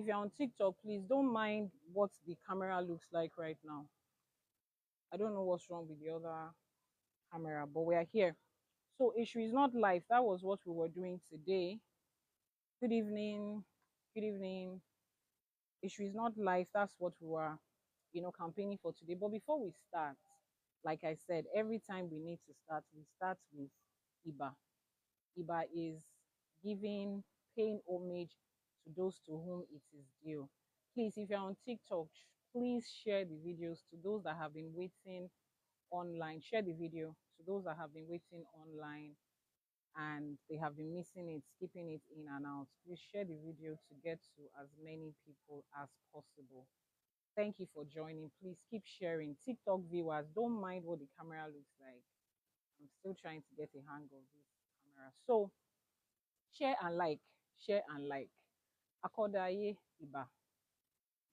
if you're on TikTok, please don't mind what the camera looks like right now. I don't know what's wrong with the other camera, but we are here. So Èṣù Is Not Life, that was what we were doing today. Good evening. Good evening. Èṣù Is Not Life, that's what we were, campaigning for today. But before we start, like I said, every time we need to start, we start with Iba. Iba is giving, paying homage to those to whom it is due. Please, if you're on TikTok, please share the videos to those that have been waiting online. Share the video to those that have been waiting online and they have been missing it, skipping it in and out. Please share the video to get to as many people as possible. Thank you for joining. Please keep sharing. TikTok viewers, don't mind what the camera looks like. I'm still trying to get a hang of this camera. So share and like, share and like. Akọ́dáyé ìbà,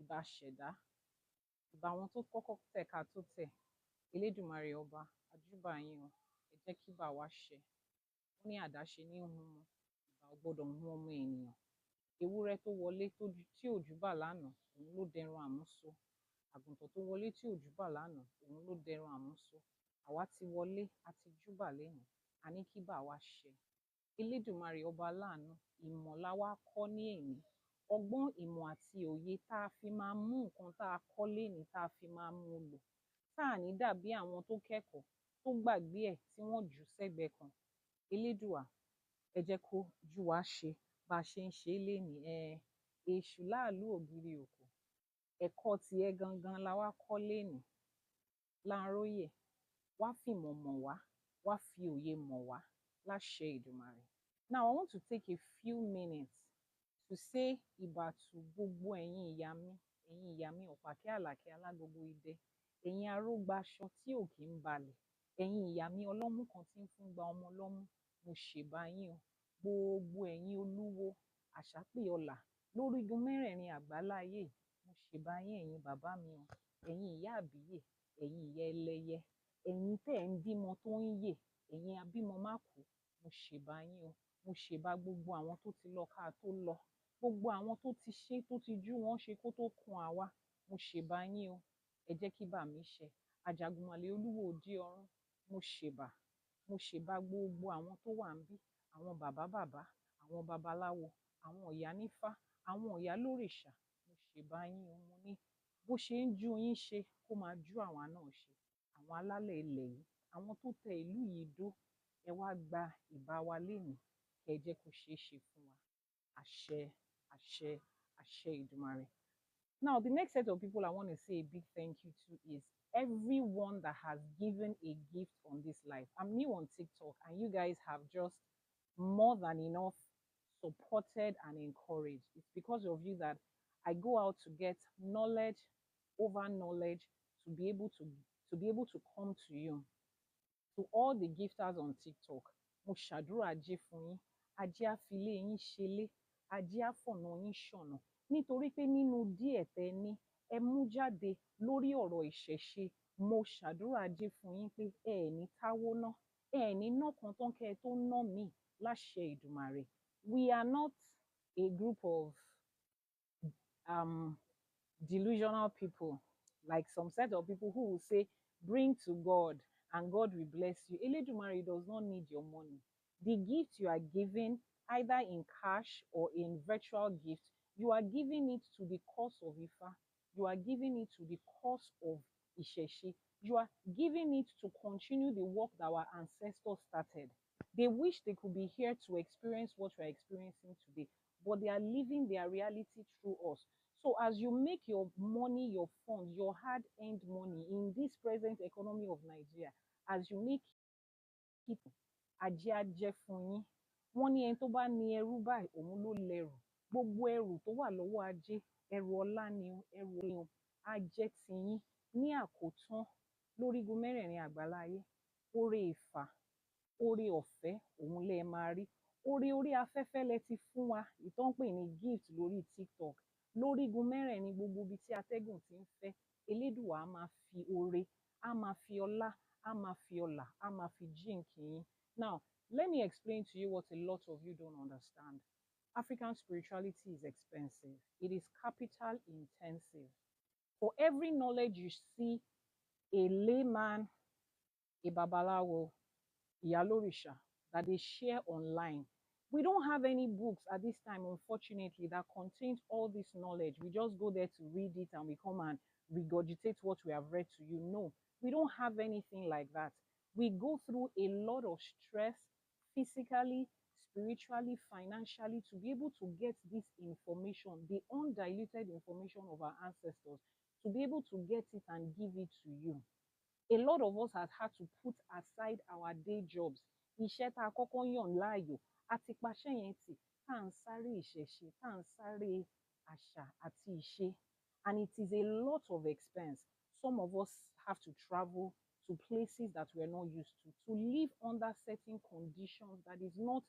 ìbà ṣẹ̀dá, ìbà àwọn tó kọ́kọ́ tẹ̀ ká tó tẹ̀. Elédùmarè ọba, àjúbà yín o, ẹ jẹ́ kí bà wá ṣẹ. Ó ní àdáṣe ní hun mu, ìbà ò gbọ́dọ̀ hun ọmọ ènìyàn. Ewúrẹ́ tó wọlé tí ò júbà lánàá, òun ló dẹran àmúso. Àgùntàn tó wọlé tí ò júbà lánàá, òun ló dẹran àmúso. Àwa ti wọlé, a ti júbà lénìí, a ní kí bà wá ṣẹ. Elédùmarè ọba aláàánú, ìmọ̀ la wá kọ́ ní èní. Ọgbọ́n, ìmọ̀ àti òye tá a fi máa mú nǹkan tá a kọ́ lénìí tá a fi máa mú un lò. Tá à ní dàbí àwọn tó kẹ́kọ̀ọ́ tó gbàgbé ẹ̀ tí wọ́n jù ú sẹ́gbẹ̀ẹ́ kan. Elédùà, ẹ jẹ́ kó jú wa ṣe bá a ṣe ń ṣe é lénìí. Èṣù láàlú ògiri òkò. Ẹ̀kọ́ tiẹ̀ gangan la wá kọ́ lénìí. Láńróyè, wá fìmọ̀ mọ̀ wá, wá fi òye mọ̀ wá láṣẹ Èdùmàrè. Now, I want to take a few minutes to say ìbà to gbogbo ẹ̀yin ìyá mi ọ̀pàkẹ́ àlàkẹ́ alágbogbo idẹ, ẹ̀yin arógbaṣọ tí ò kí ń balẹ̀, ẹ̀yin ìyá mi ọlọ́mú kan tí ń fún gba ọmọ lọ́mú, mo ṣèbà yín o. Gbogbo ẹ̀yin olúwo àṣàpè ọlà lórígun mẹ́rẹ̀ẹ̀rin àgbáláyé, mo ṣèbà yín ẹ̀yin bàbá mi o. Ẹ̀yin ìyá àbíyè, ẹ̀yin ìyá ẹlẹ́yẹ, ẹ̀yin tẹ́ ẹ̀ ń bímọ tó ń yè, ẹ̀yin abímọ má kú, mo ṣèbà yín o. Mo ṣèbà gbogbo àwọn tó ti lọ ká tó lọ, gbogbo àwọn tó ti ṣe tó ti jú wọn ṣe kó tó kun àwa, mo ṣèbà yín o. Ẹ jẹ́ kí bà mí ṣẹ. Àjàgùnmàlè olúwo òde ọ̀run, mo ṣèbà gbogbo àwọn tó wà níbí, àwọn bàbá, àwọn babaláwo, àwọn ìyánífá, àwọn ìyálórìṣà, mo ṣèbà yín o. Mo ní bó ṣe ń jú yín ṣe kó máa jú àwa náà ṣe. Àwọn alálẹ̀ ilẹ̀ yìí, àwọn tó tẹ ìlú yìí dó, ẹ wá gba ìbà wa lénìí, kẹ́ ẹ jẹ́ kó ṣeé ṣe fún wa. Àṣẹ, àṣẹ, àṣẹ Èdùmàrè. Now, the next set of people I want to say a big thank you to is everyone that has given a gift on this life. I'm new on TikTok, and you guys have just more than enough supported and encouraged. It's because of you that I go out to get knowledge over knowledge to be able to come to you. To all the gifters on TikTok, mo ṣàdúrà ajé fún yín, ajé á fi ilé yín ṣelé, ajé á fọ̀nà yín ṣọ̀nà. Nítorí pé nínú díẹ̀ tẹ́ ní, ẹ mú jáde lórí ọ̀rọ̀ ìṣẹ̀ṣe. Mo ṣàdúrà ajé fún yín pé ẹ ẹ̀ ní táwó ná, ẹ ẹ̀ ní ná kan tán kẹ́ ẹ tó ná míì láṣẹ Èdùmàrè. We are not a group of delusional people, like some set of people who will say, bring to God and God will bless you. Elédùmarè does not need your money. The gift you are giving, either in cash or in virtual gift, you are giving it to the cause of Ifa. You are giving it to the cause of Ìṣẹ̀ṣe. You are giving it to continue the work that our ancestors started. They wish they could be here to experience what we are experiencing today, but they are living their reality through us. So as you make your money, your funds, your hard-earned money in this present economy of Nigeria, as you make it, ajé á jẹ́ fún yín. Wọ́n ní ẹni tó bá ní ẹrú báyìí, òun ló lẹ́rù. Gbogbo ẹrù tó wà lọ́wọ́ ajé, ẹrù ọlá ni o, ẹrù oore o, á jẹ́ ti yín ní àkótán lórígun mẹ́rẹ̀ẹ̀rin àgbáláyé. Oore ìfà, oore ọ̀fẹ́, òun lẹ máa rí. Oore orí afẹ́fẹ́ lẹ ti fún wa, ìtàn pè ní gift lórí TikTok. Lórígun mẹ́rẹ̀ẹ̀rin gbogbo ibi tí atẹ́gùn ti ń fẹ́, Elédùà á máa fi oore, á máa fi ọlá, á máa fi ọlà, á máa fi jíǹkì yín. Now, let me explain to you what a lot of you don't understand. African spirituality is expensive. It is capital intensive. For every knowledge you see a layman, a babalawo, ΙYANIFA that they share online. We don't have any books at this time, unfortunately, that contains all this knowledge. We just go there to read it and we come and regurgitate what we have read to you. No, we don't have anything like that. We go through a lot of stress physically, spiritually, financially to be able to get this information, the undiluted information of our ancestors, to be able to get it and give it to you. A lot of us has had to put aside our day jobs. Iṣẹ́ tá a kọ́kọ́ yàn láàyò, a ti paṣẹ́ yẹn tì, tá à ń sáré ìṣẹ̀ṣe, tá à ń sáré àṣà àti ìṣe. And it is a lot of expense. Some of us have to travel to places that we're not used to live under certain conditions that is not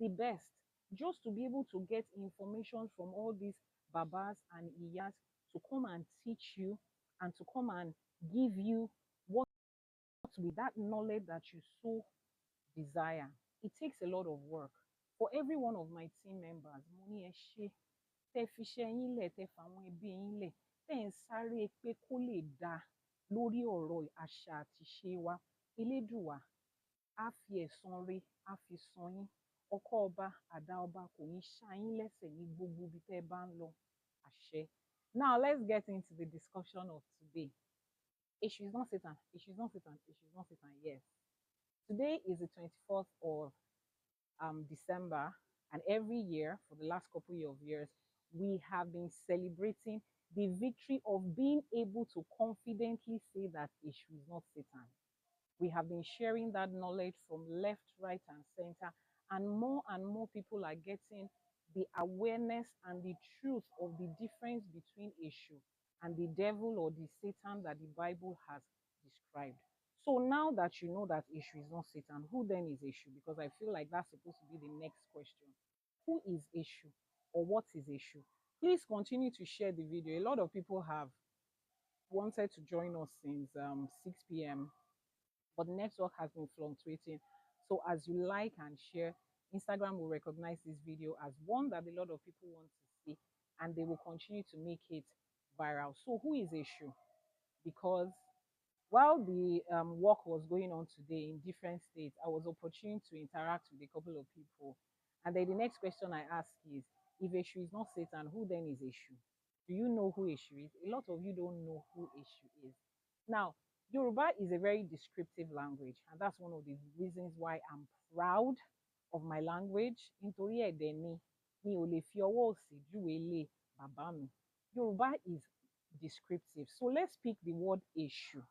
the best. Just to be able to get information from all these babas and iyas to come and teach you and to come and give you what with that knowledge that you so desire. It takes a lot of work. For every one of my team members, mo ní ẹ ṣé, tẹ́ fi iṣẹ́ yín lẹ̀, tẹ́ fàwọn ẹbí yín lẹ̀, tẹ́ ń sáré pé kó lè dá lórí ọ̀rọ̀ àṣà àti ìṣe wa. Elédùwà á fi ẹ̀san re, á fi san yín. Ọkọ́ ọba, àdá ọba kò ní ṣá yín lẹ́sẹ̀ ní gbogbo ibi tẹ́ ẹ bá ń lọ. Àṣẹ. Now let's get into the discussion of today. Èṣù is not Satan. Èṣù is not Satan. Èṣù is not Satan. Yes. Today is the 24th of December, and every year for the last couple of years, we have been celebrating the victory of being able to confidently say that Èṣù is not Satan. We have been sharing that knowledge from left, right, and center, and more people are getting the awareness and the truth of the difference between Èṣù and the devil or the Satan that the Bible has described. So now that you know that Èṣù is not Satan, who then is Èṣù? Because I feel like that's supposed to be the next question. Who is Èṣù, or what is Èṣù? Please continue to share the video. A lot of people have wanted to join us since 6 p.m. but the network has been fluctuating. So as you like and share, Instagram will recognize this video as one that a lot of people want to see, and they will continue to make it viral. So who is Èṣù? Because while the work was going on today in different states, I was opportune to interact with a couple of people. And then the next question I ask is, if Èṣù is not Satan, who then is Èṣù? Do you know who Èṣù is? A lot of you don't know who Èṣù is. Now, Yoruba is a very descriptive language, and that's one of the reasons why I'm proud of my language. Nítorí ẹ̀ dẹ̀ ni mi ò lè fi ọwọ́ òsì júwe ilé bàbá mi. Yoruba is descriptive. So let's pick the word Èṣù.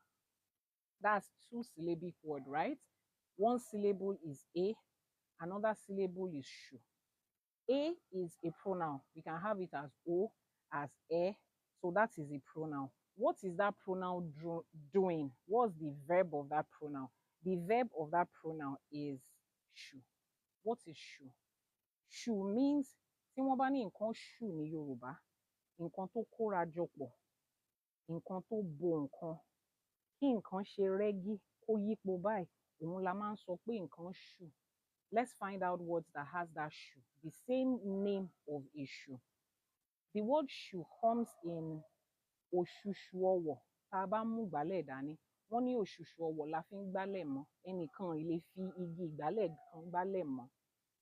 That's two-syllabic word, right? One syllable is A, another syllable is Shu. A is a pronoun. We can have it as O, as E. So that is a pronoun. What is that pronoun doing? What's the verb of that pronoun? The verb of that pronoun is Shu. What is Shu? Shu means, tí wọ́n bá ní nǹkan ṣù ní Yorùbá, nǹkan tó kóra jọ pọ̀, nǹkan tó bo nǹkan, kí nǹkan ṣe rẹ́gí kó yípo báyìí, òun la máa ń sọ pé nǹkan ṣù. Let's find out words that has that shu, the same name of Èṣù. The word shu comes in òṣùṣù ọwọ̀. Tá a bá mú ìgbálẹ̀ dání, wọ́n ní òṣùṣù ọwọ̀ la fi ń gbálẹ̀ mọ́. Ẹnìkan ò lè fi igi ìgbálẹ̀ kan gbálẹ̀ mọ́.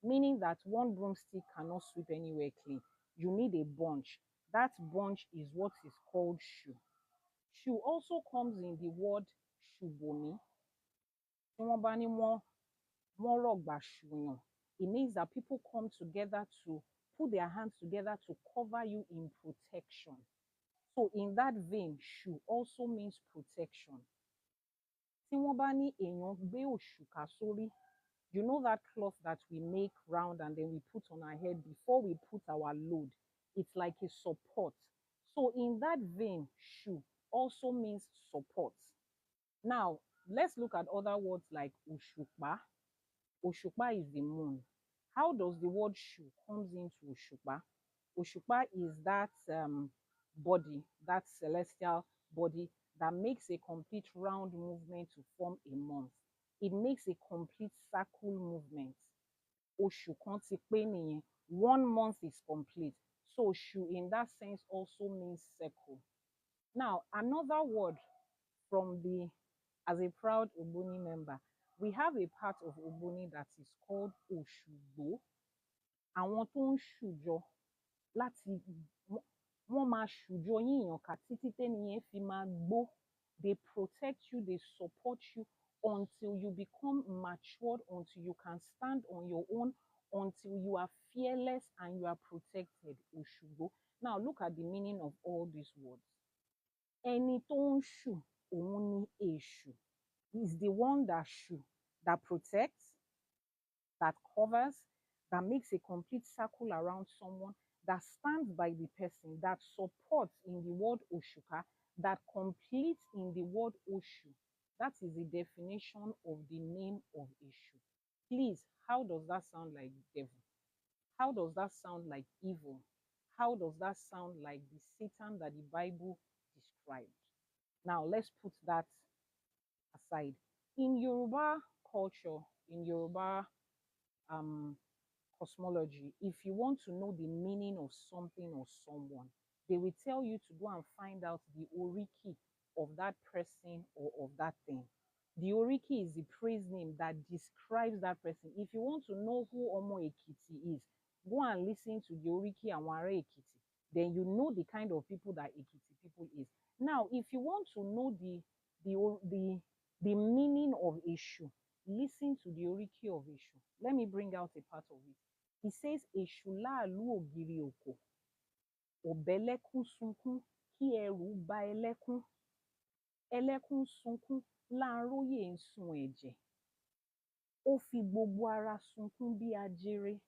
Meaning that one broomstick cannot sweep anywhere clean. You need a bunch. That bunch is what is called shu. Shu also comes in the word ṣùbòmí. Tí wọ́n bá ní wọ́n rọ̀gbà ṣùyàn, it means that people come together to put their hands together to cover you in protection. So in that vein, shu also means protection. Tí wọ́n bá ní èèyàn gbé òṣùká sórí, you know that cloth that we make round and then we put on our head before we put our load. It's like a support. So in that vein, shu also means support. Now, let's look at other words like òṣùpá. Òṣùpá is the moon. How does the word shu comes into òṣùpá? Òṣùpá is that body, that celestial body that makes a complete round movement to form a month. It makes a complete circle movement. Oṣù kan ti pé nìyẹn. 1 month is complete. So Shu in that sense also means circle. Now, another word from the, as a proud Ogboni member, we have a part of Ogboni that is called Oshugbo. Àwọn tó ń ṣùjọ láti wọ́n máa ṣùjọ yíyan ká títí tẹ́niyẹn fi máa gbó. They protect you, they support you until you become matured, until you can stand on your own, until you are fearless and you are protected. Oshugbo. Now look at the meaning of all these words. Ẹni tó ń ṣù, òun ni Èṣù. Is the one that should, that protects, that covers, that makes a complete circle around someone, that stands by the person, that supports in the word Oshuka, that completes in the word Oshu. That is the definition of the name of Eshu. Please, how does that sound like devil? How does that sound like evil? How does that sound like the Satan that the Bible described? Now, let's put that aside. In Yoruba culture, in Yoruba cosmology, if you want to know the meaning of something or someone, they will tell you to go and find out the oriki of that person or of that thing. The oriki is the praise name that describes that person. If you want to know who Omo Ekiti is, go and listen to the oriki Aware Ekiti. Then you know the kind of people that Ekiti people is. Now, if you want to know the meaning of Eshu, listen to the oriki of Eshu. Let me bring out a part of it. He says, Eshu láàlú ògiri òkò, òbẹ́lẹ́kún sunkún, kí ẹrù ba ẹlẹ́kún. Ẹlẹ́kún sunkún, láàróyè ń sun ẹ̀jẹ̀. Ó fi gbogbo ara sunkún bí ajere.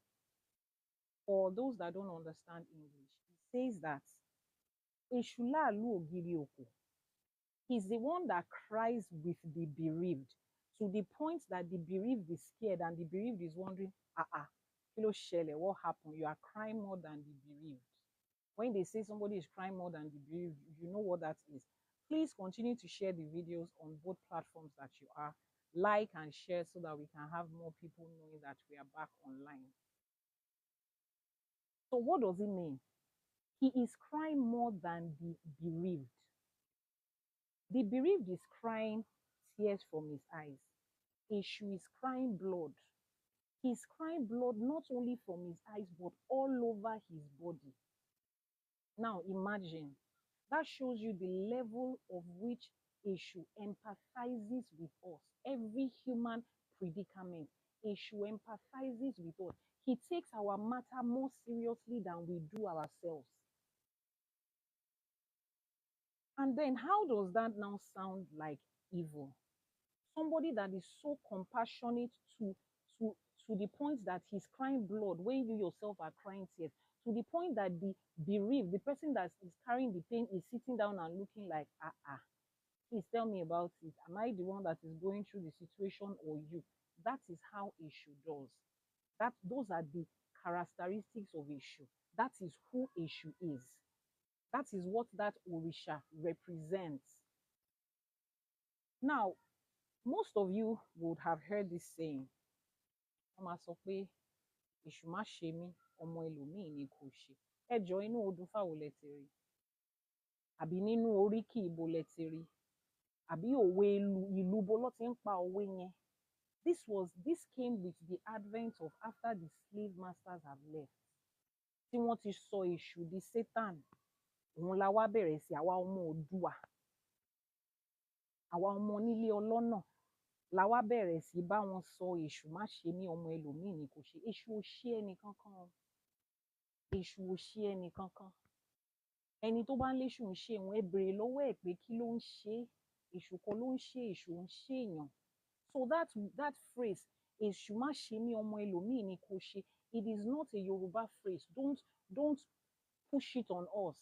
For those that don't understand English, he says that Eshu láàlú ògiri òkò. He's the one that cries with the bereaved, to the point that the bereaved is scared and the bereaved is wondering, kilo shele, what happened? You are crying more than the bereaved. When they say somebody is crying more than the bereaved, you know what that is. Please continue to share the videos on both platforms that you are. Like and share so that we can have more people knowing that we are back online. So what does it mean? He is crying more than the bereaved. The bereaved is crying tears from his eyes. Eshu is crying blood. He's crying blood not only from his eyes, but all over his body. Now imagine, that shows you the level of which Eshu empathizes with us. Every human predicament, Eshu empathizes with us. He takes our matter more seriously than we do ourselves. And then how does that now sound like evil? Somebody that is so compassionate to the point that he's crying blood when you yourself are crying tears, to the point that the bereaved, the person that is carrying the pain, is sitting down and looking like, please tell me about it. Am I the one that is going through the situation or you? That is how Eshu does. Those are the characteristics of Eshu. That is who Eshu is. That is what that Òrìṣà represents. Now, most of you would have heard this saying. Wọ́n máa sọ pé Èṣù má ṣe mí, ọmọ ẹlòmíì ni kò ṣe. Ẹ jọ̀ọ́, inú odù fáwo lẹ ti rí? Àbí nínú oríkì ibo lẹ ti rí? Àbí òwe ìlú bo ló ti ń pa òwe yẹn? This came with the advent of after the slave masters have left. Tí wọ́n ti sọ Èṣù di Satan, òun la wá bẹ̀rẹ̀ sí àwa ọmọ Oòduà. Àwa ọmọ onílé ọlọ́nà la wá bẹ̀rẹ̀ sí bá wọn sọ Èṣù má ṣe mí, ọmọ ẹlòmíì ni kò ṣe. Èṣù ò ṣe ẹnì kankan. Èṣù ò ṣe ẹnì kankan. Ẹni tó bá ń léṣù ń ṣe òun, ẹ bèrè lọ́wọ́ ẹ̀ pé kí ló ń ṣe? Èṣù kọ́ ló ń ṣe, Èṣù ń ṣe èèyàn. So that phrase, Èṣù má ṣe mí, ọmọ ẹlòmíì ni kò ṣe, it is not a Yoruba phrase. Don't push it on us.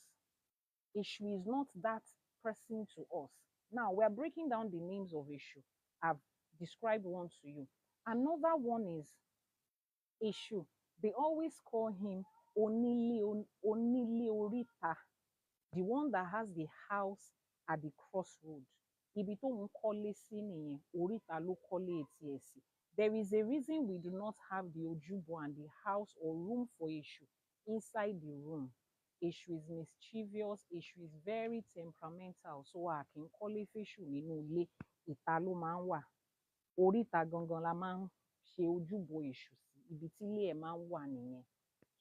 Èṣù is not that person to us. Now, we are breaking down the names of Èṣù. I've described one to you. Another one is Èṣù. They always call him Onílé Oríta, the one that has the house at the crossroad. Ibi tó ń kọ́lé sí nìyẹn, oríta ló kọ́lé etí ẹ̀ sí. There is a reason we do not have the Ojúbọ and the house or room for Èṣù inside the room. Èṣù is mischievous, Èṣù is very temperamental, so a kì í kọ́lé f'Èṣù nínú ilé, ìta ló máa ń wà. Oríta gangan la máa ń ṣe ojúbọ Èṣù sí, ibi tí ilé ẹ̀ máa ń wà nìyẹn.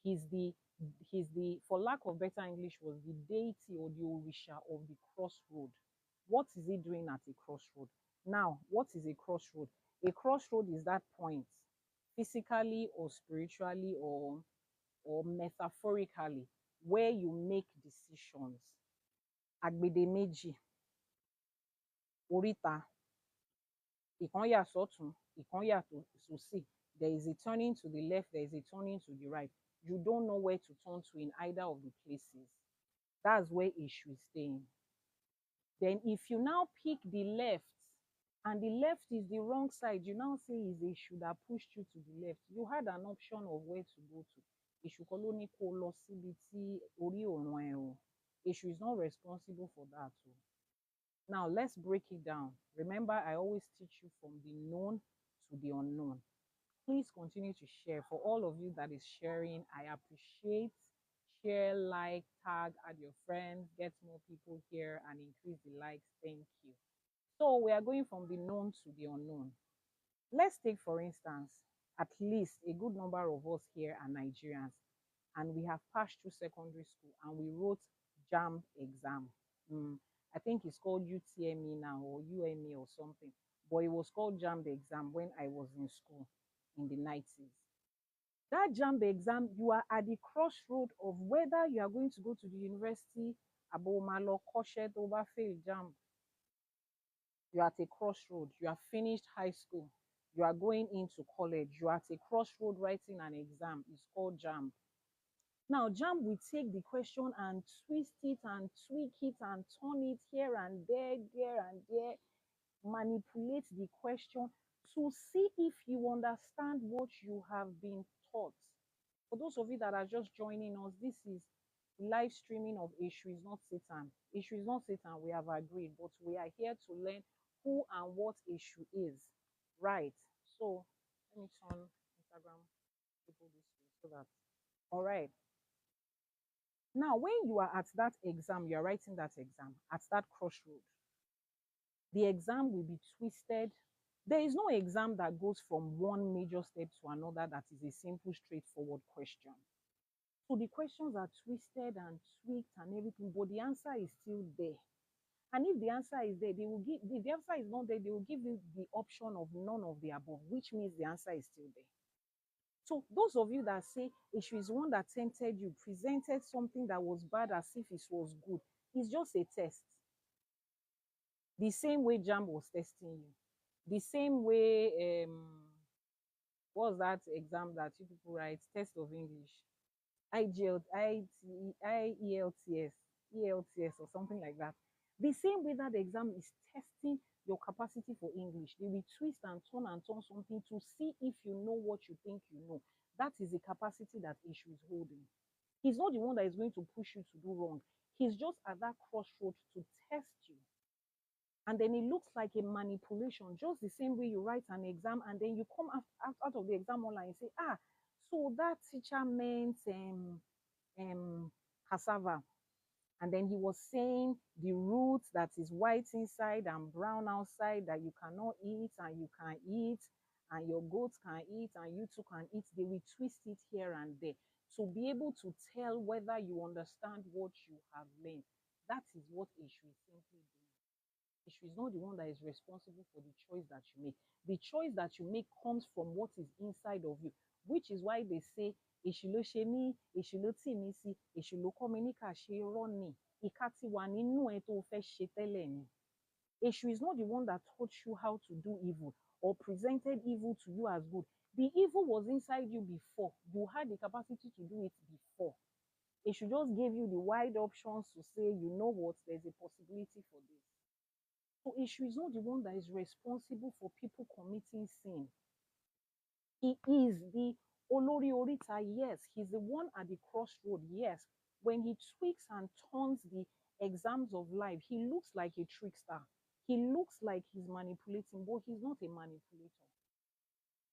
He's the for lack of better English, was the deity or the Òrìṣà of the crossroad. What is he doing at a crossroad? Now, what is a crossroad? A crossroad is that point, physically or spiritually or metaphorically, where you make decisions. Agbedeméjì, oríta, ìkan yà sọ́tún, ìkan yà sósì. There is a turning to the left, there is a turning to the right. You don't know where to turn to in either of the places. That's where Èṣù is staying. Then if you now pick the left, and the left is the wrong side, you now say it's Èṣù that pushed you to the left. You had an option of where to go to. Èṣù kọ́ ló ní kó lọ síbi tí orí ò ràn ẹ́ o. Èṣù is not responsible for that o. Now let's break it down. Remember, I always teach you from the known to the unknown. Please continue to share. For all of you that is sharing, I appreciate. Share, like, tag, add your friends, get more people here, and increase the likes. Thank you. So we are going from the known to the unknown. Let's take, for instance, at least a good number of us here are Nigerians, and we have passed through secondary school, and we wrote JAMB exam. I think it's called UTME now, or UME or something, but it was called JAMB exam when I was in school in the 90s. That JAMB exam, you are at the crossroad of whether you are going to go to the university, Abomalo, Koshet, over fail JAMB. You are at a crossroad. You have finished high school. You are going into college. You are at a crossroad writing an exam. It's called JAMB. Now, JAMB will take the question and twist it and tweak it and turn it here and there and there, manipulate the question to see if you understand what you have been taught. For those of you that are just joining us, this is live streaming of Èṣù Is Not Satan. Èṣù Is Not Satan, we have agreed, but we are here to learn who and what Èṣù is. Right. So let me turn Instagram people this way so that. All right. Now, when you are at that exam, you are writing that exam at that crossroad, the exam will be twisted. There is no exam that goes from one major step to another that is a simple, straightforward question. So the questions are twisted and tweaked and everything, but the answer is still there. And if the answer is there, they will give, if the answer is not there, they will give you the option of none of the above, which means the answer is still there. So those of you that say Èṣù is one that tempted you, presented something that was bad as if it was good, it's just a test. The same way JAMB was testing you. The same way, what was that exam that you people write? Test of English. ELTS or something like that. The same way that the exam is testing your capacity for English. They will twist and turn something to see if you know what you think you know. That is the capacity that Èṣù is holding. He's not the one that is going to push you to do wrong. He's just at that crossroads to test you. And then it looks like a manipulation, just the same way you write an exam and then you come out of the exam online and say, so that teacher meant cassava. And then he was saying the root that is white inside and brown outside that you cannot eat and you can eat and your goats can eat and you too can eat. They will twist it here and there to be able to tell whether you understand what you have learned. That is what Èṣù is simply doing. Èṣù is not the one that is responsible for the choice that you make. The choice that you make comes from what is inside of you, which is why they say, Èṣù ló ṣe mí, Èṣù ló tì mí sí, Èṣù ló kọ́ mi ní ká ṣe irọ́ ni, ìka ti wà nínú ẹ tó fẹ́ ṣe tẹ́lẹ̀ ni. Èṣù is not the one that taught you how to do evil or presented evil to you as good. The evil was inside you before. You had the capacity to do it before. Èṣù just gave you the wide options to say, you know what, there's a possibility for this. So Èṣù is not the one that is responsible for people committing sin. He is the Olórí Oríta, yes. He's the one at the crossroad, yes. When he tweaks and turns the exams of life, he looks like a trickster. He looks like he's manipulating, but he's not a manipulator.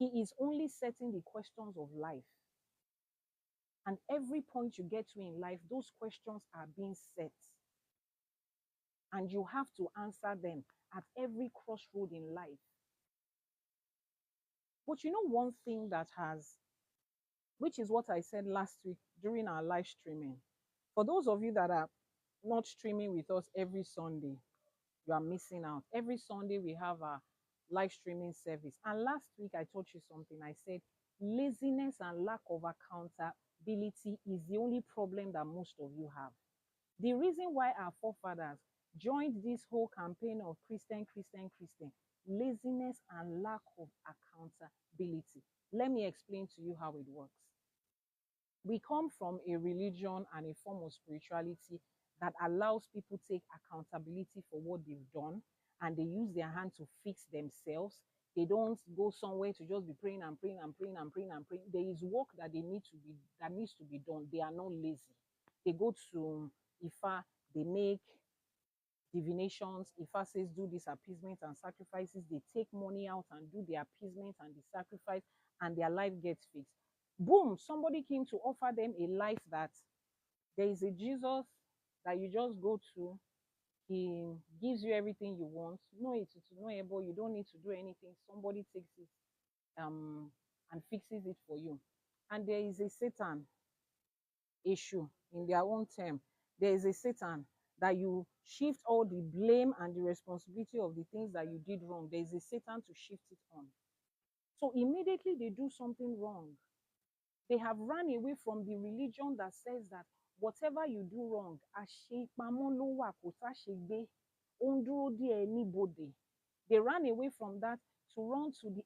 He is only setting the questions of life. And every point you get to in life, those questions are being set. And you have to answer them at every crossroad in life. But you know, one thing that has, which is what I said last week during our live streaming. For those of you that are not streaming with us every Sunday, you are missing out. Every Sunday we have a live streaming service. And last week I taught you something. I said laziness and lack of accountability is the only problem that most of you have. The reason why our forefathers joined this whole campaign of Christian, laziness and lack of accountability. Let me explain to you how it works. We come from a religion and a form of spirituality that allows people to take accountability for what they've done, and they use their hand to fix themselves. They don't go somewhere to just be praying and praying and praying and praying and praying. There is work that needs to be done. They are not lazy. They go to Ifa, they make divinations. Ifa says do this appeasement and sacrifices. They take money out and do the appeasement and the sacrifice, and their life gets fixed. Boom, somebody came to offer them a life that there is a Jesus that you just go to. He gives you everything you want. No, it's no able. You don't need to do anything. Somebody takes it and fixes it for you. And there is a Satan issue in their own term. There is a Satan that you shift all the blame and the responsibility of the things that you did wrong. There is a Satan to shift it on. So immediately they do something wrong, they have run away from the religion that says that whatever you do wrong, they ran away from that to run to the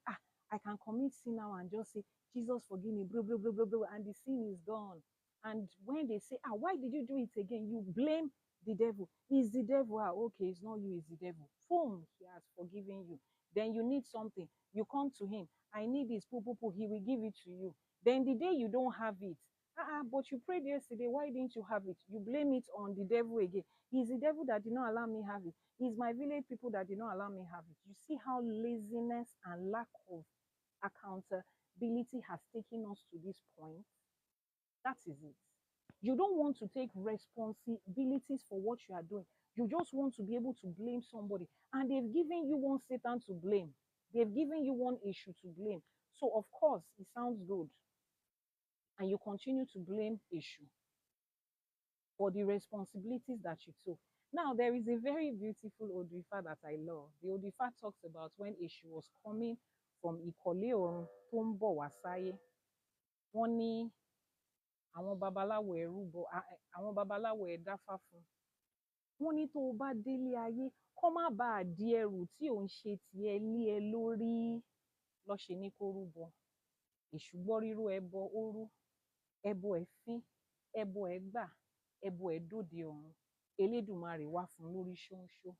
I can commit sin now and just say, Jesus forgive me, blah, blah, blah, blah, blah, and the sin is gone. And when they say, why did you do it again? You blame the devil. It's the devil. Okay, it's not you, it's the devil. Boom, he has forgiven you. Then you need something. You come to him. I need this, he will give it to you. Then the day you don't have it, but you prayed yesterday, why didn't you have it? You blame it on the devil again. It's the devil that did not allow me have it. It's my village people that did not allow me have it. You see how laziness and lack of accountability has taken us to this point? That is it. You don't want to take responsibilities for what you are doing. You just want to be able to blame somebody. And they've given you one Satan to blame. They've given you one issue to blame. So, of course, it sounds good. And you continue to blame Èṣù for the responsibilities that you took. Now, there is a very beautiful Odifa that I love. The Odifa talks about when Èṣù was coming from Ìkọ̀lé Ọ̀run tó ń bọ̀ wá sáyé. Wọ́n ní àwọn babaláwo ẹ̀ dáfá fún. Wọ́n ní tó o bá délé ayé, kó má bàa di ẹrù tí ò ń ṣe tiẹ̀ lé ẹ lórí. Lọ́ ṣe ní kó rúbọ. Èṣù gbọ́ rírú ẹbọ ó rú. Ẹbọ ẹ̀ fín, ẹbọ ẹ̀ gbà, ẹbọ ẹ̀ dòde ọ̀run. Elédùmarè wá fún lórí ṣóńṣó.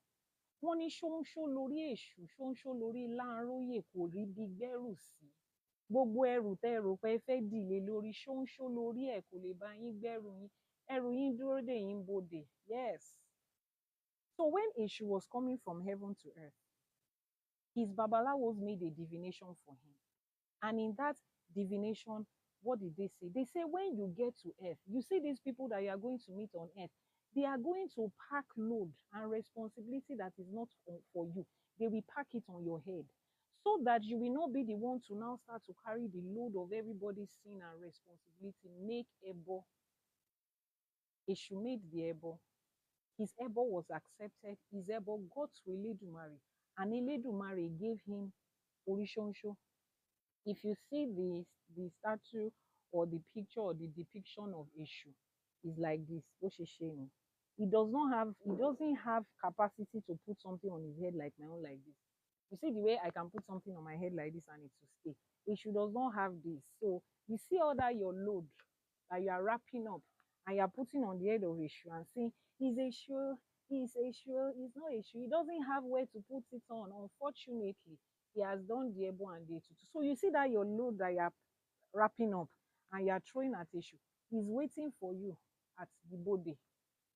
Wọ́n ní ṣóńṣó lórí Èṣù, ṣóńṣó lórí Láńróyè, kò rí bí gbẹ́rù sí. Gbogbo ẹrù tẹ́ rò pé ẹ fẹ́ dìlé lórí, ṣóńṣó lórí ẹ̀ kò lè bá yín gbẹ́rù yín. Ẹrù yín dúró dè yín bodè. Yes. So when Èṣù was coming from heaven to earth, his babalawos made a divination for him. And in that divination, what did they say? They say when you get to earth, you see these people that you are going to meet on earth, they are going to pack load and responsibility that is not for you. They will pack it on your head so that you will not be the one to now start to carry the load of everybody's sin and responsibility. Make Ebo. Èṣù made the Ebo. His Ebo was accepted. His Ebo got to Elédùmarè, and Elédùmarè gave him Oríṣóńṣó. If you see the statue or the picture or the depiction of Èṣù, is like this. He doesn't have capacity to put something on his head like my own like this. You see the way I can put something on my head like this and it will stay. Èṣù does not have this. So you see all that your load that you are wrapping up and you are putting on the head of Èṣù and saying, he's Èṣù, he's Èṣù, he's not Èṣù. He doesn't have where to put it on. Unfortunately, he has done the Ebo and the Etutu. So you see that your load that you are wrapping up and you are throwing at Èṣù, he's waiting for you at the bode.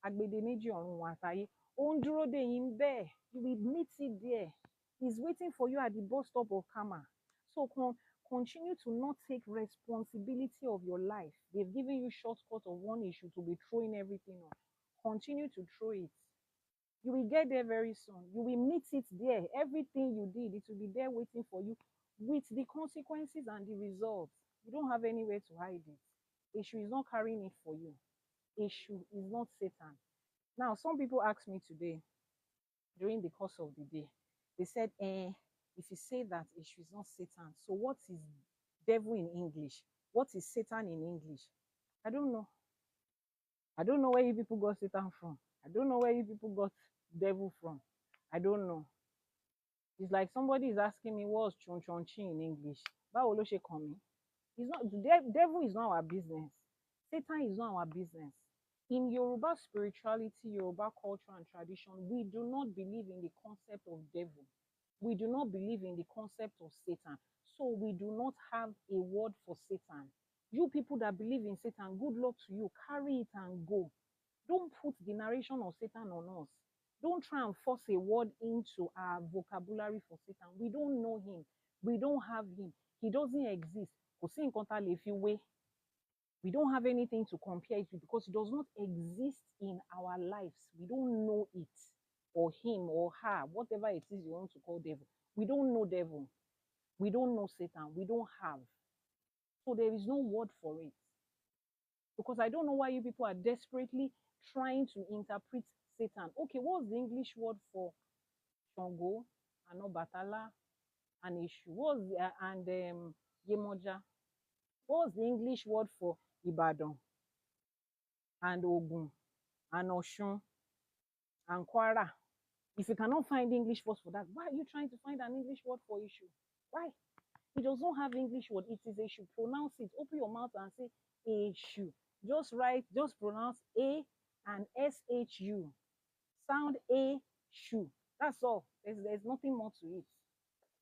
Agbede méjì ọ̀run àtayé. Ó ń dúró dè yín bẹ́ẹ̀. You will meet it there. He's waiting for you at the bus stop of Kama. So Continue to not take responsibility of your life. They've given you shortcut of one issue to be throwing everything on. Continue to throw it. You will get there very soon. You will meet it there. Everything you did, it will be there waiting for you with the consequences and the results. You don't have anywhere to hide it. Èṣù is not carrying it for you. Èṣù is not Satan. Now, some people asked me today, during the course of the day, they said, if you say that Èṣù is not Satan, so what is devil in English? What is Satan in English? I don't know. I don't know where you people got Satan from. I don't know where you people got devil from. I don't know. It's like somebody is asking me what's chon chon chi in English. Báwo ló ṣe kàn mí? It's not, the devil is not our business. Satan is not our business. In Yoruba spirituality, Yoruba culture and tradition, we do not believe in the concept of devil. We do not believe in the concept of Satan. So we do not have a word for Satan. You people that believe in Satan, good luck to you. Carry it and go. Don't put the narration of Satan on us. Don't try and force a word into our vocabulary for Satan. We don't know him. We don't have him. He doesn't exist. Kò sí nǹkan tá lè fi wé. We don't have anything to compare it with because it does not exist in our lives. We don't know it, or him, or her, whatever it is you want to call devil. We don't know devil. We don't know Satan. We don't have. So there is no word for it. Because I don't know why you people are desperately trying to interpret Satan. Okay, what's the English word for Shango and Obatala and Èṣù? What's and Yemoja? What's the English word for Ibadan and Ogun and Oshun and Kwara? If you cannot find English words for that, why are you trying to find an English word for Èṣù? Why? It does not have English word. It is Èṣù. Pronounce it. Open your mouth and say Èṣù. Just write, just pronounce A and SHU. Sound Èṣù. That's all. There's nothing more to it.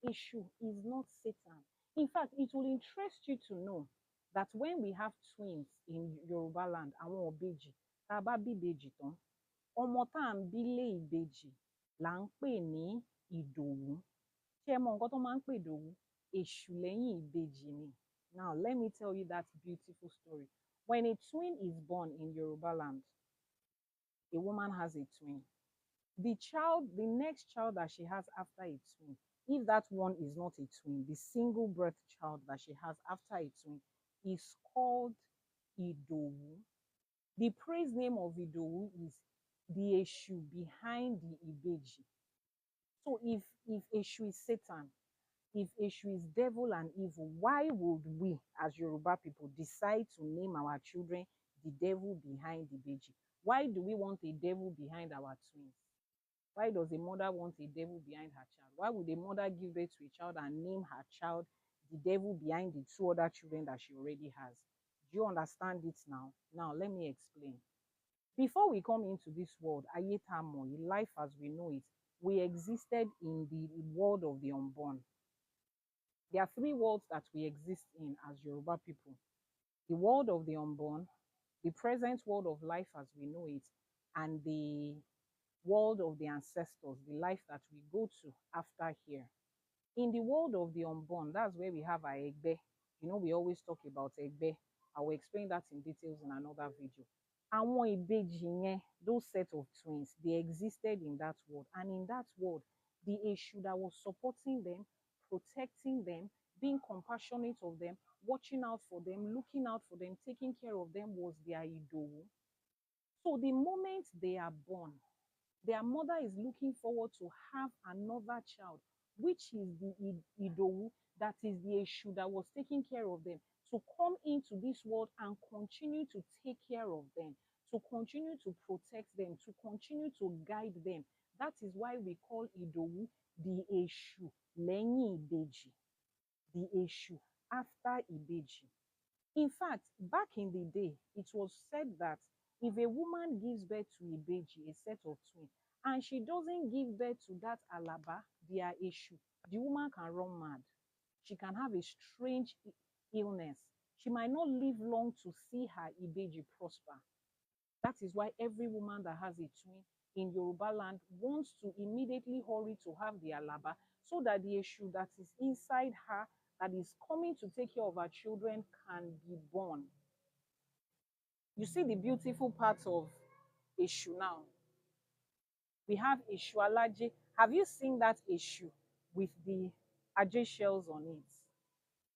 Èṣù is not Satan. In fact, it will interest you to know that when we have twins in Yoruba land, àwọn ìbejì, tá a bá bí ìbejì tán, ọmọ tá à ń bí lé ìbejì là ń pè ní Ìdòwú. Ṣé ẹ mọ nǹkan tó máa ń pè Ìdòwú? Èṣù lẹ́yìn ìbejì ni. Now, let me tell you that beautiful story. When a twin is born in Yoruba land, a woman has a twin. The next child that she has after a twin, if that one is not a twin, the single birth child that she has after a twin is called Ìdòwú. The praise name of Ìdòwú is the Èṣù behind the Ìbejì. So if Èṣù is Satan, if Èṣù is devil and evil, why would we as Yoruba people decide to name our children the devil behind the Ìbejì? Why do we want a devil behind our twins? Why does a mother want a devil behind her child? Why would a mother give birth to a child and name her child the devil behind the two other children that she already has? Do you understand it now? Now, let me explain. Before we come into this world, ayé tá a mọ̀ yìí, life as we know it, we existed in the world of the unborn. There are three worlds that we exist in as Yoruba people. The world of the unborn, the present world of life as we know it, and the world of the ancestors, the life that we go to after here. In the world of the unborn, that's where we have our Egbe. You know, we always talk about Egbe. I will explain that in details in another video. Àwọn ìbejì yẹn, those set of twins, they existed in that world. And in that world, the Èṣù that was supporting them, protecting them, being compassionate of them, watching out for them, looking out for them, taking care of them was their Ìdòwú. So the moment they are born, their mother is looking forward to have another child, which is the Ìdòwú, that is the Èṣù that was taking care of them, to come into this world and continue to take care of them, to continue to protect them, to continue to guide them. That is why we call Ìdòwú the Èṣù lẹ́yìn ìbejì, the Èṣù after ìbejì. In fact, back in the day, it was said that if a woman gives birth to ìbejì, a set of twins, and she doesn't give birth to that Alaba, their Èṣù, the woman can run mad. She can have a strange illness. She might not live long to see her ìbejì prosper. That is why every woman that has a twin in Yoruba land wants to immediately hurry to have the Alaba, so that the Èṣù that is inside her that is coming to take care of our children can be born. You see the beautiful part of Èṣù now. We have Èṣù Alájé. Have you seen that Èṣù with the Ajé shells on it?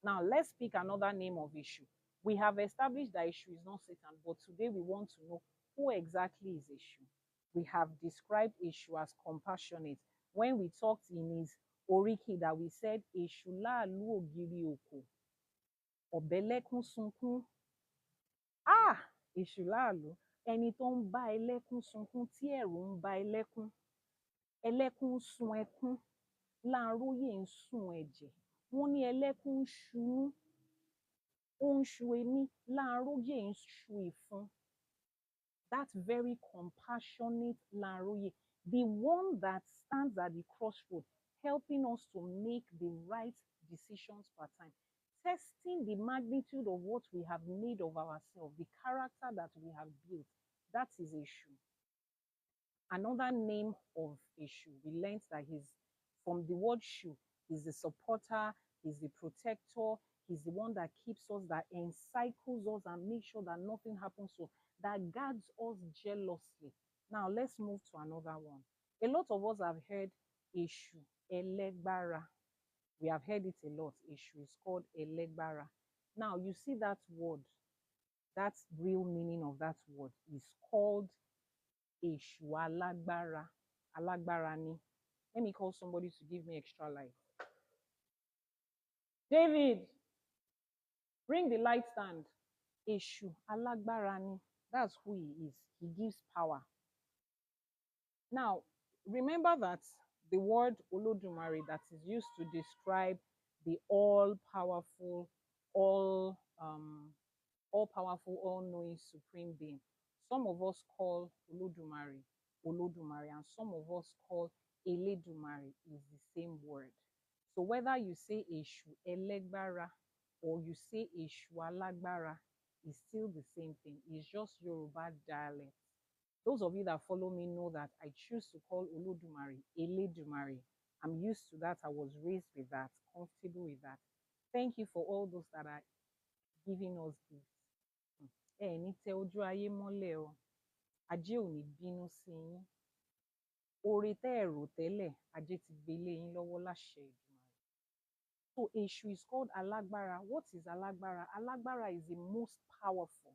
Now, let's pick another name of Èṣù. We have established that Èṣù is not Satan, but today we want to know who exactly is Èṣù. We have described Èṣù as compassionate. When we talked in his Oríkì that we said, Èṣù láàlú ògiri òkò, ọ̀bẹ́lẹ́kún sunkún. Ah! Èṣù láàlú, ẹni tó ń bá ẹlẹ́kún sunkún tí ẹ̀rù ń ba ẹlẹ́kún. Ẹlẹ́kún ń sun ẹkún, láàróyè ń sun ẹ̀jẹ̀. Wọ́n ní ẹlẹ́kún ń ṣunú, ó ń ṣu emí, láàróyè ń ṣu ìfun. That very compassionate Láàróyè, the one that stands at the crossroad, helping us to make the right decisions per time, testing the magnitude of what we have made of ourselves, the character that we have built. That is Èṣù. Another name of Èṣù, we learned that he's from the word Shu, he's the supporter, he's the protector, he's the one that keeps us, that encircles us and makes sure that nothing happens to us, that guards us jealously. Now let's move to another one. A lot of us have heard Èṣù Ẹlẹ́gbára. We have heard it a lot. Èṣù is called Ẹlẹ́gbára. Now you see that word, that real meaning of that word is called Èṣù Alágbára. Alágbára ni. Let me call somebody to give me extra light. David, bring the light stand. Èṣù Alágbára ni. That's who he is. He gives power. Now, remember that the word Olódùmarè that is used to describe the all-powerful, all-powerful, all-knowing supreme being. Some of us call Olódùmarè, and some of us call Elédùmarè is the same word. So whether you say Èṣù Ẹlẹ́gbára or you say Èṣù Alágbára, it's still the same thing. It's just Yoruba dialect. Those of you that follow me know that I choose to call Olódùmarè Elédùmarè. I'm used to that. I was raised with that, comfortable with that. Thank you for all those that are giving us this. Ní tẹ ojú ayé mọ́lẹ̀ o, ajé ò ní bínú sí yín. Oore tẹ́ ẹ rò tẹ́lẹ̀, ajé ti gbé lé yín lọ́wọ́ láṣẹ Èdùmàrè. So Èṣù is called Alágbára. What is Alágbára? Alágbára is the most powerful.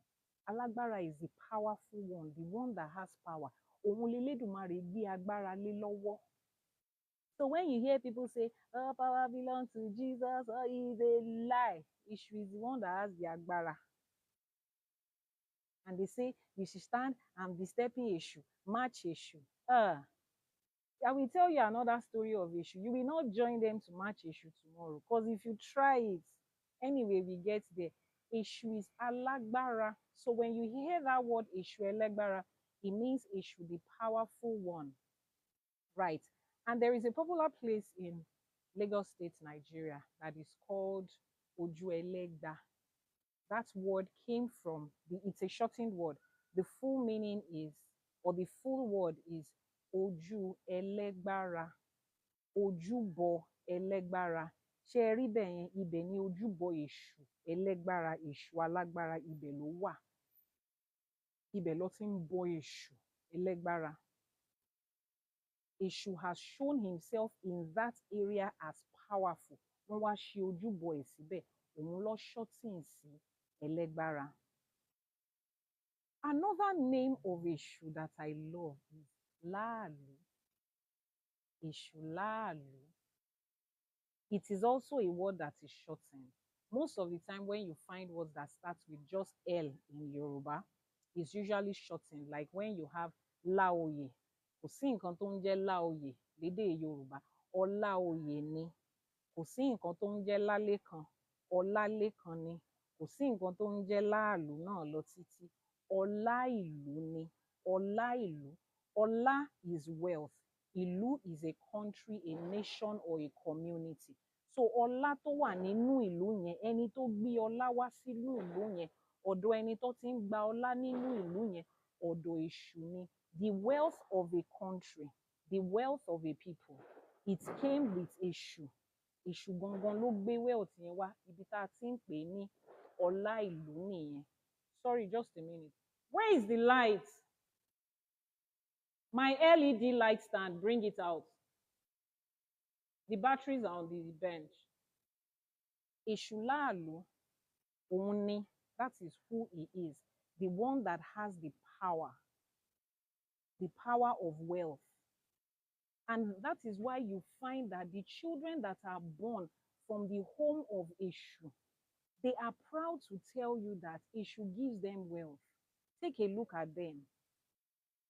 Alágbára is the powerful one, the one that has power. Òun l'Elédùmarè gbé agbára lé lọ́wọ́. So when you hear people say, oh, power belongs to Jesus, oh, it's a lie. Èṣù is the one that has the agbára. And they say, you should stand and be stepping Èṣù, match Èṣù. I will tell you another story of Èṣù. You will not join them to match Èṣù tomorrow. Because if you try it, anyway, we get there. Èṣù is Alágbára. So when you hear that word Èṣù Ẹlẹ́gbára, it means Èṣù, the powerful one. Right. And there is a popular place in Lagos State, Nigeria, that is called Oju Elegba. That word came from, it's a shortened word. The full meaning is, or the full word is Oju Elegbara. Ojúbọ Ẹlẹ́gbára. Ṣé ẹ rí bẹ́ẹ̀ yẹn, ibẹ̀ ni ojúbọ Èṣù Ẹlẹ́gbára, Èṣù Alágbára, ibẹ̀ ló wà. Ibẹ̀ ló ti ń bọ Èṣù Ẹlẹ́gbára. Èṣù has shown himself in that area as powerful. Wọ́n wá ṣe ojúbọ ẹ̀ síbẹ̀. Òun ló shorten sí Ẹlẹ́gbára. Another name of Èṣù that I love is Láàlú. Èṣù Láàlú. It is also a word that is shortened. Most of the time when you find words that start with just L in Yoruba, it's usually shortened. Like when you have Láoyè. Kò sí nǹkan tó ń jẹ́ Láoyè lédè Yorùbá. Ọláoyè ni. Kò sí nǹkan tó ń jẹ́ Lálékan. Ọlálékan ni. Kò sí nǹkan tó ń jẹ́ Láàlú náà lọ títí. Ọláìlú ni. Ọláìlú. Ọlá is wealth. Ìlú is a country, a nation, or a community. So ọlá tó wà nínú ìlú yẹn, ẹni tó gbé ọlá wá sínú ìlú yẹn, ọ̀dọ̀ ẹni tó ti ń gba ọlá nínú ìlú yẹn, ọ̀dọ̀ Èṣù ni. The wealth of a country, the wealth of a people, it came with Èṣù. èṣù gangan ló gbé wealth yẹn wá, ibi tá a ti ń pè ní ọlá ìlú nìyẹn. Sorry, just a minute. Where is the light? My LED light stand, bring it out. The batteries are on the bench. Èṣù láàlú, òun ni, that is who he is, the one that has the power of wealth. And that is why you find that the children that are born from the home of Èṣù, they are proud to tell you that Èṣù gives them wealth. Take a look at them.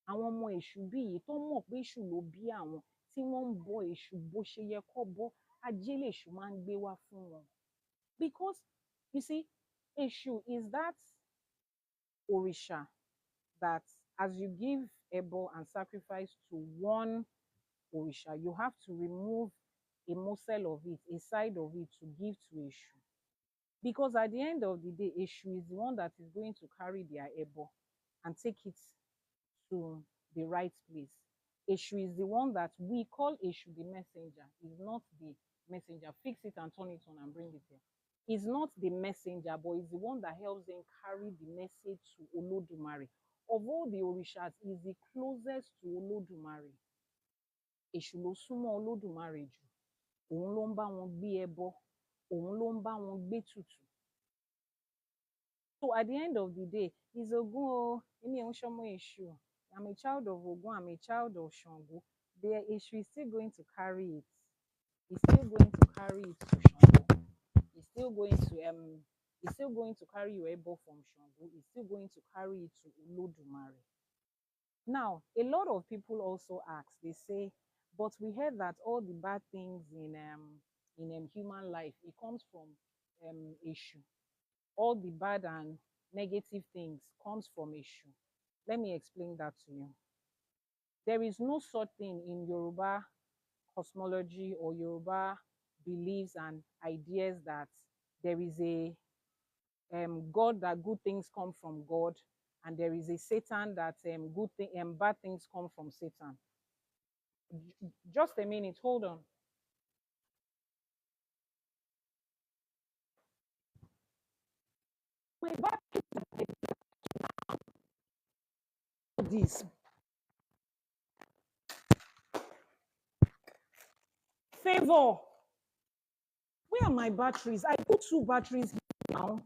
Àwọn ọmọ èṣù bí yìí tó mọ̀ pé èṣù ló bí àwọn, tí wọ́n ń bọ èṣù bó ṣe yẹ kó bọ́, ajé lèṣù máa ń gbé wá fún wọn. Because you see, èṣù is that òrìṣà that as you give ẹbọ and sacrifice to one òrìṣà, you have to remove a morsel of it, a side of it, to give to èṣù. Because at the end of the day, èṣù is the one that is going to carry their ẹbọ and take it to the right place. Èṣù is the one that we call Èṣù the messenger. He's not the messenger. Fix it and turn it on and bring it here. He's not the messenger, but he's the one that helps them carry the message to Olódùmarè. Of all the òrìṣàs, he's the closest to Olódùmarè. Èṣù ló súnmọ́ Olódùmarè jù. Òun ló ń bá wọn gbé ẹbọ. Òun ló ń bá wọn gbé tutù. So at the end of the day, he's Ògún o, èmi ò ń ṣọmọ èṣù. I'm a child of Ògún, I'm a child of Ṣàngó. The Èṣù is still going to carry it. He's still going to carry it to Ṣàngó. He's still going to carry your ẹbọ from Ṣàngó. He's still going to carry it to Olódùmarè. Now, a lot of people also ask, they say, but we heard that all the bad things in human life, it comes from Èṣù. All the bad and negative things comes from Èṣù. Let me explain that to you. There is no such thing in Yoruba cosmology or Yoruba beliefs and ideas that there is a God, that good things come from God, and there is a Satan that bad things come from Satan. Just a minute, hold on. My back this favor. Where are my batteries? I put 2 batteries here now.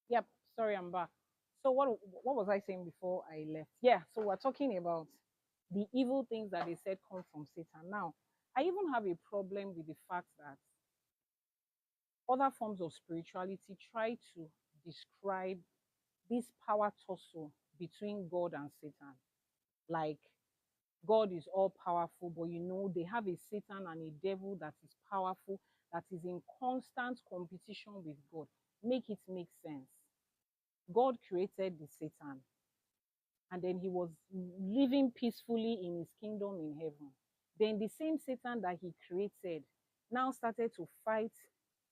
Yep, sorry, I'm back. So what was I saying before I left? Yeah, so we're talking about the evil things that they said come from Satan. Now, I even have a problem with the fact that other forms of spirituality try to describe this power tussle between God and Satan. Like, God is all powerful, but they have a Satan and a devil that is powerful, that is in constant competition with God. Make it make sense. God created the Satan, and then he was living peacefully in his kingdom in heaven. Then the same Satan that he created now started to fight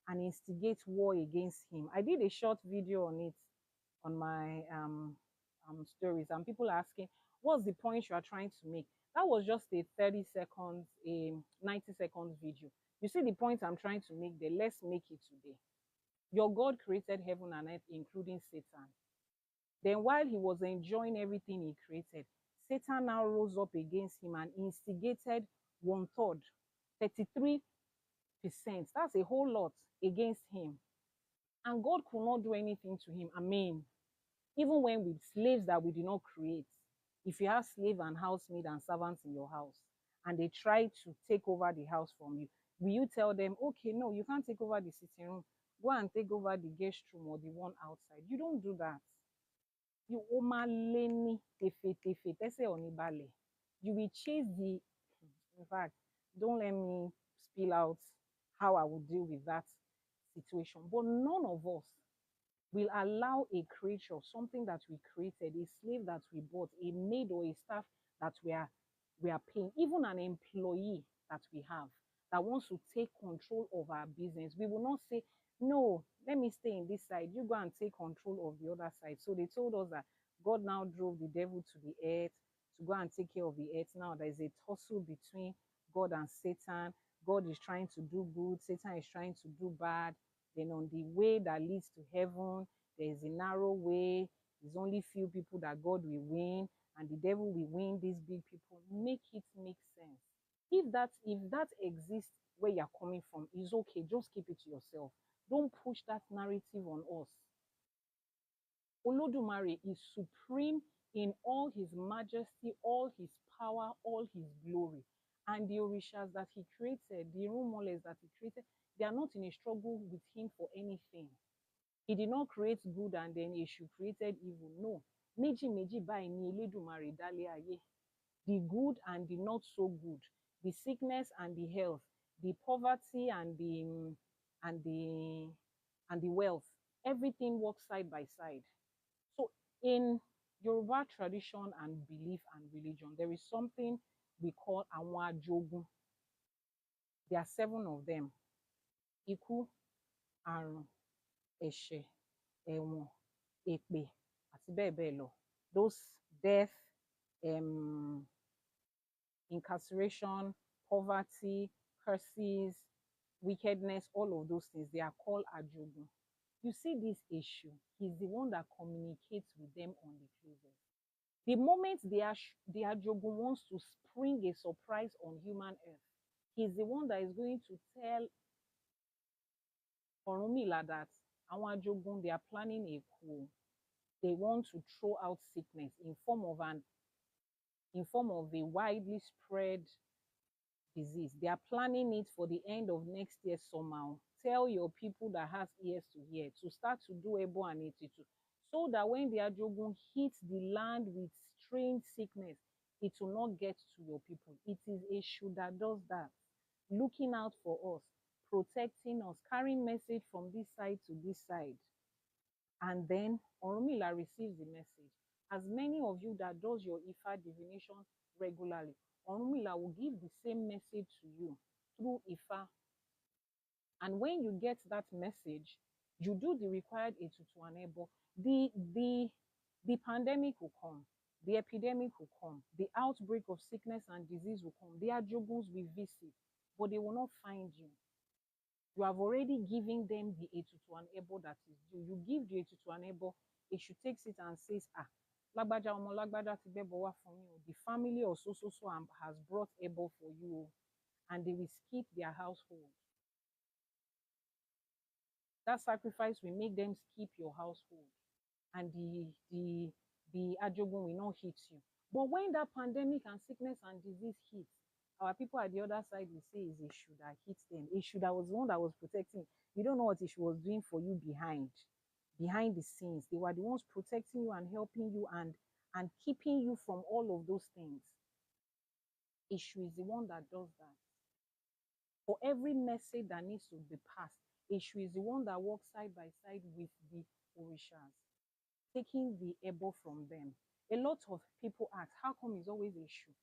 and instigate war against him. I did a short video on it on my stories, and people are asking, what's the point you are trying to make? That was just a 30 seconds, a 90 seconds video. You see the point I'm trying to make there? Let's make it today. Your God created heaven and earth, including Satan. Then while he was enjoying everything he created, Satan now rose up against him and instigated 1/3, 33%. That's a whole lot against him. And God could not do anything to him. I mean, even when with slaves that we did not create, if you have slave and housemaid and servants in your house, and they try to take over the house from you, will you tell them, okay, no, you can't take over the sitting room, go and take over the guest room or the one outside? You don't do that. You will chase the, in fact, don't let me spill out how I would deal with that situation. But none of us will allow a creature, something that we created, a slave that we bought, a maid or a staff that we are paying, even an employee that we have, that wants to take control of our business. We will not say, no, let me stay in this side. You go and take control of the other side. So they told us that God now drove the devil to the earth to go and take care of the earth. Now there is a tussle between God and Satan. God is trying to do good, Satan is trying to do bad. Then on the way that leads to heaven, there is a narrow way. There's only few people that God will win, and the devil will win these big people. Make it make sense. If that exists where you're coming from, is okay. Just keep it to yourself. Don't push that narrative on us. Olodumare is supreme in all his majesty, all his power, all his glory. And the Orishas that he created, the Irumoles that he created, they are not in a struggle with him for anything. He did not create good and then Èṣù created evil. No. Méjì méjì báyìí ni Elédùmarè dálé ayé. The good and the not so good, the sickness and the health, the poverty and the wealth. Everything works side by side. So in Yoruba tradition and belief and religion, there is something we call àwọn ajogun. There are 7 of them. Ikú, àrùn, ẹ̀ṣẹ̀, ẹ̀wọ̀n, èpè, àti bẹ́ẹ̀ bẹ́ẹ̀ lọ. Those death, incarceration, poverty, curses, wickedness, all of those things, they are called ajogun. You see this Èṣù, he's the one that communicates with them on the closest. The moment the ajogun wants to spring a surprise on human earth, he's the one that is going to tell Ọ̀rúnmìlà that àwọn ajogun, they are planning a coup. They want to throw out sickness in form of a widely spread disease. They are planning it for the end of next year somehow. Tell your people that has ears to hear to start to do Ebo and Etitutu, so that when the ajogun hits the land with strange sickness, it will not get to your people. It is Èṣù that does that, looking out for us, protecting us, carrying message from this side to this side. And then Ọ̀rúnmìlà receives the message. As many of you that does your Ifa divination regularly, Ọ̀rúnmìlà will give the same message to you through Ifa. And when you get that message, you do the required Ètùtù and Ẹbọ. The pandemic will come, the epidemic will come, the outbreak of sickness and disease will come. The ajoguns will visit, but they will not find you. You have already given them the Ètùtù and Ẹbọ that is due. You give the Ètùtù and Ẹbọ, Èṣù takes it and says, lágbájá ọmọ lágbájá ti gbẹ́bọ wá fún yín o. The family of so has brought Ẹbọ for you, and they will skip their household. That sacrifice will make them skip your household, and the ajogun will not hit you. But when that pandemic and sickness and disease hits, our people at the other side will say it's Èṣù that hits them. Èṣù that was the one that was protecting. You don't know what Èṣù was doing for you behind the scenes. They were the ones protecting you and helping you and keeping you from all of those things. Èṣù is the one that does that. For every message that needs to be passed, Èṣù is the one that works side by side with the Orishas, taking the Ẹbọ from them. A lot of people ask, how come it's always Èṣù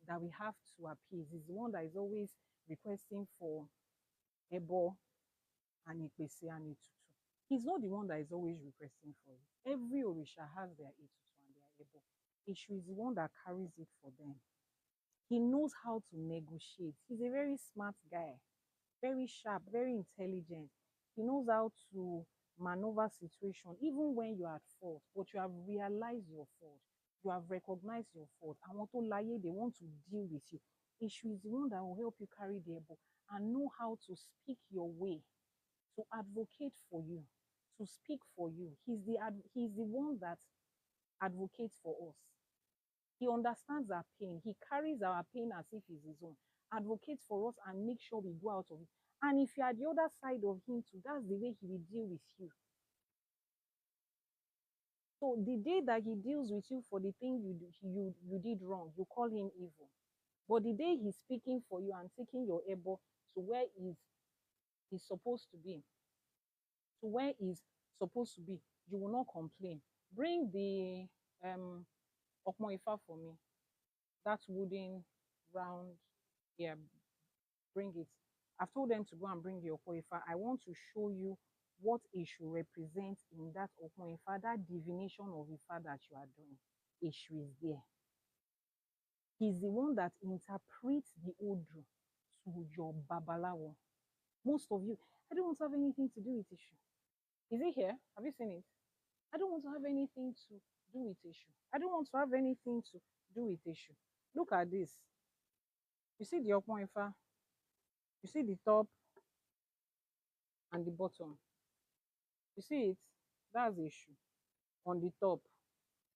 that we have to appease? He's the one that is always requesting for Ẹbọ and Ìpèsè and Ètùtù. He's not the one that is always requesting for it. Every Orisha has their Ètùtù and their Ẹbọ. Èṣù is the one that carries it for them. He knows how to negotiate. He's a very smart guy, very sharp, very intelligent. He knows how to maneuver situation, even when you are at fault, but you have realized your fault. You have recognized your fault. Àwọn tó láyé, they want to deal with you. Èṣù is the one that will help you carry the Ẹbọ and know how to speak your way, to advocate for you, to speak for you. He's the one that advocates for us. He understands our pain. He carries our pain as if it's his own, advocates for us and make sure we go out of it. And if you're at the other side of him too, that's the way he will deal with you. So the day that he deals with you for the thing you did wrong, you call him evil. But the day he's speaking for you and taking your Ẹbọ to where he's supposed to be, you will not complain. Bring the Okmo Ifa for me. That wooden round, yeah, bring it. I've told them to go and bring the Opoifa. I want to show you what Èṣù represents in that Opoifa, that divination of Ifa that you are doing. Èṣù is there. He's the one that interprets the Odu to your Babalawo. Most of you, I don't want to have anything to do with Èṣù. Is it here? Have you seen it? I don't want to have anything to do with Èṣù. I don't want to have anything to do with Èṣù. Look at this. You see the Opoifa? You see the top and the bottom. You see it? That's Èṣù on the top.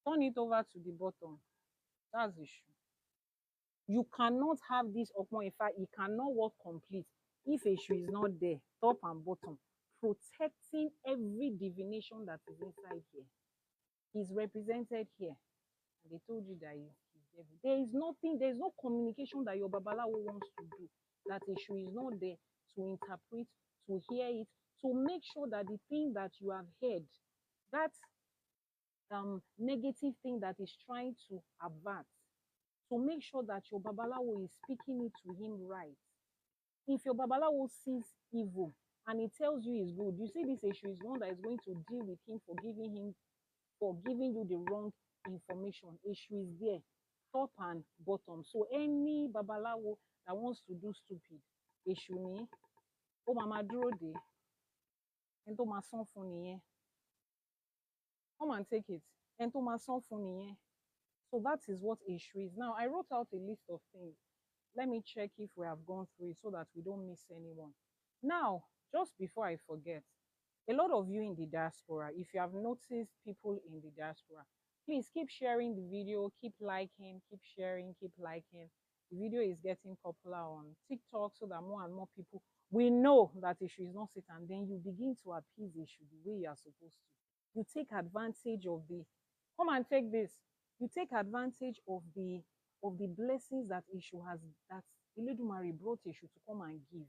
Turn it over to the bottom. That's Èṣù. You cannot have this Opoifa. It cannot work complete if Èṣù is not there, top and bottom, protecting every divination that is inside here. He's represented here. And they told you that he's devil. There is nothing, there is no communication that your Babalawo wants to do, that Èṣù is not there to interpret, to hear it, to make sure that the thing that you have heard, that negative thing that is trying to avert, to make sure that your Babalawo is speaking it to him right. If your Babalawo sees evil and he tells you it's good, you see this Èṣù is one that is going to deal with him for giving you the wrong information. Èṣù is there, top and bottom. So any Babalawo that wants to do stupid, Èṣù ni, ó máa dúró dè, ẹni tó máa san fún nìyẹn. Come and take it. Ẹni tó máa san fún nìyẹn. So that is what Èṣù is. Now, I wrote out a list of things. Let me check if we have gone through it so that we don't miss anyone. Now, just before I forget, a lot of you in the diaspora, if you have noticed people in the diaspora, please keep sharing the video, keep liking, keep sharing, keep liking. The video is getting popular on TikTok so that more and more people will know that Èṣù is not Satan. Then you begin to appease Èṣù the way you are supposed to. You take advantage of the, come and take this. You take advantage of the blessings that Èṣù has, that Eledumare brought Èṣù to come and give.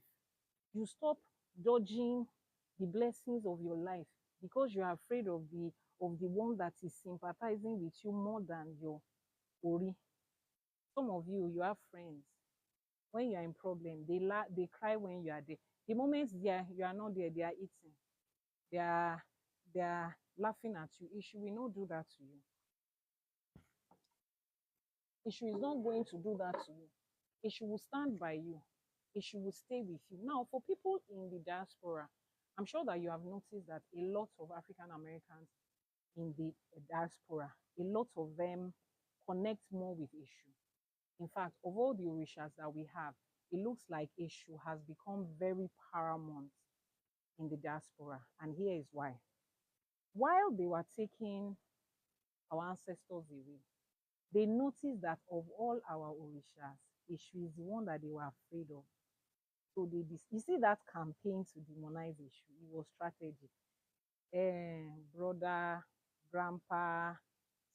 You stop dodging the blessings of your life because you are afraid of the one that is sympathizing with you more than your Ori. Some of you, you have friends. When you are in problem, they cry when you are there. The moment you are not there, they are eating. They are laughing at you. Èṣù will not do that to you. Èṣù is not going to do that to you. Èṣù will stand by you. Èṣù will stay with you. Now, for people in the diaspora, I'm sure that you have noticed that a lot of African Americans in the diaspora, a lot of them connect more with Èṣù. In fact, of all the Orishas that we have, it looks like Èṣù has become very paramount in the diaspora. And here is why. While they were taking our ancestors away, they noticed that of all our Orishas, Èṣù is the one that they were afraid of. So you see that campaign to demonize Èṣù, it was strategy. Brother, Grandpa,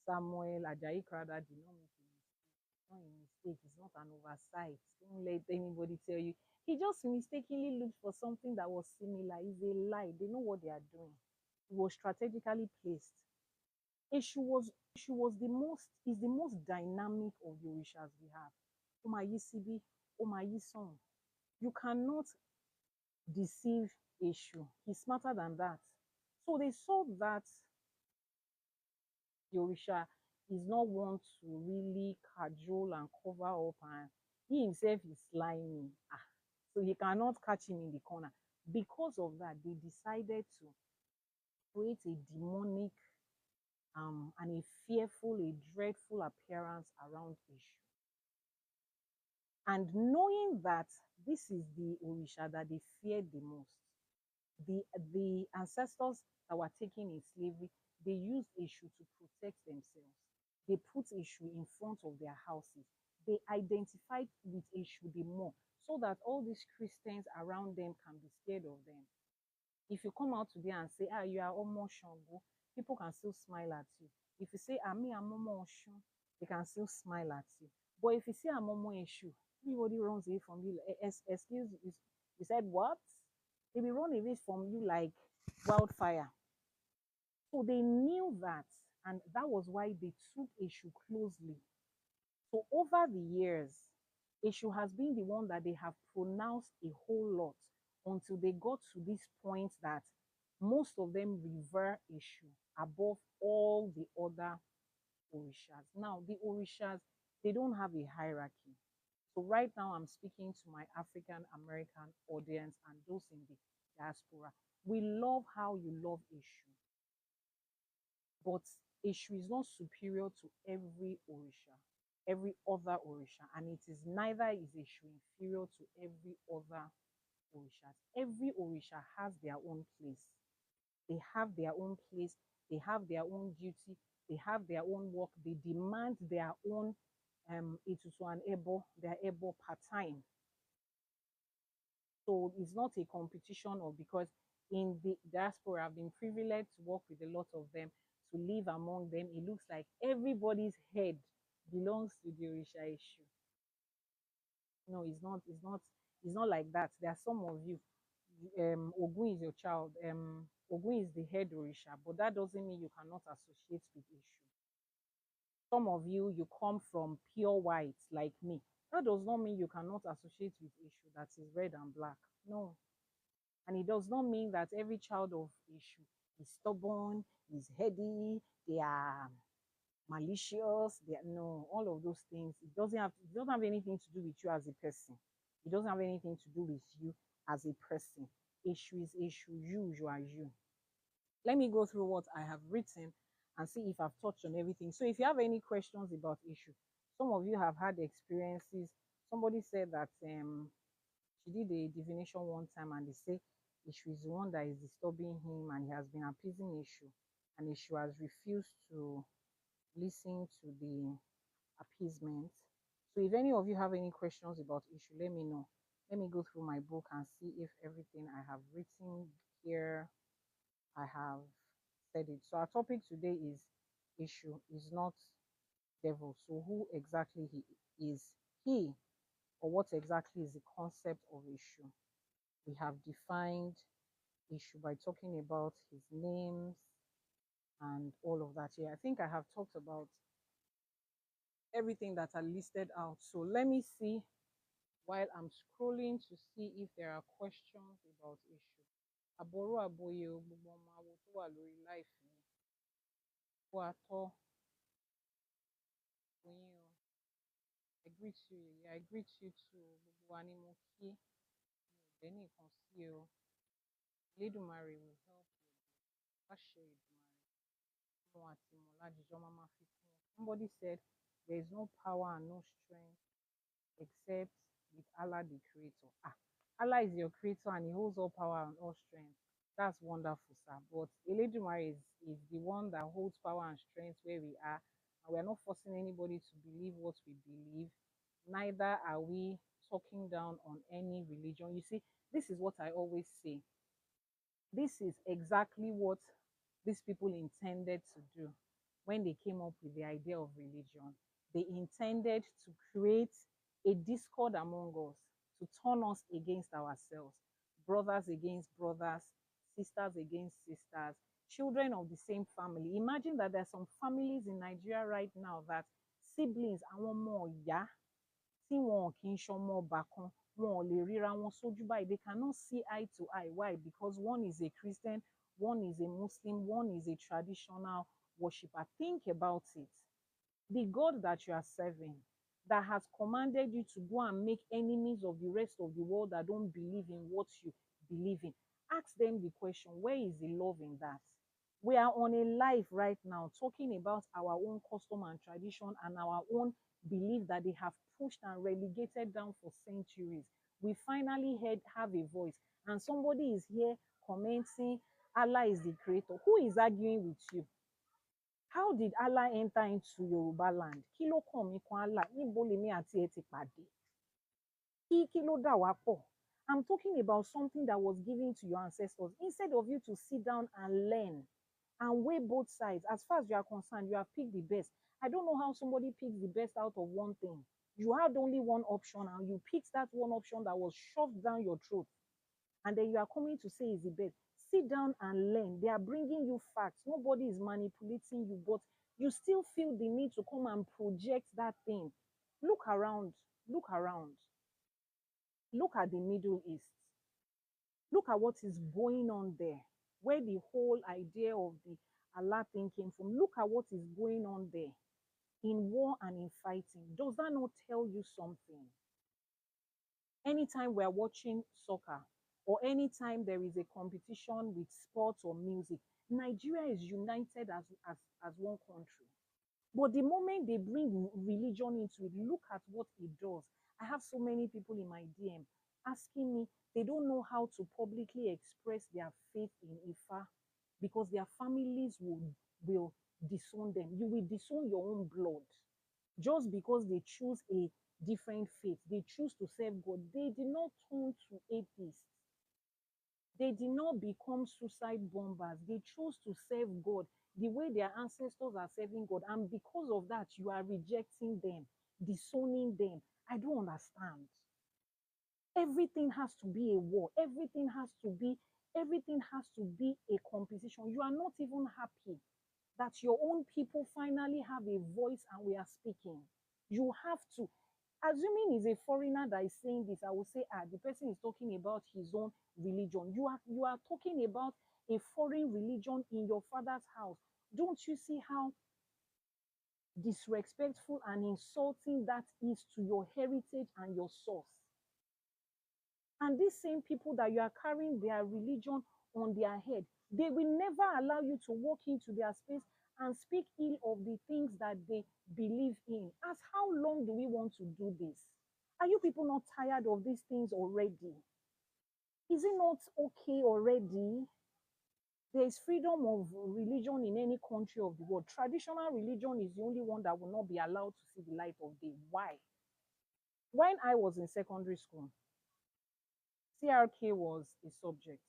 Samuel, Ajayi Crowther did not make a mistake. It's not a mistake, it's not an oversight. Don't let anybody tell you. He just mistakenly looked for something that was similar. It's a lie. They know what they are doing. It was strategically placed. Èṣù is the most dynamic of the Orishas we have. Omayi Sibi, Omayi Song. You cannot deceive Èṣù. He's smarter than that. So they saw that the Orisha is not one to really cajole and cover up, and he himself is slimy. So he cannot catch him in the corner. Because of that, they decided to create a demonic and a fearful, a dreadful appearance around Èṣù. And knowing that this is the Orisha that they feared the most, the ancestors that were taken in slavery, they used Èṣù to protect themselves. They put Èṣù in front of their houses. They identified with Èṣù the more, so that all these Christians around them can be scared of them. If you come out today and say, you are Omo Shango, people can still smile at you. If you say, me, I'm Omo Oshun, they can still smile at you. But if you say, I'm Omo Èṣù, everybody runs away from you. Excuse me, you said what? They will run away from you like wildfire. So they knew that, and that was why they took Èṣù closely. So over the years, Èṣù has been the one that they have pronounced a whole lot until they got to this point that most of them revere Èṣù above all the other Orishas. Now, the Orishas, they don't have a hierarchy. So right now, I'm speaking to my African American audience and those in the diaspora. We love how you love Èṣù, but Èṣù is not superior to every Orisha, every other Orisha, and it is neither is Èṣù inferior to every other Orishas. Every Orisha has their own place. They have their own place, they have their own duty, they have their own work, they demand their own Ètùtù and Ebo, their Ebo part time. So it's not a competition, or because in the diaspora I've been privileged to work with a lot of them, to live among them. It looks like everybody's head belongs to the Orisha Èṣù. No, it's not like that. There are some of you, Ogun is your child, Ogun is the head Orisha, but that doesn't mean you cannot associate with Èṣù. Some of you, you come from pure white like me. That does not mean you cannot associate with Èṣù that is red and black. No. And it does not mean that every child of Èṣù is stubborn, is heady, they are malicious, they are, no, all of those things. It doesn't have anything to do with you as a person. It doesn't have anything to do with you as a person. Èṣù is Èṣù, you are you. Let me go through what I have written and see if I've touched on everything. So if you have any questions about Èṣù, some of you have had experiences. Somebody said that she did a divination one time and they say Èṣù is the one that is disturbing him and he has been appeasing Èṣù, and Èṣù has refused to listen to the appeasement. So if any of you have any questions about Èṣù, let me know. Let me go through my book and see if everything I have written here, I have said it. So our topic today is Èṣù is not devil. So who exactly is he, or what exactly is the concept of Èṣù? We have defined Èṣù by talking about his names and all of that. Yeah, I think I have talked about everything that I listed out. So let me see while I'm scrolling to see if there are questions about Èṣù. Àbọ̀rú àbòyè o, gbogbo ọmọ awo tó wà lórí life mi. Kó atọ́ fún yín o. I greet you, yeah, I greet you too. Gbogbo wa ni mo kí. Mi ò dẹ́ nìkan sí o. Elédùmarè will help you. Láṣẹ Èdùmàrè. Mo àti mo lájíjọ́ máa ma fi kún. Somebody said there is no power and no strength except with Allah the Creator. Allah is your creator and he holds all power and all strength. That's wonderful, sir. But Elédùmarè is the one that holds power and strength where we are. And we are not forcing anybody to believe what we believe. Neither are we talking down on any religion. You see, this is what I always say. This is exactly what these people intended to do when they came up with the idea of religion. They intended to create a discord among us, to turn us against ourselves, brothers against brothers, sisters against sisters, children of the same family. Imagine that there's some families in Nigeria right now that siblings, àwọn ọmọ ìyá tí wọn kì í ṣọmọ ọbàkan, wọn ò lè ríra wọn sójú báyìí. They cannot see eye to eye. Why? Because one is a Christian, one is a Muslim, one is a traditional worshiper. Think about it. The God that you are serving, that has commanded you to go and make enemies of the rest of the world that don't believe in what you believe in. Ask them the question, where is the love in that? We are on a live right now talking about our own custom and tradition and our own belief that they have pushed and relegated down for centuries. We finally have a voice, and somebody is here commenting, Allah is the creator. Who is arguing with you? How did Allah enter into Yoruba land? Kí ló kàn mí kan Allah? Níbo lèmi àti ẹ ti pàdé? Kí ló dà wá pọ̀? I'm talking about something that was given to your ancestors. Instead of you to sit down and learn and weigh both sides, as far as you are concerned, you have picked the best. I don't know how somebody picks the best out of one thing. You had only one option and you picked that one option that was shoved down your throat. And then you are coming to say is the best. Sit down and learn. They are bringing you facts. Nobody is manipulating you, but you still feel the need to come and project that thing. Look around. Look around. Look at the Middle East. Look at what is going on there, where the whole idea of the Allah thing came from. Look at what is going on there in war and in fighting. Does that not tell you something? Anytime we are watching soccer or anytime there is a competition with sports or music, Nigeria is united as one country. But the moment they bring religion into it, look at what it does. I have so many people in my DM asking me, they don't know how to publicly express their faith in Ifa because their families will disown them. You will disown your own blood just because they choose a different faith. They choose to serve God. They did not turn to atheists. They did not become suicide bombers. They chose to serve God the way their ancestors are serving God. And because of that, you are rejecting them, disowning them. I don't understand. Everything has to be a war. Everything has to be a competition. You are not even happy that your own people finally have a voice and we are speaking. You have to. Assuming it's a foreigner that is saying this, I will say, the person is talking about his own religion. You are talking about a foreign religion in your father's house. Don't you see how disrespectful and insulting that is to your heritage and your source? And these same people that you are carrying their religion on their head, they will never allow you to walk into their space and speak ill of the things that they believe in. As how long do we want to do this? Are you people not tired of these things already? Is it not okay already? There is freedom of religion in any country of the world. Traditional religion is the only one that will not be allowed to see the light of day. Why? When I was in secondary school, CRK was a subject.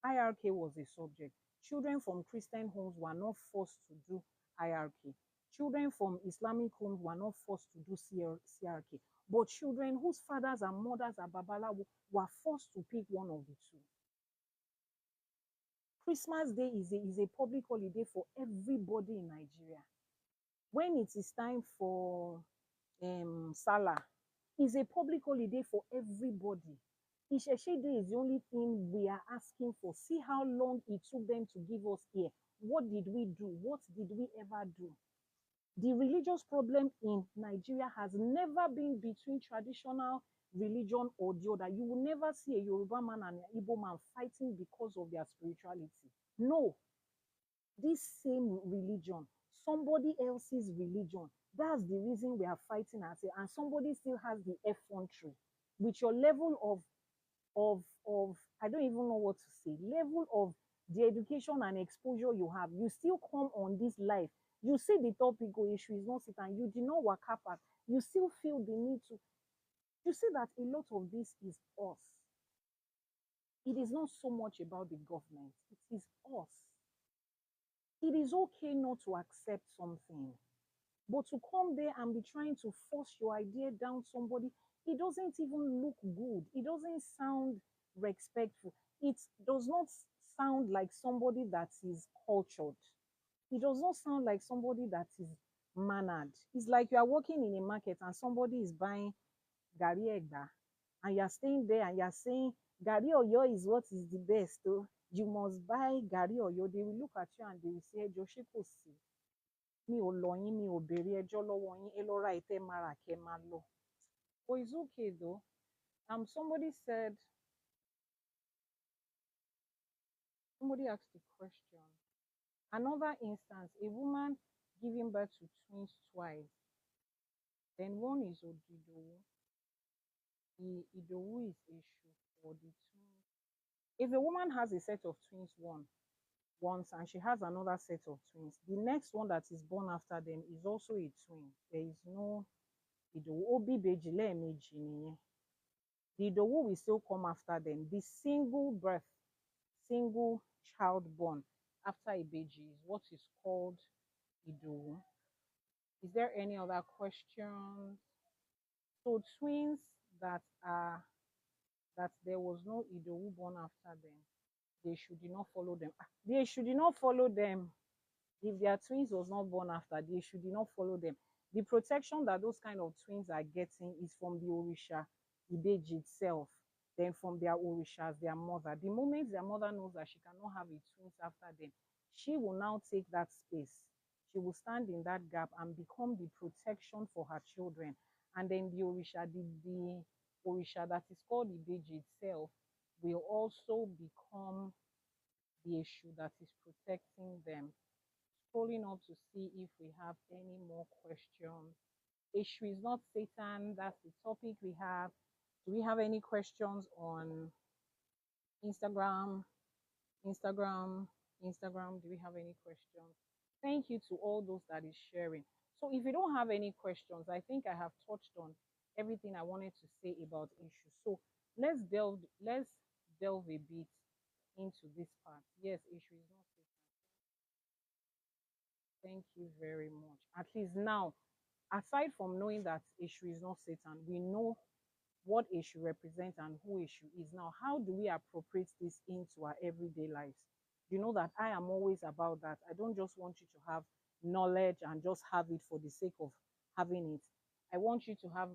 IRK was a subject. Children from Christian homes were not forced to do IRK. Children from Islamic homes were not forced to do CRK. But children whose fathers and mothers are Babalawo were forced to pick one of the two. Christmas Day is a public holiday for everybody in Nigeria. When it is time for Salah, it's a public holiday for everybody. Ìṣẹ̀ṣe Day is the only thing we are asking for. See how long it took them to give us here. What did we do? What did we ever do? The religious problem in Nigeria has never been between traditional religion or the other. You will never see a Yoruba man and an Igbo man fighting because of their spirituality. No. This same religion, somebody else's religion, that's the reason we are fighting ourselves. And somebody still has the effrontery with your level of I don't even know what to say, level of the education and exposure you have, you still come on this life. You see the topic, Èṣù Is Not Satan, you did not work up at, you still feel the need to. You see that a lot of this is us. It is not so much about the government, it is us. It is okay not to accept something, but to come there and be trying to force your idea down somebody, it doesn't even look good. It doesn't sound respectful. It does not sound like somebody that is cultured. It does not sound like somebody that is mannered. It's like you are working in a market and somebody is buying Gari Egba and you're staying there and you're saying, Gari Oyo is what is the best. Oh, you must buy Gari Oyo. They will look at you and they will say, Joshikosi. Mi ò lọ yín, mi ò béèrè ẹjọ́ lọ́wọ́ yín, ẹ lọ ra ìtẹ́ mara kẹ́ máa lọ. But it's okay though. Somebody asked a question. Another instance, a woman giving birth to twins twice. Then one is Odidowu. Idowu is Èṣù for the twins. If a woman has a set of twins once and she has another set of twins, the next one that is born after them is also a twin. There is no Idowu. Obi Beji lẹ́ẹ̀mejì nìyẹn. The Idowu will still come after them. The single child born after Ibeji is what is called Idowu. Is there any other questions? So twins that there was no Idowu born after them, they should not follow them. They should not follow them. If their twins was not born after, they should not follow them. The protection that those kind of twins are getting is from the Òrìṣà Ìbejì itself, then from their Orishas, their mother. The moment their mother knows that she cannot have a twins after them, she will now take that space. She will stand in that gap and become the protection for her children. And then the Orisha, the Orisha that is called Ìbejì itself, will also become the issue that is protecting them. Scrolling up to see if we have any more questions. Èṣù is not Satan. That's the topic we have. Do we have any questions on Instagram? Instagram. Do we have any questions? Thank you to all those that is sharing. So if you don't have any questions, I think I have touched on everything I wanted to say about issues. So let's delve a bit into this part. Yes, issue is not Satan. Thank you very much. At least now, aside from knowing that issue is not Satan, we know what issue represents and who issue is. Now, how do we appropriate this into our everyday lives? You know that I am always about that. I don't just want you to have knowledge and just have it for the sake of having it. I want you to have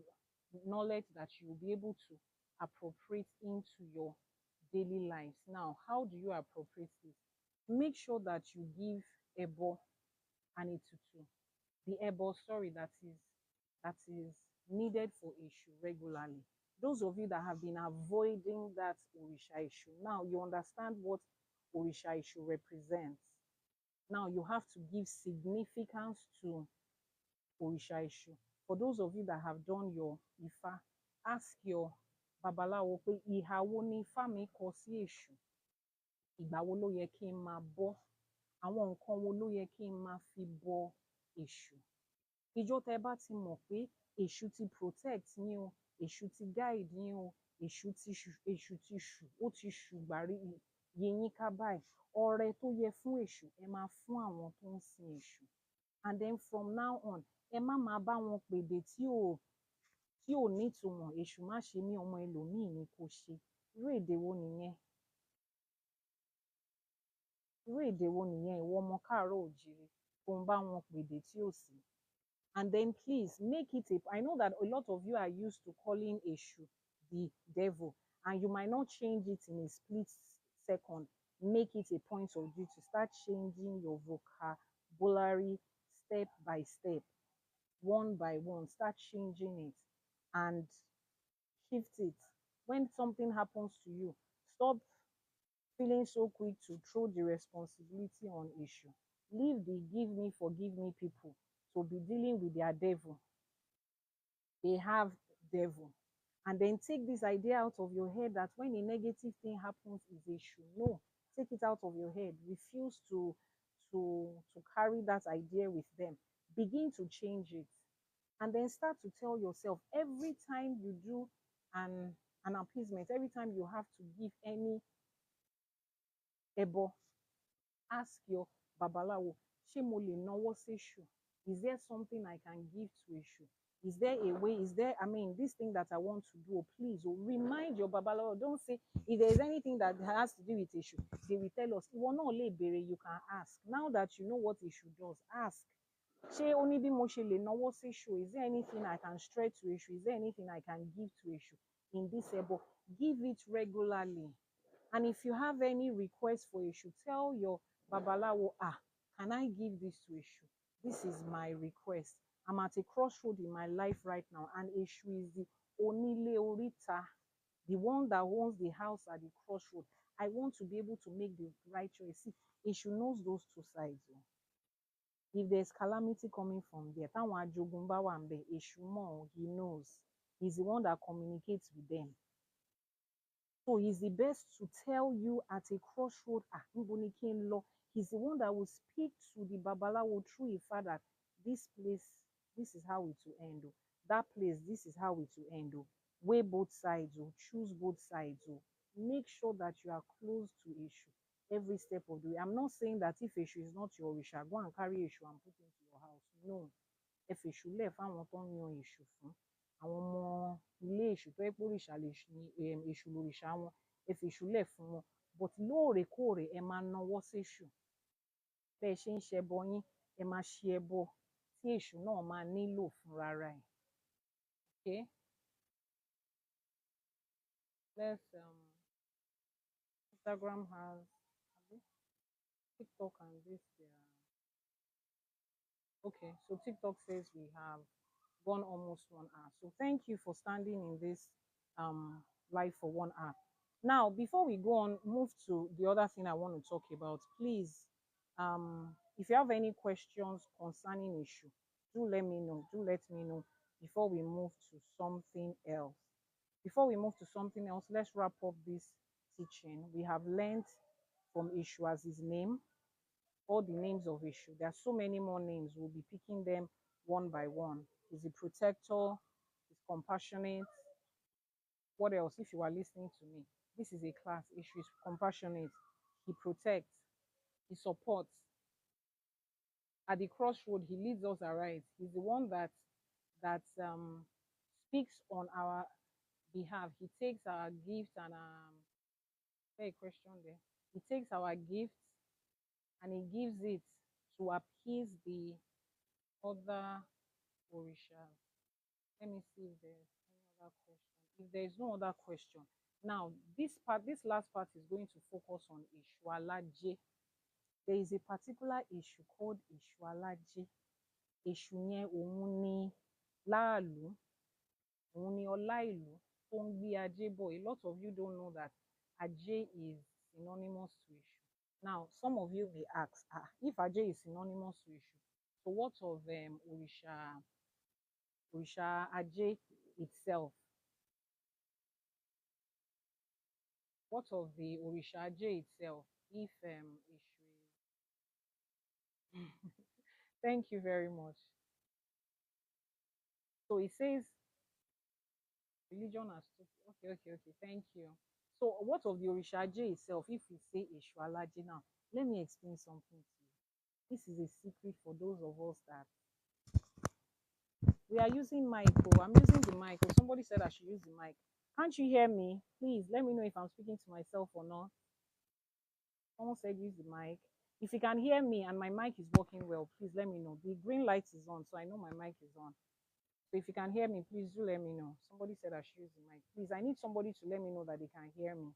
knowledge that you will be able to appropriate into your daily lives. Now, how do you appropriate this? Make sure that you give ebo and itutu. The ebo, sorry, that is needed for issue regularly. Those of you that have been avoiding that Òrìṣà issue, now you understand what Òrìṣà issue represents. Now you have to give significance to Òrìṣà issue. For those of you that have done your Ifá, ask your Babaláwo pé ìhà wo ni Ifá mi kọ sí èṣù? Ìgbà wo ló yẹ kí n máa bọ́? Àwọn nǹkan wo ló yẹ kí n máa fi bọ èṣù? Ìjọ́ tẹ́ bá ti mọ̀ pé èṣù ti protect yín o, èṣù ti guide yín o, èṣù ti ṣù, ó ti ṣùgbàrí yín ká báyìí. Ọrẹ tó yẹ fún èṣù, ẹ máa fún àwọn tó ń sin èṣù. And then from now on, ẹ má máa bá wọn pèdè tí ò nítumọ̀. Èṣù má ṣe mí, ọmọ ẹlòmíì ni kò ṣe. Irú èdè wo nìyẹn? Irú èdè wo nìyẹn? Ìwọ ọmọ káàárọ̀ oòjíire tó ń bá wọn pèdè tí ò sí. And then please make it I know that a lot of you are used to calling Èṣù the devil, and you might not change it in a split second. Make it a point of view to start changing your vocabulary step by step, one by one. Start changing it and shift it. When something happens to you, stop feeling so quick to throw the responsibility on issue. Leave the give me, forgive me people to be dealing with their devil. They have devil. And then take this idea out of your head that when a negative thing happens is issue. No, take it out of your head. Refuse to carry that idea with them. Begin to change it. And then start to tell yourself every time you do an appeasement, every time you have to give any ebo, ask your Babalawo, ṣé mo lè náwó séṣù? Is there something I can give to Èṣù? Is there a way? This thing that I want to do, please, remind your Babalawo. Don't say, if there is anything that has to do with Èṣù, they will tell us, ìwọ náà lè béèrè, you can ask. Now that you know what Èṣù does, ask. Ṣé ó ní bí mo ṣe lè náwó séṣù? Is there anything I can stretch to Èṣù? Is there anything I can give to Èṣù in this ebo? Give it regularly. And if you have any request for Èṣù, tell your Babalawo, can I give this to Èṣù? This is my request. I'm at a crossroad in my life right now, and Èṣù is the onílé oríta, the one that owns the house at the crossroad. I want to be able to make the right choice. See, Èṣù knows those two sides. If there's calamity coming from there, táwọn ajogun bá wà ńbẹ̀, Èṣù mọ̀, he knows. He's the one that communicates with them. So he's the best to tell you at a crossroad, níbo ni kí n lọ. He's the one that will speak to the Babalawo through a father. This place, this is how it will end. That place, this is how it will end. Weigh both sides, choose both sides. Make sure that you are close to Èṣù every step of the way. I'm not saying that if Èṣù is not your Òrìṣà, go and carry Èṣù and put him to your house. No. Ẹ fèṣù lẹ̀ fáwọn tó ń yan Èṣù fún. Àwọn ọmọ ilé Èṣù tó yẹ pé òrìṣà Èṣù lòrìṣà wọn, ẹ fèṣù lẹ̀ fún wọn. But lóòrèkóòrè ẹ máa nawọ́ séṣù. Bẹ́ẹ̀ ṣe ń ṣẹbọ yín, ẹ máa ṣe ẹbọ tí èṣù náà máa nílò fúnra rẹ̀. Okay, let's Instagram has TikTok and this. Okay, so TikTok says we have gone almost 1 hour. So thank you for standing in this live for 1 hour. Now, before we go on, move to the other thing I want to talk about. Please, if you have any questions concerning issue, do let me know. Do let me know before we move to something else. Before we move to something else, let's wrap up this teaching. We have learned from Èṣù as his name, all the names of Èṣù. There are so many more names. We'll be picking them one by one. He's a protector, he's compassionate. What else? If you are listening to me, this is a class. Èṣù is compassionate, he protects, he supports. At the crossroad, he leads us aright. He's the one that speaks on our behalf. He takes our gifts and a question there. He takes our gifts and he gives it to appease the other Orisha. Let me see if there's any other question. If there is no other question, now this last part is going to focus on Èṣù Alájé. There is a particular issue called Èṣù Alájé. Èṣù yẹn òun ni láàlú, òun ni ọlá ìlú tó ń gbé ajé bọ̀. A lot of you don't know that ajé is synonymous to Èṣù. Now, some of you may ask, if ajé is synonymous to Èṣù, so what of Òrìṣà Ajé itself? What of the Òrìṣà Ajé itself? If Èṣù is thank you very much. So it says religion has okay, thank you. So what of the Òrìṣà Ajé itself? If we say Èṣù Alájé now, let me explain something to you. This is a secret for those of us that we are using mic. Oh, I'm using the mic. Oh, somebody said I should use the mic. Can't you hear me? Please let me know if I'm speaking to myself or not. Someone said use the mic. If you can hear me and my mic is working well, please let me know. The green light is on, so I know my mic is on. So if you can hear me, please do let me know. Somebody said I should use the mic. Please, I need somebody to let me know that they can hear me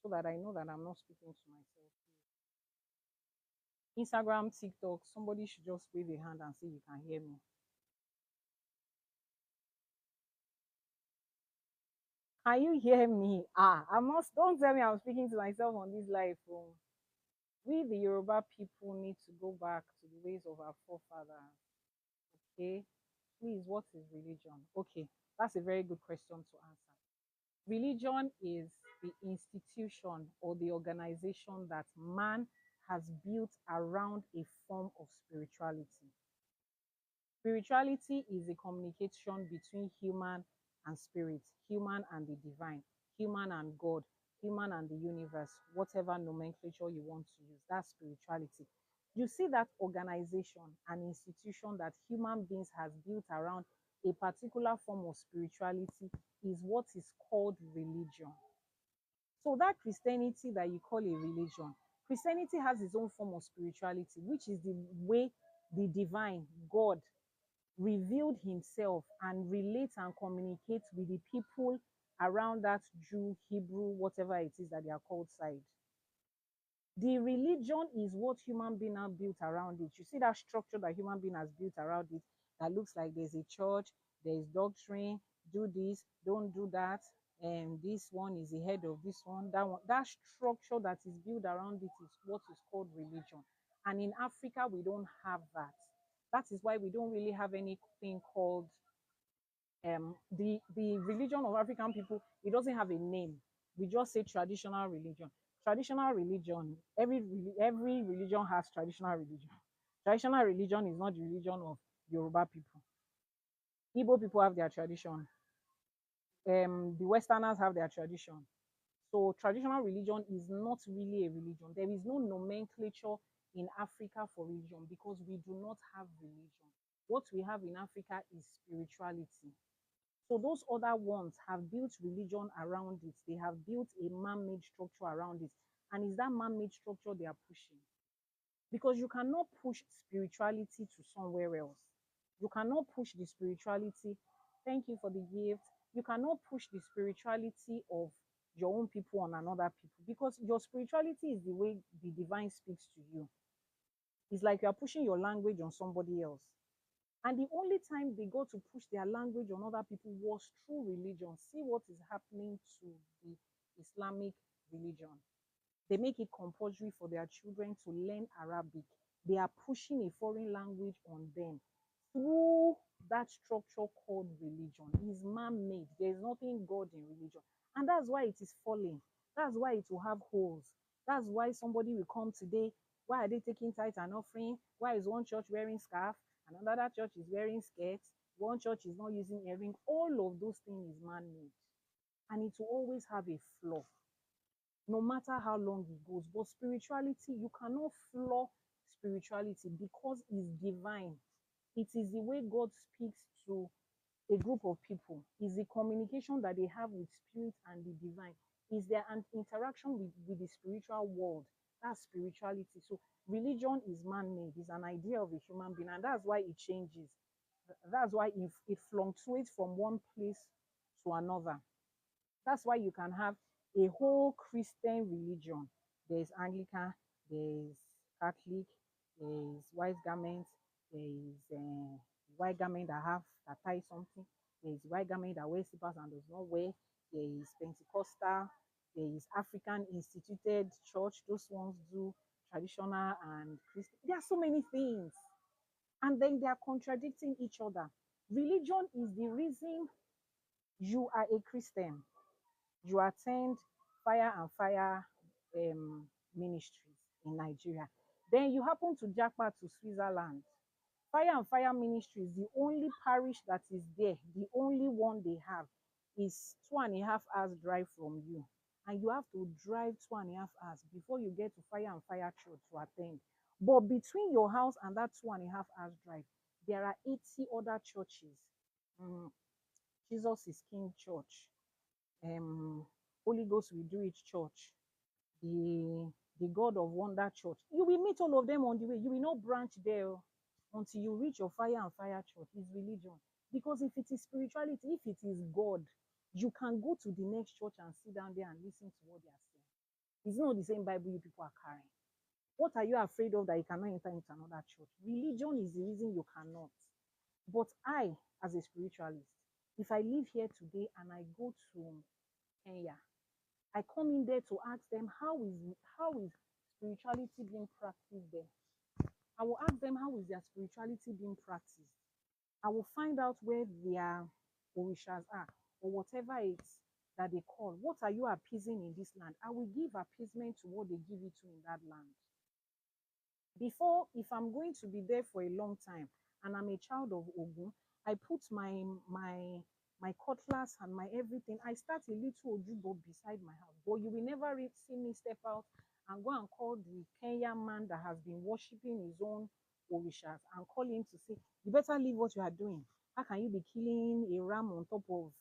so that I know that I'm not speaking to myself. Instagram, TikTok, somebody should just wave a hand and say you can hear me. Can you hear me? I'm not, don't tell me I'm speaking to myself on this live phone. We, the Yoruba people, need to go back to the ways of our forefathers. Okay? Please, what is religion? Okay, that's a very good question to answer. Religion is the institution or the organization that man has built around a form of spirituality. Spirituality is a communication between human and spirit, human and the divine, human and God, human and the universe, whatever nomenclature you want to use. That's spirituality. You see that organization, an institution that human beings has built around a particular form of spirituality is what is called religion. So that Christianity that you call a religion, Christianity has its own form of spirituality, which is the way the divine, God, revealed himself and relates and communicates with the people around that Jew, Hebrew, whatever it is that they are called side. The religion is what human being have built around it. You see that structure that human being has built around it that looks like there's a church, there's doctrine, do this, don't do that, and this one is the head of this one, that one. That structure that is built around it is what is called religion. And in Africa, we don't have that. That is why we don't really have anything called the religion of African people. It doesn't have a name. We just say traditional religion. Traditional religion, every religion has traditional religion. Traditional religion is not the religion of Yoruba people. Igbo people have their tradition. The Westerners have their tradition. So traditional religion is not really a religion. There is no nomenclature in Africa for religion because we do not have religion. What we have in Africa is spirituality. So those other ones have built religion around it. They have built a man-made structure around it. And it's that man-made structure they are pushing. Because you cannot push spirituality to somewhere else. You cannot push the spirituality. Thank you for the gift. You cannot push the spirituality of your own people on another people, because your spirituality is the way the divine speaks to you. It's like you are pushing your language on somebody else. And the only time they go to push their language on other people was through religion. See what is happening to the Islamic religion. They make it compulsory for their children to learn Arabic. They are pushing a foreign language on them through that structure called religion. It's man-made. There's nothing God in religion. And that's why it is falling. That's why it will have holes. That's why somebody will come today. Why are they taking tithe and offering? Why is one church wearing scarf and another church is wearing skirts? One church is not using earring. All of those things is man-made. And it will always have a flaw, no matter how long it goes. But spirituality, you cannot flaw spirituality because it's divine. It is the way God speaks to a group of people. It's the communication that they have with spirit and the divine. Is their interaction with the spiritual world. That's spirituality. So religion is man-made. It's an idea of a human being, and that's why it changes. That's why it fluctuates from one place to another. That's why you can have a whole Christian religion. There's Anglican, there's Catholic, there's white garments, there's white garment that tie something, there's white garment that wears slippers and does not wear, there is Pentecostal, there is African instituted church, those ones do traditional and Christian. There are so many things. And then they are contradicting each other. Religion is the reason you are a Christian. You attend fire and fire ministries in Nigeria. Then you happen to jackpot to Switzerland. Fire and fire ministries, the only parish that is there, the only one they have, is 2.5 hours drive from you. And you have to drive 2.5 hours before you get to fire and fire church to attend. But between your house and that 2.5 hours drive, there are 80 other churches. Mm, Jesus is King Church, Holy Ghost will do it church, the God of Wonder Church. You will meet all of them on the way. You will not branch there until you reach your fire and fire church. It's religion. Because if it is spirituality, if it is God, you can go to the next church and sit down there and listen to what they are saying. It's not the same Bible you people are carrying. What are you afraid of that you cannot enter into another church? Religion is the reason you cannot. But I, as a spiritualist, if I live here today and I go to Kenya, I come in there to ask them how is spirituality being practiced there. I will ask them how is their spirituality being practiced. I will find out where their orishas are, or whatever it's that they call. What are you appeasing in this land? I will give appeasement to what they give it to in that land. Before, if I'm going to be there for a long time and I'm a child of Ogun, I put my cutlass and my everything. I start a little ojubo beside my house, but you will never see me step out and go and call the Kenyan man that has been worshiping his own orishas and call him to say, you better leave what you are doing. How can you be killing a ram on top of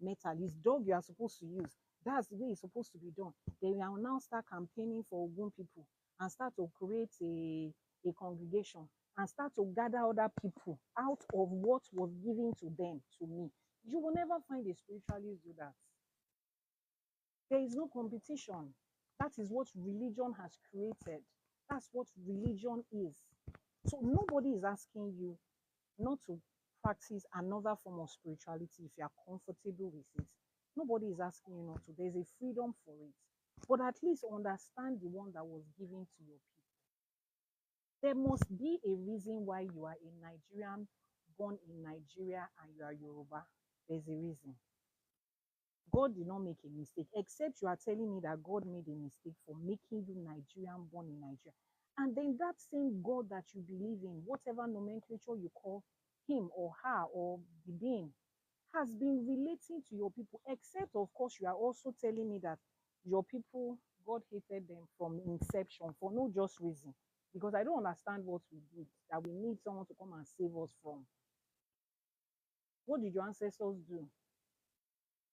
metal? It's dog you are supposed to use. That's the way it's supposed to be done. They will now start campaigning for Ogun people and start to create a congregation and start to gather other people out of what was given to them, to me. You will never find a spiritualist do that. There is no competition. That is what religion has created. That's what religion is. So nobody is asking you not to practice another form of spirituality if you are comfortable with it. Nobody is asking you not to. There's a freedom for it. But at least understand the one that was given to your people. There must be a reason why you are a Nigerian, born in Nigeria, and you are Yoruba. There's a reason. God did not make a mistake, except you are telling me that God made a mistake for making you Nigerian, born in Nigeria. And then that same God that you believe in, whatever nomenclature you call him or her or the being, has been relating to your people, except, of course, you are also telling me that your people, God hated them from inception for no just reason. Because I don't understand what we did, that we need someone to come and save us from. What did your ancestors do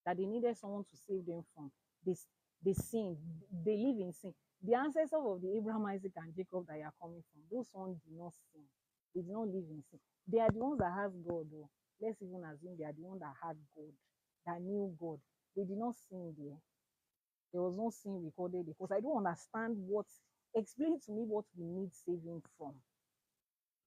that they needed someone to save them from? They sinned. They live in sin. The ancestors of the Abraham, Isaac, and Jacob that you are coming from, those ones did not sin. They did not live in sin. They are the ones that have God. Oh. Let's even assume they are the ones that had God, that knew God. They did not sin there. There was no sin recorded because I don't understand what. Explain to me what we need saving from.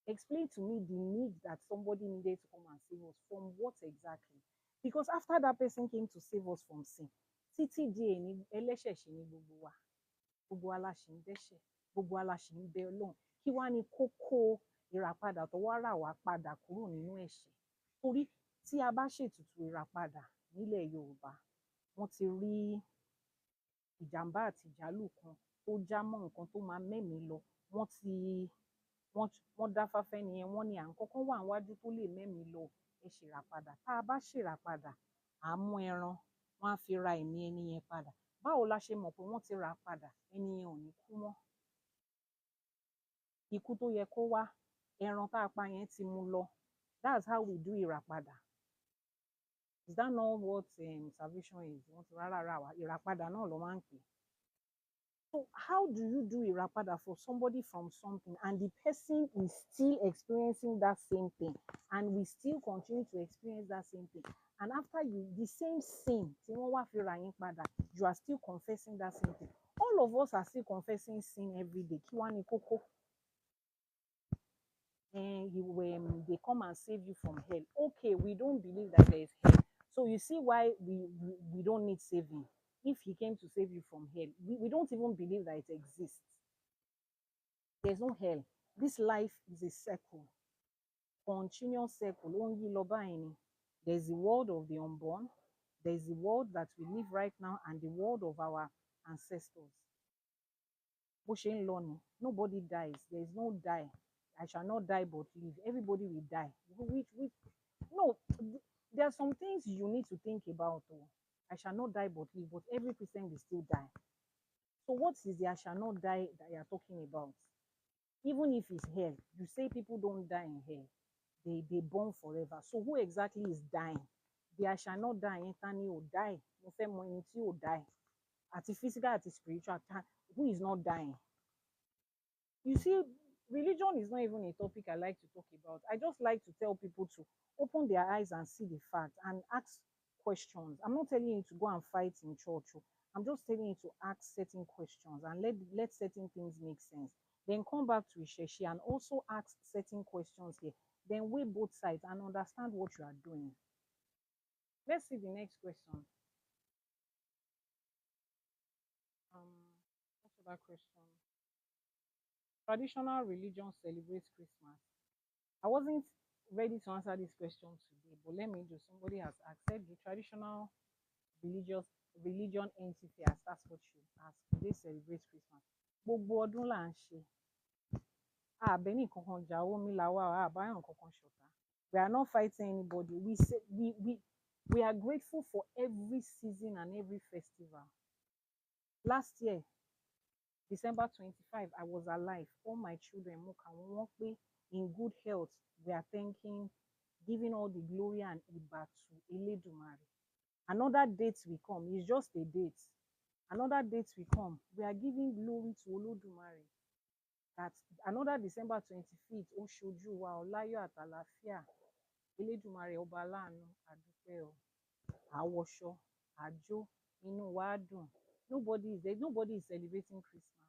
Explain to me the need that somebody needed to come and save us from what exactly? Because after that person came to save us from sin, títí di èní ẹlẹ́ṣẹ̀ ṣì ni gbogbo wa la ṣì ń dẹ́ṣẹ̀, gbogbo wa la ṣì ń bẹ Ọlọ́run. Kí wá ní kókó ìràpadà tó wá rà wá padà kúrò nínú ẹ̀ṣẹ̀? Torí tí a bá ṣètùtù ìràpadà nílẹ̀ Yorùbá, wọ́n ti rí ìjàmbá àti ìjálù kan tó já mọ́ nǹkan tó máa mẹ́mìí lọ. Wọ́n dáfá fẹ́niyẹn, wọ́n ní àǹkan kan wà níwájú tó lè mẹ́mìí lọ, ẹ ṣèràpadà. Tá a bá ṣèràpadà, à á mú ẹran, wọ́n á fi ra ẹ̀mí ẹni yẹn padà. Báwo la ṣe mọ̀ pé wọ́n ti rà á padà? Ẹni yẹn ò ní kú mọ́. Ikú tó yẹ kó wá, ẹran tá a pa yẹn ti mú lọ. That's how we do ìràpadà. Is that not what salvation is? Wọ́n ti rárá wa, ìràpadà náà ló máa ń pè é. So how do you do ìràpadà for somebody from something and the person is still experiencing that same thing and we still continue to experience that same thing, and after you the same sin tí wọ́n wá fi rà yín padà, you are still confessing that same thing. All of us are still confessing sin every day. Kí wá ní kókó? They come and save you from hell. Okay, we don't believe that there is hell. So you see why we don't need saving. If he came to save you from hell, we don't even believe that it exists. There's no hell. This life is a circle, continuous circle. There's the world of the unborn, there's the world that we live right now, and the world of our ancestors. Nobody dies. There is no die. I shall not die but live. Everybody will die. No, there are some things you need to think about. Oh. I shall not die but live, but every Christian will still die. So what is the I shall not die that you are talking about? Even if it's hell, you say people don't die in hell. They burn forever. So who exactly is dying? The I shall not die, Anthony will die. Will die. At the physical, at the spiritual, who is not dying? You see, religion is not even a topic I like to talk about. I just like to tell people to open their eyes and see the facts and ask questions. I'm not telling you to go and fight in church. I'm just telling you to ask certain questions and let certain things make sense. Then come back to Isheshi and also ask certain questions here. Then weigh both sides and understand what you are doing. Let's see the next question. What's that question? Traditional religion celebrates Christmas. I wasn't ready to answer this question today, but let me do. Somebody has asked, said the traditional religion entity, as that's what you ask, they celebrate Christmas. Gbogbo ọdún là ń ṣe. Àbẹ́ni kankan jà, omi là wà, àbáyàn kankan ṣọ̀tá. We are not fighting anybody. We are grateful for every season and every festival. Last year, December 25, I was alive. All my children, in good health. We are thanking, giving all the glory and iba to Eledumare. Another date will come. It's just a date. Another date will come. We are giving glory to Olodumare. That another December 25th, Oshoju wa Olayo àtàlàfíà. Eledumare ọba aláàánú, àdúpẹ́ o. Àwọ̀ṣọ, àjò, inú wa dùn. Nobody is celebrating Christmas.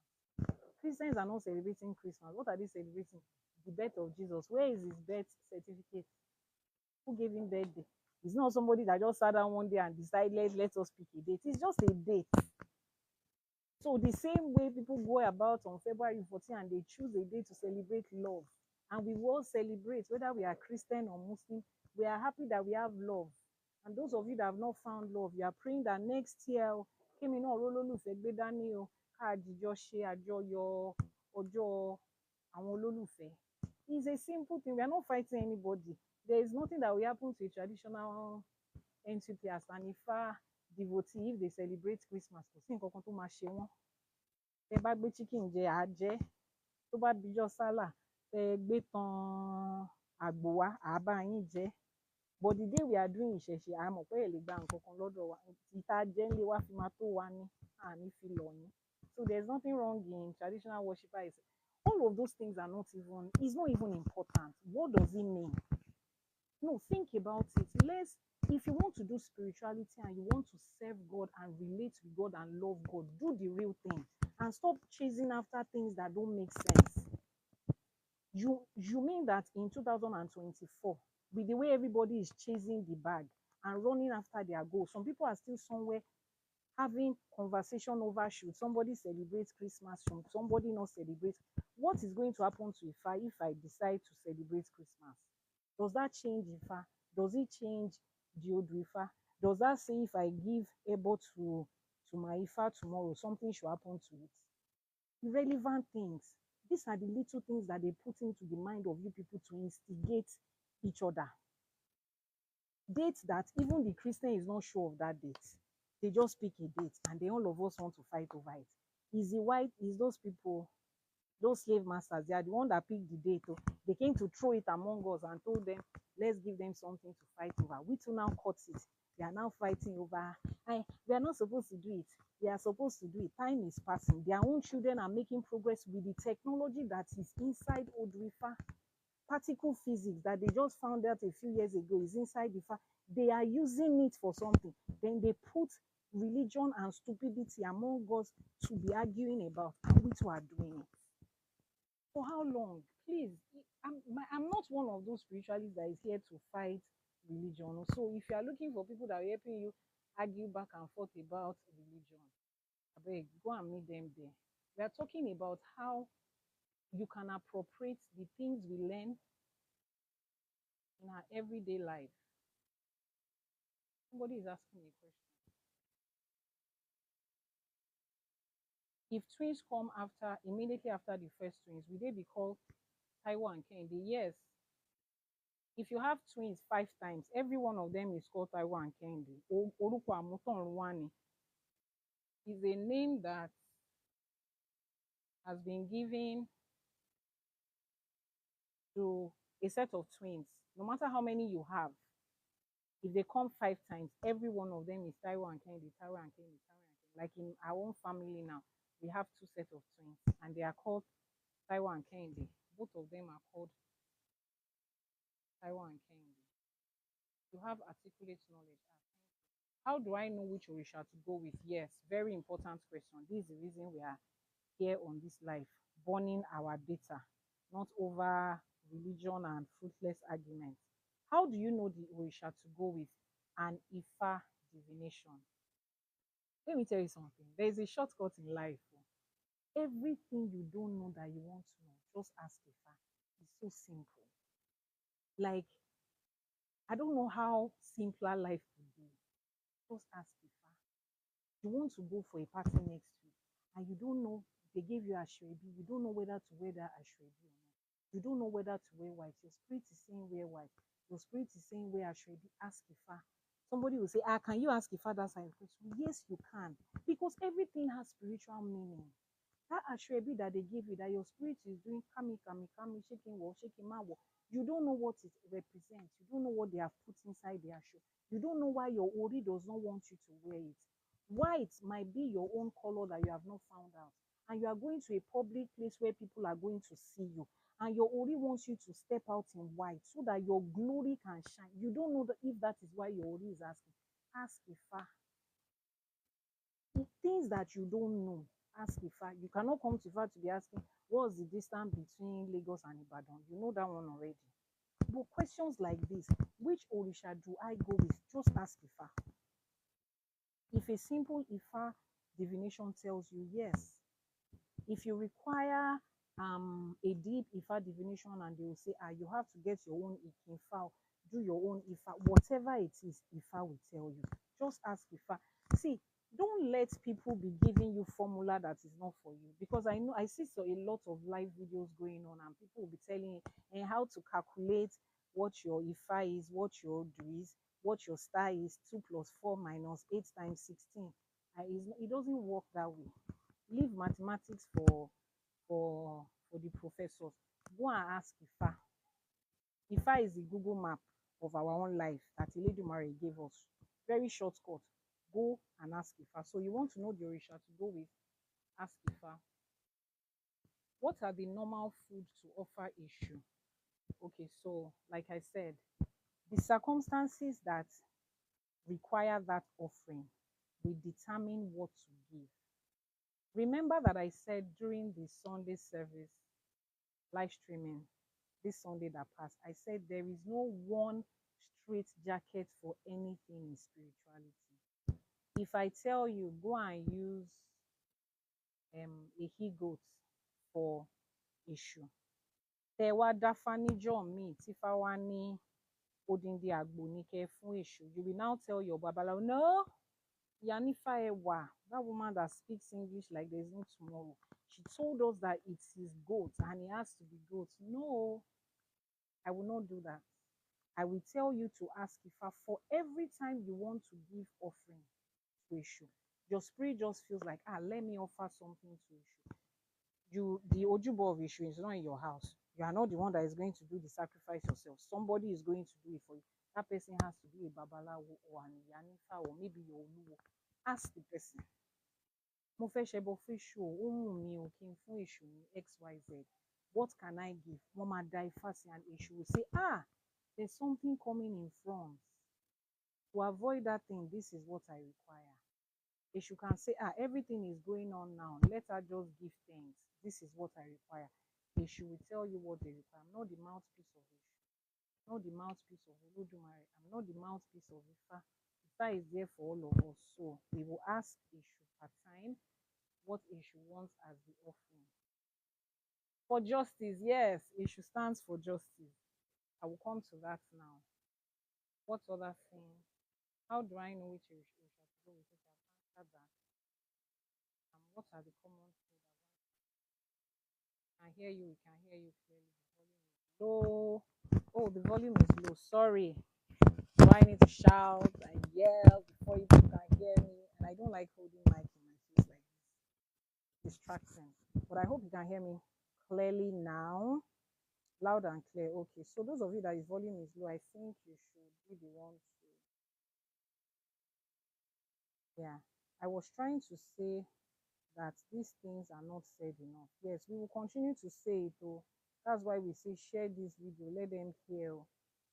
Christians are not celebrating Christmas. What are they celebrating? The birth of Jesus. Where is his birth certificate? Who gave him birthday? It's not somebody that just sat down one day and decided, let us pick a date. It's just a date. So the same way people go about on February 14 and they choose a day to celebrate love. And we will celebrate, whether we are Christian or Muslim, we are happy that we have love. And those of you that have not found love, you are praying that next year, kémi náà rólólùfẹ́ gbé dání o, ká jíjọ ṣe àjọyọ̀ ọjọ́ àwọn olólùfẹ́. It's a simple thing. We are not fighting anybody. There is nothing that will happen to a traditional entity as IYANIFA devotee if they celebrate Christmas. Kò sí nǹkan kan tó máa ṣe wọ́n. Tẹ́ bá gbé chicken jẹ, á jẹ. Tó bá dijọ́ sálà, tẹ́ gbé tan àgbò wá, á bá yín jẹ. But the day we are doing ìṣẹ̀ṣe, a mọ̀ pé ẹ lè gba nǹkan kan lọ́dọ̀ wa. Ìta jẹ́ ńlé wa fi máa tó wa ní, àní fi lọ̀ yín. So there's nothing wrong in traditional worshippers All of those things are not even, it's not even important. What does it mean? No, think about it. If you want to do spirituality and you want to serve God and relate with God and love God, do the real thing and stop chasing after things that don't make sense. You mean that in 2024, with the way everybody is chasing the bag and running after their goals, some people are still somewhere having conversation over should somebody celebrate Christmas, should somebody not celebrate? What is going to happen to if I decide to celebrate Christmas? Does that change Ifa? Does it change Diodu Ifa? Does that say if I give Ebo to my Ifa tomorrow, something should happen to it? Irrelevant things. These are the little things that they put into the mind of you people to instigate each other. Dates that even the Christian is not sure of that date. They just pick a date and then all of us want to fight over it. Is the white, is those people, those slave masters, they are the one that picked the date. Oh. They came to throw it among us and told them, let's give them something to fight over. We too now caught it. They are now fighting over, we are not supposed to do it. We are supposed to do it. Time is passing. Their own children are making progress with the technology that is inside Odrifa. Particle physics that they just found out a few years ago is inside the fact they are using it for something. Then they put religion and stupidity among us to be arguing about, and we too are doing it. For how long? Please, I'm not one of those spiritualists that is here to fight religion. So if you are looking for people that are helping you argue back and forth about religion, I beg, go and meet them there. We are talking about how you can appropriate the things we learn in our everyday life. Somebody is asking a question. If twins come after, immediately after the first twins, will they be called Taiwo and Kehinde? Yes. If you have twins 5 times, every one of them is called Taiwo and Kehinde. Orúkọ àmútọ̀runwá is a name that has been given to a set of twins. No matter how many you have, if they come 5 times, every one of them is Taiwo and Kehinde, Taiwo and Kehinde, Taiwo and Kehinde. Like in our own family now, we have 2 sets of twins, and they are called Taiwo and Kehinde. Both of them are called Taiwo and Kehinde. You have articulate knowledge. How do I know which Orisha to go with? Yes, very important question. This is the reason we are here on this life, burning our data, not over religion and fruitless arguments. How do you know the Orisha to go with? An Ifa divination. Let me tell you something. There is a shortcut in life. Everything you don't know that you want to know, just ask Ifa. It's so simple. Like, I don't know how simpler life could be. Just ask Ifa. You want to go for a party next week and you don't know, they gave you ashwebi, you don't know whether to wear that ashwebi or not. You don't know whether to wear white. Your spirit is saying wear white. Your spirit is saying wear ashwebi. Ask Ifa. Somebody will say, can you ask Ifa that side question? Yes, you can. Because everything has spiritual meaning. That ashwebi that they give you, that your spirit is doing kami, kami, kami, shaking wall, shaking man wall. You don't know what it represents. You don't know what they have put inside the ashe. You don't know why your Ori does not want you to wear it. White might be your own color that you have not found out. And you are going to a public place where people are going to see you. And your Ori wants you to step out in white so that your glory can shine. You don't know if that is why your Ori is asking. Ask Ifa. Things that you don't know, ask Ifa. You cannot come to Ifa to be asking, what's the distance between Lagos and Ibadan? You know that one already. But questions like this, which Orisha do I go with? Just ask Ifa. If a simple Ifa divination tells you yes, if you require a deep Ifa divination and they will say, you have to get your own Ifa, do your own Ifa, whatever it is, Ifa will tell you. Just ask Ifa. See, don't let people be giving you formula that is not for you, because I know I see a lot of live videos going on and people will be telling you how to calculate what your Ifa is, what your Odu is, what your star is, 2 + 4 - 8 × 16. It doesn't work that way. Leave mathematics for the professors. Go and ask Ifa. Ifa is the Google map of our own life that Eledumare gave us. Very shortcut. Go and ask Ifa. So you want to know the Orisha to go with, ask Ifa. What are the normal foods to offer Èṣù? Okay, so like I said, the circumstances that require that offering will determine what to give. Remember that I said during the Sunday service live streaming this Sunday that passed, I said there is no one straight jacket for anything in spirituality. If I tell you go and use a he goat for Èṣù, tẹ wá dáfá níjọ́ míì tífá wá ní odindi àgbò ní kẹ́ fún Èṣù, you will now tell your babaláwo, no, IYANIFÁ ЭWÀ, that woman that speaks English like there's no tomorrow, she told us that it's his goat and it has to be goat. No, I will not do that. I will tell you to ask Ifa for every time you want to give offering to Èṣù. Your spirit just feels like, let me offer something to Èṣù. The Ojubo of Èṣù is not in your house. You are not the one that is going to do the sacrifice yourself. Somebody is going to do it for you. That person has to be a Babalawo or an IYANIFA or maybe your Oluwo. Ask the person. Mo fẹ́ ṣẹbọ fún Èṣù o, ó wù mí o, kí n fún Èṣù ní XYZ. What can I give? Wọ́n máa da Ifá sí, and Èṣù will say, there's something coming in front. To avoid that thing, this is what I require. Èṣù can say, everything is going on now. Let her just give thanks. This is what I require. Èṣù will tell you what they require. I'm not the mouthpiece of Èṣù. I'm not the mouthpiece of Olódùmarè. I'm not the mouthpiece of Ifa. Ifa is there for all of us. So we will ask Èṣù per time what Èṣù wants as the offering. For justice, yes, Èṣù stands for justice. I will come to that now. What other thing? How do I know which Èṣù to go with? I've answered that. What are the common things? I hear you. We can hear you clearly. The volume is low. Oh, the volume is low. Sorry. Do I need to shout and yell before you can hear me? And I don't like holding mic in my face like this. Distracting. But I hope you can hear me clearly now. Loud and clear. Okay. So those of you that your volume is low, I think you should be the one to. Yeah. I was trying to say that these things are not said enough. Yes, we will continue to say it though. That's why we say share this video, let them hear,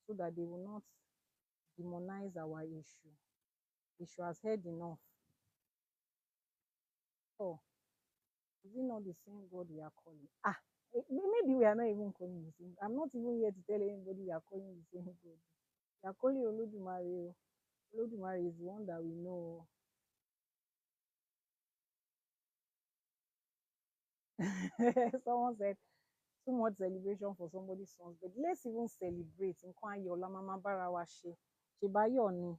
so that they will not demonize our Èṣù. Èṣù has heard enough. Oh, is it not the same God we are calling? Maybe we are not even calling the same. I'm not even here to tell anybody we are calling the same God. We are calling Olódùmarè. Olódùmarè is the one that we know. Someone said too much celebration for somebody's sons, but let's even celebrate. Nǹkan ayọ̀ la máa bára wa ṣe. Ṣèbáyọ̀ ni,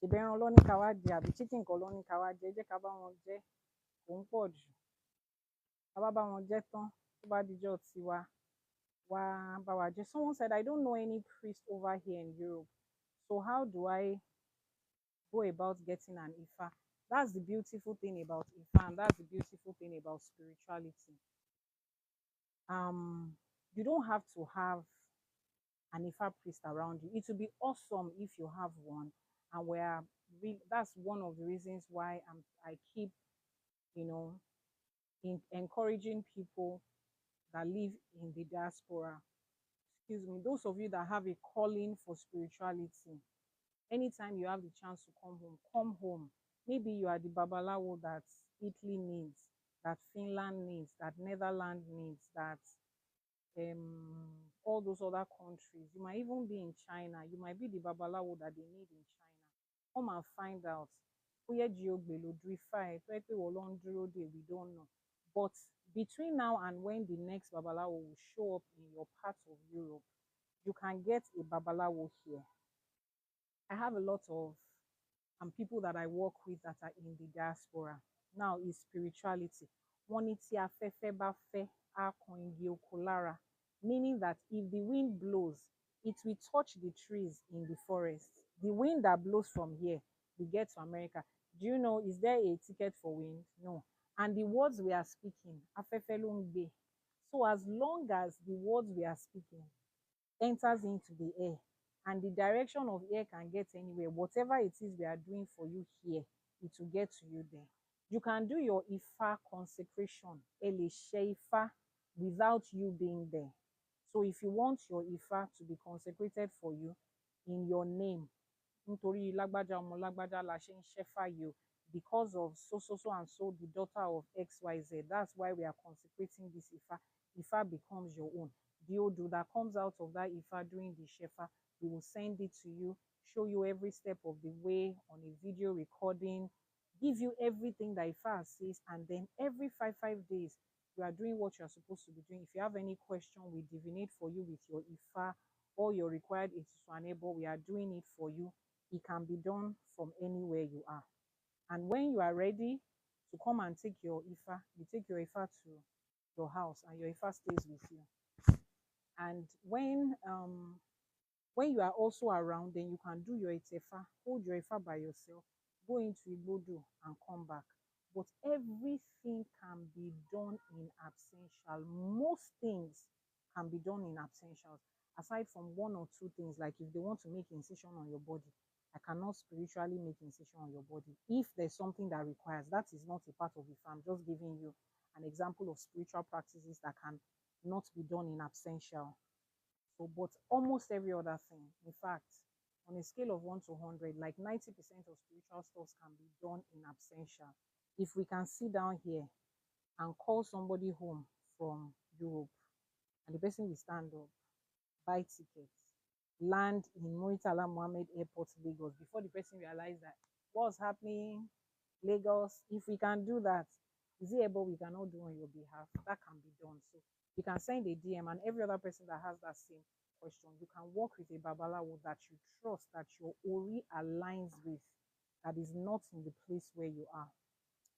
ṣèbẹ̀ran ló ní ká wá jẹ àbí chicken kan ló ní ká wá jẹ, jẹ́ ká bá wọn jẹ, kò ń pọ̀ jù. Ká bá wọn jẹ tán, tó bá dijọ́ tiwa, wá bá wa jẹ. Someone said, I don't know any priest over here in Europe. So how do I go about getting an Ifa? That's the beautiful thing about Ifa, and that's the beautiful thing about spirituality. You don't have to have an Ifa priest around you. It would be awesome if you have one, and that's one of the reasons why I keep, encouraging people that live in the diaspora. Excuse me, those of you that have a calling for spirituality, anytime you have the chance to come home, come home. Maybe you are the Babalawo that Italy needs, that Finland needs, that Netherlands needs, that all those other countries. You might even be in China. You might be the Babalawo that they need in China. Come and find out. We don't know. But between now and when the next Babalawo will show up in your part of Europe, you can get a Babalawo here. I have a lot of people that I work with that are in the diaspora. Now is spirituality. Meaning that if the wind blows, it will touch the trees in the forest. The wind that blows from here, we get to America. Do you know, is there a ticket for wind? No. And the words we are speaking, so as long as the words we are speaking enters into the air, and the direction of air can get anywhere, whatever it is we are doing for you here, it will get to you there. You can do your Ifa consecration, Ifa, without you being there. So if you want your Ifa to be consecrated for you in your name, nítorí lágbájá ọmọ lágbájá la ṣe ń ṣẹ́fà yìí o, because of so so so and so, the daughter of XYZ, that's why we are consecrating this Ifa. Ifa becomes your own. The Odu that comes out of that Ifa during the Shefa, we will send it to you, show you every step of the way on a video recording, give you everything that Ifa says, and then every 5 days, you are doing what you are supposed to be doing. If you have any question, we divinate for you with your Ifa or your required Etusuanebo, we are doing it for you. It can be done from anywhere you are. And when you are ready to come and take your Ifa, you take your Ifa to your house and your Ifa stays with you. And when you are also around, then you can do your Itefa, hold your Ifa by yourself, go into Igbodo and come back. But everything can be done in absential. Most things can be done in absential, aside from one or two things, like if they want to make incision on your body, I cannot spiritually make incision on your body. If there's something that requires, that is not a part of it. I'm just giving you an example of spiritual practices that can not be done in absential. So, but almost every other thing, in fact, on a scale of 1 to 100, like 90% of spiritual stuff can be done in absential. If we can sit down here and call somebody home from Europe, and the person will stand up, buy tickets, land in Muritala Mohammed Airport, Lagos, before the person realizes that what's happening, Lagos, if we can do that, is it able we cannot do on your behalf? That can be done. So you can send a DM, and every other person that has that same question, you can work with a Babalawo that you trust, that your Ori aligns with, that is not in the place where you are.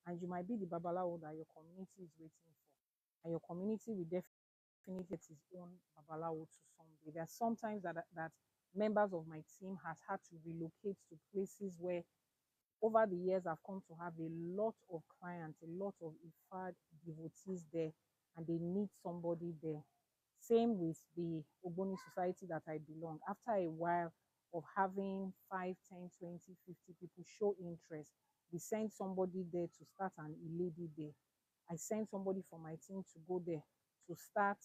And you might be the Babalawo that your community is waiting for. And your community will definitely get its own Babalawo to someday. There are sometimes that members of my team has had to relocate to places where over the years I've come to have a lot of clients, a lot of Ifa devotees there, and they need somebody there. Same with the Ogboni society that I belong. After a while of having 5, 10, 20, 50 people show interest, we sent somebody there to start an lady there. I sent somebody from my team to go there to start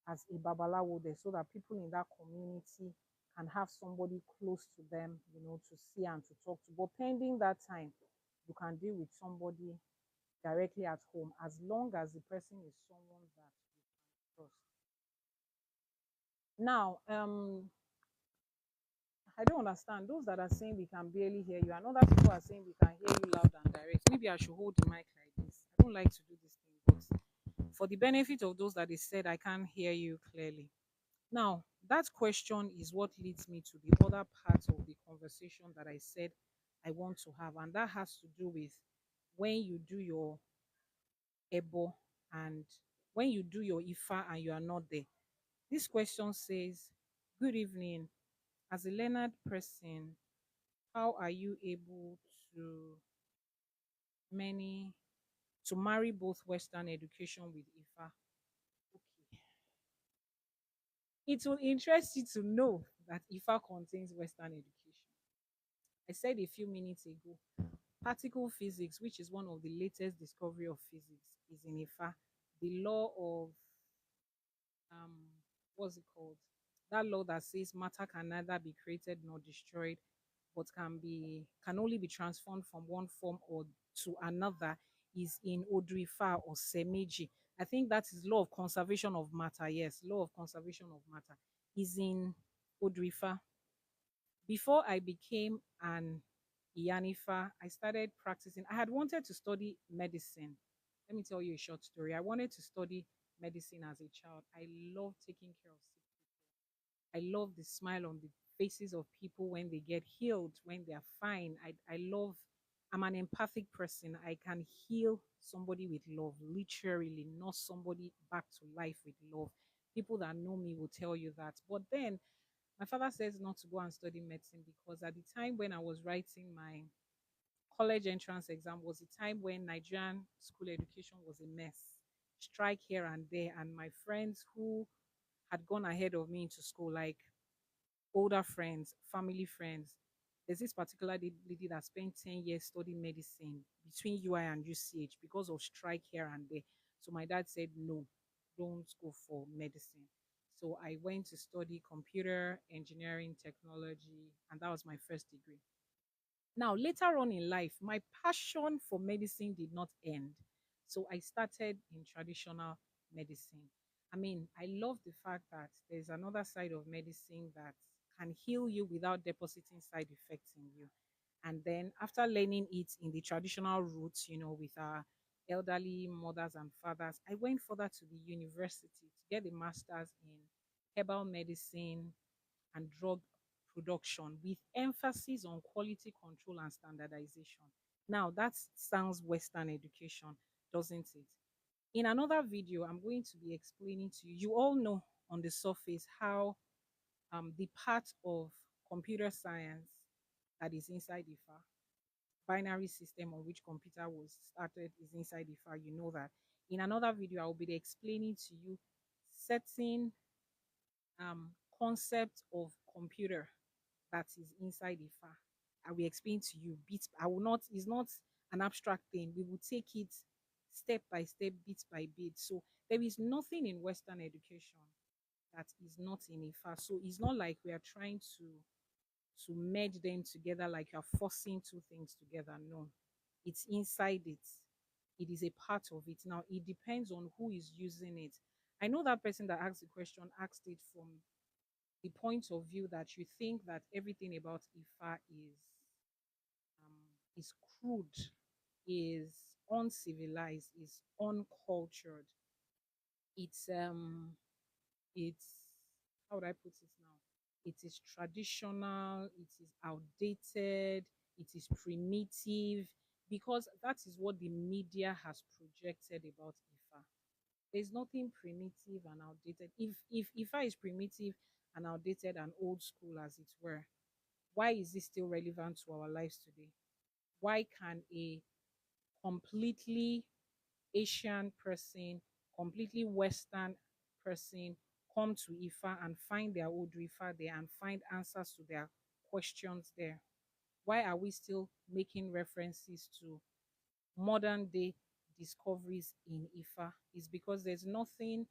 as a Babalawo there, so that people in that community can have somebody close to them, to see and to talk to. But pending that time, you can deal with somebody directly at home, as long as the person is someone that you can trust. Now, I don't understand those that are saying we can barely hear you, and other people are saying we can hear you loud and direct. Maybe I should hold the mic like this. I don't like to do this thing, but for the benefit of those that they said I can't hear you clearly. Now, that question is what leads me to the other part of the conversation that I said I want to have, and that has to do with when you do your Ebo and when you do your Ifa and you are not there. This question says, good evening. As a learned person, how are you able to many to marry both Western education with Ifa? Okay. It will interest you to know that Ifa contains Western education. I said a few minutes ago, particle physics, which is one of the latest discovery of physics, is in Ifa. The law of um what's it called? That law that says matter can neither be created nor destroyed, but can only be transformed from one form or to another, is in Odrifa or Semeji. I think that is law of conservation of matter. Yes, law of conservation of matter is in Odrifa. Before I became an IYANIFA, I started practicing. I had wanted to study medicine. Let me tell you a short story. I wanted to study medicine as a child. I love taking care of sick people. I love the smile on the faces of people when they get healed, when they are fine. I'm an empathic person. I can heal somebody with love, literally, not somebody back to life with love. People that know me will tell you that. But then my father says not to go and study medicine because at the time when I was writing my college entrance exam was the time when Nigerian school education was a mess, strike here and there, and my friends who had gone ahead of me into school, like older friends, family friends. There's this particular lady that spent 10 years studying medicine between UI and UCH because of strike here and there. So my dad said no. don't go for medicine. So I went to study computer engineering technology, and that was my first degree. Now, later on in life, my passion for medicine did not end. So I started in traditional medicine. I mean, I love the fact that there's another side of medicine that can heal you without depositing side effects in you. And then after learning it in the traditional routes, with our elderly mothers and fathers, I went further to the university to get a master's in herbal medicine and drug production with emphasis on quality control and standardization. Now, that sounds Western education, doesn't it? In another video, I'm going to be explaining to you. You all know on the surface how the part of computer science that is inside IFA, binary system on which computer was started, is inside IFA. You know that. In another video, I will be explaining to you certain concept of computer that is inside IFA. I will explain to you bit. I will not. It's not an abstract thing. We will take it step by step, bit by bit. So there is nothing in Western education that is not in IFA. So it's not like we are trying to merge them together, like you're forcing two things together. No, it's inside it. It is a part of it. Now it depends on who is using it. I know that person that asked the question asked it from the point of view that you think that everything about Ifa is crude, is uncivilized, is uncultured. It's how would I put it now? It is traditional, it is outdated, it is primitive, because that is what the media has projected about Ifa. There's nothing primitive and outdated. If Ifa is primitive and outdated and old school as it were, why is it still relevant to our lives today? Why can a completely Asian person, completely Western person come to Ifa and find their old Ifa there and find answers to their questions there? Why are we still making references to modern day discoveries in Ifa? Is because there's nothing,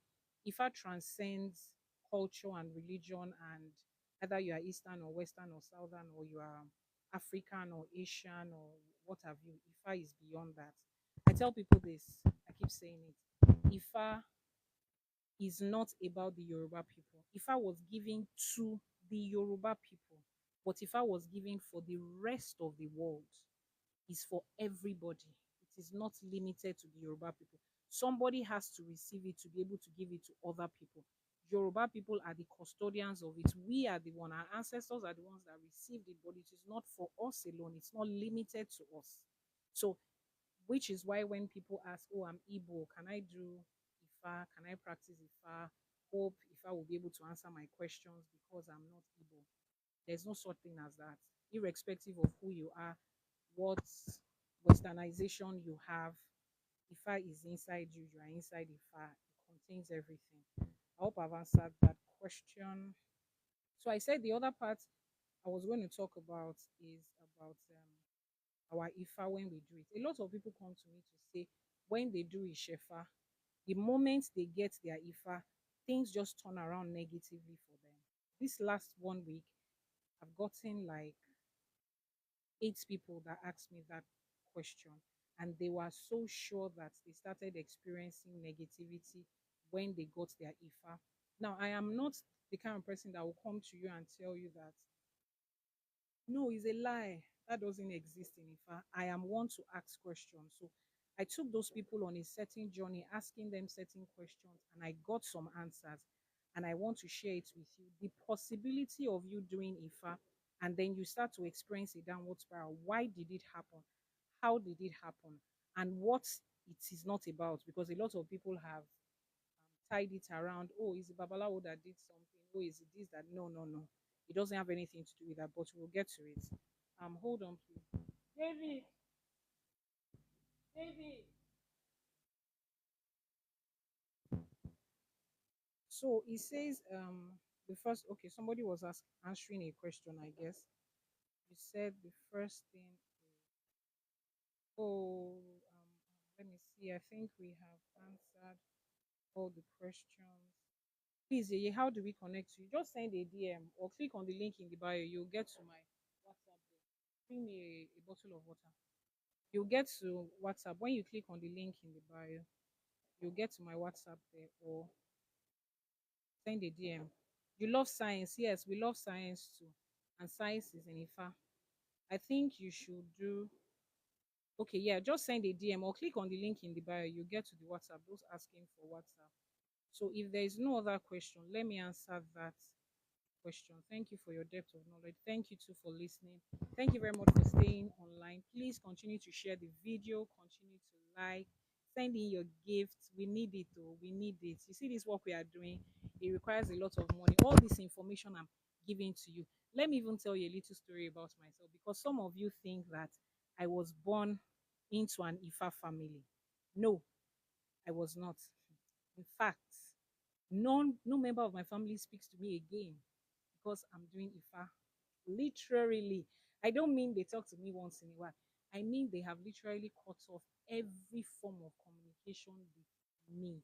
Ifa transcends culture and religion, and either you are Eastern or Western or Southern, or you are African or Asian or what have you. Ifa is beyond that. I tell people this, I keep saying it. Ifa is not about the Yoruba people. Ifa was given to the Yoruba people, but Ifa was given for the rest of the world, is for everybody. It is not limited to the Yoruba people. Somebody has to receive it to be able to give it to other people. Yoruba people are the custodians of it. We are the one, our ancestors are the ones that received it, but it is not for us alone. It's not limited to us. So, which is why when people ask, oh, I'm Igbo, can I do Ifa? Can I practice Ifa? Hope Ifa will be able to answer my questions because I'm not Igbo. There's no such thing as that. Irrespective of who you are, what westernization you have, Ifa is inside you, you are inside Ifa. It contains everything. I hope I've answered that question. So I said the other part I was going to talk about is about our Ifa when we do it. A lot of people come to me to say when they do Ishefa, the moment they get their Ifa, things just turn around negatively for them. This last 1 week, I've gotten like 8 people that asked me that question, and they were so sure that they started experiencing negativity when they got their IFA. Now, I am not the kind of person that will come to you and tell you that no, it's a lie. That doesn't exist in IFA. I am one to ask questions. So I took those people on a certain journey, asking them certain questions, and I got some answers. And I want to share it with you. The possibility of you doing IFA, and then you start to experience a downward spiral. Why did it happen? How did it happen? And what it is not about. Because a lot of people have tied it around, oh, is it Babalawo that did something? Oh, is it this that? No, no, no. It doesn't have anything to do with that, but we'll get to it. Hold on, please. David, David. So it says the first, okay, somebody was answering a question, I guess. You said the first thing is, oh, let me see. I think we have answered. all the questions. Please, Yeye, how do we connect to you? Just send a DM or click on the link in the bio. You'll get to my WhatsApp there. Bring me a bottle of water. You'll get to WhatsApp. When you click on the link in the bio, you'll get to my WhatsApp there or send a DM. You love science. Yes, we love science too. And science is in IFA. I think you should do okay, yeah, just send a DM or click on the link in the bio. You get to the WhatsApp, those asking for WhatsApp. So if there is no other question, let me answer that question. Thank you for your depth of knowledge. Thank you too for listening. Thank you very much for staying online. Please continue to share the video, continue to like, send in your gifts. We need it, though. We need it. You see, this work we are doing, it requires a lot of money. All this information I'm giving to you. Let me even tell you a little story about myself because some of you think that I was born into an IFA family. No, I was not. In fact, no member of my family speaks to me again because I'm doing IFA. Literally. I don't mean they talk to me once in a while. I mean they have literally cut off every form of communication with me.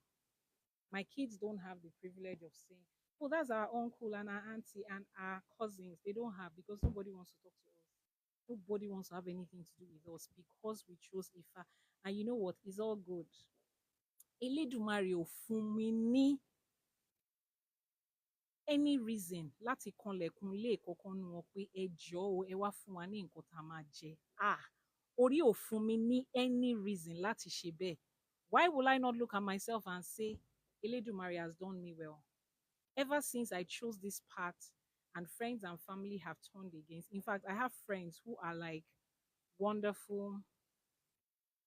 My kids don't have the privilege of saying, oh, that's our uncle and our auntie and our cousins. They don't have because nobody wants to talk to us. Nobody wants to have anything to do with us because we chose IFA. And you know what? It's all good. Elédùmarè ò fún mi ní any reason láti kanlẹ̀kùn ilé ìkọ̀kan nu wọn pé ẹ jọ̀ọ́ o ẹ wá fún wa ní nǹkan tá a máa jẹ. Orí ò fún mi ní any reason láti ṣe bẹ́ẹ̀. Why will I not look at myself and say Elédùmarè has done me well? Ever since I chose this path and friends and family have turned against. In fact, I have friends who are like wonderful.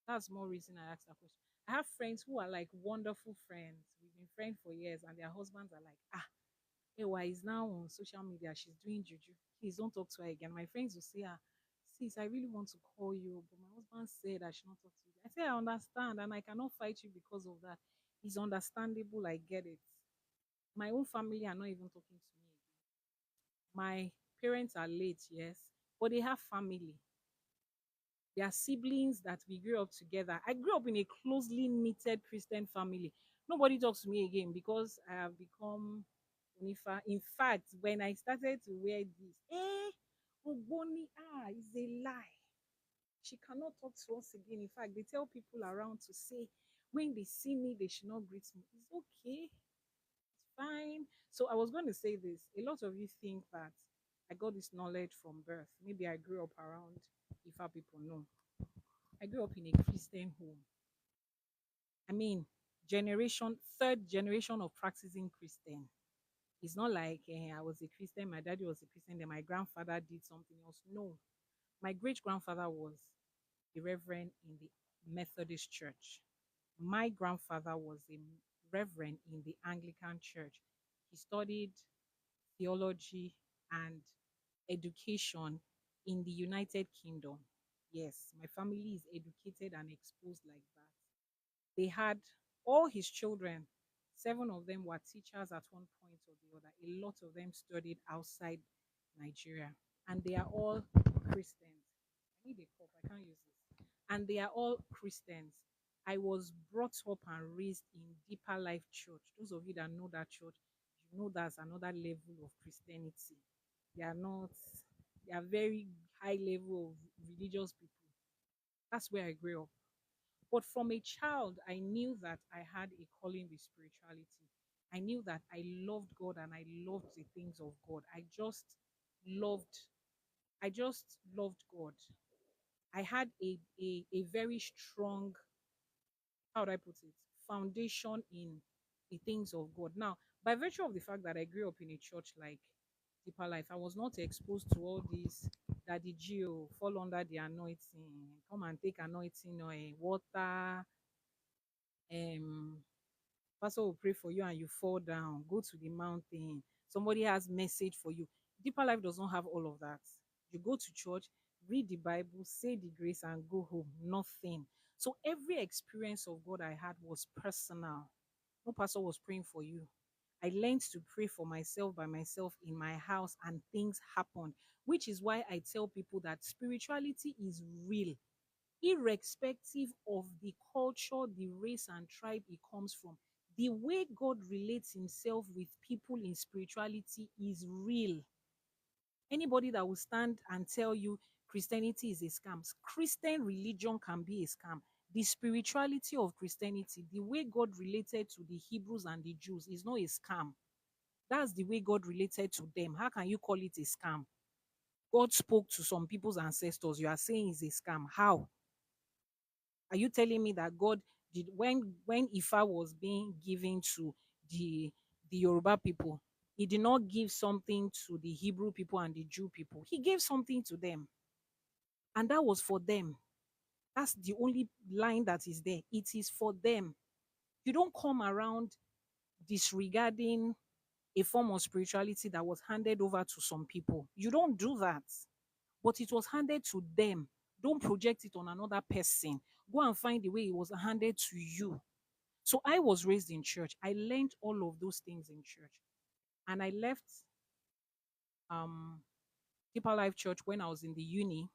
That's more reason I asked that question. I have friends who are like wonderful friends. We've been friends for years, and their husbands are like, Ewa is now on social media. She's doing juju. Please don't talk to her again. My friends will say, sis, I really want to call you, but my husband said I should not talk to you. I say, I understand, and I cannot fight you because of that. It's understandable. I get it. My own family are not even talking to me again. My parents are late, yes, but they have family. They are siblings that we grew up together. I grew up in a closely knitted Christian family. Nobody talks to me again because I have become Unifa. In fact, when I started to wear this, Ogboni, is a lie. She cannot talk to us again. In fact, they tell people around to say, when they see me, they should not greet me. It's okay. It's fine. So I was going to say this. A lot of you think that I got this knowledge from birth. Maybe I grew up around Ifa people. No. I grew up in a Christian home. I mean, third generation of practicing Christian. It's not like I was a Christian, my daddy was a Christian, then my grandfather did something else. No. My great grandfather was a reverend in the Methodist church. My grandfather was a reverend in the Anglican church. He studied theology and education in the United Kingdom. Yes, my family is educated and exposed like that. They had all his children, 7 of them were teachers at one point or the other. A lot of them studied outside Nigeria, and they are all Christians. I need a cup, I can't use this. And they are all Christians. I was brought up and raised in Deeper Life Church. Those of you that know that church, you know that's another level of Christianity. They are not, they are very high level of religious people. That's where I grew up. But from a child, I knew that I had a calling with spirituality. I knew that I loved God and I loved the things of God. Loved, I just loved God. I had a very strong, how do I put it, foundation in the things of God. Now, by virtue of the fact that I grew up in a church like Deeper Life, I was not exposed to all these Daddy Gio, fall under the anointing, come and take anointing or water, pastor will pray for you and you fall down, go to the mountain, somebody has message for you. Deeper Life does not have all of that. You go to church, read the Bible, say the grace and go home. Nothing. So every experience of God I had was personal. No pastor was praying for you. I learned to pray for myself by myself in my house and things happened, which is why I tell people that spirituality is real, irrespective of the culture, the race and tribe it comes from. The way God relates himself with people in spirituality is real. Anybody that will stand and tell you Christianity is a scam, Christian religion can be a scam. The spirituality of Christianity, the way God related to the Hebrews and the Jews, is not a scam. That's the way God related to them. How can you call it a scam? God spoke to some people's ancestors. You are saying it's a scam. How? Are you telling me that God did, when Ifa was being given to the Yoruba people, he did not give something to the Hebrew people and the Jew people. He gave something to them. And that was for them. That's the only line that is there. It is for them. You don't come around disregarding a form of spirituality that was handed over to some people. You don't do that. But it was handed to them. Don't project it on another person. Go and find the way it was handed to you. So I was raised in church. I learned all of those things in church. And I left um Deeper Life Church when I was in the uni.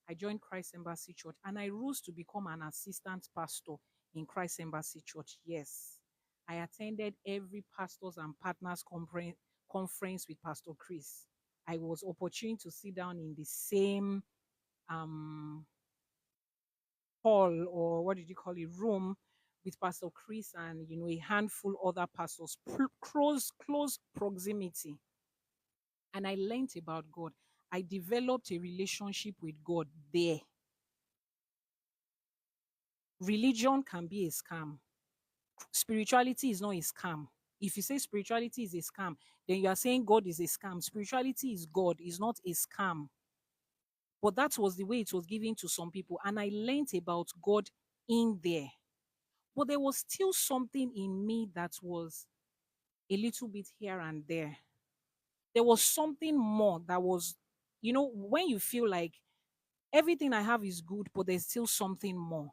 I joined Christ Embassy Church and I rose to become an assistant pastor in Christ Embassy Church. Yes. I attended every pastors and partners conference with Pastor Chris. I was opportune to sit down in the same um hall, or what did you call it, room, with Pastor Chris and a handful other pastors, close proximity. And I learned about God. I developed a relationship with God there. Religion can be a scam. Spirituality is not a scam. If you say spirituality is a scam, then you are saying God is a scam. Spirituality is God, is not a scam. But that was the way it was given to some people. And I learned about God in there. But there was still something in me that was a little bit here and there. There was something more that was, when you feel like everything I have is good, but there's still something more.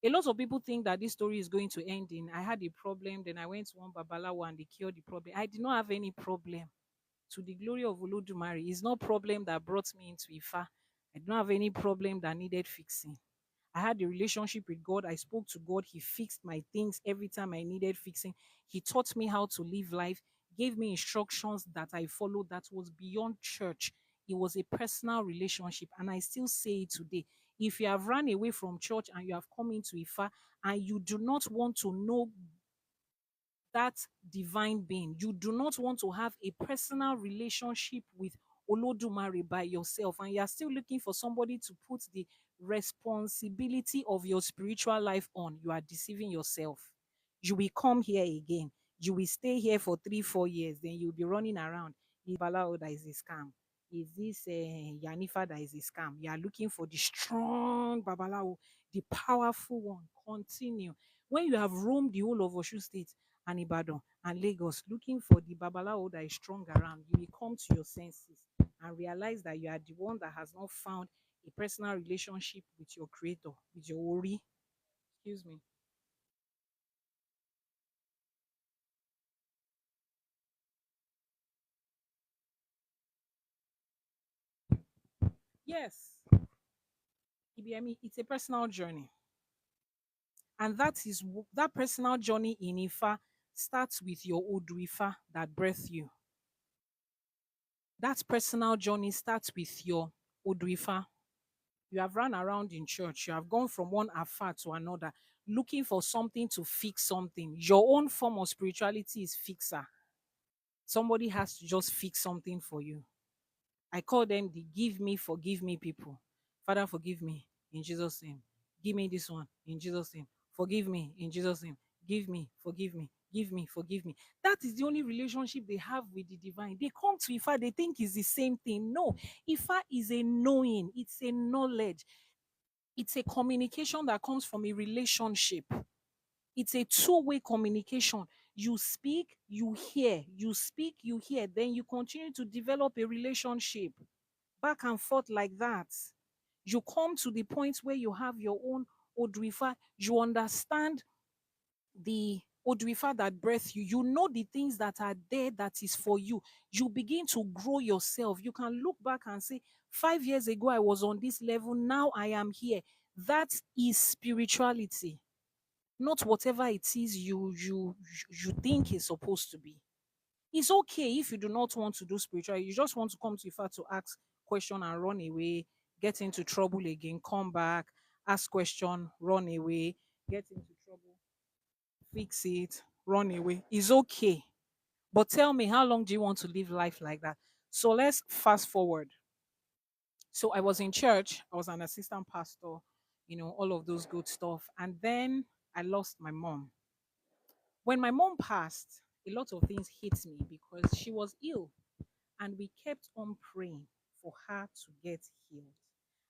A lot of people think that this story is going to end in I had a problem, then I went to one Babalawo and they cured the problem. I did not have any problem. To the glory of Olodumare, it's not problem that brought me into Ifa. I don't have any problem that needed fixing. I had a relationship with God. I spoke to God. He fixed my things every time I needed fixing. He taught me how to live life, gave me instructions that I followed that was beyond church. It was a personal relationship. And I still say it today. If you have run away from church and you have come into Ifa and you do not want to know that divine being, you do not want to have a personal relationship with Olodumare by yourself, and you are still looking for somebody to put the responsibility of your spiritual life on, you are deceiving yourself. You will come here again. You will stay here for 3-4 years. Then you'll be running around. Is Balao that is a scam? Is this Yanifa that is a scam? You are looking for the strong Babalao, the powerful one. Continue. When you have roamed the whole of Osun State and Ibadan and Lagos looking for the Babalao that is strong around, you will come to your senses and realize that you are the one that has not found a personal relationship with your creator, with your Ori. Excuse me. Yes, Ibiemi, it's a personal journey. And that personal journey in Ifa starts with your Odu Ifa that birthed you. That personal journey starts with your Odu Ifa. You have run around in church. You have gone from one Afa to another, looking for something to fix something. Your own form of spirituality is fixer. Somebody has to just fix something for you. I call them the forgive me people. Father, forgive me in Jesus' name. Give me this one in Jesus' name. Forgive me in Jesus' name. Give me, forgive me, give me, forgive me. That is the only relationship they have with the divine. They come to Ifa, they think it's the same thing. No, Ifa is a knowing, it's a knowledge, it's a communication that comes from a relationship. It's a two-way communication. You speak, you hear. You speak, you hear. Then you continue to develop a relationship back and forth like that. You come to the point where you have your own Odrifa. You understand the Odrifa that birthed you. You know the things that are there that is for you. You begin to grow yourself. You can look back and say, 5 years ago, I was on this level. Now I am here. That is spirituality. not whatever it is you think is supposed to be. It's okay if you do not want to do spiritual. You just want to come to Ifa to ask question and run away, get into trouble again, come back, ask question, run away, get into trouble, fix it, run away. It's okay. But tell me, how long do you want to live life like that? So let's fast forward. So I was in church, I was an assistant pastor, all of those good stuff. And then I lost my mom. When my mom passed, a lot of things hit me because she was ill and we kept on praying for her to get healed.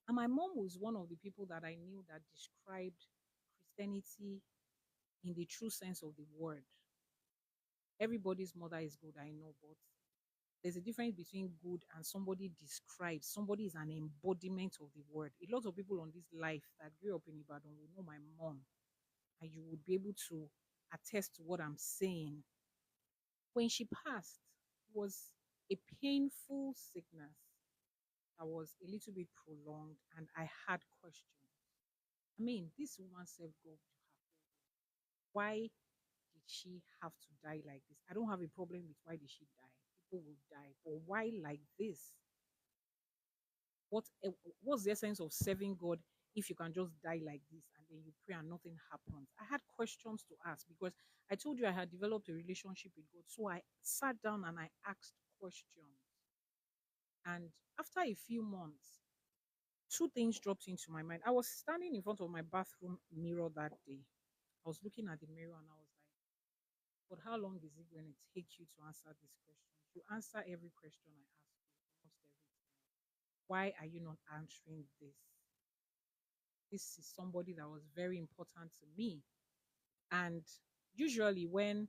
And my mom was one of the people that I knew that described Christianity in the true sense of the word. Everybody's mother is good, I know, but there's a difference between good and somebody describes, somebody is an embodiment of the word. A lot of people on this life that grew up in Ibadan will know my mom, and you would be able to attest to what I'm saying. When she passed, it was a painful sickness that was a little bit prolonged, and I had questions. I mean, this woman served God to her. Why did she have to die like this? I don't have a problem with why did she die. People will die, but why like this? What what's the essence of serving God if you can just die like this and then you pray and nothing happens? I had questions to ask because I told you I had developed a relationship with God. So I sat down and I asked questions. And after a few months, two things dropped into my mind. I was standing in front of my bathroom mirror that day. I was looking at the mirror and I was like, but how long is it going to take you to answer this question? You answer every question I ask you, almost every time. Why are you not answering this? This is somebody that was very important to me. And usually, when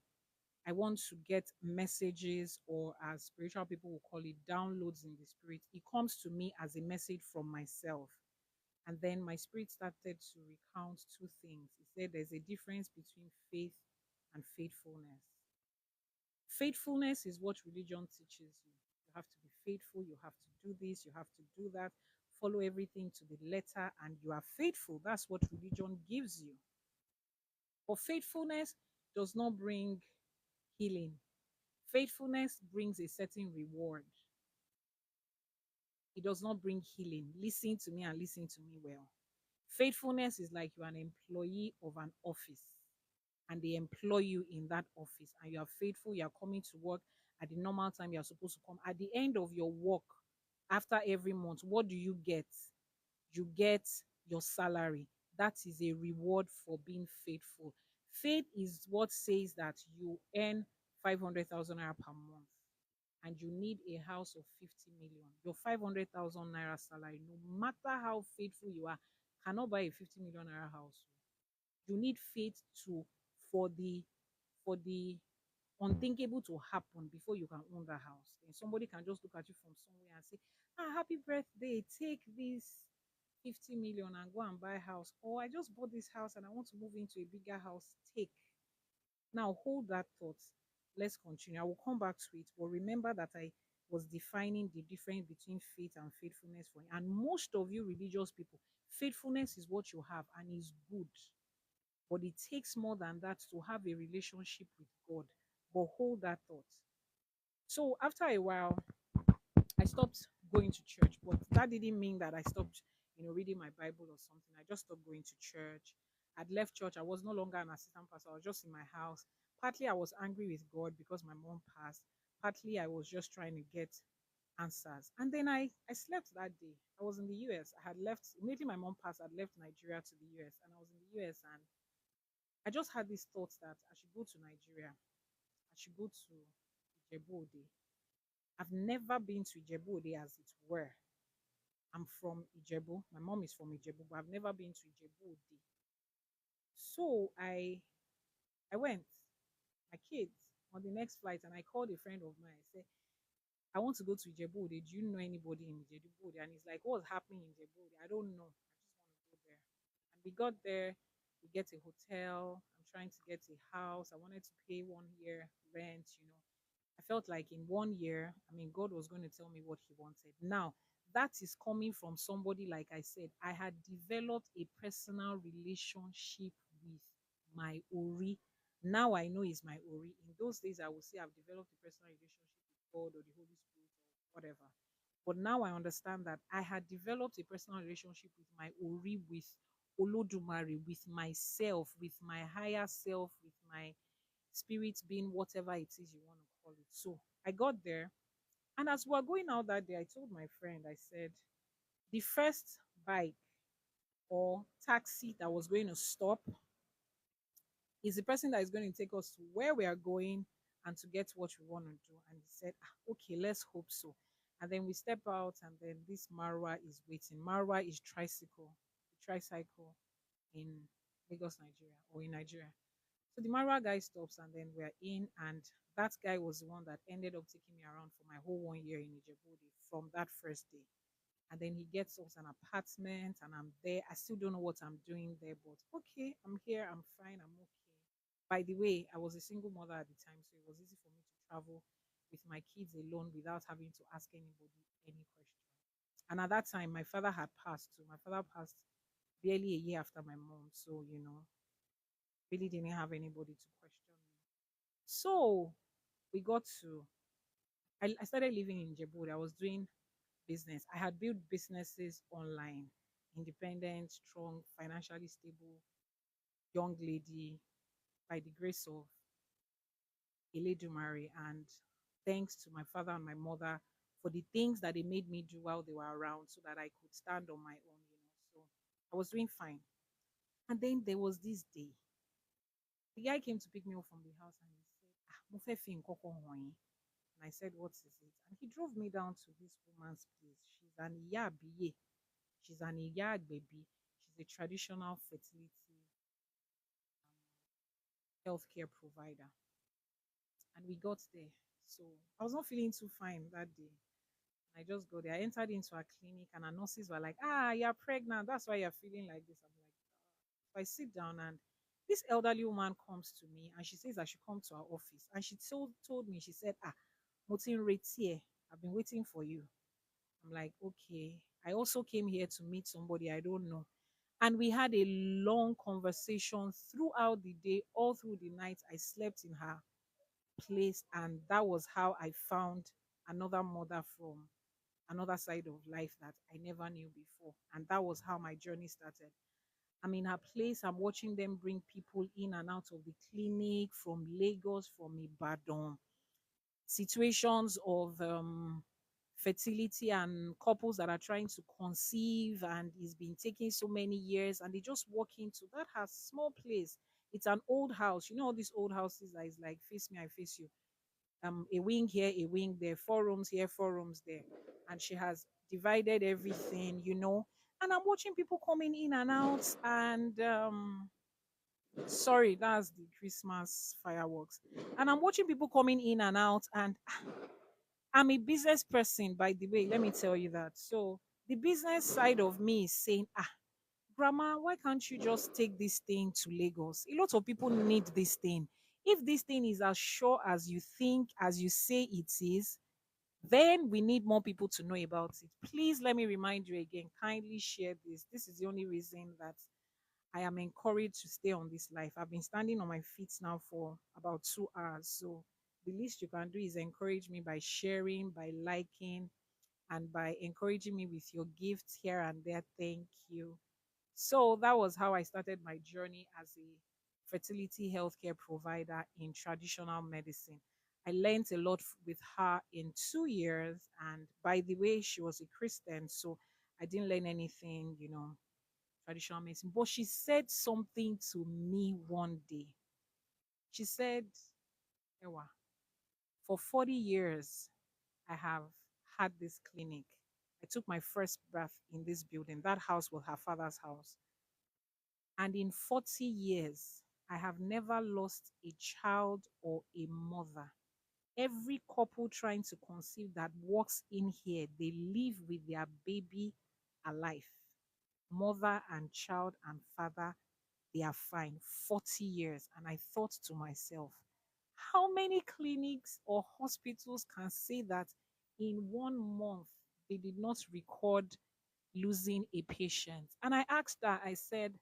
I want to get messages, or as spiritual people will call it, downloads in the spirit, it comes to me as a message from myself. And then my spirit started to recount two things. It said there's a difference between faith and faithfulness. Faithfulness is what religion teaches you. You have to be faithful, you have to do this, you have to do that, follow everything to the letter, and you are faithful. That's what religion gives you. But faithfulness does not bring healing. Faithfulness brings a certain reward. It does not bring healing. Listen to me and listen to me well. Faithfulness is like you're an employee of an office and they employ you in that office and you are faithful, you are coming to work at the normal time you're supposed to come. At the end of your work, after every month, what do you get? You get your salary. That is a reward for being faithful. Faith is what says that you earn 500,000 naira per month and you need a house of 50 million. Your 500,000 naira salary, no matter how faithful you are, cannot buy a 50 million naira house. You need faith to for the for the unthinkable to happen before you can own that house. And somebody can just look at you from somewhere and say, happy birthday, take this 50 million and go and buy a house. Or I just bought this house and I want to move into a bigger house. Take. Now hold that thought. Let's continue. I will come back to it. But remember that I was defining the difference between faith and faithfulness for you. And most of you religious people, faithfulness is what you have and is good. But it takes more than that to have a relationship with God. But hold that thought. So after a while, I stopped going to church, but that didn't mean that I stopped, reading my Bible or something. I just stopped going to church. I'd left church. I was no longer an assistant pastor. I was just in my house. Partly I was angry with God because my mom passed. Partly I was just trying to get answers. And then I slept that day. I was in the US. I had left immediately my mom passed. I'd left Nigeria to the US, and I was in the US, and I just had this thought that I should go to Nigeria. I should go to Ijebu Ode. I've never been to Ijebu Ode as it were. I'm from Ijebu. My mom is from Ijebu, but I've never been to Ijebu Ode. So I went, my kids, on the next flight, and I called a friend of mine. I said, I want to go to Ijebu Ode. Do you know anybody in Ijebu Ode? And he's like, what's happening in Ijebu Ode? I don't know. I just want to go there. And we got there. We get a hotel. I'm trying to get a house. I wanted to pay 1 year rent. I felt like in 1 year, God was going to tell me what he wanted. Now, that is coming from somebody, like I said, I had developed a personal relationship with my Ori. Now I know it's my Ori. In those days, I would say I've developed a personal relationship with God or the Holy Spirit or whatever. But now I understand that I had developed a personal relationship with my Ori, with Olodumare, with myself, with my higher self, with my spirit being whatever it is you want to call it. So I got there. And as we were going out that day, I told my friend, I said, the first bike or taxi that was going to stop is the person that is going to take us to where we are going and to get what we want to do. And he said, okay, let's hope so. And then we step out, and then this Marwa is waiting. Marwa is tricycle in Lagos, Nigeria, or in Nigeria. So the Marwa guy stops, and then we're in, and that guy was the one that ended up taking me around for my whole 1 year in Ijebu from that first day. And then he gets us an apartment, and I'm there. I still don't know what I'm doing there, but okay, I'm here, I'm fine, I'm okay. By the way, I was a single mother at the time, so it was easy for me to travel with my kids alone without having to ask anybody any question. And at that time, my father had passed too. My father passed barely a year after my mom, so really didn't have anybody to question me. So we got to. I started living in Djibouti. I was doing business. I had built businesses online, independent, strong, financially stable, young lady by the grace of Eledumare, and thanks to my father and my mother for the things that they made me do while they were around so that I could stand on my own. So I was doing fine. And then there was this day. The guy came to pick me up from the house and he said, mo fẹ́ fi nǹkan kan hàn yín." And I said, what is it? And he drove me down to this woman's place. She's an Iya Abiye. She's an Iya Agbebi. She's a traditional fertility healthcare provider. And we got there. So I was not feeling too fine that day. I just go there. I entered into a clinic, and our nurses were like, you're pregnant. That's why you're feeling like this. I'm like, so I sit down, and this elderly woman comes to me and she says I should come to her office. And she told me, she said, Motin Retier, I've been waiting for you. I'm like, okay. I also came here to meet somebody I don't know. And we had a long conversation throughout the day, all through the night. I slept in her place, and that was how I found another mother from another side of life that I never knew before. And that was how my journey started. I'm in her place. I'm watching them bring people in and out of the clinic from Lagos, from Ibadan. Situations of fertility and couples that are trying to conceive, and it's been taking so many years, and they just walk into that has small place. It's an old house. All these old houses that is like face me, I face you. A wing here, a wing there, 4 rooms here, 4 rooms there. And she has divided everything. And I'm watching people coming in and out, and sorry, that's the Christmas fireworks. And I'm watching people coming in and out, and I'm a business person, by the way. Let me tell you that. So the business side of me is saying, Grandma, why can't you just take this thing to Lagos? A lot of people need this thing. If this thing is as sure as you think, as you say it is, then we need more people to know about it. Please let me remind you again, kindly share this. This is the only reason that I am encouraged to stay on this life. I've been standing on my feet now for about 2 hours. So the least you can do is encourage me by sharing, by liking, and by encouraging me with your gifts here and there. Thank you. So that was how I started my journey as a fertility healthcare provider in traditional medicine. I learned a lot with her in 2 years. And by the way, she was a Christian, so I didn't learn anything, traditional medicine. But she said something to me one day. She said, Ewa, for 40 years, I have had this clinic. I took my first breath in this building. That house was her father's house. And in 40 years, I have never lost a child or a mother. Every couple trying to conceive that walks in here, they live with their baby alive. Mother and child and father, they are fine. 40 years. And I thought to myself, how many clinics or hospitals can say that in 1 month they did not record losing a patient? And I asked her, I said,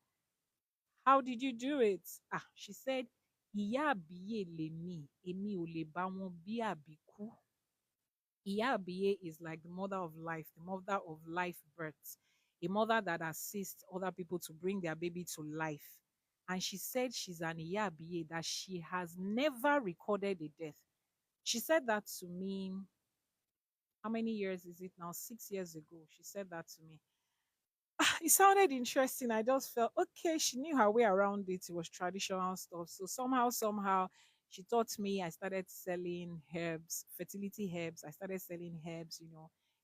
How did you do it? Ah, she said, Ìyá àbíyè lèmi, èmi ò lè bá wọn bí àbíkú. Ìyá àbíyè is like the mother of life, the mother of life births, a mother that assists other people to bring their baby to life. And she said she's an Ìyá àbíyè, that she has never recorded a death. She said that to me. How many years is it now? 6 years ago. She said that to me. It sounded interesting. I just felt okay. She knew her way around it. It was traditional stuff. So somehow, she taught me. I started selling herbs, fertility herbs. I started selling herbs,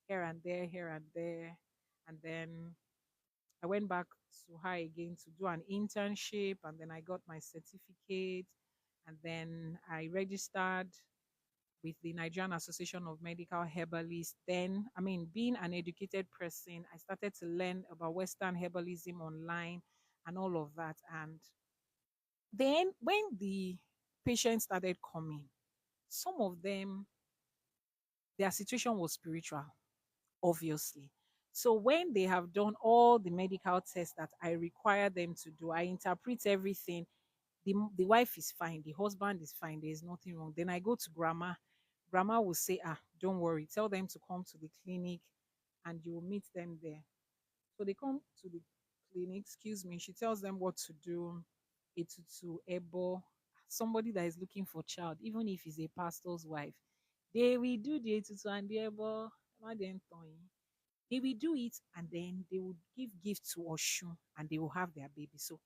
here and there, here and there. And then I went back to her again to do an internship. And then I got my certificate. And then I registered with the Nigerian Association of Medical Herbalists. Then, I mean, being an educated person, I started to learn about Western herbalism online and all of that. And then, when the patients started coming, some of them, their situation was spiritual, obviously. So, when they have done all the medical tests that I require them to do, I interpret everything. The wife is fine, the husband is fine, there is nothing wrong. Then I go to grandma. Grandma will say, don't worry, tell them to come to the clinic and you will meet them there. So they come to the clinic, excuse me, she tells them what to do. To ebo, somebody that is looking for child, even if he's a pastor's wife, they will do the etutu and the ebo. They will do it and then they will give gift to Oshun and they will have their baby. So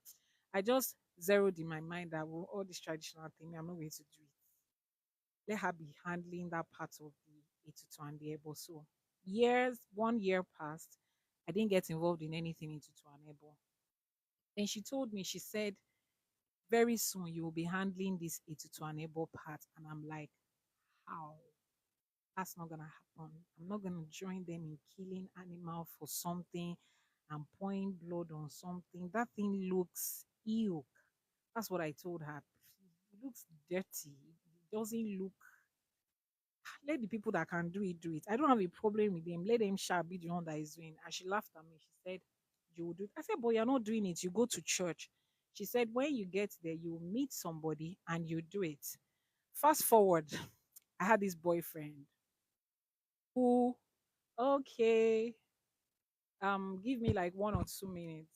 I just zeroed in my mind that all this traditional thing, I'm not going to do it. Let her be handling that part of the Etutu and the Ebo. So 1 year passed. I didn't get involved in anything in Etutu and Ebo. Then she told me, she said, very soon you will be handling this Etutu and Ebo part. And I'm like, how? That's not gonna happen. I'm not gonna join them in killing animal for something and pouring blood on something. That thing looks ill. That's what I told her. It looks dirty. It doesn't look. Let the people that can do it. I don't have a problem with them. Let them shall be the one that is doing. And she laughed at me. She said, you will do it. I said, but you're not doing it. You go to church. She said, when you get there, you meet somebody and you do it. Fast forward, I had this boyfriend who, okay, give me like 1 or 2 minutes.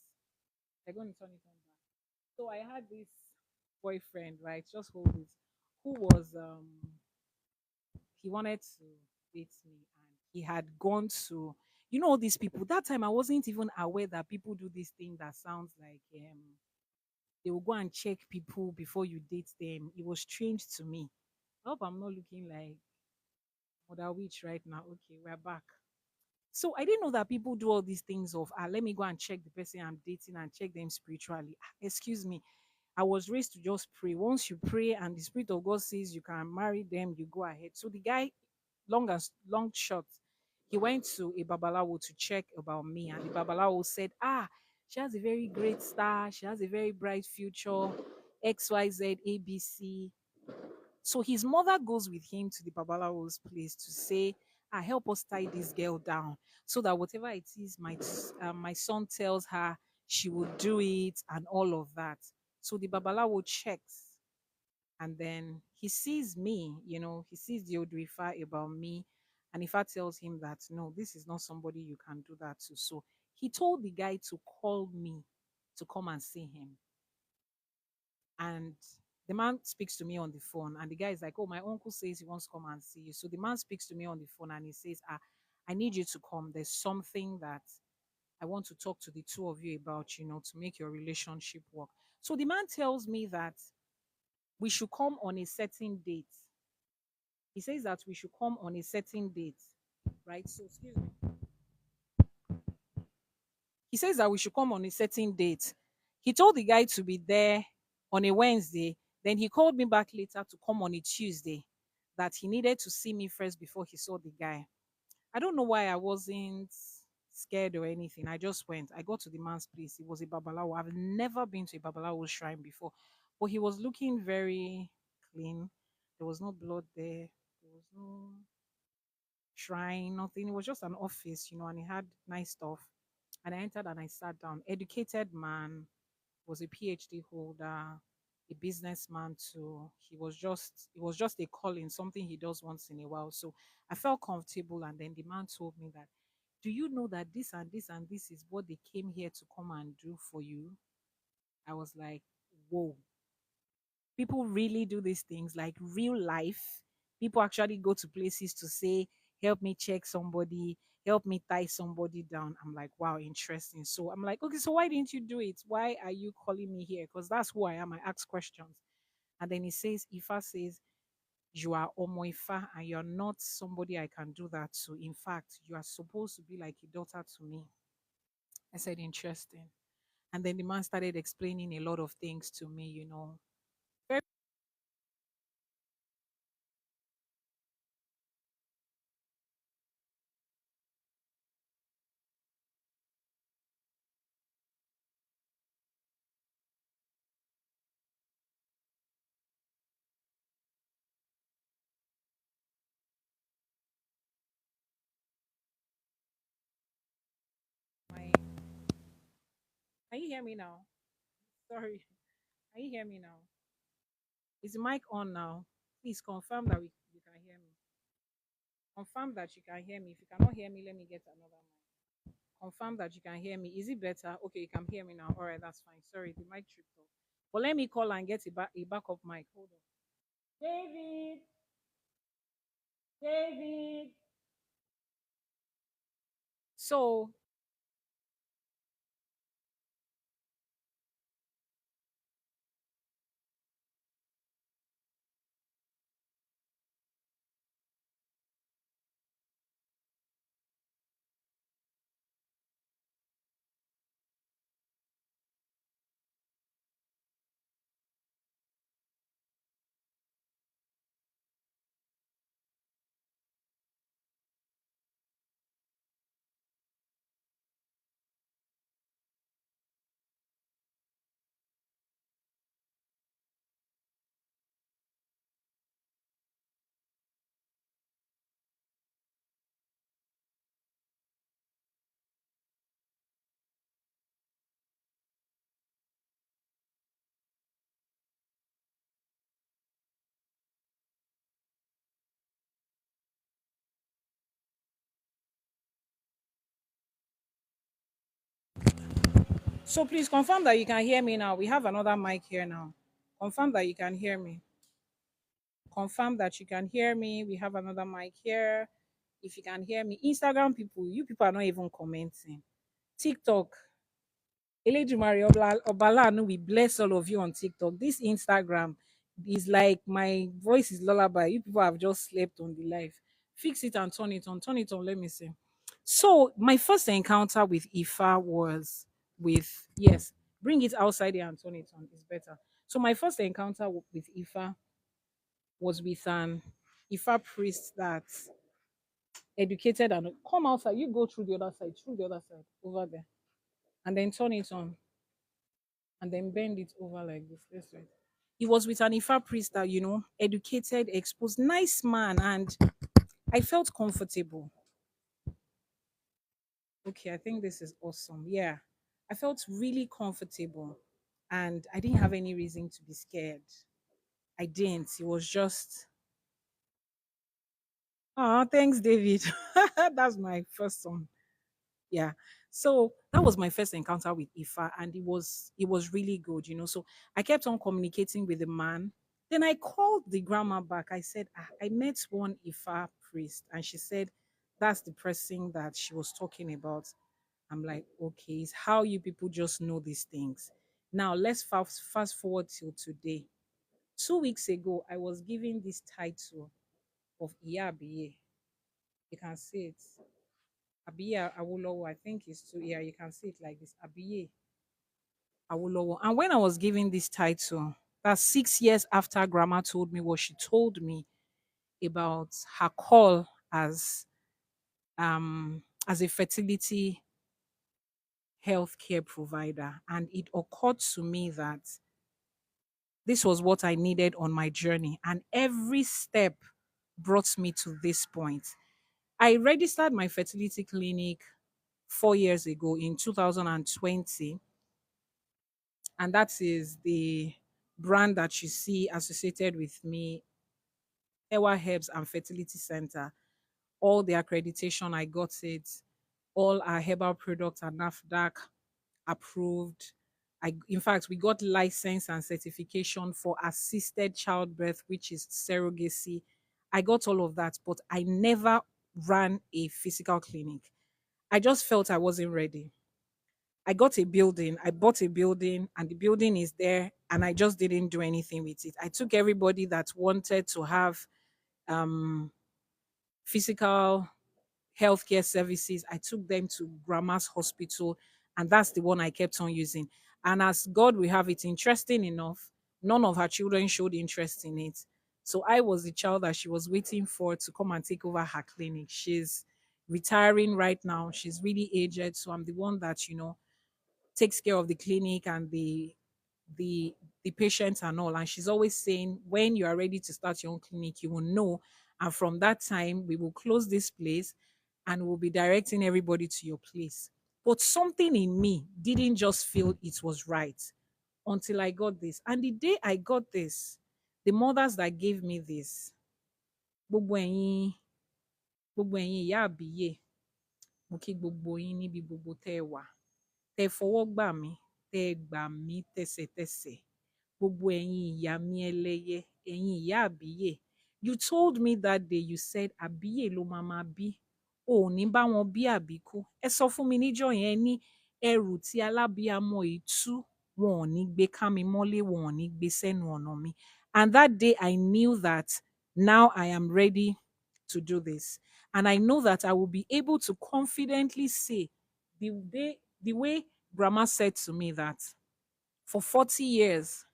They're going to turn it on back. So I had this boyfriend, right? Just hold it. Who was he wanted to date me and he had gone to all these people. That time I wasn't even aware that people do this thing that sounds like they will go and check people before you date them. It was strange to me. I hope I'm not looking like Mother Witch right now. Okay, we're back. So I didn't know that people do all these things of let me go and check the person I'm dating and check them spiritually. Excuse me. I was raised to just pray. Once you pray and the Spirit of God says you can marry them, you go ahead. So the guy, long short, he went to a babalawo to check about me, and the babalawo said, she has a very great star, she has a very bright future, XYZ ABC. So his mother goes with him to the babalawo's place to say, help us tie this girl down so that whatever it is my son tells her, she will do it and all of that. So the babalawo checks and then he sees me, he sees the Odrifa about me. And Ifa tells him that, no, this is not somebody you can do that to. So he told the guy to call me to come and see him. And the man speaks to me on the phone. And the guy is like, oh, my uncle says he wants to come and see you. So the man speaks to me on the phone and he says, I need you to come. There's something that I want to talk to the two of you about, to make your relationship work. So the man tells me that we should come on a certain date. He says that we should come on a certain date, right? So, excuse me. He says that we should come on a certain date. He told the guy to be there on a Wednesday. Then he called me back later to come on a Tuesday, that he needed to see me first before he saw the guy. I don't know why I wasn't scared or anything. I just went. I got to the man's place. It was a babalawo. I've never been to a babalawo shrine before, but he was looking very clean. There was no blood there. There was no shrine, nothing. It was just an office, and he had nice stuff. And I entered and I sat down. Educated man, was a PhD holder, a businessman too. It was just a calling, something he does once in a while. So I felt comfortable, and then the man told me that, do you know that this and this and this is what they came here to come and do for you? I was like, whoa, people really do these things, like real life. People actually go to places to say, help me check somebody, help me tie somebody down. I'm like, wow, interesting. So I'm like, okay, so why didn't you do it? Why are you calling me here? Because that's who I am. I ask questions. And then he says, Ifa says, you are Omoifa and you're not somebody I can do that to. In fact, you are supposed to be like a daughter to me. I said, interesting. And then the man started explaining a lot of things to me. Very my can you hear me now? Sorry. Can you hear me now? Is the mic on now? Please confirm that you can hear me. Confirm that you can hear me. If you cannot hear me, let me get another mic. Confirm that you can hear me. Is it better? Okay, you can hear me now. All right, that's fine. Sorry, the mic tripped off. But let me call and get a backup mic. Hold on. David, David. So, so please confirm that you can hear me now. We have another mic here now. Confirm that you can hear me. Confirm that you can hear me. We have another mic here. If you can hear me, Instagram people, you people are not even commenting. TikTok, Eledumare Obalanu, we bless all of you on TikTok. This Instagram is like my voice is lullaby. You people have just slept on the life. Fix it and turn it on. Turn it on. Let me see. So my first encounter with Ifa was with yes. Bring it outside here and turn it on. It's better. So my first encounter with Ifa was with an Ifa priest that educated and come outside. You go through the other side, over there, and then turn it on, and then bend it over like this. This way. He was with an Ifa priest that educated, exposed, nice man, and I felt comfortable. Okay, I think this is awesome. Yeah, I felt really comfortable, and I didn't have any reason to be scared. I didn't. It was just, oh, thanks, David. That's my first son. Yeah. So that was my first encounter with Ifa, and it was really good. So I kept on communicating with the man. Then I called the grandma back. I said, I met one Ifa priest, and she said that's the person that she was talking about. I'm like, okay, it's how you people just know these things. Now let's fast forward till today. 2 weeks ago, I was given this title of Iyabiye. You can see it. Abiye Awolowo, I think it's two. Yeah, you can see it like this. Abiye Awolowo. And when I was given this title, that's 6 years after Grandma told me what she told me about her call as a fertility healthcare provider. And it occurred to me that this was what I needed on my journey. And every step brought me to this point. I registered my fertility clinic 4 years ago in 2020. and that is the brand that you see associated with me, Ewa Herbs and Fertility Center. All the accreditation, I got it. All our herbal products are NAFDAC approved. In fact, we got license and certification for assisted childbirth, which is surrogacy. I got all of that, but I never ran a physical clinic. I just felt I wasn't ready. I got a building, I bought a building, and the building is there, and I just didn't do anything with it. I took everybody that wanted to have um, physical healthcare services. I took them to Grandma's Hospital, and that's the one I kept on using. And as God will have it, interesting enough, none of her children showed interest in it. So I was the child that she was waiting for to come and take over her clinic. She's retiring right now. She's really aged. So I'm the one that, takes care of the clinic and the the patients and all. And she's always saying, when you are ready to start your own clinic, you will know. And from that time, we will close this place and we'll be directing everybody to your place. But something in me didn't just feel it was right until I got this. And the day I got this, the mothers that gave me this, gbogbo ẹ̀yin gbogbo ẹ̀yin ìyá àbíyè, mo kí gbogbo yín níbi gbogbo tẹ́ ẹ wà, tẹ́ ẹ fọwọ́ gbà mí, tẹ́ ẹ gbà mí tẹsẹ̀tẹsẹ̀. Gbogbo ẹ̀yin ìyá mi ẹlẹ́yẹ, ẹ̀yin ìyá àbíyè. You told me that day, you said, àbíyè ló máa máa bí. O ò ní bá wọn bí àbíkú. Ẹ sọ fún mi níjọ́ yẹn, ẹ ní ẹrù tí alábíamọ yìí tú, wọn ò ní gbé ká mi mọ́lé, wọn ò ní gbé sẹ́nu ọ̀nà mi. And that day I knew that now I am ready to do this. And I know that I will be able to confidently say the way Grandma said to me that for 40 years,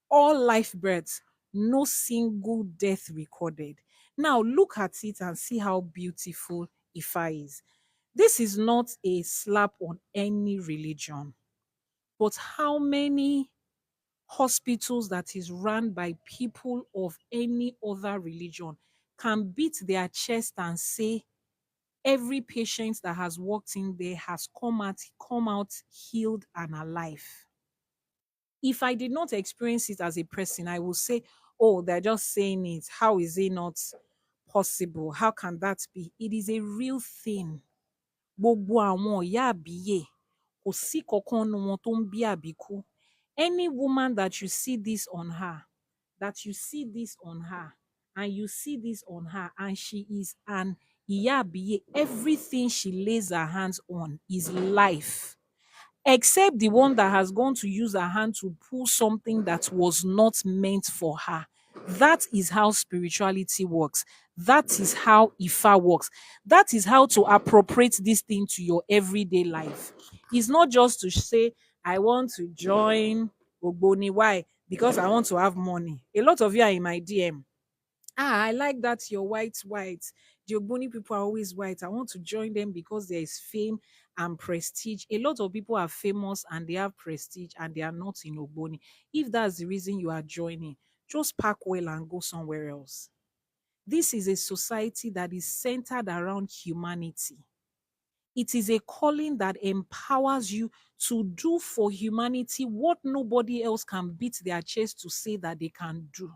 all life births, no single death recorded. Now look at it and see how beautiful Ifa is. This is not a slap on any religion, but how many hospitals that is run by people of any other religion can beat their chest and say every patient that has walked in there has come out healed and alive. If I did not experience it as a person, I will say, oh, they're just saying it. How is it not possible? How can that be? It is a real thing. Gbogbo àwọn ìyá àbíyè, kò sí kankan nínú wọn tó ń bí àbíkú. Any woman that you see this on her, and you see this on her, and she is an ìyá àbíyè, everything she lays her hands on is life, except the one that has gone to use her hand to pull something that was not meant for her. That is how spirituality works. That is how Ifa works. That is how to appropriate this thing to your everyday life. It's not just to say, I want to join Ogboni. Why? Because I want to have money. A lot of you are in my DM. I like that you're white. The Ogboni people are always white. I want to join them because there is fame and prestige. A lot of people are famous and they have prestige and they are not in Ogboni. If that's the reason you are joining, just pack well and go somewhere else. This is a society that is centered around humanity. It is a calling that empowers you to do for humanity what nobody else can beat their chest to say that they can do.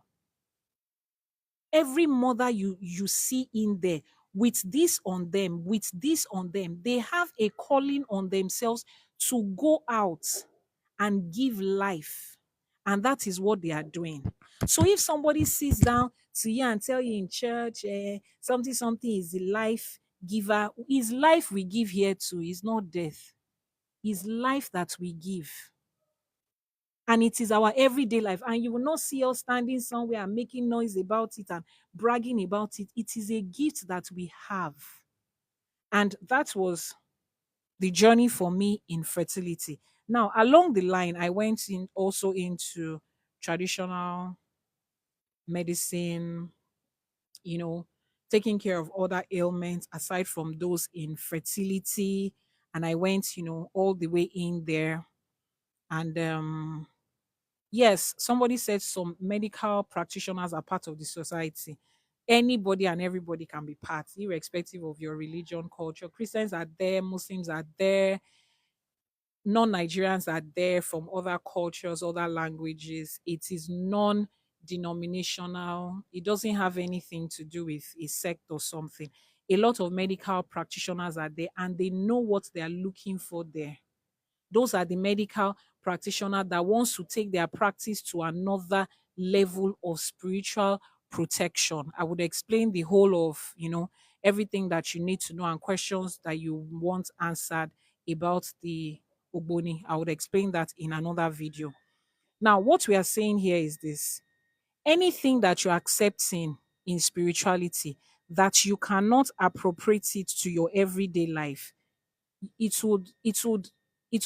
Every mother you see in there with this on them, they have a calling on themselves to go out and give life. And that is what they are doing. So if somebody sits down to you and tell you in church, something is the life giver, is life we give here too, is not death. Is life that we give. And it is our everyday life. And you will not see us standing somewhere and making noise about it and bragging about it. It is a gift that we have. And that was the journey for me in fertility. Now, along the line, I went in also into traditional medicine, taking care of other ailments aside from those in fertility. And I went, all the way in there. And yes, somebody said some medical practitioners are part of the society. Anybody and everybody can be part, irrespective of your religion, culture. Christians are there, Muslims are there, non-Nigerians are there from other cultures, other languages. It is non-denominational. It doesn't have anything to do with a sect or something. A lot of medical practitioners are there and they know what they are looking for there. Those are the medical practitioner that wants to take their practice to another level of spiritual protection. I would explain the whole of, everything that you need to know and questions that you want answered about the Ogboni. I would explain that in another video. Now, what we are saying here is this: anything that you're accepting in spirituality that you cannot appropriate it to your everyday life, it will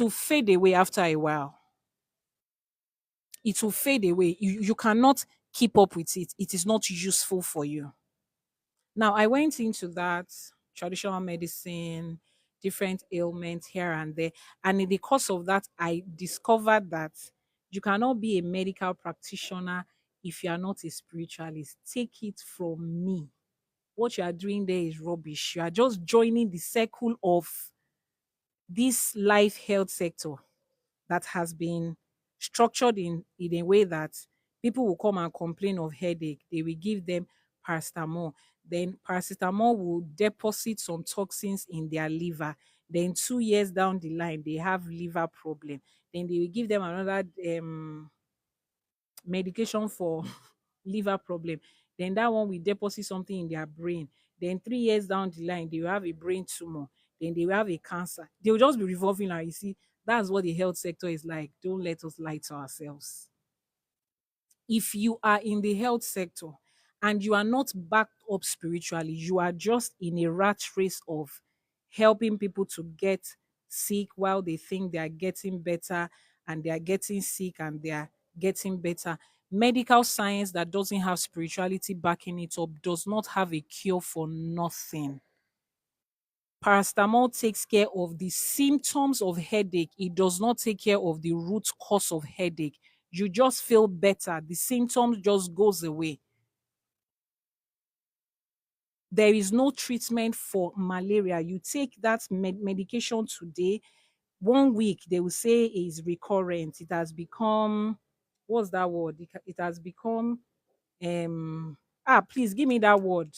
fade away after a while. It will fade away. You cannot keep up with it. It is not useful for you. Now, I went into that traditional medicine, different ailments here and there. And in the course of that, I discovered that you cannot be a medical practitioner if you are not a spiritualist. Take it from me. What you are doing there is rubbish. You are just joining the circle of this life health sector that has been structured in a way that people will come and complain of headache. They will give them paracetamol. Then paracetamol will deposit some toxins in their liver. Then 2 years down the line, they have liver problem. Then they will give them another medication for liver problem. Then that one will deposit something in their brain. Then 3 years down the line, they will have a brain tumor. Then they will have a cancer. They will just be revolving. And you see, that's what the health sector is like. Don't let us lie to ourselves. If you are in the health sector and you are not backed up spiritually, you are just in a rat race of helping people to get sick while they think they are getting better, and they are getting sick and they are getting better. Medical science that doesn't have spirituality backing it up does not have a cure for nothing. Paracetamol takes care of the symptoms of headache. It does not take care of the root cause of headache. You just feel better. The symptoms just goes away. There is no treatment for malaria. You take that medication today, 1 week, they will say is recurrent. It has become, what's that word? It has become please give me that word.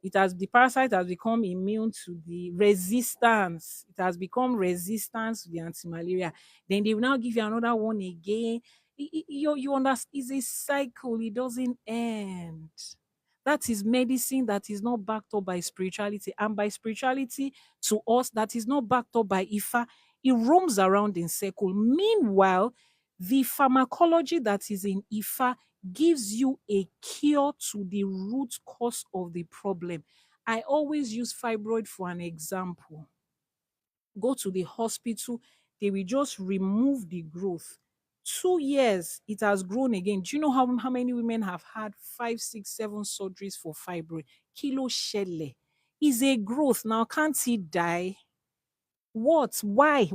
The parasite has become immune to the resistance. It has become resistant to the anti-malaria. Then they will now give you another one again. You understand? It's a cycle. It doesn't end. That is medicine that is not backed up by spirituality. And by spirituality, to us, that is not backed up by Ifa. It roams around in circle. Meanwhile, the pharmacology that is in Ifa gives you a cure to the root cause of the problem. I always use fibroid for an example. Go to the hospital, they will just remove the growth. 2 years, it has grown again. Do you know how many women have had 5, 6, 7 surgeries for fibroid? Kilo shelle is a growth. Now, can't he die? What? Why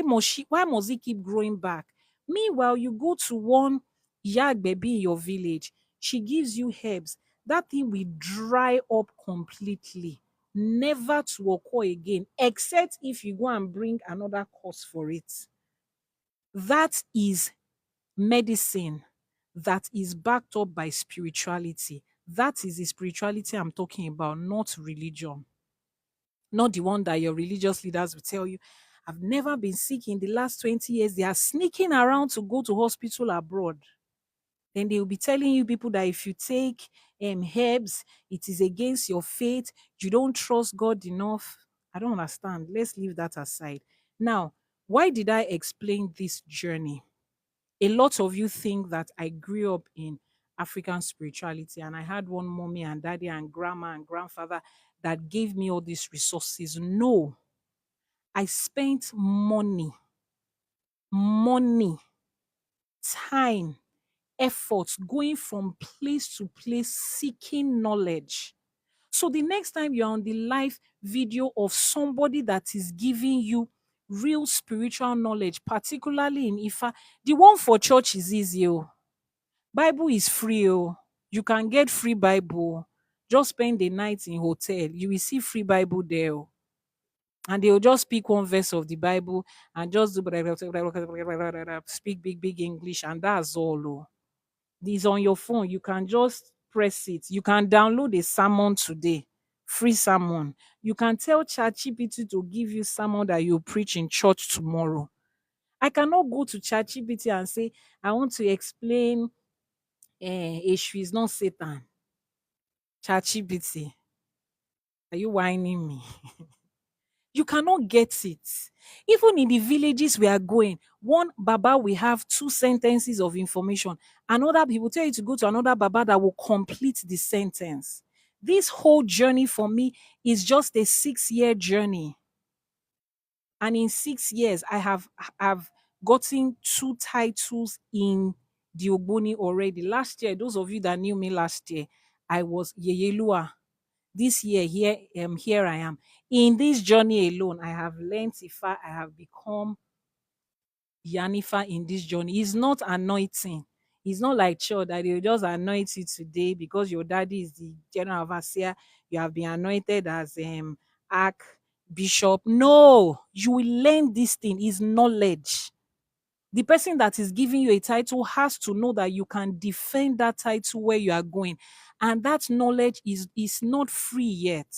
must it keep growing back? Meanwhile, you go to one yard baby in your village, she gives you herbs. That thing will dry up completely, never to occur again, except if you go and bring another cause for it. That is medicine that is backed up by spirituality. That is the spirituality I'm talking about, not religion. Not the one that your religious leaders will tell you, I've never been sick in the last 20 years. They are sneaking around to go to hospital abroad. Then they will be telling you people that if you take herbs, it is against your faith. You don't trust God enough. I don't understand. Let's leave that aside. Now, why did I explain this journey? A lot of you think that I grew up in African spirituality and I had one mommy and daddy and grandma and grandfather that gave me all these resources. No, I spent money, time, effort going from place to place seeking knowledge. So the next time you're on the live video of somebody that is giving you real spiritual knowledge, particularly in Ifa, the one for church is easy. Oh. Bible is free. Oh. You can get free Bible. Just spend the night in hotel. You will see free Bible there. Oh. And they will just speak one verse of the Bible and just do speak big English, and that's all. Oh. This on your phone. You can just press it. You can download a sermon today, free sermon. You can tell ChatGPT to give you sermon that you preach in church tomorrow. I cannot go to ChatGPT and say, I want to explain Èṣù is not Satan. ChatGPT, are you whining me? You cannot get it. Even in the villages we are going, one Baba will have 2 sentences of information. Another people tell you to go to another Baba that will complete the sentence. This whole journey for me is just a 6-year journey. And in 6 years, have gotten 2 titles in the Ogboni already. Last year, those of you that knew me last year, I was Yeyelua. This year, here I am. In this journey alone, I have learned Ifa, I have become IYANIFA in this journey. It's not anointing. It's not like church that they will just anoint you today because your daddy is the general overseer. You have been anointed as archbishop. No, you will learn this thing. Is knowledge. The person that is giving you a title has to know that you can defend that title where you are going. And that knowledge is not free yet.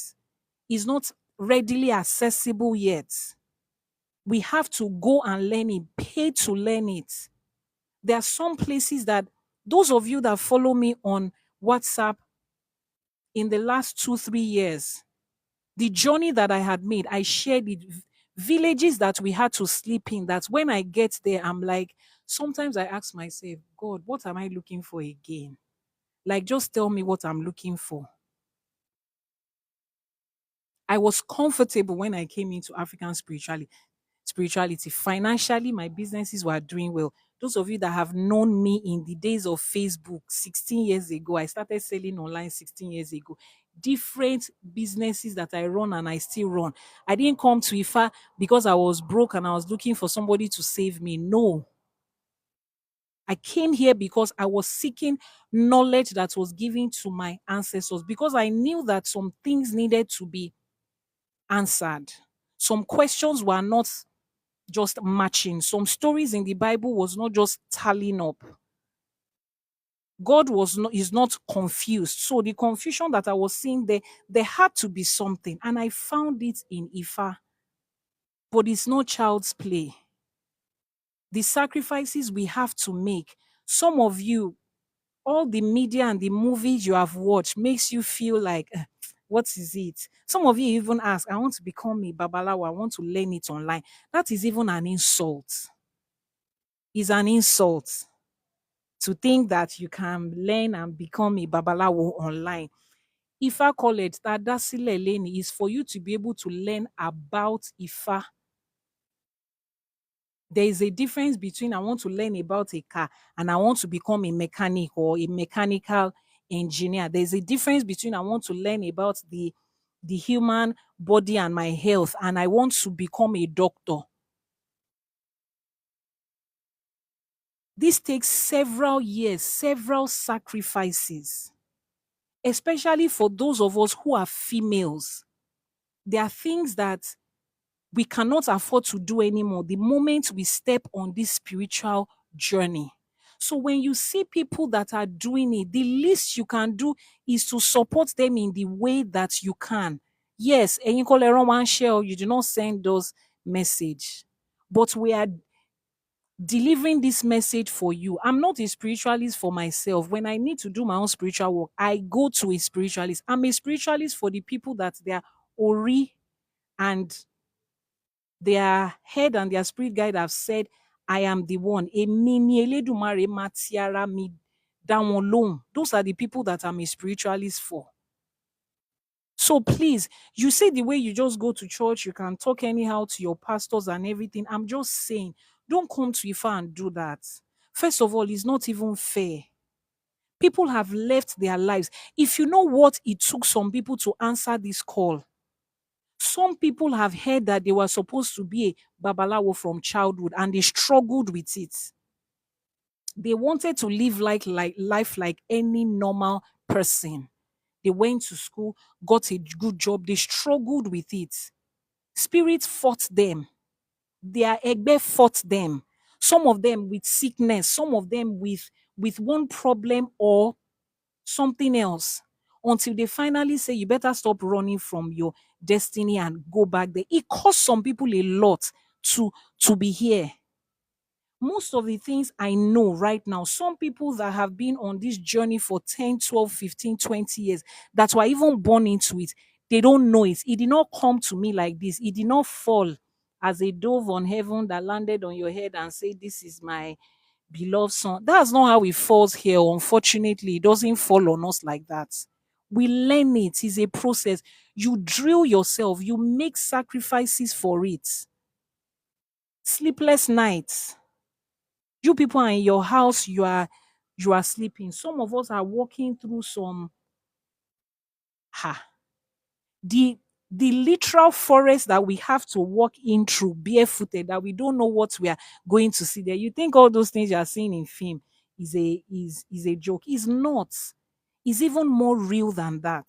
It's not readily accessible yet. We have to go and learn it, pay to learn it. There are some places that those of you that follow me on WhatsApp in the last 2-3 years, the journey that I had made, I shared it. Villages that we had to sleep in, that when I get there, I'm like, sometimes I ask myself, God, what am I looking for again? Like, just tell me what I'm looking for. I was comfortable when I came into African spirituality. Financially, my businesses were doing well. Those of you that have known me in the days of Facebook 16 years ago, I started selling online 16 years ago. Different businesses that I run and I still run. I didn't come to IFA because I was broke and I was looking for somebody to save me. No. I came here because I was seeking knowledge that was given to my ancestors, because I knew that some things needed to be answered. Some questions were not just matching. Some stories in the Bible was not just tallying up. God is not confused. So the confusion that I was seeing there had to be something. And I found it in Ifa. But it's no child's play. The sacrifices we have to make. Some of you, all the media and the movies you have watched makes you feel like, what is it? Some of you even ask, I want to become a babalawo. I want to learn it online. That is even an insult. It's an insult to think that you can learn and become a babalawo online. Ifa College, Tadasile Leni, is for you to be able to learn about Ifa. There is a difference between I want to learn about a car and I want to become a mechanic or a mechanical engineer. There's a difference between I want to learn about the human body and my health and I want to become a doctor. This takes several years, several sacrifices, especially for those of us who are females. There are things that we cannot afford to do anymore the moment we step on this spiritual journey. So when you see people that are doing it, the least you can do is to support them in the way that you can. Yes, and you call everyone one share, you do not send those message. But we are delivering this message for you. I'm not a spiritualist for myself. When I need to do my own spiritual work, I go to a spiritualist. I'm a spiritualist for the people that they are ori and their head and their spirit guide have said, I am the one. Those are the people that I'm a spiritualist for. So please, you see the way you just go to church, you can talk anyhow to your pastors and everything. I'm just saying, don't come to Ifa and do that. First of all, it's not even fair. People have left their lives. If you know what it took some people to answer this call, some people have heard that they were supposed to be a babalawo from childhood and they struggled with it. They wanted to live life like any normal person. They went to school, got a good job. They struggled with it. Spirits fought them. Their egbe fought them. Some of them with sickness, some of them with one problem or something else, until they finally say you better stop running from your destiny and go back there. It cost some people a lot to be here. Most of the things I know right now, some people that have been on this journey for 10, 12, 15, 20 years, that were even born into it, they don't know it. It did not come to me like this. It did not fall as a dove on heaven that landed on your head and say, "This is my beloved son." That's not how it falls here. Unfortunately, it doesn't fall on us like that. We learn it. It's a process. You drill yourself, you make sacrifices for it. Sleepless nights. You people are in your house, you are sleeping. Some of us are walking through some ha the the literal forest that we have to walk in through barefooted, that we don't know what we are going to see there. You think all those things you are seeing in film is a joke. It's not. It's even more real than that.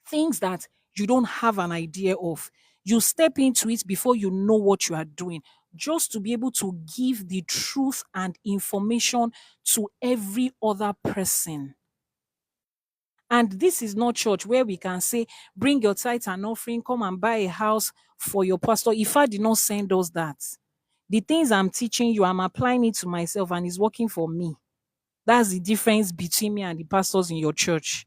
Things that you don't have an idea of. You step into it before you know what you are doing, just to be able to give the truth and information to every other person. And this is not church where we can say, bring your tithe and offering, come and buy a house for your pastor. If I did not send us that, the things I'm teaching you, I'm applying it to myself and it's working for me. That's the difference between me and the pastors in your church.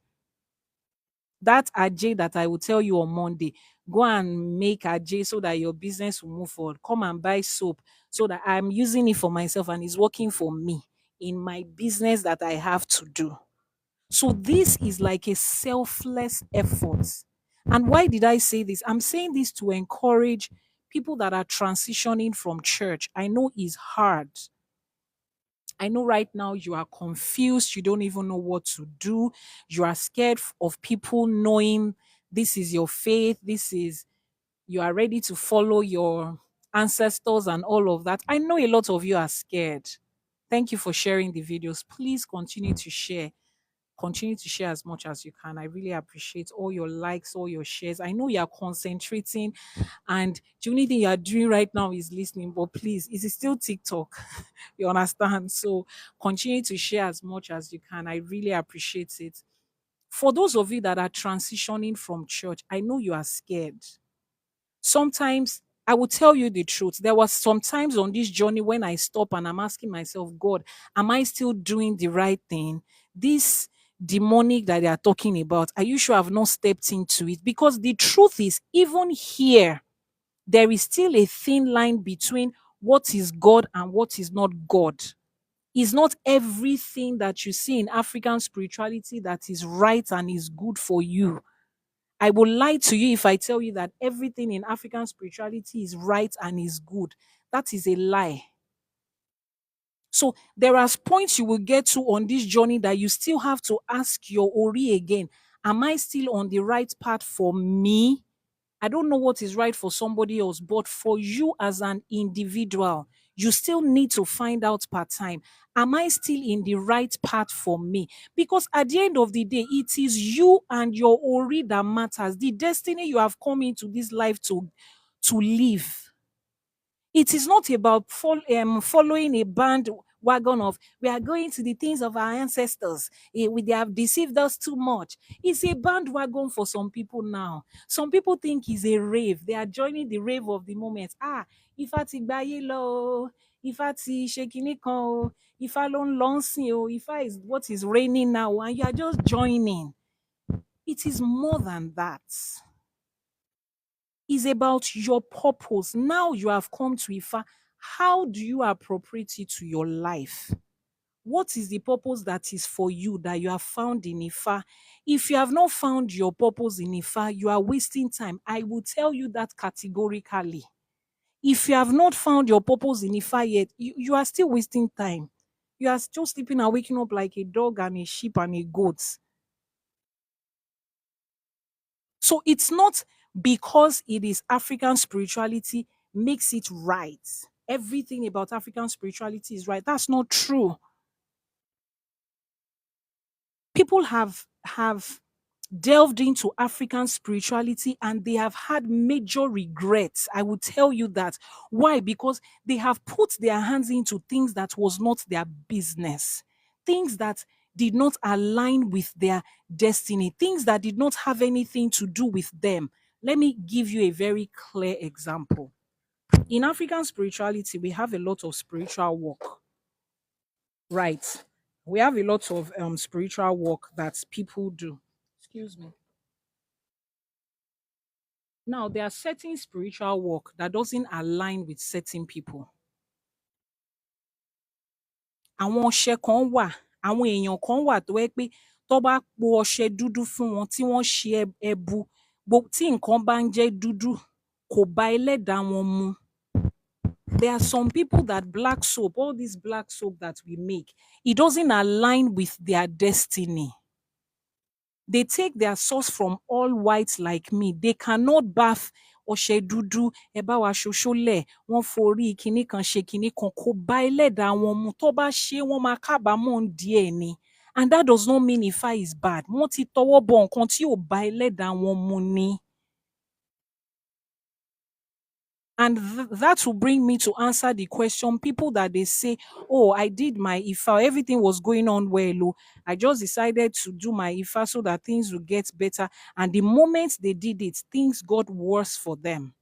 That AJ that I will tell you on Monday, go and make AJ so that your business will move forward. Come and buy soap so that I'm using it for myself and it's working for me in my business that I have to do. So this is like a selfless effort. And why did I say this? I'm saying this to encourage people that are transitioning from church. I know it's hard. I know right now you are confused. You don't even know what to do. You are scared of people knowing this is your faith. You are ready to follow your ancestors and all of that. I know a lot of you are scared. Thank you for sharing the videos. Please continue to share. Continue to share as much as you can. I really appreciate all your likes, all your shares. I know you are concentrating, and the only thing you are doing right now is listening, but please, it is still TikTok. You understand? So continue to share as much as you can. I really appreciate it. For those of you that are transitioning from church, I know you are scared. Sometimes I will tell you the truth. There was some times on this journey when I stop and I'm asking myself, God, am I still doing the right thing? This demonic that they are talking about, are you sure I've not stepped into it? Because the truth is, even here, there is still a thin line between what is God and what is not God. It's not everything that you see in African spirituality that is right and is good for you. I will lie to you if I tell you that everything in African spirituality is right and is good. That is a lie. So there are points you will get to on this journey that you still have to ask your Ori again. Am I still on the right path for me? I don't know what is right for somebody else, but for you as an individual, you still need to find out part time. Am I still in the right path for me? Because at the end of the day, it is you and your Ori that matters. The destiny you have come into this life to live. It is not about following a bandwagon of we are going to the things of our ancestors. They have deceived us too much. It's a bandwagon for some people now. Some people think it's a rave. They are joining the rave of the moment. Ifá ti gbáyé lọ o, Ifá ti ṣe kinní kan o, Ifá ló ń lọ ńsìn o, Ifá is what is reigning now, and you are just joining. It is more than that. Is about your purpose. Now you have come to Ifa. How do you appropriate it to your life? What is the purpose that is for you that you have found in Ifa? If you have not found your purpose in Ifa, you are wasting time. I will tell you that categorically. If you have not found your purpose in Ifa yet, you are still wasting time. You are still sleeping and waking up like a dog and a sheep and a goat. So it's not because it is African spirituality makes it right. Everything about African spirituality is right. That's not true. People have delved into African spirituality and they have had major regrets. I will tell you that. Why? Because they have put their hands into things that was not their business, things that did not align with their destiny, things that did not have anything to do with them. Let me give you a very clear example. In African spirituality, we have a lot of spiritual work, right? We have a lot of spiritual work that people do. Excuse me. Now, there are certain spiritual work that doesn't align with certain people. Àwọn ọṣẹ kan wà, àwọn èèyàn kan wà tó jẹ́ pé tó bá po ọṣẹ dúdú fún wọn tí wọ́n ṣe ẹbu, tí nǹkan bá ń jẹ́ dúdú, kò bá ẹlẹ́dàá wọn mu. There are some people that black soap, all this black soap that we make, it doesn't align with their destiny. They take their source from all whites like me. They cannot bath ọṣẹ dúdú, ẹ bá wa ṣoṣólẹ̀, wọ́n forí kinní kan ṣe kinní kan, kò bá ẹlẹ́dàá wọn mu. Tó bá ṣe, wọ́n máa kábàámọ̀ díẹ̀ ni. And that does not mean Ifá is bad. Wọ́n ti tọwọ́ bọ nǹkan tí ò bá ẹlẹ́dàá wọn mu ni. And that will bring me to answer the question. People that they say, oh, I did my IFA, everything was going on well. Oh, I just decided to do my IFA so that things will get better. And the moment they did it, things got worse for them.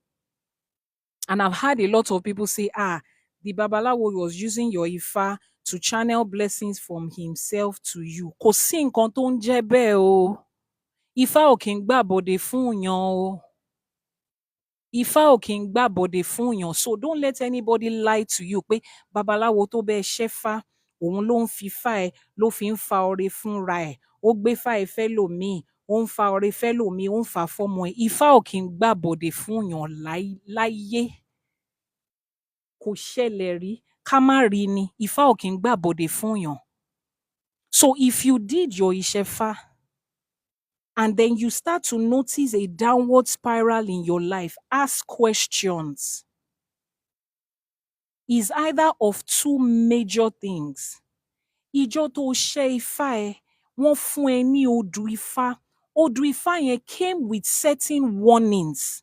And I've had a lot of people say, the Babalawo was using your IFA to channel blessings from himself to you. Kò sí nǹkan tó ń jẹ́ bẹ́ẹ̀ o. Ifá ò kí ń gbàbọ̀dè fún yàn o. Ifá ò kí ń gbàbọ̀dè fún yàn. So don't let anybody lie to you pé babaláwo tó bẹ́ẹ̀ ṣẹ́fá, òun ló ń fi fá ẹ, ló fi ń fa ọrẹ fúnra ẹ̀. Ó gbé fá ẹ fẹ́ lòmíì, ó ń fa ọrẹ fẹ́ lòmíì, ó ń fà fọ́mọ ẹ̀. Ifá ò kí ń gbàbọ̀dè fún yàn láyé. Kò ṣẹlẹ̀ rí, ká má rí ni. Ifá ò kí ń gbàbọ̀dè fún yàn. So if you did your Ìṣẹ̀fá, and then you start to notice a downward spiral in your life, ask questions. Is either of two major things. Ìjọ tó ṣe Ifá ẹ, wọ́n fún ẹ ní odù Ifá. Odù Ifá yẹn came with certain warnings.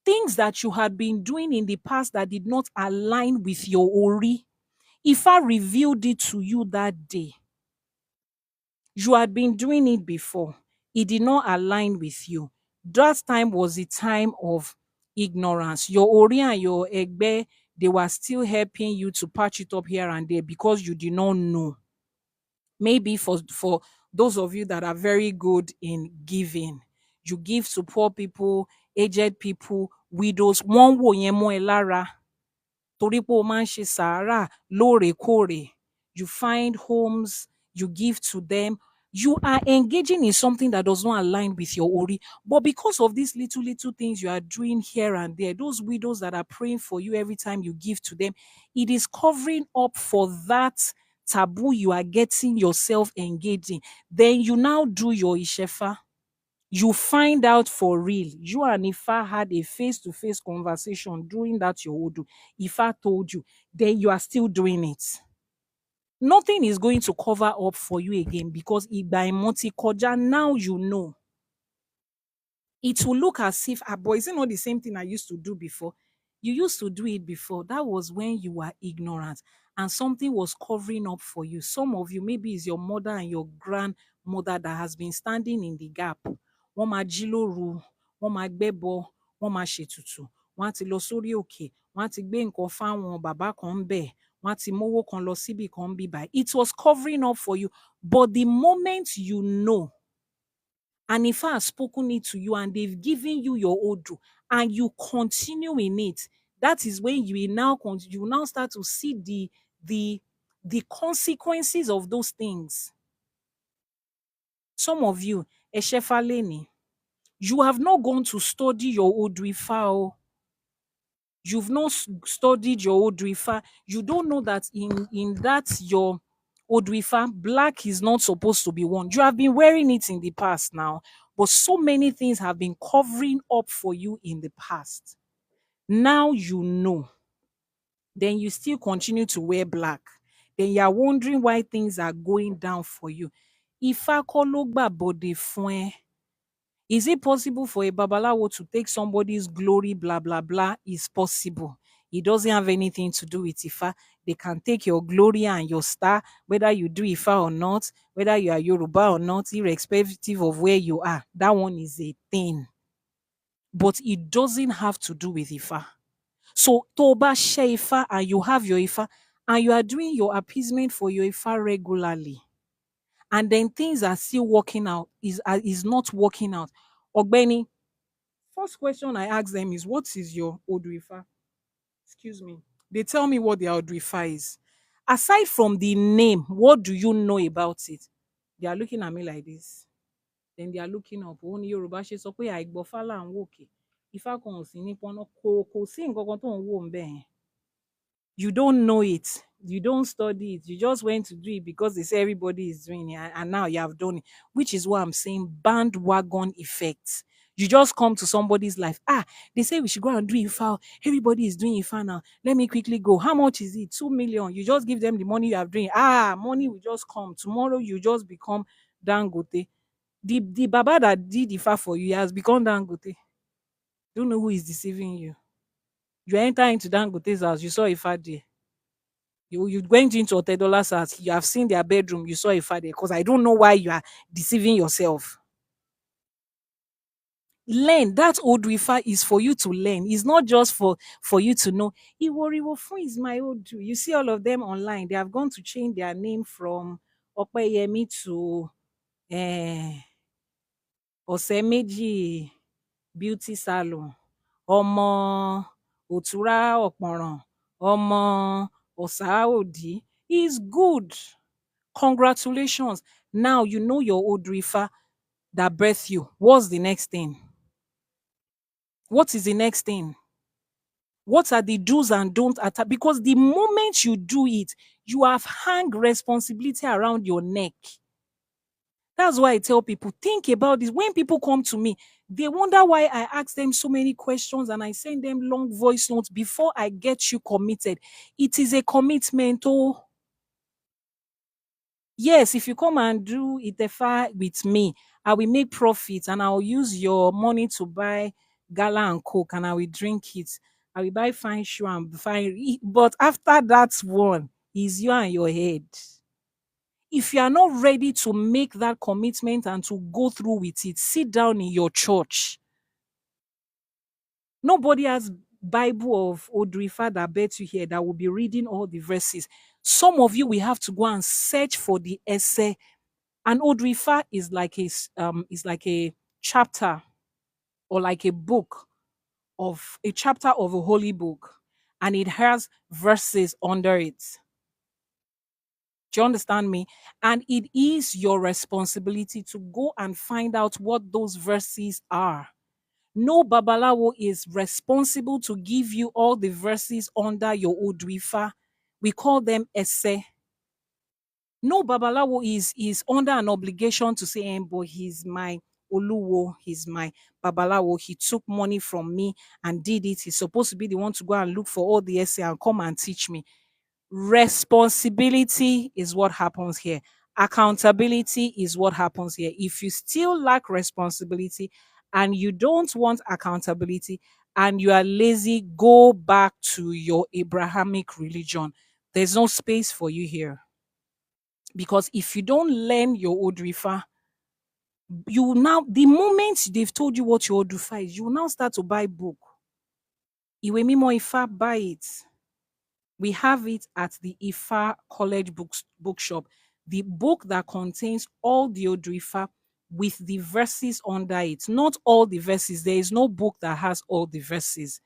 Things that you had been doing in the past that did not align with your Ori. Ifá revealed it to you that day. You had been doing it before. It did not align with you. That time was the time of ignorance. Your Ori and your Egbe, they were still helping you to patch it up here and there because you did not know. Maybe for those of you that are very good in giving, you give to poor people, aged people, widows. Wọ́n wò yẹn mọ́ ẹ lára. Torí pé o máa ń ṣe sàárà lóòrèkóòrè. You find homes, you give to them. You are engaging in something that does not align with your Ori. But because of these little things you are doing here and there, those widows that are praying for you every time you give to them, it is covering up for that taboo you are getting yourself engaged in. Then you now do your Ìṣẹ̀fá. You find out for real. You and Ifa had a face-to-face conversation during that your Odu. Ifa told you, then you are still doing it. Nothing is going to cover up for you again because Igba Imoti Koja, now you know. It will look as if, boy, is it not the same thing I used to do before? You used to do it before. That was when you were ignorant and something was covering up for you. Some of you, maybe it's your mother and your grandmother that has been standing in the gap. Wọ́n máa jí lóru, wọ́n máa gbẹ́bọ, wọ́n máa ṣètùtù, wọ́n á ti lọ sórí òkè, wọ́n á ti gbé nǹkan fáwọn bàbá kan ń bẹ̀, wọ́n á ti mówó kan lọ síbì kan ń bí báyìí. It was covering up for you. But the moment you know, and if I have spoken it to you and they've given you your Odu and you continue in it, that is when you will now start to see the consequences of those things. Some of you, Eshefaleni, you have not gone to study your Odu Ifa. You've not studied your Odu Ifa. You don't know that in that your Odu Ifa, black is not supposed to be worn. You have been wearing it in the past now, but so many things have been covering up for you in the past. Now you know. Then you still continue to wear black. Then you are wondering why things are going down for you. Ifá kọ́ ló gbàbọ̀dè fún ẹ. Is it possible for a babalawo to take somebody's glory, blah, blah, blah? Is possible. It doesn't have anything to do with Ifa. They can take your glory and your star, whether you do Ifa or not, whether you are Yoruba or not, irrespective of where you are. That one is a thing. But it doesn't have to do with Ifa. So, Toba share Ifa and you have your Ifa, and you are doing your appeasement for your Ifa regularly, and then things are still working out, is not working out. Ogbeni, first question I ask them is, what is your Odrifa? Excuse me. They tell me what their Odrifa is. Aside from the name, what do you know about it? They are looking at me like this. Then they are looking up. Ó ní Yorùbá ṣe sọ pé àìgbọ́fá là ń wòkè. Ifá kan ò sí ní pọ́nà, kò sí nǹkan kan tó ń wò ń bẹ̀ yẹn. You don't know it. You don't study it. You just went to do it because they say everybody is doing it, and now you have done it, which is what I'm saying, bandwagon effect. You just come to somebody's life. Ah, they say we should go and do IFA. Everybody is doing IFA now. Let me quickly go. How much is it? 2 million. You just give them the money you have doing. Ah, money will just come. Tomorrow you just become Dangote. The Baba that did IFA for you has become Dangote. Don't know who is deceiving you. You enter into Dangote's house, you saw IFA there. You went into Otedola's house, you have seen their bedroom, you saw IFA there. Because I don't know why you are deceiving yourself. Learn. That old Ifa is for you to learn. It's not just for you to know. Iworiwofun is my old. You see all of them online. They have gone to change their name from Opeyemi to Osemeji Beauty Salon. Omo Otura Okporan. Omo Osaodi. Is good. Congratulations. Now you know your old Ifa that birthed you. What's the next thing? What is the next thing? What are the do's and don'ts? Because the moment you do it, you have hang responsibility around your neck. That's why I tell people, think about this. When people come to me, they wonder why I ask them so many questions and I send them long voice notes before I get you committed. It is a commitment. Oh, yes, if you come and do Itefa with me, I will make profits and I'll use your money to buy gala and coke and I will drink it. I will buy fine shoe and but after that one is you and your head. If you are not ready to make that commitment and to go through with it, sit down in your church. Nobody has Bible of Odrifa that bet you here that will be reading all the verses. Some of you will have to go and search for the essay. An Odrifa is like a chapter or like a book of a chapter of a holy book, and it has verses under it. Do you understand me? And it is your responsibility to go and find out what those verses are. No Babalawo is responsible to give you all the verses under your Odrifa. We call them essay. No Babalawo is under an obligation to say, but he's my Oluwo, he's my Babalawo. He took money from me and did it. He's supposed to be the one to go and look for all the essay and come and teach me. Responsibility is what happens here. Accountability is what happens here. If you still lack responsibility and you don't want accountability and you are lazy, go back to your Abrahamic religion. There's no space for you here. Because if you don't learn your Odrifa, you will now, the moment they've told you what your Odrifa is, you will now start to buy book. Iwe Mimo Ifa, buy it. We have it at the Ifa College bookshop. The book that contains all the Odrifa with the verses under it. Not all the verses. There is no book that has all the verses.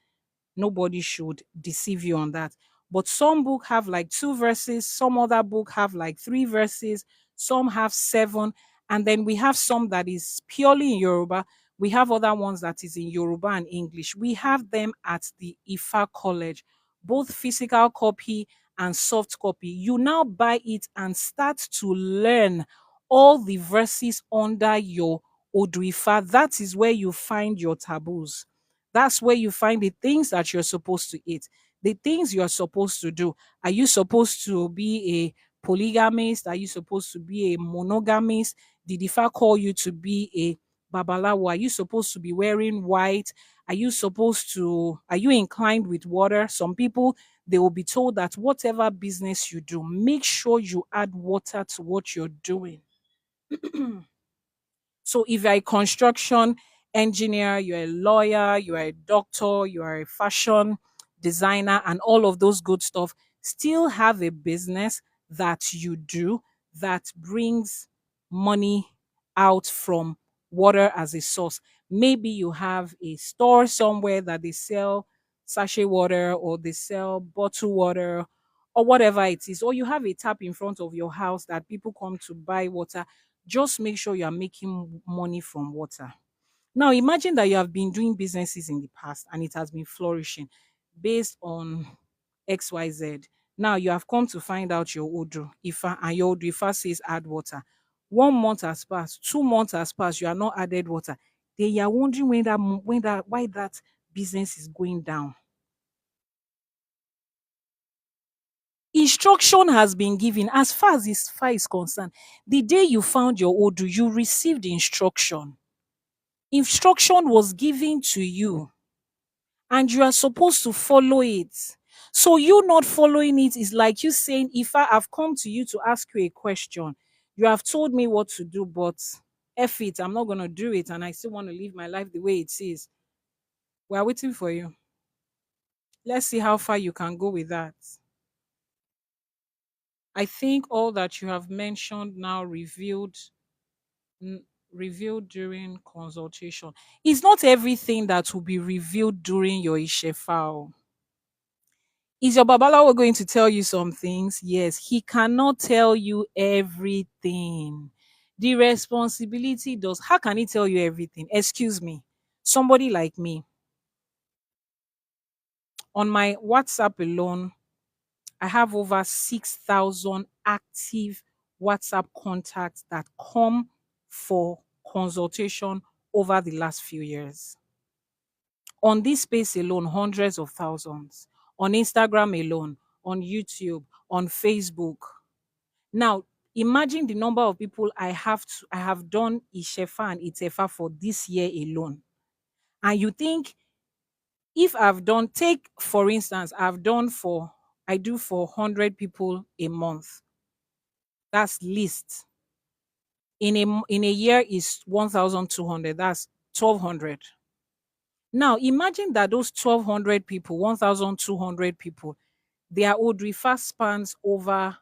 Nobody should deceive you on that. But some book have like 2 verses, some other book have like 3 verses, some have 7, and then we have some that is purely in Yoruba. We have other ones that is in Yoruba and English. We have them at the Ifa College, both physical copy and soft copy. You now buy it and start to learn all the verses under your Odrifa. That is where you find your taboos. That's where you find the things that you're supposed to eat, the things you're supposed to do. Are you supposed to be a polygamist? Are you supposed to be a monogamist? Did Ifa call you to be a Babalawo? Are you supposed to be wearing white? Are you inclined with water? Some people, they will be told that whatever business you do, make sure you add water to what you're doing. So if you're a construction engineer, you're a lawyer, you're a doctor, you're a fashion designer, and all of those good stuff, still have a business that you do that brings money out from water as a source. Maybe you have a store somewhere that they sell sachet water or they sell bottled water or whatever it is, or you have a tap in front of your house that people come to buy water. Just make sure you are making money from water. Now, imagine that you have been doing businesses in the past and it has been flourishing based on XYZ. Now, you have come to find out your Odu Ifa, and your Odu Ifa says add water. 1 month has passed, 2 months has passed, you are not added water. They are wondering why that business is going down. Instruction has been given as far as this far is concerned. The day you found your Odu, you received instruction. Instruction was given to you and you are supposed to follow it. So you not following it is like you saying, if I have come to you to ask you a question, you have told me what to do, but F it, I'm not going to do it, and I still want to live my life the way it is. We are waiting for you. Let's see how far you can go with that. I think all that you have mentioned now revealed during consultation. It's not everything that will be revealed during your Ishefao. Is your Babalawo going to tell you some things? Yes, he cannot tell you everything. The responsibility does. How can he tell you everything? Excuse me. Somebody like me, on my WhatsApp alone, I have over 6,000 active WhatsApp contacts that come for consultation over the last few years. On this space alone, hundreds of thousands. On Instagram alone, on YouTube, on Facebook. Now, imagine the number of people I have done Ishefa and Itefa for this year alone. And you think if I've done, take for instance, I do for 100 people a month. That's least. In a year is 1,200. That's 1,200. Now imagine that those 1,200 people, 1,200 people, their Odrifa spans over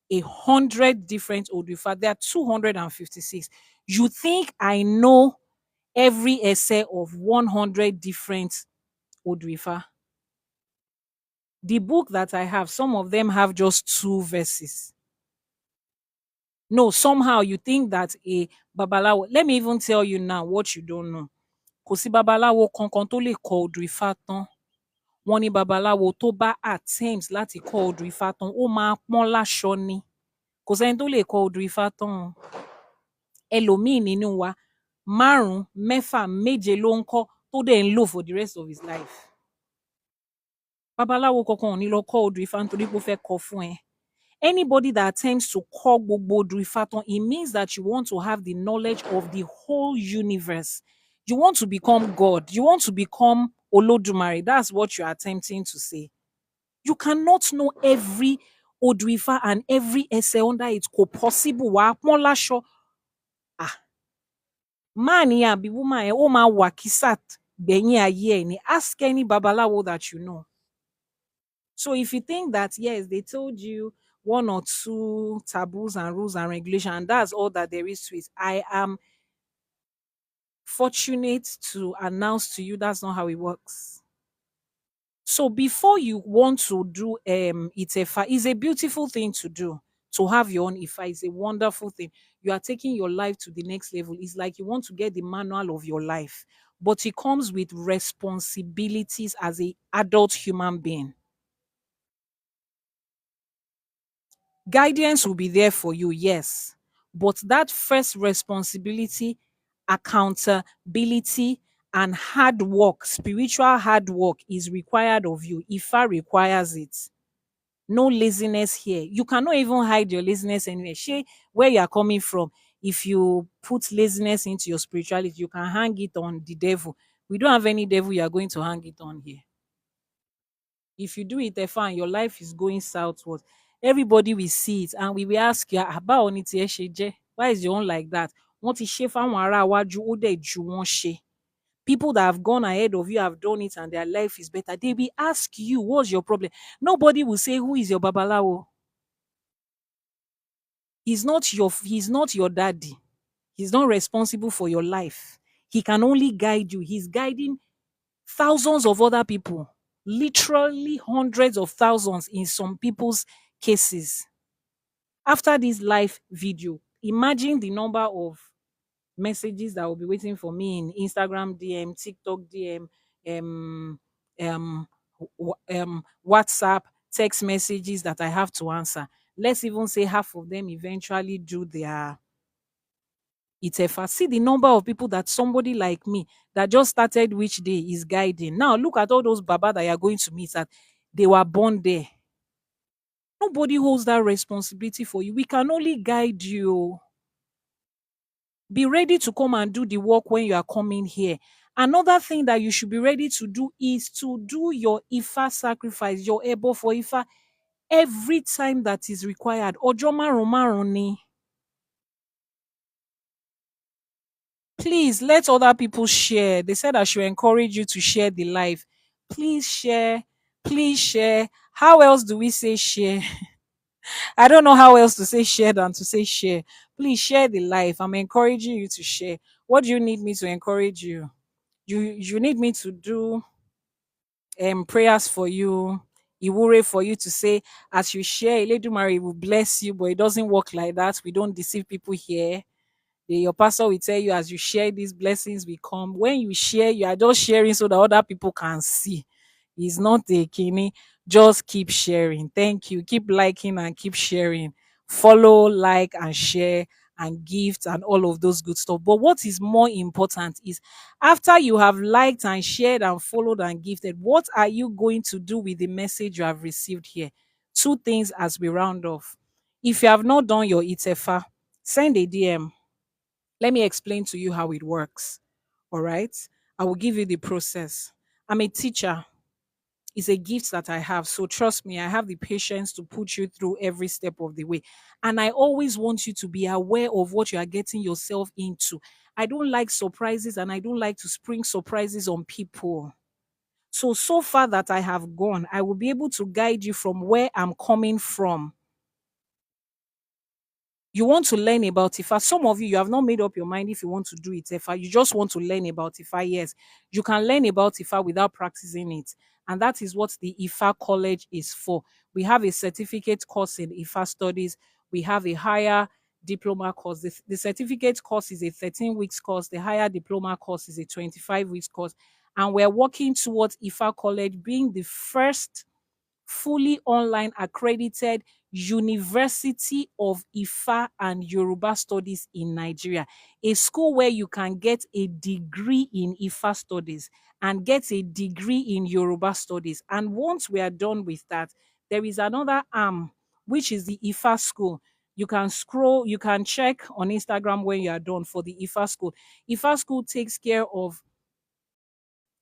100 different Odrifa. There are 256. You think I know every essay of 100 different Odrifa? The book that I have, some of them have just 2 verses. No, somehow you think that a Babalawo, let me even tell you now what you don't know. Kò sí Babalawo kankan tó lè kọ odù Ifá tán. Wọ́n ní Babaláwo tó bá attempt láti kọ odù Ifá tán, ó máa pọ́n láṣọ ni. Kò sẹ́ni tó lè kọ odù Ifá tán o. Ẹlòmíì nínú wa, 5, 6, 7 ló ń kọ́ tó dẹ̀ ń lò for the rest of his life. Babaláwo kankan ò ní lọ kọ odù Ifá nítorí pé ó fẹ́ kọ fún ẹ. Anybody that attempts to call gbogbo odù Ifá tán, it means that you want to have the knowledge of the whole universe. You want to become God. You want to become Olodumare. That's what you're attempting to say. You cannot know every odù Ifá and every essay under it. Kò possible. Wà á pọ́n láṣọ. Man yẹn àbí woman yẹn, ó máa wà kísà gbẹ̀yìn ayé ẹ̀ ni. Ask any Babalawo that you know. So if you think that, yes, they told you 1 or 2 taboos and rules and regulations, and that's all that there is to it, I am fortunate to announce to you that's not how it works. So before you want to do Itefa, is a beautiful thing to do. To have your own Ifa is a wonderful thing. You are taking your life to the next level. It's like you want to get the manual of your life, but it comes with responsibilities as an adult human being. Guidance will be there for you, yes. But that first responsibility, accountability, and hard work, spiritual hard work, is required of you. Ifa requires it. No laziness here. You cannot even hide your laziness anywhere. Shey, where you are coming from, if you put laziness into your spirituality, you can hang it on the devil. We don't have any devil you are going to hang it on here. If you do it, fine, your life is going southward. Everybody will see it and we will ask you, báwo ni tiẹ̀ ṣe jẹ́? Why is your own like that? Wọ́n ti ṣe fáwọn ará iwájú, ó dẹ̀ ju wọ́n ṣe. People that have gone ahead of you have done it and their life is better. They will ask you, what's your problem? Nobody will say, who is your babalawo? He's not your daddy. He's not responsible for your life. He can only guide you. He's guiding thousands of other people, literally hundreds of thousands in some people's cases. After this live video, imagine the number of messages that will be waiting for me in Instagram DM, TikTok DM, um, um, WhatsApp, text messages that I have to answer. Let's even say half of them eventually do their ITEFA. See the number of people that somebody like me that just started which day is guiding. Now look at all those Baba that you're going to meet that they were born there. Nobody holds that responsibility for you. We can only guide you. Be ready to come and do the work when you are coming here. Another thing that you should be ready to do is to do your IFA sacrifice, your ebo for IFA every time that is required. Ọjọ́ márùn-ún ni. Please let other people share. They said I should encourage you to share the live. Please share. Please share. How else do we say share? I don't know how else to say share than to say share. Please share the live. I'm encouraging you to share. What do you need me to encourage you? You need me to do prayers for you, iwure for you to say as you share, Eledumare will bless you, but it doesn't work like that. We don't deceive people here. Your pastor will tell you as you share these blessings will come. When you share, you are just sharing so that other people can see. It's not a kidney. Just keep sharing. Thank you. Keep liking and keep sharing. Follow, like, and share and gift and all of those good stuff. But what is more important is after you have liked and shared and followed and gifted, what are you going to do with the message you have received here? Two things as we round off. If you have not done your ITEFA, send a DM. Let me explain to you how it works. All right. I will give you the process. I'm a teacher. It's a gift that I have. So trust me, I have the patience to put you through every step of the way. And I always want you to be aware of what you are getting yourself into. I don't like surprises and I don't like to spring surprises on people. So far that I have gone, I will be able to guide you from where I'm coming from. You want to learn about IFA. Some of you, you have not made up your mind if you want to do it. IFA, you just want to learn about IFA. Yes, you can learn about IFA without practicing it. And that is what the IFA college is for. We have a certificate course in IFA studies. We have a higher diploma course. The certificate course is a 13 weeks course. The higher diploma course is a 25 weeks course. And we're working towards IFA college being the first fully online accredited University of Ifa and Yoruba Studies in Nigeria, a school where you can get a degree in Ifa studies and get a degree in Yoruba studies. And once we are done with that, there is another arm, which is the Ifa school. You can scroll, you can check on Instagram when you are done for the Ifa school. Ifa school takes care of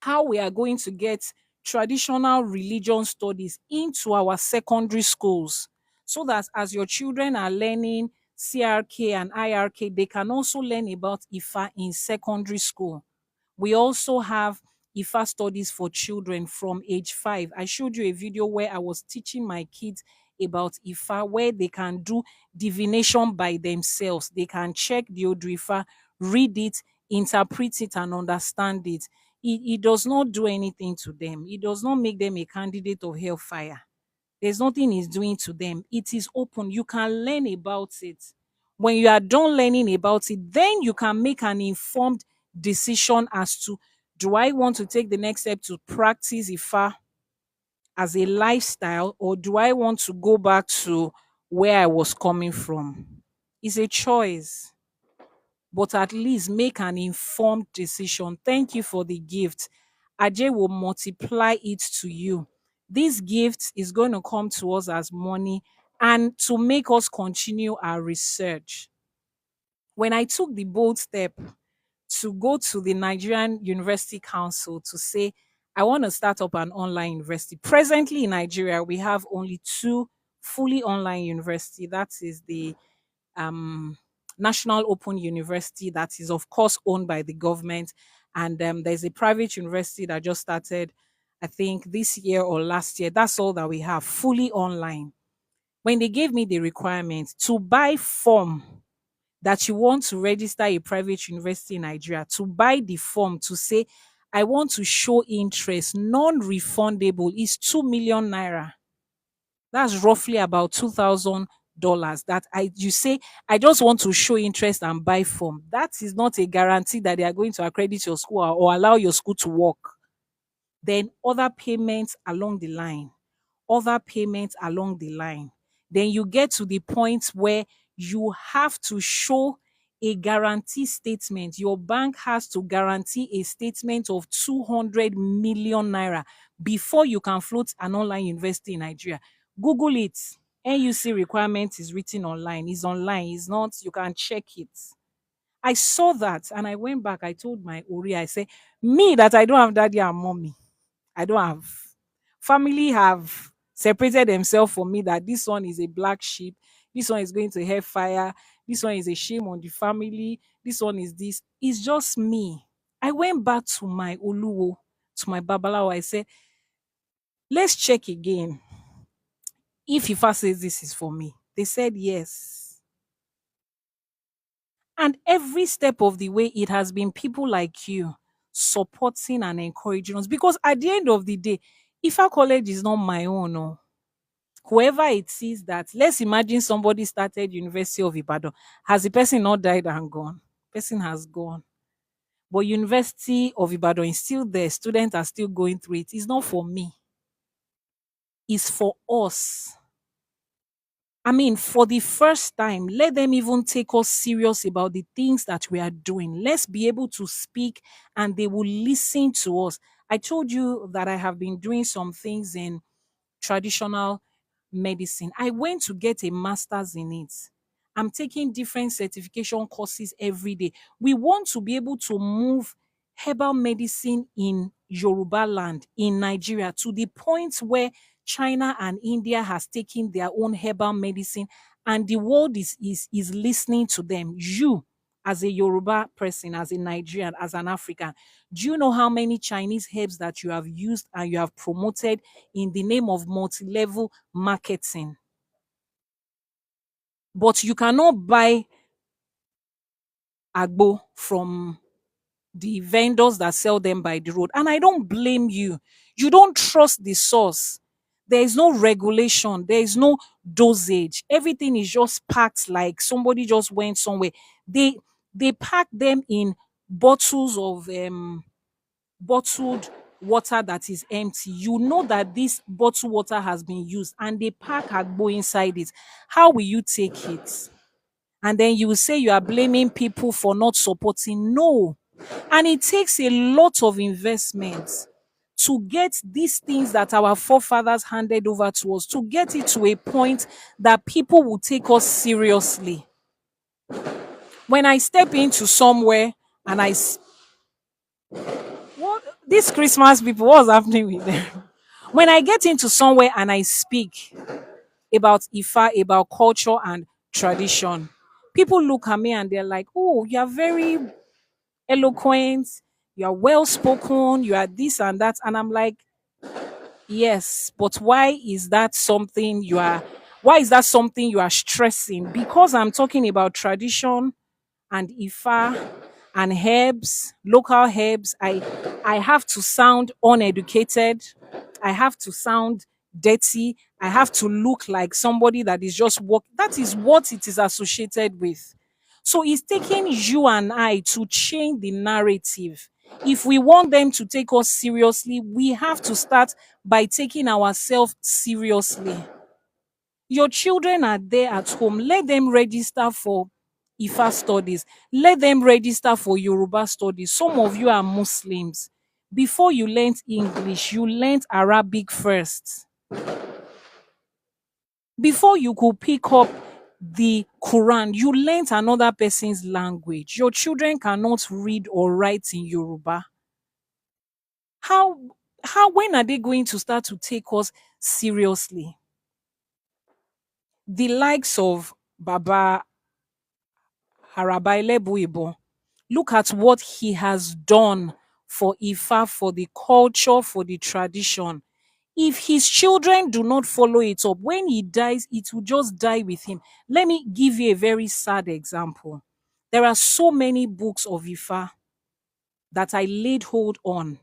how we are going to get traditional religion studies into our secondary schools so that as your children are learning CRK and IRK, they can also learn about IFA in secondary school. We also have IFA studies for children from age 5. I showed you a video where I was teaching my kids about IFA, where they can do divination by themselves. They can check the Odrifa, read it, interpret it, and understand it. It does not do anything to them. It does not make them a candidate of hellfire. There's nothing it's doing to them. It is open. You can learn about it. When you are done learning about it, then you can make an informed decision as to, do I want to take the next step to practice IFA as a lifestyle, or do I want to go back to where I was coming from? It's a choice, but at least make an informed decision. Thank you for the gift. Ajay will multiply it to you. This gift is going to come to us as money and to make us continue our research. When I took the bold step to go to the Nigerian University Council to say, I want to start up an online university. Presently in Nigeria, we have only two fully online university. That is the um, National Open University, that is, of course, owned by the government. And there's a private university that just started, I think, this year or last year. That's all that we have, fully online. When they gave me the requirement to buy form that you want to register a private university in Nigeria, to buy the form to say, I want to show interest, non refundable, is 2 million naira. That's roughly about $2,000. That you say, I just want to show interest and buy form. That is not a guarantee that they are going to accredit your school or allow your school to work. Then other payments along the line, other payments along the line. Then you get to the point where you have to show a guarantee statement. Your bank has to guarantee a statement of 200 million naira before you can float an online university in Nigeria. Google it. NUC requirement is written online. It's online. It's not, you can check it. I saw that and I went back. I told my Ori, I said, me that I don't have daddy and mommy. I don't have. Family have separated themselves from me that this one is a black sheep, this one is going to hellfire, this one is a shame on the family, this one is this. It's just me. I went back to my Oluwo, to my Babalawo. I said, let's check again. If Ifa says this is for me. They said yes. And every step of the way, it has been people like you supporting and encouraging us. Because at the end of the day, Ifa College is not my own. Oh. Whoever it is that, let's imagine somebody started University of Ibadan. Has the person not died and gone? Person has gone. But University of Ibadan is still there. Students are still going through it. It's not for me. It's for us. I mean, for the first time, let them even take us serious about the things that we are doing. Let's be able to speak and they will listen to us. I told you that I have been doing some things in traditional medicine. I went to get a master's in it. I'm taking different certification courses every day. We want to be able to move herbal medicine in Yoruba land, in Nigeria, to the point where China and India has taken their own herbal medicine and the world is listening to them. You, as a Yoruba person, as a Nigerian, as an African, do you know how many Chinese herbs that you have used and you have promoted in the name of multi-level marketing? But you cannot buy agbo from the vendors that sell them by the road. And I don't blame you. You don't trust the source. There is no regulation. There is no dosage. Everything is just packed like somebody just went somewhere. They they pack them in bottles of bottled water that is empty. You know that this bottled water has been used and they pack agbo inside it. How will you take it? And then you will say you are blaming people for not supporting. No. And it takes a lot of investment to get these things that our forefathers handed over to us, to get it to a point that people will take us seriously. When I step into somewhere and what these Christmas people, what's happening with them? When I get into somewhere and I speak about Ifa, about culture and tradition, people look at me and they're like, oh, you're very eloquent, you are well spoken, you are this and that. And I'm like, yes, but why is that something you are stressing? Because I'm talking about tradition and Ifa and herbs, local herbs. I have to sound uneducated. I have to sound dirty. I have to look like somebody that is just work. That is what it is associated with. So it's taking you and I to change the narrative. If we want them to take us seriously, we have to start by taking ourselves seriously. Your children are there at home. Let them register for Ifa studies. Let them register for Yoruba studies. Some of you are Muslims. Before you learnt English, you learnt Arabic first. Before you could pick up the Quran, you learnt another person's language. Your children cannot read or write in Yoruba. How when are they going to start to take us seriously? The likes of Baba Harabaile Buibo, look at what he has done for Ifa, for the culture, for the tradition. If his children do not follow it up, when he dies, it will just die with him. Let me give you a very sad example. There are so many books of Ifa that I laid hold on,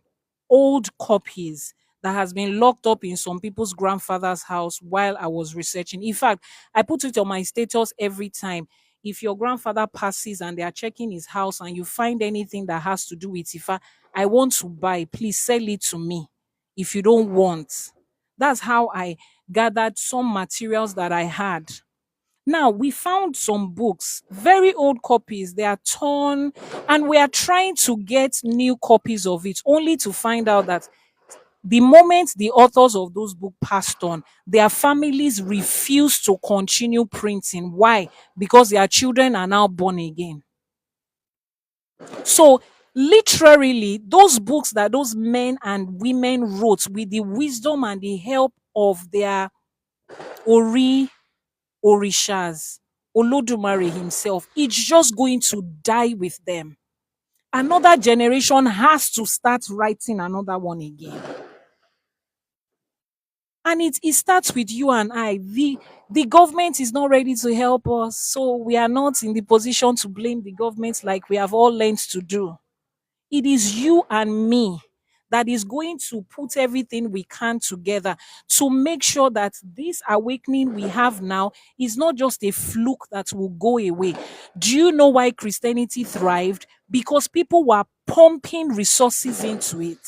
old copies that has been locked up in some people's grandfather's house while I was researching. In fact, I put it on my status every time. If your grandfather passes and they are checking his house and you find anything that has to do with Ifa, I want to buy, please sell it to me if you don't want. That's how I gathered some materials that I had. Now, we found some books, very old copies, they are torn, and we are trying to get new copies of it, only to find out that the moment the authors of those books passed on, their families refused to continue printing. Why? Because their children are now born again. So, literally, those books that those men and women wrote with the wisdom and the help of their Orishas, Olodumare himself, it's just going to die with them. Another generation has to start writing another one again. And it starts with you and I. The government is not ready to help us, so we are not in the position to blame the government like we have all learned to do. It is you and me that is going to put everything we can together to make sure that this awakening we have now is not just a fluke that will go away. Do you know why Christianity thrived? Because people were pumping resources into it.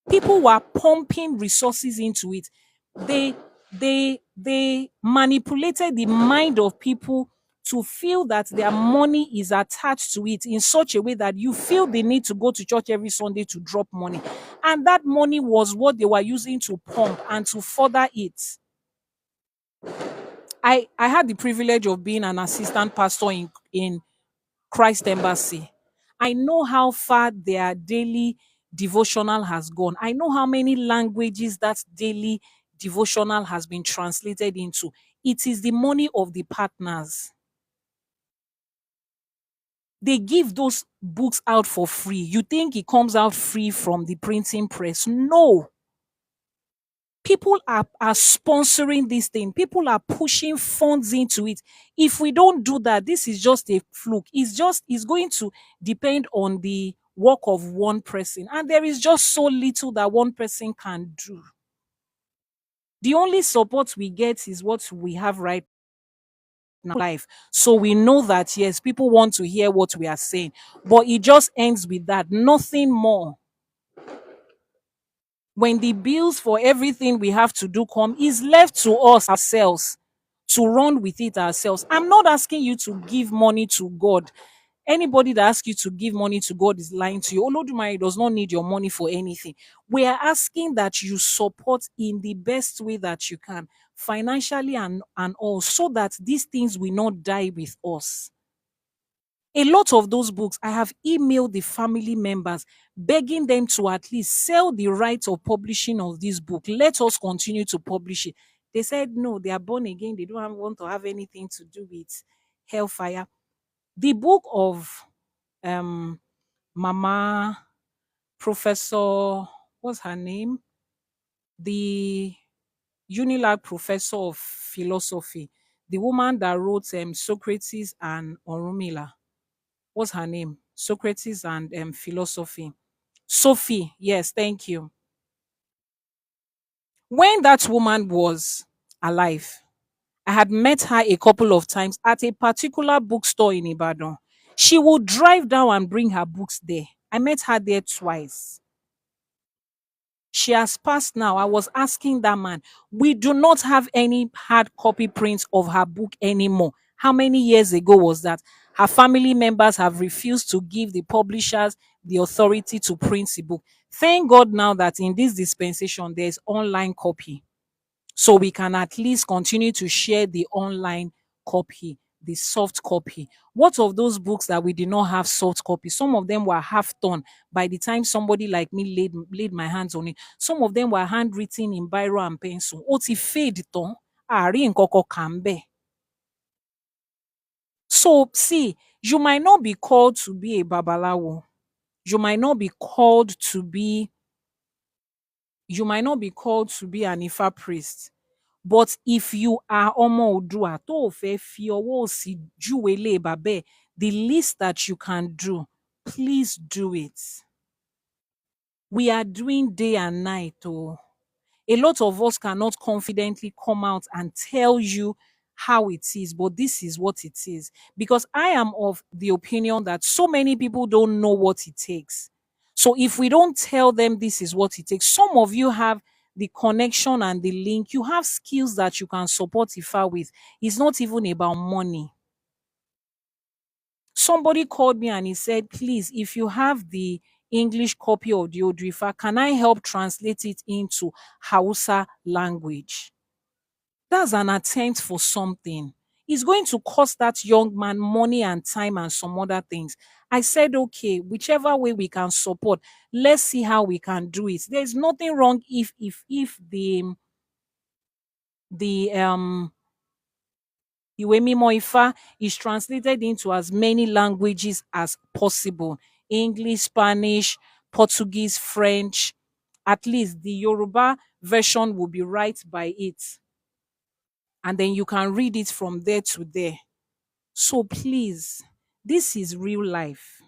People were pumping resources into it. They manipulated the mind of people to feel that their money is attached to it in such a way that you feel the need to go to church every Sunday to drop money. And that money was what they were using to pump and to further it. I had the privilege of being an assistant pastor in Christ Embassy. I know how far their daily devotional has gone. I know how many languages that daily devotional has been translated into. It is the money of the partners. They give those books out for free. You think it comes out free from the printing press? No. People are sponsoring this thing. People are pushing funds into it. If we don't do that, this is just a fluke. It's going to depend on the work of one person. And there is just so little that one person can do. The only support we get is what we have right now in life. So we know that yes, people want to hear what we are saying. But it just ends with that. Nothing more. When the bills for everything we have to do come, is left to us ourselves to run with it ourselves. I'm not asking you to give money to God. Anybody that asks you to give money to God is lying to you. Olodumare does not need your money for anything. We are asking that you support in the best way that you can, financially and all, so that these things will not die with us. A lot of those books, I have emailed the family members, begging them to at least sell the rights of publishing of this book. Let us continue to publish it. They said no, they are born again. They don't want to have anything to do with hellfire. The book of um Mama Professor, what's her name? The Unilag Professor of Philosophy, the woman that wrote Socrates and Orunmila. What's her name? Socrates and Philosophy. Sophie, yes, thank you. When that woman was alive, I had met her a couple of times at a particular bookstore in Ibadan. She would drive down and bring her books there. I met her there twice. She has passed now. I was asking that man, we do not have any hard copy prints of her book anymore. How many years ago was that? Her family members have refused to give the publishers the authority to print the book. Thank God now that in this dispensation there is online copy. so we can at least continue to share the online copy, the soft copy. What of those books that we did not have soft copy? Some of them were half done by the time somebody like me laid my hands on it. Some of them were handwritten in biro and pencil. Ó ti fade tán, a rí nǹkan kan kà ńbẹ̀. So see, you might not be called to be a babalawo. You might not be called to be an Ifa priest. But if you are Omo Odua tó ò fẹ́ fi ọwọ́ òsì júwe ilé bàbá ẹ̀, the least that you can do, please do it. We are doing day and night. Oh. A lot of us cannot confidently come out and tell you how it is, but this is what it is. Because I am of the opinion that so many people don't know what it takes. So if we don't tell them this is what it takes, some of you have the connection and the link, you have skills that you can support Ifa with. It's not even about money. Somebody called me and he said, please, if you have the English copy of the Odrifa, can I help translate it into Hausa language? That's an attempt for something. It's going to cost that young man money and time and some other things. I said, okay, whichever way we can support, let's see how we can do it. There's nothing wrong if the Ìwé Mímọ́ Ifá is translated into as many languages as possible. English, Spanish, Portuguese, French. At least the Yoruba version will be right by it. And then you can read it from there to there. So please, this is real life.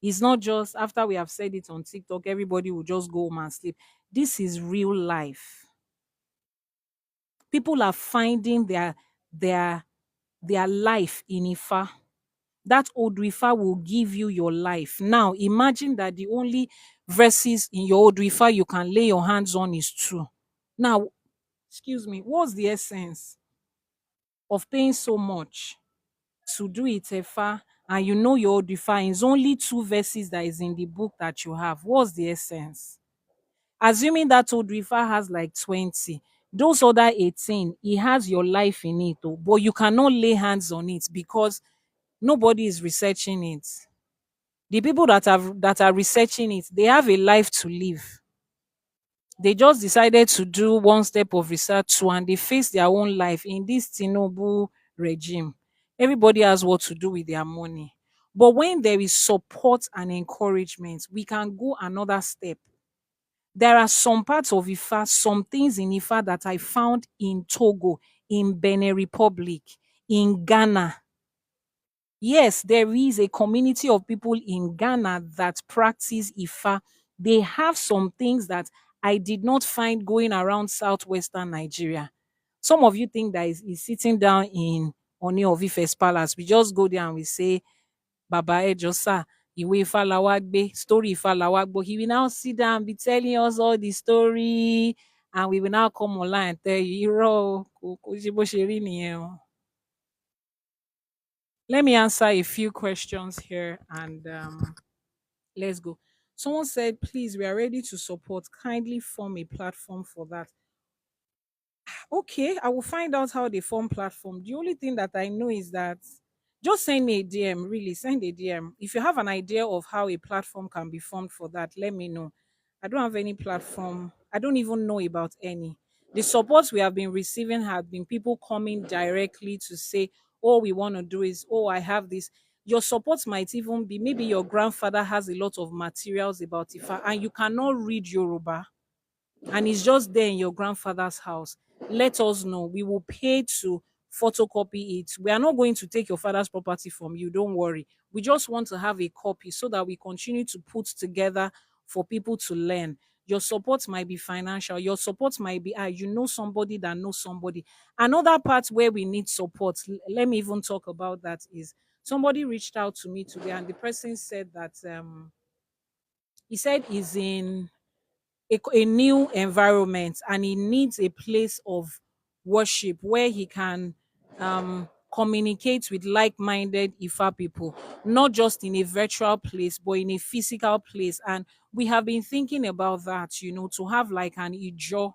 It's not just after we have said it on TikTok, everybody will just go home and sleep. This is real life. People are finding their life in Ifa. That Odwifa will give you your life. Now, imagine that the only verses in your Odwifa you can lay your hands on is two. Now, excuse me, what's the essence of paying so much to do it, Efa, and you know your Odwifa is only two verses that is in the book that you have? What's the essence? Assuming that Odwifa has like 20, those other 18, it has your life in it, though, but you cannot lay hands on it because nobody is researching it. The people that are researching it, they have a life to live. They just decided to do one step of research too, and they face their own life in this Tinubu regime. Everybody has what to do with their money. But when there is support and encouragement, we can go another step. There are some parts of Ifa, some things in Ifa that I found in Togo, in Benin Republic, in Ghana. Yes, there is a community of people in Ghana that practice Ifa. They have some things that I did not find going around southwestern Nigeria. Some of you think that is sitting down in Oni of Ife's palace. We just go there and we say, Baba Ejosa, Iwe Ifa lawagbe, story Ifa lawagbo. He will now sit down and be telling us all the story, and we will now come online and tell you, "Irọ́ o, kò ṣe bó ṣe rí nìyẹn o." Let me answer a few questions here and let's go. Someone said, please, we are ready to support. Kindly form a platform for that. Okay, I will find out how they form platform. The only thing that I know is that just send me a DM, really, send a DM. If you have an idea of how a platform can be formed for that, let me know. I don't have any platform. I don't even know about any. The support we have been receiving have been people coming directly to say, all we want to do is, oh, I have this. Your support might even be maybe your grandfather has a lot of materials about Ifa and you cannot read Yoruba and it's just there in your grandfather's house. Let us know. We will pay to photocopy it. We are not going to take your father's property from you. Don't worry. We just want to have a copy so that we continue to put together for people to learn. Your support might be financial. Your support might be, you know somebody that knows somebody. Another part where we need support, let me even talk about that, is somebody reached out to me today and the person said that he said he's in a new environment and he needs a place of worship where he can communicate with like-minded Ifa people, not just in a virtual place but in a physical place. And we have been thinking about that, to have like an Ijo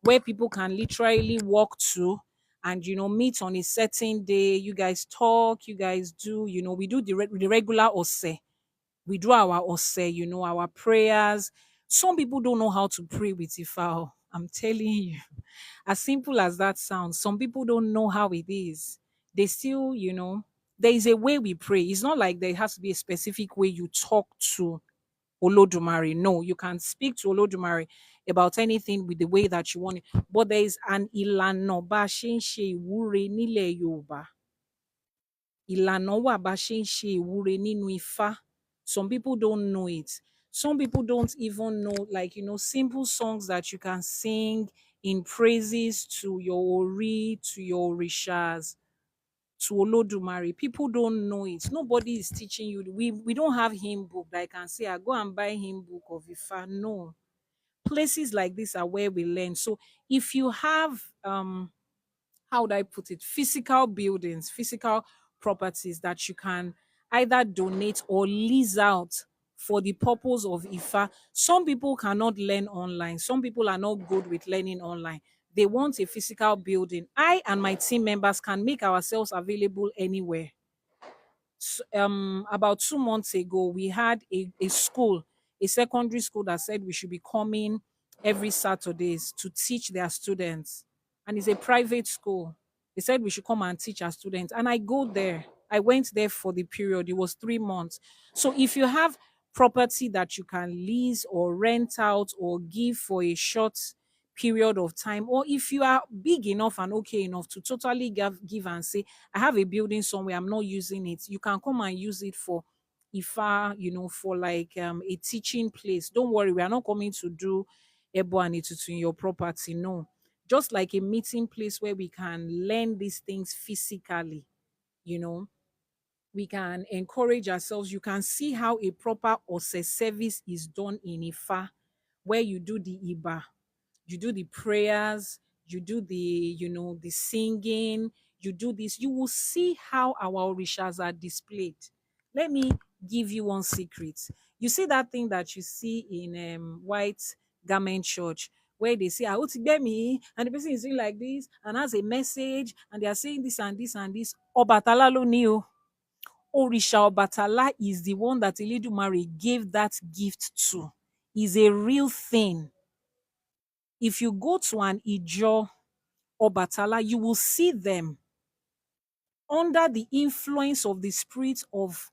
where people can literally walk to and meet on a certain day. You guys talk, you guys do, we do the regular ose. We do our ose, our prayers. Some people don't know how to pray with Ifa. Oh, I'm telling you, as simple as that sounds, some people don't know how it is. They still, there is a way we pray. It's not like there has to be a specific way you talk to Olodumare. No, you can speak to Olodumare about anything with the way that you want it. But there is an ìlànà bá a ṣe ń ṣe ìwúre nílẹ̀ Yorùbá. Ìlànà wà bá a ṣe ń ṣe ìwúre nínú Ifá. Some people don't know it. Some people don't even know, like, simple songs that you can sing in praises to your Ori, to your Orishas, to Olodumare. People don't know it. Nobody is teaching you. We don't have hymn book that I can say, I go and buy hymn book of Ifa. No. Places like this are where we learn. So if you have how would I put it, physical buildings, physical properties that you can either donate or lease out for the purpose of Ifa. Some people cannot learn online. Some people are not good with learning online. They want a physical building. I and my team members can make ourselves available anywhere. About 2 months ago, we had a school, a secondary school, that said we should be coming every Saturdays to teach their students. And it's a private school. They said we should come and teach our students. And I go there. I went there for the period. It was 3 months. So if you have property that you can lease or rent out or give for a short period of time, or if you are big enough and okay enough to totally give and say, I have a building somewhere, I'm not using it, you can come and use it for Ifa, for like a teaching place. Don't worry, we are not coming to do Ebo and Itutu in your property. No. Just like a meeting place where we can learn these things physically, you know, we can encourage ourselves. You can see how a proper Ose service is done in Ifa, where you do the Iba, you do the prayers, you do the, the singing, you do this. You will see how our orishas are displayed. Let me give you one secret. You see that thing that you see in white garment church, where they say, "Ah, oti gbe mi," and the person is doing like this and has a message, and they are saying this and this and this. Obatala lo ni o. Orisha Obatala is the one that Eledumare gave that gift to. Is a real thing. If you go to an Ijo or Batala, you will see them under the influence of the spirit of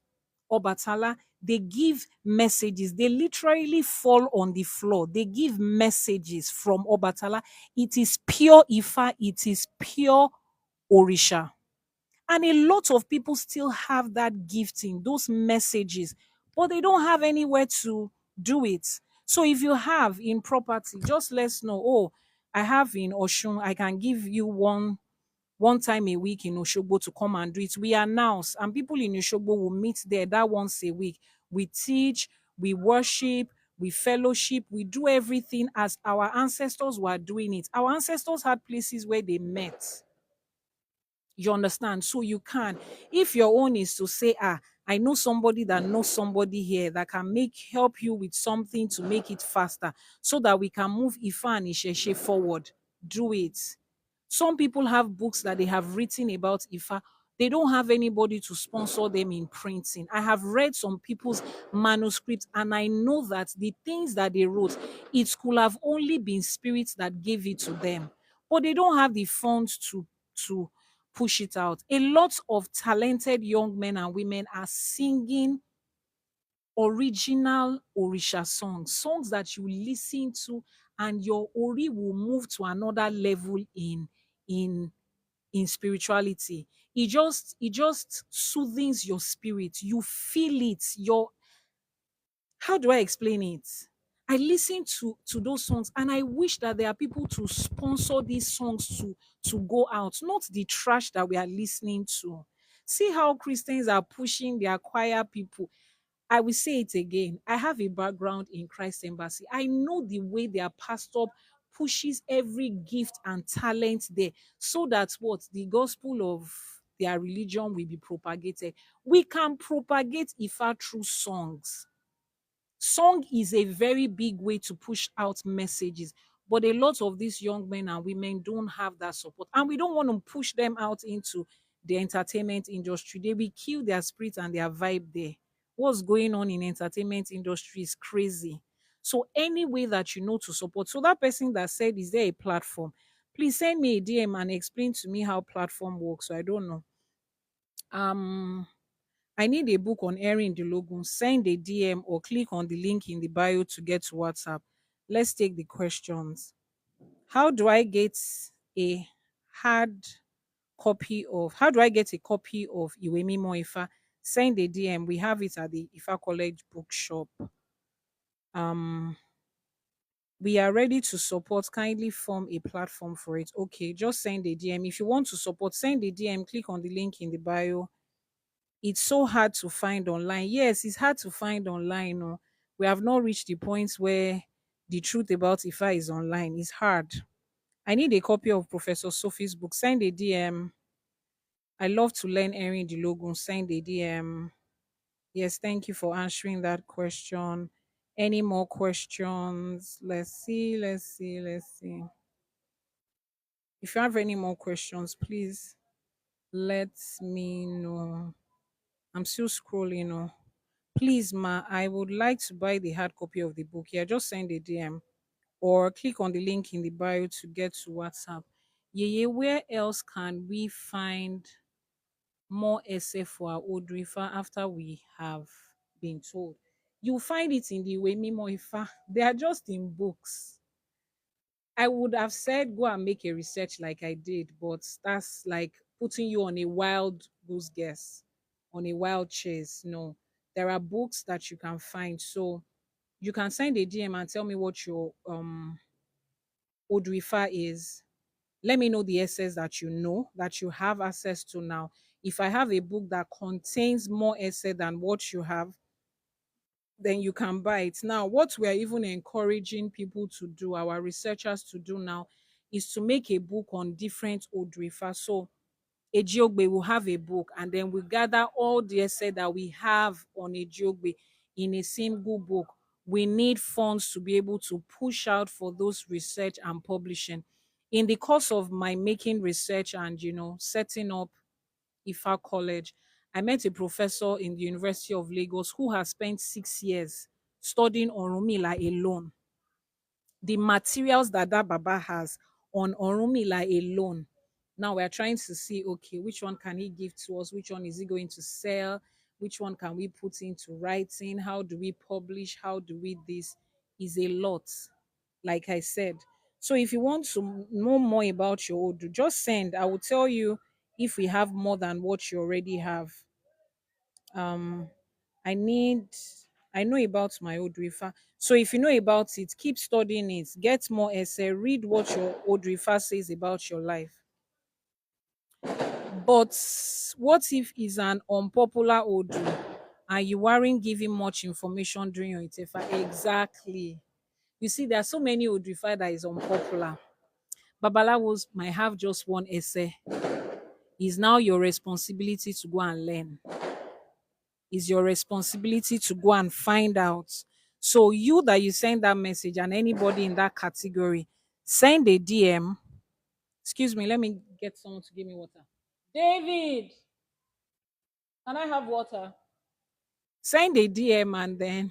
Obatala. They give messages. They literally fall on the floor. They give messages from Obatala. It is pure Ifa. It is pure Orisha. And a lot of people still have that gifting, those messages, but they don't have anywhere to do it. So if you have in property, just let us know. Oh, I have in Oshun, I can give you one time a week in Oshogbo to come and do it. We announce, and people in Oshogbo will meet there that once a week. We teach, we worship, we fellowship, we do everything as our ancestors were doing it. Our ancestors had places where they met. You understand? So you can, if your own is to say, I know somebody that knows somebody here that can help you with something to make it faster so that we can move Ifa and Isheshe forward. Do it. Some people have books that they have written about Ifa. They don't have anybody to sponsor them in printing. I have read some people's manuscripts and I know that the things that they wrote, it could have only been spirits that gave it to them. But they don't have the funds to push it out. A lot of talented young men and women are singing original Orisha songs, songs that you listen to and your Ori will move to another level in in spirituality. It just soothes your spirit. You feel it. Your How do I explain it? I listen to those songs and I wish that there are people to sponsor these songs to go out, not the trash that we are listening to. See how Christians are pushing their choir people. I will say it again. I have a background in Christ Embassy. I know the way their pastor pushes every gift and talent there so that what the gospel of their religion will be propagated. We can propagate Ifa through songs. Song is a very big way to push out messages. But a lot of these young men and women don't have that support, and we don't want to push them out into the entertainment industry. They will kill their spirit and their vibe there. What's going on in entertainment industry is crazy. So any way that you know to support. So that person that said, is there a platform? Please send me a DM and explain to me how platform works. So I don't know. Um I need a book on airing the logo. Send a DM or click on the link in the bio to get to WhatsApp. Let's take the questions. How do I get a hard how do I get a copy of Iwemi Ifa? Send a DM. We have it at the Ifa College bookshop. Um, we are ready to support. Kindly form a platform for it. Okay, just send a DM. If you want to support, send a DM. Click on the link in the bio. It's so hard to find online. Yes, it's hard to find online. No. We have not reached the point where the truth about Ifa is online. It's hard. I need a copy of Professor Sophie's book. Send a DM. I love to learn airing the logo. Send a DM. Yes, thank you for answering that question. Any more questions? Let's see. If you have any more questions, please let me know. I'm still scrolling. Oh. Please, ma, I would like to buy the hard copy of the book. Yeah, just send a DM or click on the link in the bio to get to WhatsApp. Yeah, where else can we find more essay for our Odrifa after we have been told? You'll find it in the Way Mimo Ifa. They are just in books. I would have said go and make a research like I did, but that's like putting you on a wild goose guess, on a wild chase. No, there are books that you can find. So you can send a DM and tell me what your Odrifa is. Let me know the essays that you know that you have access to now. If I have a book that contains more essay than what you have, then you can buy it. Now, what we are even encouraging people to do, our researchers to do now, is to make a book on different Odrifa. So Ejiogbe will have a book, and then we gather all the essay that we have on Ejiogbe in a single book. We need funds to be able to push out for those research and publishing. In the course of my making research and setting up Ifa College, I met a professor in the University of Lagos who has spent 6 years studying Orunmila alone. The materials that Baba has on Orunmila alone. Now we're trying to see, okay, which one can he give to us? Which one is he going to sell? Which one can we put into writing? How do we publish? How do we this? Is a lot, like I said. So if you want to know more about your Odu, just send. I will tell you if we have more than what you already have. Um, I need I know about my Odrifa. So if you know about it, keep studying it, get more essay, read what your Odrifa says about your life. But what if is an unpopular Odu and you weren't giving much information during your Itefa? Exactly. You see, there are so many Odrifa that is unpopular. Babalawos might have just one essay. It's now your responsibility to go and learn. Is your responsibility to go and find out. So you that you send that message and anybody in that category, send a DM. Excuse me, let me get someone to give me water. David, can I have water? Send a DM and then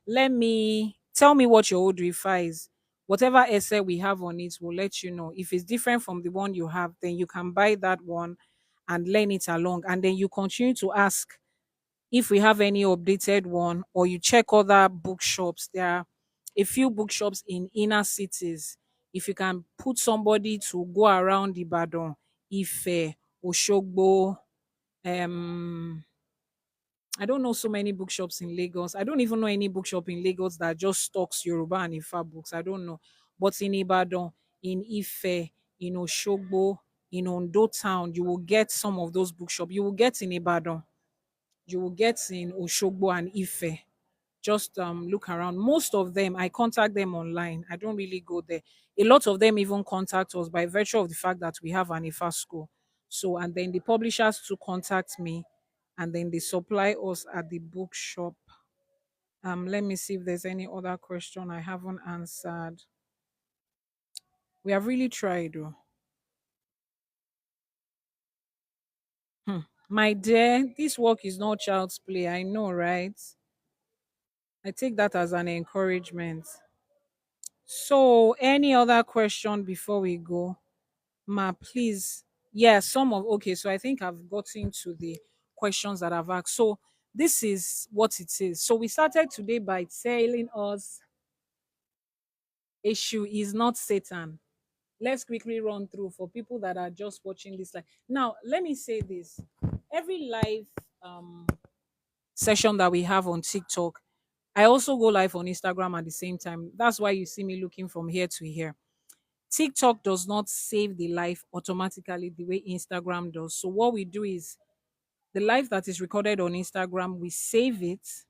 let me tell me what your old refi is. Whatever essay we have on it will let you know. If it's different from the one you have, then you can buy that one and learn it along. And then you continue to ask if we have any updated one, or you check other bookshops. There are a few bookshops in inner cities. If you can put somebody to go around Ibadan, Ife, Oshogbo, um I don't know so many bookshops in Lagos. I don't even know any bookshop in Lagos that just stocks Yoruba and Ifa books. I don't know. But in Ibadan, in Ife, in Oshogbo, in Ondo town, you will get some of those bookshops. You will get in Ibadan, you will get in Oshogbo and Ife. Just look around. Most of them, I contact them online. I don't really go there. A lot of them even contact us by virtue of the fact that we have an Ifa school. So, and then the publishers to contact me, and then they supply us at the bookshop. Let me see if there's any other question I haven't answered. We have really tried, though. Hmm. My dear, this work is not child's play. I know, right? I take that as an encouragement. So, any other question before we go? Ma, please. Yeah, some of okay. So I think I've gotten to the questions that I've asked. So this is what it is. So we started today by telling us issue is not Satan. Let's quickly run through for people that are just watching this live. Now, let me say this. Every live um session that we have on TikTok, I also go live on Instagram at the same time. That's why you see me looking from here to here. TikTok does not save the live automatically the way Instagram does. So what we do is the live that is recorded on Instagram, we save it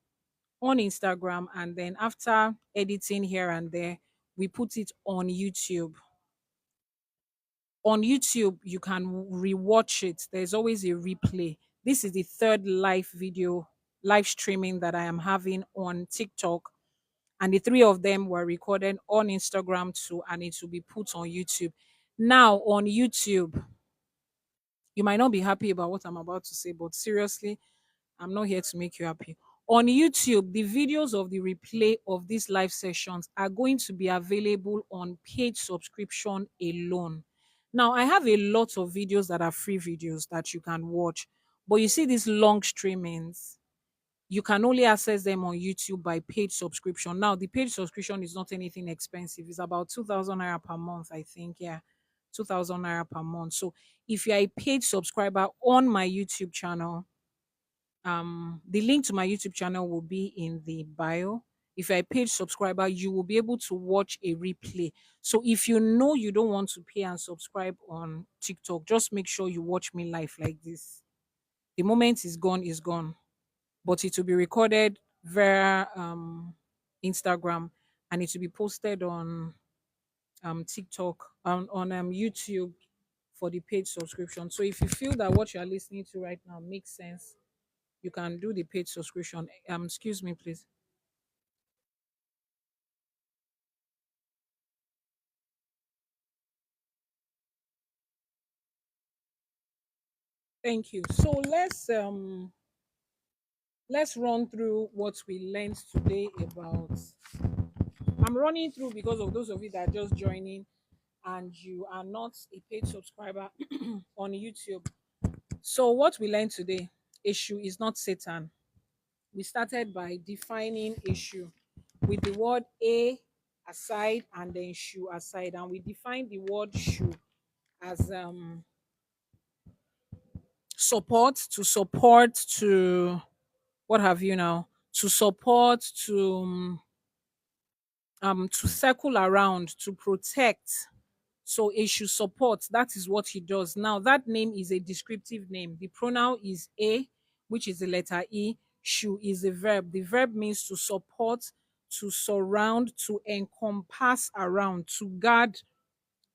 on Instagram, and then after editing here and there, we put it on YouTube. On YouTube, you can rewatch it. There's always a replay. This is the third live video, live streaming that I am having on TikTok. And the three of them were recorded on Instagram too, and it will be put on YouTube. Now, on YouTube, you might not be happy about what I'm about to say, but seriously, I'm not here to make you happy. On YouTube, the videos of the replay of these live sessions are going to be available on paid subscription alone. Now, I have a lot of videos that are free videos that you can watch, but you see these long streamings, you can only access them on YouTube by paid subscription. Now, the paid subscription is not anything expensive. It's about 2,000 naira per month, I think. Yeah, 2,000 naira per month. So, if you're a paid subscriber on my YouTube channel, the link to my YouTube channel will be in the bio. If you're a paid subscriber, you will be able to watch a replay. So if you know you don't want to pay and subscribe on TikTok, just make sure you watch me live like this. The moment is gone, is gone. But it will be recorded via Instagram, and it will be posted on TikTok, on YouTube for the paid subscription. So if you feel that what you are listening to right now makes sense, you can do the paid subscription. Excuse me, please. Thank you. So let's run through what we learned today about. I'm running through because of those of you that are just joining and you are not a paid subscriber on YouTube. So what we learned today, issue is not Satan. We started by defining issue with the word a aside and then shoe aside, and we defined the word shoe as support to what have you now to support to circle around, to protect. So a should support, that is what he does. Now that name is a descriptive name. The pronoun is a, which is the letter e. Shoe is a verb. The verb means to support, to surround, to encompass around, to guard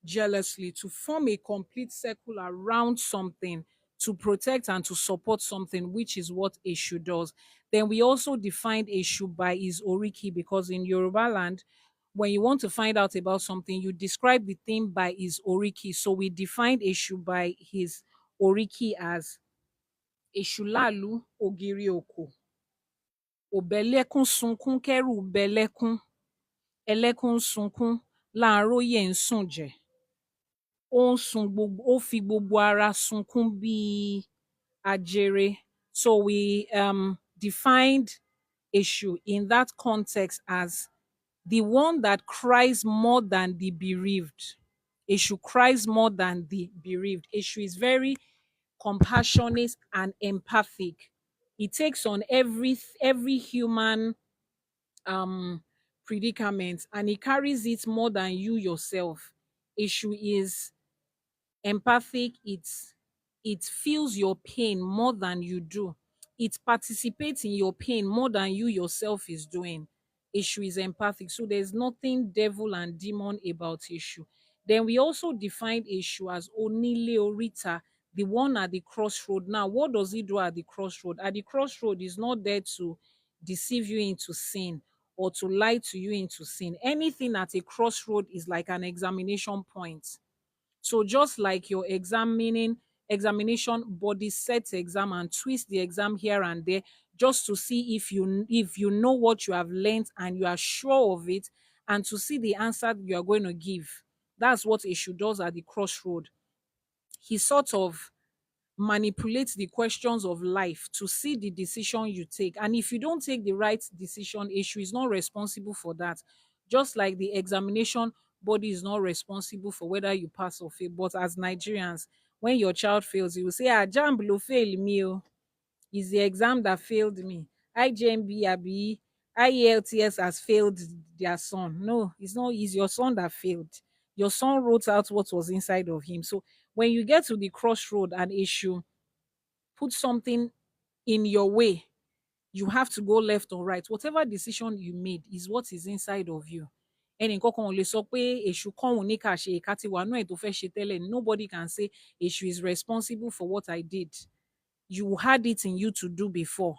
jealously, to form a complete circle around something, to protect and to support something, which is what Eshu does. Then we also defined Eshu by his oriki, because in Yoruba land, when you want to find out about something, you describe the thing by his oriki. So we defined Eshu by his oriki as Eshu lalu ogiri oko. Òbẹ́lẹ́kún sunkún kẹ́rù bẹ́lẹ́kún, ẹlẹ́kún sunkún láàárọ̀ ń sùn jẹ. Ó fi gbogbo ara sunkún bíi ajere. So we defined issue in that context as the one that cries more than the bereaved. Issue cries more than the bereaved. Issue is very compassionate and empathic. It takes on every human um predicament, and he carries it more than you yourself. Issue is empathic. It feels your pain more than you do. It participates in your pain more than you yourself is doing. Issue is empathic, so there's nothing devil and demon about issue. Then we also defined issue as onile orita, the one at the crossroad. Now what does he do at the crossroad? At the crossroad is not there to deceive you into sin. or to lie to you into sin. Anything at a crossroad is like an examination point. So just like your examination body sets exam and twist the exam here and there just to see if you know what you have learned and you are sure of it, and to see the answer you are going to give. That's what Èṣù does at the crossroad. He sort of manipulates the questions of life to see the decision you take. And if you don't take the right decision, Èṣù is not responsible for that. Just like the examination body is not responsible for whether you pass or fail. But as Nigerians, when your child fails, you will say, ah, JAMB lo fail me. Oh. It's the exam that failed me. IJMB, Abi, IELTS has failed their son. No, it's not. It's your son that failed. Your son wrote out what was inside of him. So when you get to the crossroad and issue, put something in your way, you have to go left or right. Whatever decision you made is what is inside of you. Ẹnì kankan ò lè sọ pé èṣù kọ́hún ní ká ṣe ìka ti wà náà ẹ̀ tó fẹ́ ṣe tẹ́lẹ̀. Nobody can say èṣù is responsible for what I did. You had it in you to do before.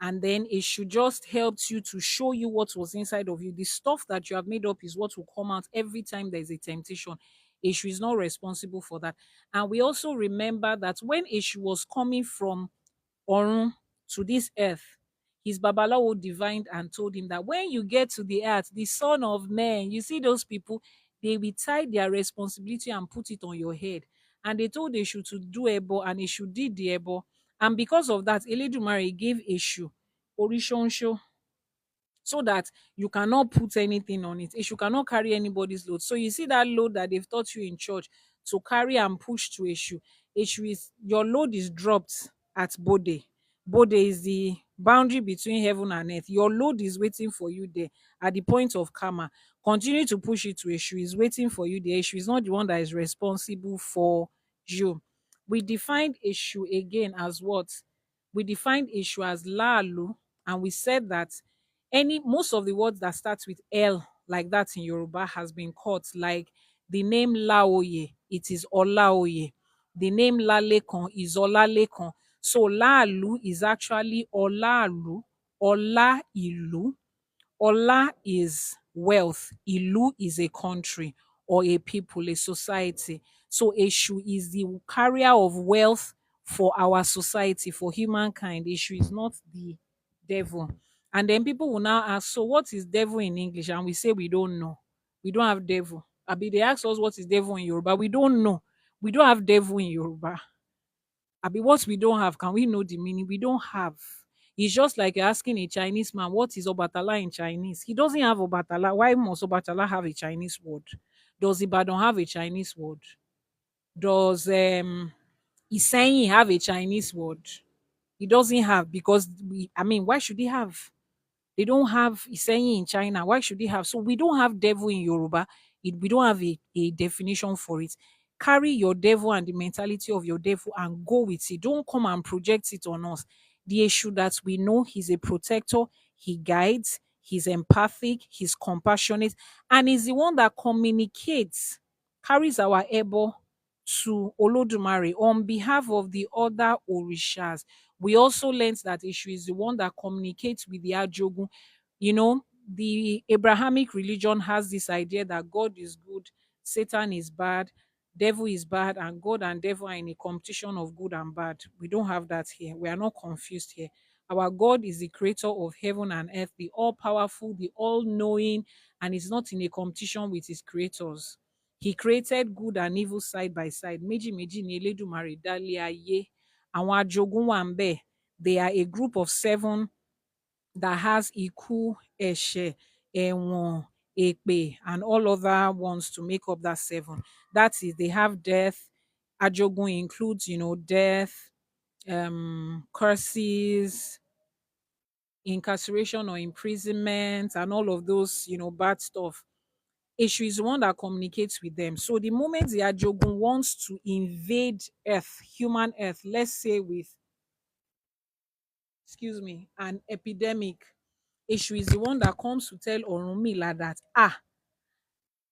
And then it should just help you to show you what was inside of you. The stuff that you have made up is what will come out every time there's a temptation. Èṣù is not responsible for that. And we also remember that when Èṣù was coming from Orun to this earth, his Babalawo divined and told him that when you get to the earth, the son of man, you see those people, they will tie their responsibility and put it on your head. And they told Èṣù to do Ebo, and Èṣù did the Ebo. And because of that, Eledumare gave Èṣù Orishonsho, so that you cannot put anything on it. Èṣù cannot carry anybody's load. So you see that load that they've taught you in church to carry and push to Èṣù. Èṣù is, your load is dropped at Bode. Bode is the boundary between heaven and earth. Your load is waiting for you there at the point of karma. Continue to push it to Èṣù. Is waiting for you there. Èṣù is not the one that is responsible for you. We defined Èṣù again as what? We defined Èṣù as Laalu, and we said that most of the words that start with L like that in Yoruba has been cut, like the name Laoye, it is Olaoye. The name Lalekan is Olalekan. So Laalu is actually Olaalu, Ola Ilu. Ola is wealth, Ilu is a country or a people, a society. So Èṣù is the carrier of wealth for our society, for humankind. Èṣù is not the devil. And then people will now ask, so what is devil in English? And we say we don't know. We don't have devil. Abi, they ask us what is devil in Yoruba. We don't know. We don't have devil in Yoruba. Abi, what we don't have, can we know the meaning? We don't have. It's just like you're asking a Chinese man, what is Obatala in Chinese? He doesn't have Obatala. Why must Obatala have a Chinese word? Does Ibadan have a Chinese word? Does Isenyi have a Chinese word? He doesn't have, because why should he have? They don't have Isenyi in China. Why should they have? So we don't have devil in Yoruba. We don't have a definition for it. Carry your devil and the mentality of your devil and go with it. Don't come and project it on us. The issue that we know, he's a protector, he guides, he's empathic, he's compassionate, and he's the one that communicates, carries our ebo to Olodumare on behalf of the other Orishas. We also learned that Èṣù is the one that communicates with the Ajogun. You know, the Abrahamic religion has this idea that God is good, Satan is bad, devil is bad, and God and devil are in a competition of good and bad. We don't have that here. We are not confused here. Our God is the creator of heaven and earth, the all powerful, the all knowing, and is not in a competition with his creators. He created good and evil side by side. Méjì méjì ni Elédùmarè dá lé ayé. Àwọn ajogun wà ńbẹ̀. They are a group of 7 that has Ikú, Ẹ̀ṣẹ̀, Ẹ̀wọ̀n, Èpè, and all other ones to make up that 7. That is, they have death. Ajogun includes, death, curses, incarceration or imprisonment, and all of those, bad stuff. Èṣù is the one that communicates with them. So the moment the Ajogun wants to invade Earth, human Earth, let's say with, an epidemic, Èṣù is the one that comes to tell Orunmila that,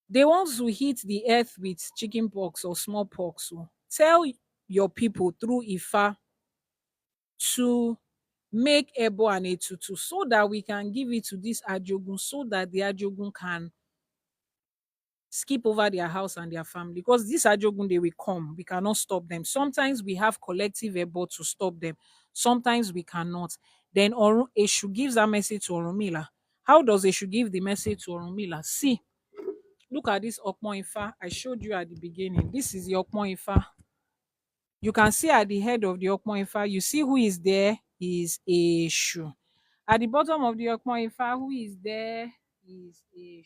they want to hit the earth with chicken pox or smallpox. So tell your people through Ifa to make ebo and etutu so that we can give it to this ajogun so that the ajogun can skip over their house and their family, because this ajogun, they will come, we cannot stop them. Sometimes we have collective ebo to stop them, sometimes we cannot. Then Eshu gives that message to Orunmila. How does Eshu give the message to Orunmila? See, look at this Okpon Ifa I showed you at the beginning. This is the Okpon Ifa. You can see at the head of the Okpon Ifa, you see who is there is Eshu. At the bottom of the Okpon Ifa, who is there is Eshu.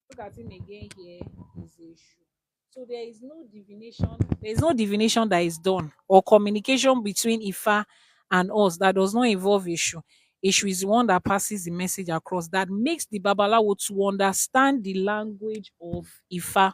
Look at him again here, is Èṣù. So there is no divination. There is no divination that is done or communication between Ifa and us that does not involve Èṣù. Èṣù is the one that passes the message across, that makes the Babalawo to understand the language of Ifa.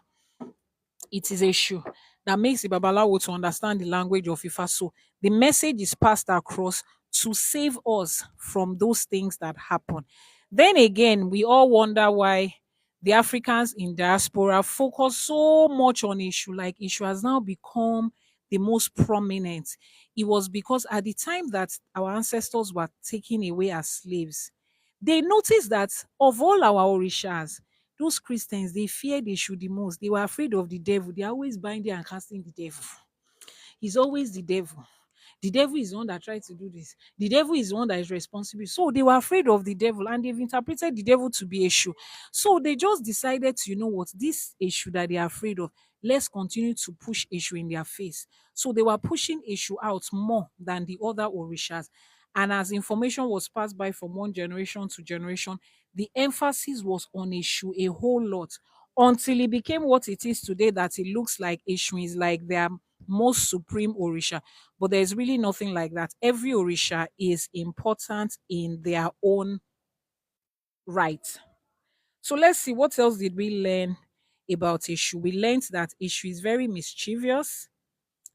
It is Èṣù that makes the Babalawo to understand the language of Ifa. So the message is passed across to save us from those things that happen. Then again, we all wonder why the Africans in diaspora focus so much on issue. Like issue has now become the most prominent. It was because at the time that our ancestors were taken away as slaves, they noticed that of all our orishas, those Christians, they feared issue the most. They were afraid of the devil. They're always binding and casting the devil. He's always the devil. The devil is the one that tried to do this. The devil is the one that is responsible. So they were afraid of the devil and they've interpreted the devil to be Èṣù. So they just decided to, you know what, this Èṣù that they are afraid of, let's continue to push Èṣù in their face. So they were pushing Èṣù out more than the other orishas. And as information was passed by from one generation to generation, the emphasis was on Èṣù a whole lot until it became what it is today, that it looks like Èṣù is like their most supreme orisha. But there's really nothing like that. Every orisha is important in their own right. So let's see, what else did we learn about Ishu? We learned that Ishu is very mischievous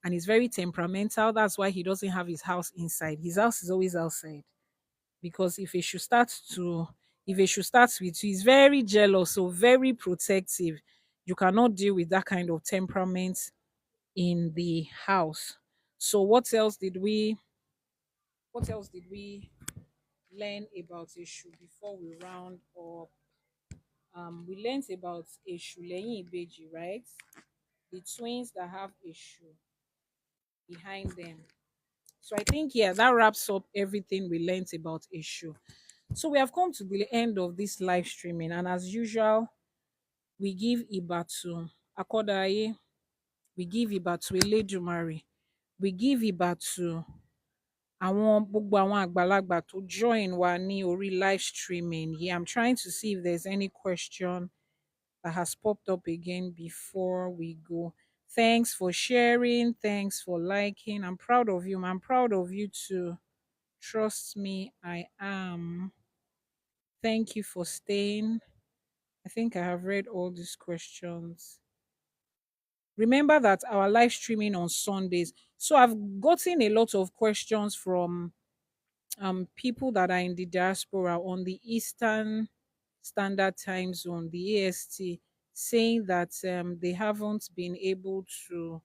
and is very temperamental. That's why he doesn't have his house inside. His house is always outside. Because if Ishu starts with you, he's very jealous, so very protective. You cannot deal with that kind of temperament in the house. So what else did we learn about Eshu before we round up? We learned about Eshu Leyin Ibeji, right? The twins that have Eshu behind them. So I think, yeah, that wraps up everything we learned about Eshu. So we have come to the end of this live streaming, and as usual, we give Iba to Akodaye, we give Iba to Eledumare, we give Iba to àwọn gbogbo àwọn àgbàlagbà tó join wa ní orí live streaming yìí. I'm trying to see if there's any question that has popped up again before we go. Thanks for sharing. Thanks for liking. I'm proud of you. I'm proud of you too. Trust me, I am. Thank you for staying. I think I have read all these questions. Remember that our live streaming on Sundays. So I've gotten a lot of questions from people that are in the diaspora on the Eastern Standard Time Zone, the AST, saying that they haven't been able to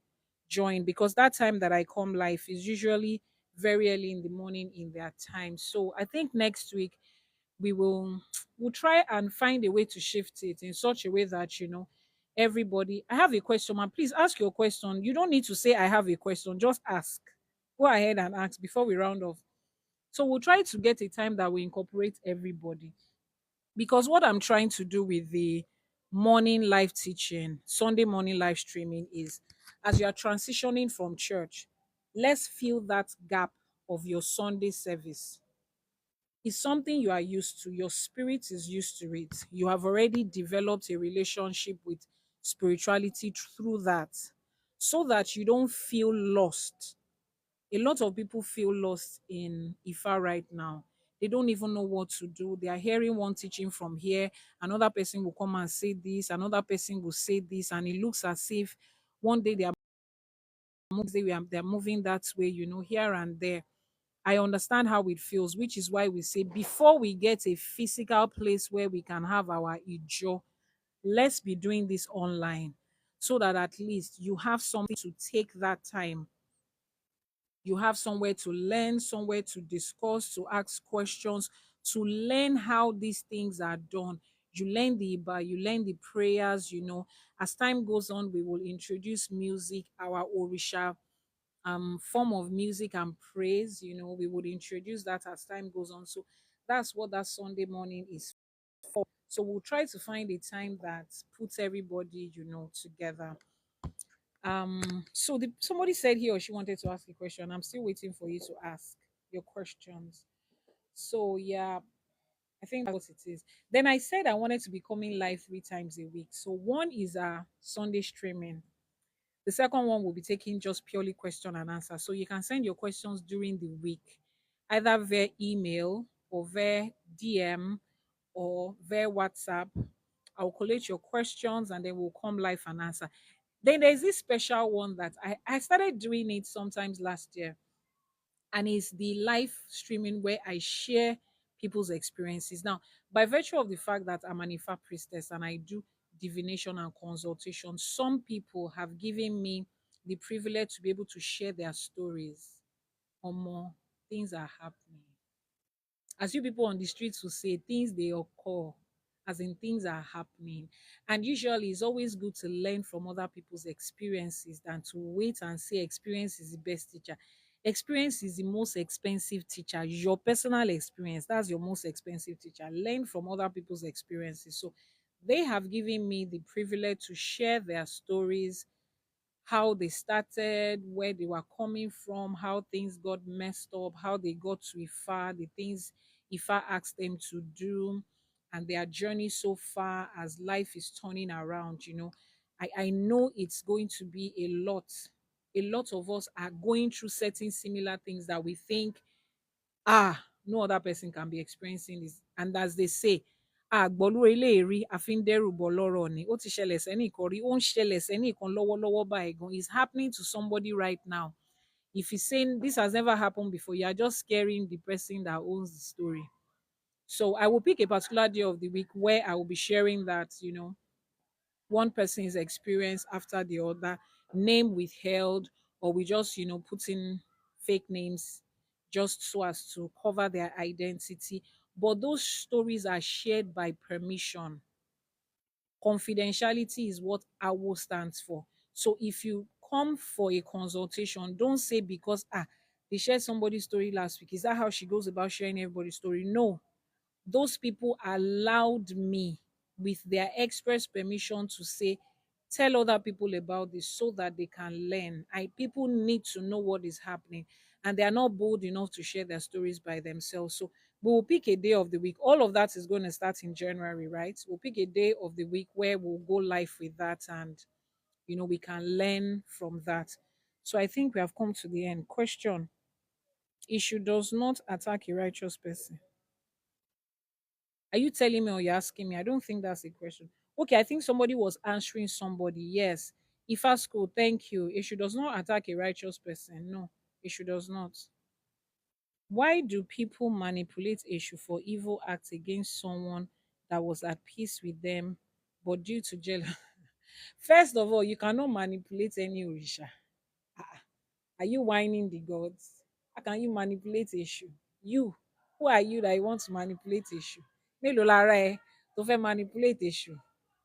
join because that time that I come live is usually very early in the morning in their time. So I think next week we'll try and find a way to shift it in such a way that everybody. I have a question, man. Please ask your question. You don't need to say I have a question, just ask. Go ahead and ask before we round off. So we'll try to get a time that will incorporate everybody. Because what I'm trying to do with the morning live teaching, Sunday morning live streaming is, as you are transitioning from church, let's fill that gap of your Sunday service. It's something you are used to. Your spirit is used to it. You have already developed a relationship with spirituality through that, so that you don't feel lost. A lot of people feel lost in Ifa right now. They don't even know what to do. They are hearing one teaching from here, another person will come and say this, another person will say this, and it looks as if one day they're moving that way, here and there. I understand how it feels, which is why we say before we get a physical place where we can have our Ijo, let's be doing this online so that at least you have something to take that time You have somewhere to learn, somewhere to discuss, to ask questions, to learn how these things are done. You learn the Iba, you learn the prayers, As time goes on, we will introduce music, our Orisha form of music and praise. We would introduce that as time goes on. So that's what that Sunday morning is for. So we'll try to find a time that puts everybody, together. So somebody said he or she wanted to ask a question. I'm still waiting for you to ask your questions. So yeah, I think that's what it is. Then I said I wanted to be coming live 3 times a week. So one is Sunday streaming. The second one will be taking just purely question and answer. So you can send your questions during the week, either via email or via DM or via WhatsApp. I'll collate your questions and then we'll come live and answer. Then there's this special one that I started doing it sometimes last year, and it's the live streaming where I share people's experiences. Now, by virtue of the fact that I'm an Ifa priestess and I do divination and consultation, some people have given me the privilege to be able to share their stories. Or more things are happening. As you people on the streets will say, things they occur, as in things are happening. And usually it's always good to learn from other people's experiences than to wait and say experience is the best teacher. Experience is the most expensive teacher. Your personal experience, that's your most expensive teacher. Learn from other people's experiences. So they have given me the privilege to share their stories, how they started, where they were coming from, how things got messed up, how they got to Ifa, the things Ifa asked them to do, and their journey so far as life is turning around. I know it's going to be a lot. A lot of us are going through certain similar things that we think, no other person can be experiencing this. And as they say, gbọ́lú eléèrí àfi ń dẹ́rù bọ̀ lọ́rọ̀ ni, ó ti ṣẹlẹ̀ sẹ́nìkan rí, ó ń ṣẹlẹ̀ sẹ́nìkan lọ́wọ́lọ́wọ́ báyìí gan. It's happening to somebody right now. If he's saying this has never happened before, you are just scaring the person that owns the story. So I will pick a particular day of the week where I will be sharing that, one person's experience after the other, name withheld, or we just, put in fake names just so as to cover their identity. But those stories are shared by permission. Confidentiality is what AWO stands for. So if you come for a consultation, don't say because they shared somebody's story last week. Is that how she goes about sharing everybody's story? No, those people allowed me with their express permission to say tell other people about this so that they can learn. People need to know what is happening, and they are not bold enough to share their stories by themselves. So we will pick a day of the week. All of that is going to start in January, right? We'll pick a day of the week where we'll go live with that, and we can learn from that. So I think we have come to the end. Question: issue does not attack a righteous person. Are you telling me or you're asking me? I don't think that's a question. Okay, I think somebody was answering somebody. Yes. Ifa school, thank you. Issue does not attack a righteous person. No, issue does not. Why do people manipulate issue for evil acts against someone that was at peace with them, but due to jealousy? First of all, you cannot manipulate any Orisha. Are you whining the gods? How can you manipulate issue? You, who are you that you want to manipulate issue? Mélòó lára ẹ tó fẹ́ manipulate issue?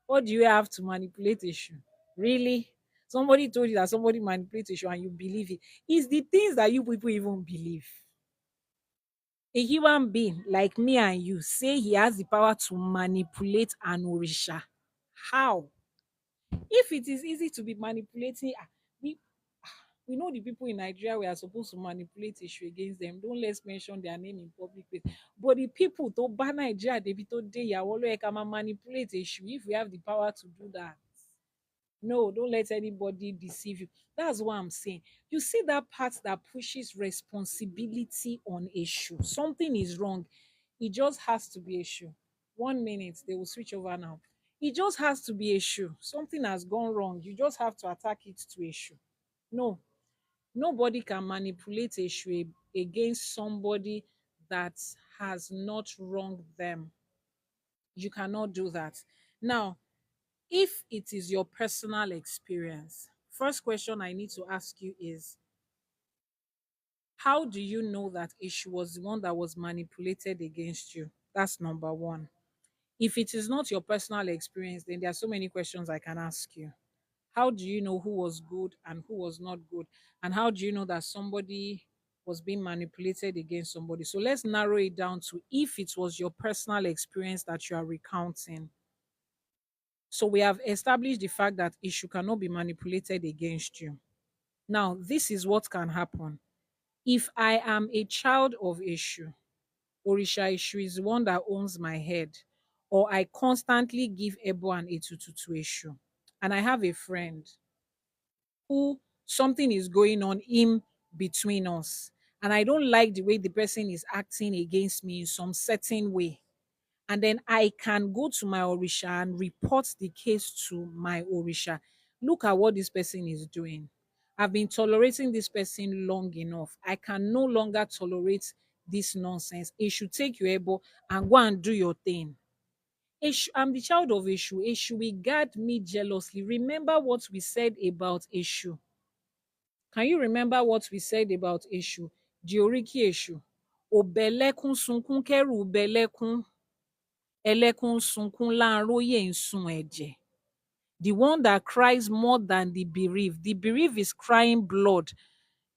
What do you have to manipulate issue? Really? Somebody told you that somebody manipulates issue and you believe it. It's the things that you people even believe. A human being like me and you say he has the power to manipulate an Orisha. How? If it is easy to be manipulating, we we know the people in Nigeria we are supposed to manipulate issue against them. Don't let's mention their name in public place. But the people to ban Nigeria, they be told they are always manipulate issue if we have the power to do that. No, don't let anybody deceive you. That's what I'm saying. You see that part that pushes responsibility on issue. Something is wrong. It just has to be issue. 1 minute, they will switch over now. It just has to be issue. Something has gone wrong. You just have to attack it to issue. No, nobody can manipulate issue against somebody that has not wronged them. You cannot do that. Now, if it is your personal experience, first question I need to ask you is How do you know that Èṣù was the one that was manipulated against you? That's number one. If it is not your personal experience, then there are so many questions I can ask you. How do you know who was good and who was not good? And how do you know that somebody was being manipulated against somebody? So let's narrow it down to if it was your personal experience that you are recounting. So we have established the fact that issue cannot be manipulated against you. Now, this is what can happen. If I am a child of issue, Òrìṣà issue is the one that owns my head, or I constantly give Ebo and Etutu to issue, and I have a friend who something is going on in between us, and I don't like the way the person is acting against me in some certain way, and then I can go to my Orisha and report the case to my Orisha. Look at what this person is doing. I've been tolerating this person long enough. I can no longer tolerate this nonsense. It should take your elbow and go and do your thing. Eshu, I'm the child of Eshu. Eshu will guard me jealously. Remember what we said about Eshu. Can you remember what we said about Eshu? Dioriki Eshu. Obelekun sunkun keru belekun. Ẹlẹ́kún ń sunkún láàróyè ń sun ẹ̀jẹ̀. The one that cries more than the bereaved. The bereaved is crying blood.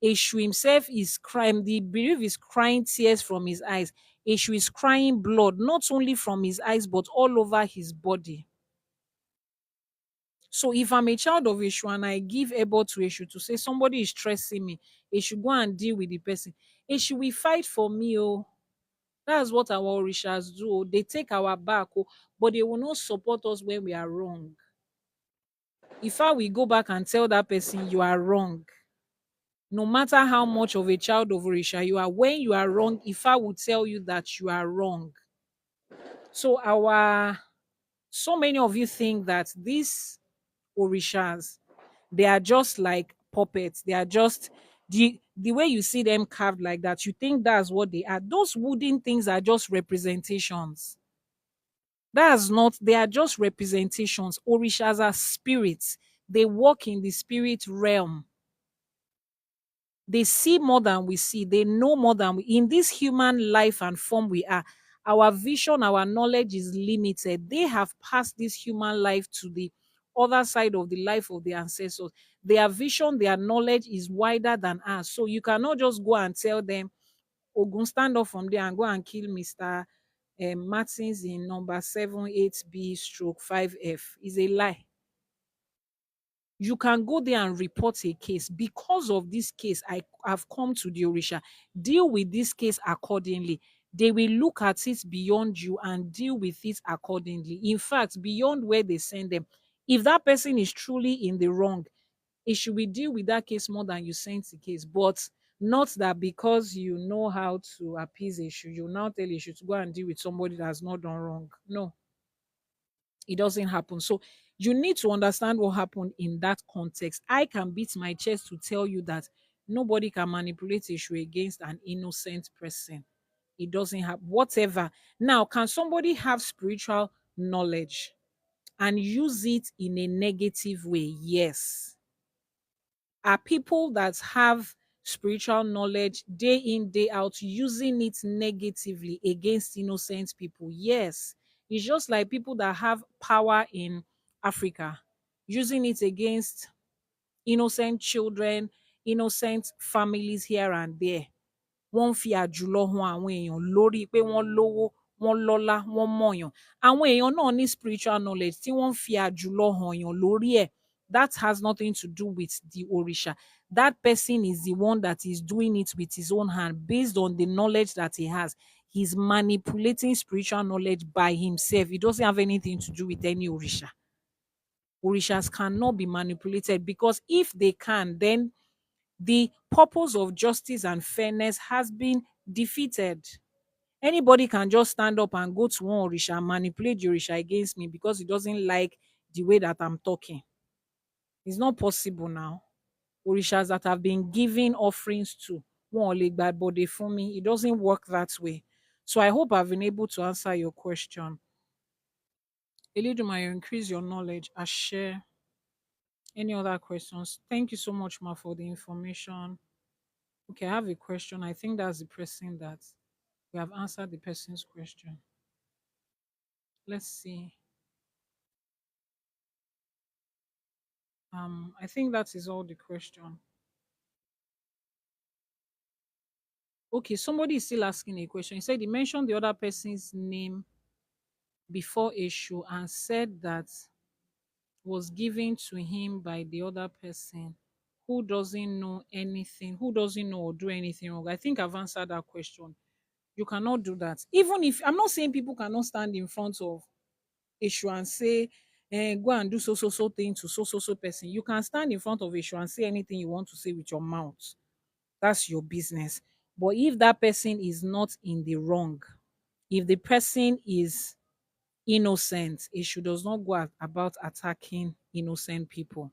Èṣù himself is crying. The bereaved is crying tears from his eyes. Èṣù is crying blood, not only from his eyes, but all over his body. So if I'm a child of Èṣù and I give Ebo to Èṣù to say somebody is stressing me, Èṣù go and deal with the person. Èṣù will fight for me, oh. That's what our orishas do. Oh. They take our back, oh, but they will not support us when we are wrong. If I will go back and tell that person you are wrong, no matter how much of a child of Orisha you are, when you are wrong, if I will tell you that you are wrong. So so many of you think that these Orishas, they are just like puppets. They are just the way you see them carved like that, you think that's what they are. Those wooden things are just representations. That's not, they are just representations. Orishas are spirits. They walk in the spirit realm. They see more than we see. They know more than we. In this human life and form we are, our vision, our knowledge is limited. They have passed this human life to the other side of the life of the ancestors. Their vision, their knowledge is wider than ours. So you cannot just go and tell them, Ogun, stand up from there and go and kill Mr. Martins in number 78B stroke 5F. Is a lie. You can go there and report a case. Because of this case, I have come to the Orisha. Deal with this case accordingly. They will look at it beyond you and deal with it accordingly. In fact, beyond where they send them. If that person is truly in the wrong, it should be deal with that case more than you sent the case. But not that because you know how to appease issue, you now tell issue to go and deal with somebody that's not done wrong. No, it doesn't happen. So you need to understand what happened in that context. I can beat my chest to tell you that nobody can manipulate issue against an innocent person. It doesn't have whatever. Now, can somebody have spiritual knowledge and use it in a negative way? Yes. Are people that have spiritual knowledge day in, day out using it negatively against innocent people? Yes. It's just like people that have power in Africa using it against innocent children, innocent families here and there. Wọ́n fi àjùlọ han àwọn èèyàn lórí pé wọ́n lówó, wọ́n lọ́lá, wọ́n mọ̀yàn. Àwọn èèyàn náà ní spiritual knowledge tí wọ́n fi àjùlọ hàn yàn lórí ẹ̀. That has nothing to do with the Orisha. That person is the one that is doing it with his own hand based on the knowledge that he has. He's manipulating spiritual knowledge by himself. It doesn't have anything to do with any Orisha. Orishas cannot be manipulated because if they can, then the purpose of justice and fairness has been defeated. Anybody can just stand up and go to one Orisha and manipulate the Orisha against me because he doesn't like the way that I'm talking. It's not possible now. Orishas that have been giving offerings to one leg bad body for me, it doesn't work that way. So I hope I've been able to answer your question. Elidumaya, increase your knowledge. I share. Any other questions? Thank you so much, Ma, for the information. Okay, I have a question. I think that's the person that we have answered the person's question. Let's see. I think that is all the question. Okay, somebody is still asking a question. He said he mentioned the other person's name before issue and said that was given to him by the other person who doesn't know anything, who doesn't know or do anything wrong. I think I've answered that question. You cannot do that. Even if I'm not saying people cannot stand in front of issue and say, go and do so thing to so person. You can stand in front of issue and say anything you want to say with your mouth. That's your business. But if that person is not in the wrong, if the person is innocent, issue does not go about attacking innocent people.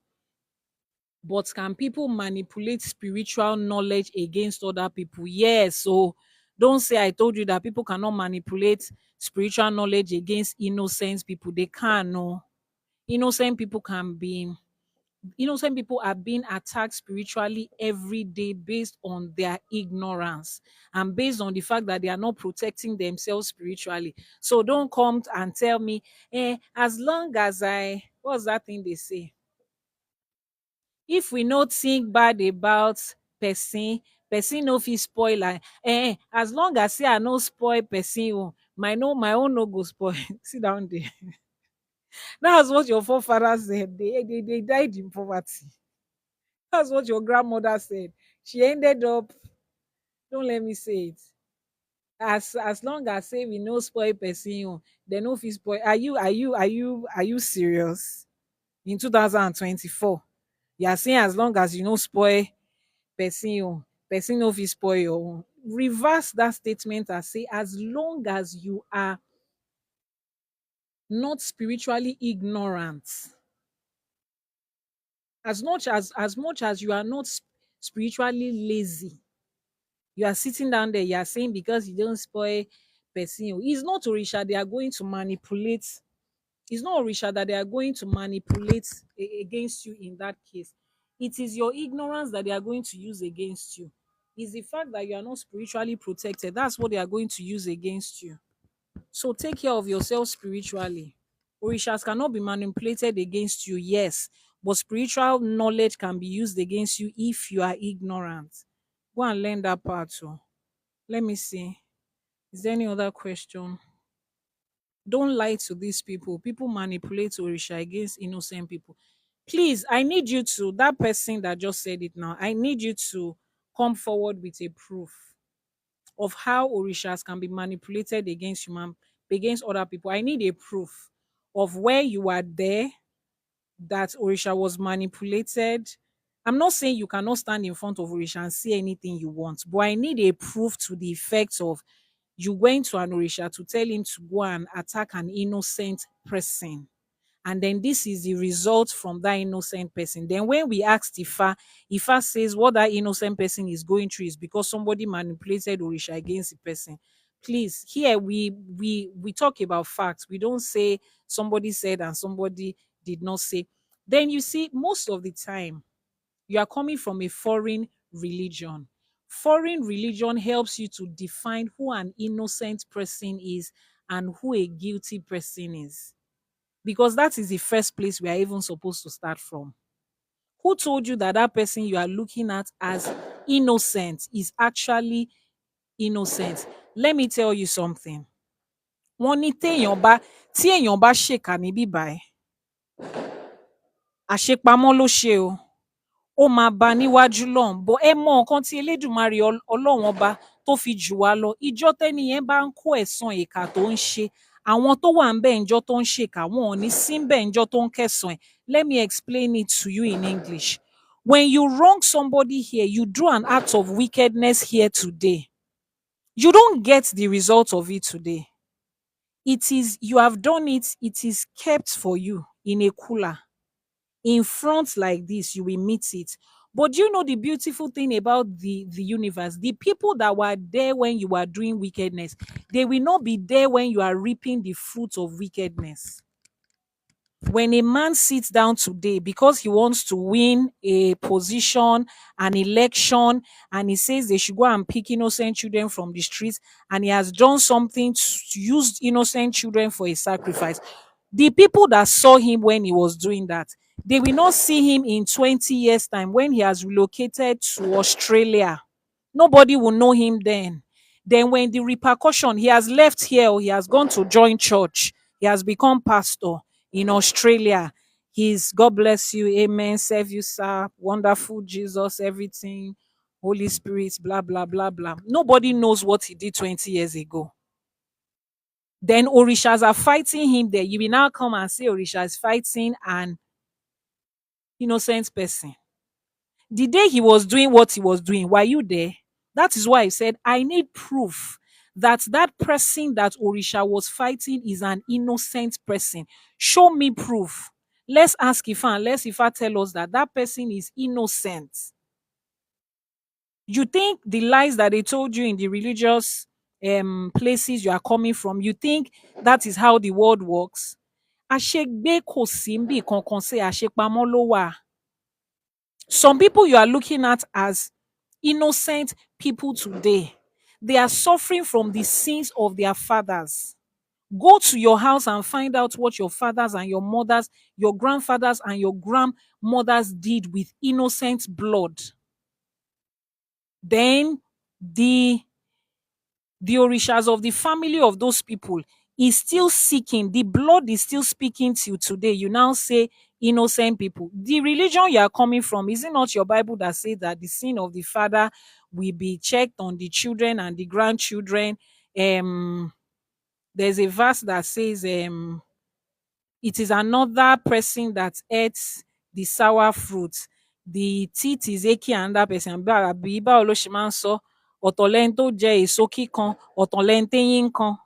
But can people manipulate spiritual knowledge against other people? Yes. So don't say I told you that people cannot manipulate spiritual knowledge against innocent people. They can. No. Innocent people can be innocent people are being attacked spiritually every day based on their ignorance and based on the fact that they are not protecting themselves spiritually. So don't come and tell me, as long as what's that thing they say? If we no think bad about person, person no fit spoil am. As long as say I no spoil person own, my own no go spoil. Sit down there. That's what your forefathers said. They died in poverty. That's what your grandmother said. She ended up, don't let me say it. As long as say we no spoil person own, they no fit spoil. Are you serious? In 2024, you are saying as long as you no spoil person own, person no fit spoil your own. Reverse that statement and say as long as you are not spiritually ignorant, as much as you are not spiritually lazy, you are sitting down there, you are saying because you don't spoil person own. It's not Orisha they are going to manipulate. It's not Orisha that they are going to manipulate against you in that case. It is your ignorance that they are going to use against you. It's the fact that you are not spiritually protected. That's what they are going to use against you. So take care of yourself spiritually. Orishas cannot be manipulated against you, yes, but spiritual knowledge can be used against you if you are ignorant. Go and learn that part too. Let me see. Is there any other question? Don't lie to these people. People manipulate Orisha against innocent people. Please, I need you to, that person that just said it now, I need you to come forward with a proof of how Orishas can be manipulated against other people. I need a proof of where you are there that Orisha was manipulated. I'm not saying you cannot stand in front of Orisha and say anything you want, but I need a proof to the effect of you went to an Orisha to tell him to go and attack an innocent person. And then this is the result from that innocent person. Then when we asked Ifa says what that innocent person is going through is because somebody manipulated Orisha against the person. Please, here we talk about facts. We don't say somebody said and somebody did not say. Then you see, most of the time, you are coming from a foreign religion. Foreign religion helps you to define who an innocent person is and who a guilty person is, because that is the first place we are even supposed to start from. Who told you that that person you are looking at as innocent is actually innocent? Let me tell you something. Wọ́n ní tí èèyàn bá ṣèkà níbí báyìí, àṣepamọ́ ló ṣe o. Ó máa bá níwájú lọ́hùn. But ẹ mọ nǹkan tí Elédùmarè Ọlọ́run ọba tó fi jù wá lọ. Ìjọ́ tẹ́ni yẹn bá ń kó ẹ̀san ìkà tó ń ṣe, àwọn tó wà ńbẹ̀ ńjọ́ tó ń ṣèkà, wọn ò ní sí ńbẹ̀ ńjọ́ tó ń kẹ̀san ẹ̀. Let me explain it to you in English. When you wrong somebody here, you do an act of wickedness here today. You don't get the result of it today. You have done it, it is kept for you in a cooler. In front like this, you will meet it. But do you know the beautiful thing about the universe? The people that were there when you were doing wickedness, they will not be there when you are reaping the fruit of wickedness. When a man sits down today because he wants to win a position, an election, and he says they should go and pick innocent children from the streets, and he has done something to use innocent children for a sacrifice, the people that saw him when he was doing that, they will not see him in 20 years' time when he has relocated to Australia. Nobody will know him then. Then, when the repercussion, he has left here, or he has gone to join church, he has become pastor in Australia. He's God bless you, amen, serve you, sir, wonderful Jesus, everything, Holy Spirit, blah, blah, blah, blah. Nobody knows what he did 20 years ago. Then Orishas are fighting him there. You will now come and say Orisha is fighting an innocent person. The day he was doing what he was doing, were you there? That is why I said I need proof that that person that Orisha was fighting is an innocent person. Show me proof. Let's ask Ifa, and let's Ifa tell us that that person is innocent. You think the lies that they told you in the religious places you are coming from, you think that is how the world works? Àṣegbé kò sí níbì kankan, say àṣepamọ́ ló wà. Some people you are looking at as innocent people today, they are suffering from the sins of their fathers. Go to your house and find out what your fathers and your mothers, your grandfathers and your grandmothers did with innocent blood. Then the orishas of the family of those people is still seeking. The blood is still speaking to you today. You now say innocent people. The religion you are coming from, is it not your Bible that says that the sin of the father will be checked on the children and the grandchildren? There's a verse that says it is another person that eats the sour fruit. The teeth is aching another person. Bí báwo ló ṣe máa ń sọ? Ọ̀tọ̀ lẹni tó jẹ èso kíkan, ọ̀tọ̀ lẹni téyín ń kan.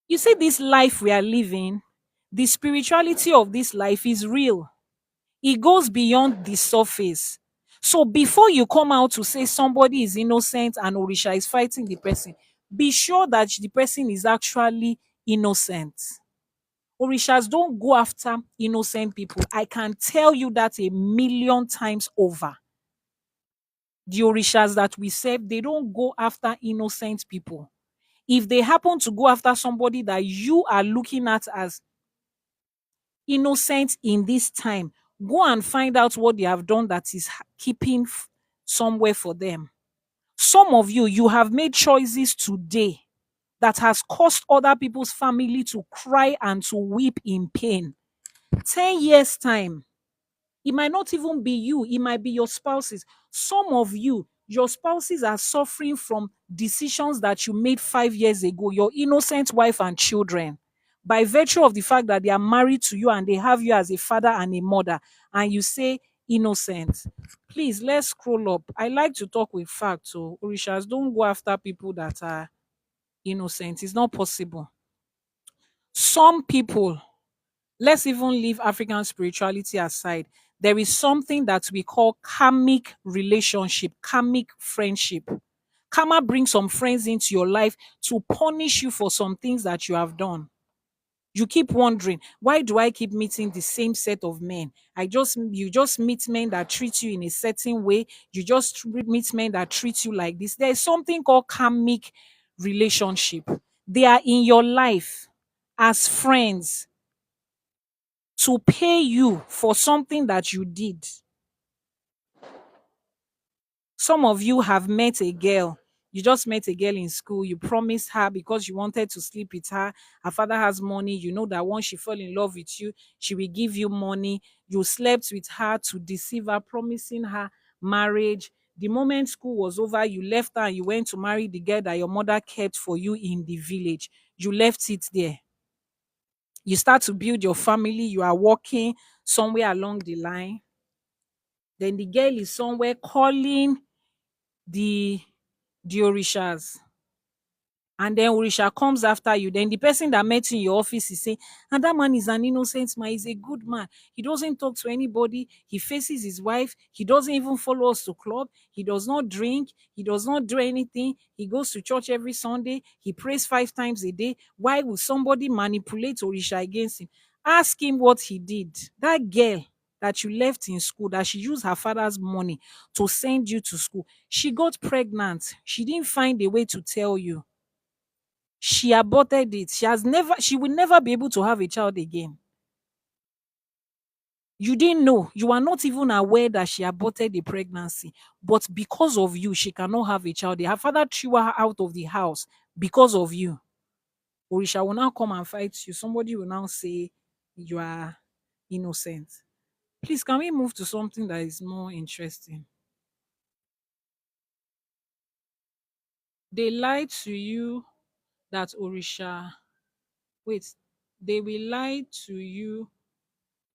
You see, this life we are living, the spirituality of this life is real. It goes beyond the surface. So before you come out to say somebody is innocent and Orisha is fighting the person, be sure that the person is actually innocent. Orishas don't go after innocent people. I can tell you that a million times over. The Orishas that we serve, they don't go after innocent people. If they happen to go after somebody that you are looking at as innocent in this time, go and find out what they have done that is keeping somewhere for them. Some of you, you have made choices today that has caused other people's family to cry and to weep in pain. 10 years time, it might not even be you, it might be your spouses. Some of you, your spouses are suffering from decisions that you made 5 years ago, your innocent wife and children, by virtue of the fact that they are married to you and they have you as a father and a mother, and you say innocent. Please, let's scroll up. I like to talk with facts. So Orishas, don't go after people that are innocent. It's not possible. Some people, let's even leave African spirituality aside. There is something that we call karmic relationship, karmic friendship. Karma brings some friends into your life to punish you for some things that you have done. You keep wondering, why do I keep meeting the same set of men? You just meet men that treat you in a certain way. You just meet men that treat you like this. There's something called karmic relationship. They are in your life as friends to pay you for something that you did. Some of you have met a girl. You just met a girl in school. You promised her because you wanted to sleep with her. Her father has money. You know that once she fall in love with you, she will give you money. You slept with her to deceive her, promising her marriage. The moment school was over, you left her and you went to marry the girl that your mother kept for you in the village. You left it there. You start to build your family. You are walking somewhere along the line. Then the girl is somewhere calling the orishas, and then orisha comes after you. Then the person that met you in your office is saying, and that man is an innocent man, he's a good man, he doesn't talk to anybody, he faces his wife, he doesn't even follow us to club, he does not drink, he does not do anything, he goes to church every Sunday, he prays 5 times a day. Why would somebody manipulate orisha against him? Ask him what he did. That girl that you left in school, that she used her father's money to send you to school, she got pregnant. She didn't find a way to tell you. She aborted it. She will never be able to have a child again. You didn't know. You are not even aware that she aborted the pregnancy. But because of you, she cannot have a child. Her father threw her out of the house because of you. Orisha will now come and fight you. Somebody will now say you are innocent. Please, can we move to something that is more interesting? They lie to you that Orisha, wait, they will lie to you.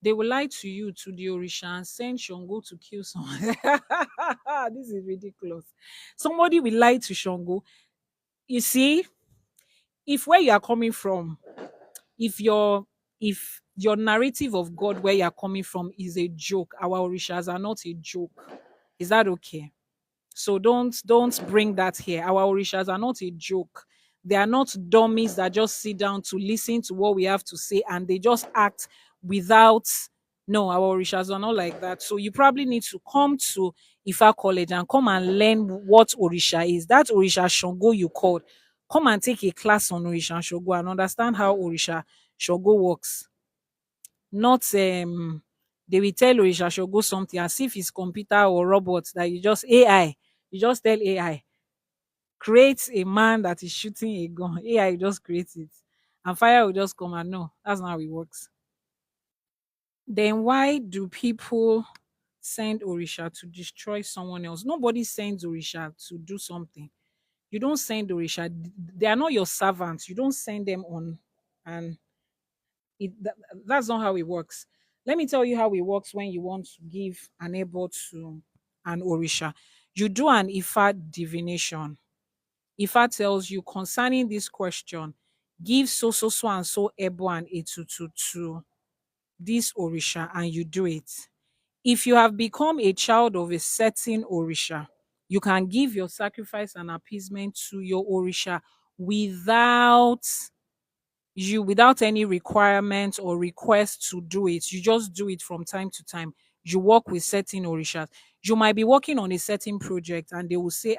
They will lie to you to the Orisha and send Shango to kill someone. This is ridiculous. Somebody will lie to Shango. You see, if where you are coming from, if your if your narrative of God where you are coming from is a joke, our Orishas are not a joke. Is that okay? So don't bring that here. Our orishas are not a joke. They are not dummies that just sit down to listen to what we have to say and they just act without. No, our orishas are not like that. So you probably need to come to Ifa College and come and learn what orisha is. That orisha Shango you called. Come and take a class on orisha Shango and understand how orisha Shango works. Not they will tell Orisha Shogo something as if it's computer or robot that you just AI. You just tell AI, create a man that is shooting a gun. AI just creates it. And fire will just come and no, that's not how it works. Then why do people send Orisha to destroy someone else? Nobody sends Orisha to do something. You don't send Orisha. They are not your servants. You don't send them on and that's not how it works. Let me tell you how it works when you want to give an ebo to an orisha. You do an Ifa divination. Ifa tells you concerning this question, give so so so and so ebo and etutu to this orisha, and you do it. If you have become a child of a certain orisha, you can give your sacrifice and appeasement to your orisha without without any requirement or request to do it. You just do it from time to time. You work with certain orishas. You might be working on a certain project and they will say,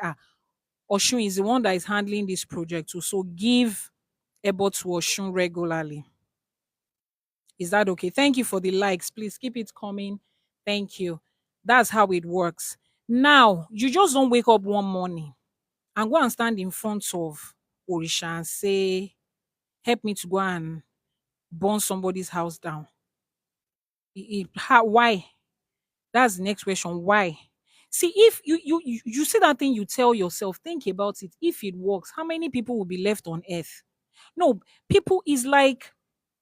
Oshun is the one that is handling this project too, so give ebo to Oshun regularly. Is that okay? Thank you for the likes. Please keep it coming. Thank you. That's how it works. Now, you just don't wake up one morning and go and stand in front of Orisha and say, help me to go and burn somebody's house down. Why? That's the next question. Why? See, if you see that thing, you tell yourself, think about it. If it works, how many people will be left on earth? No, people is like,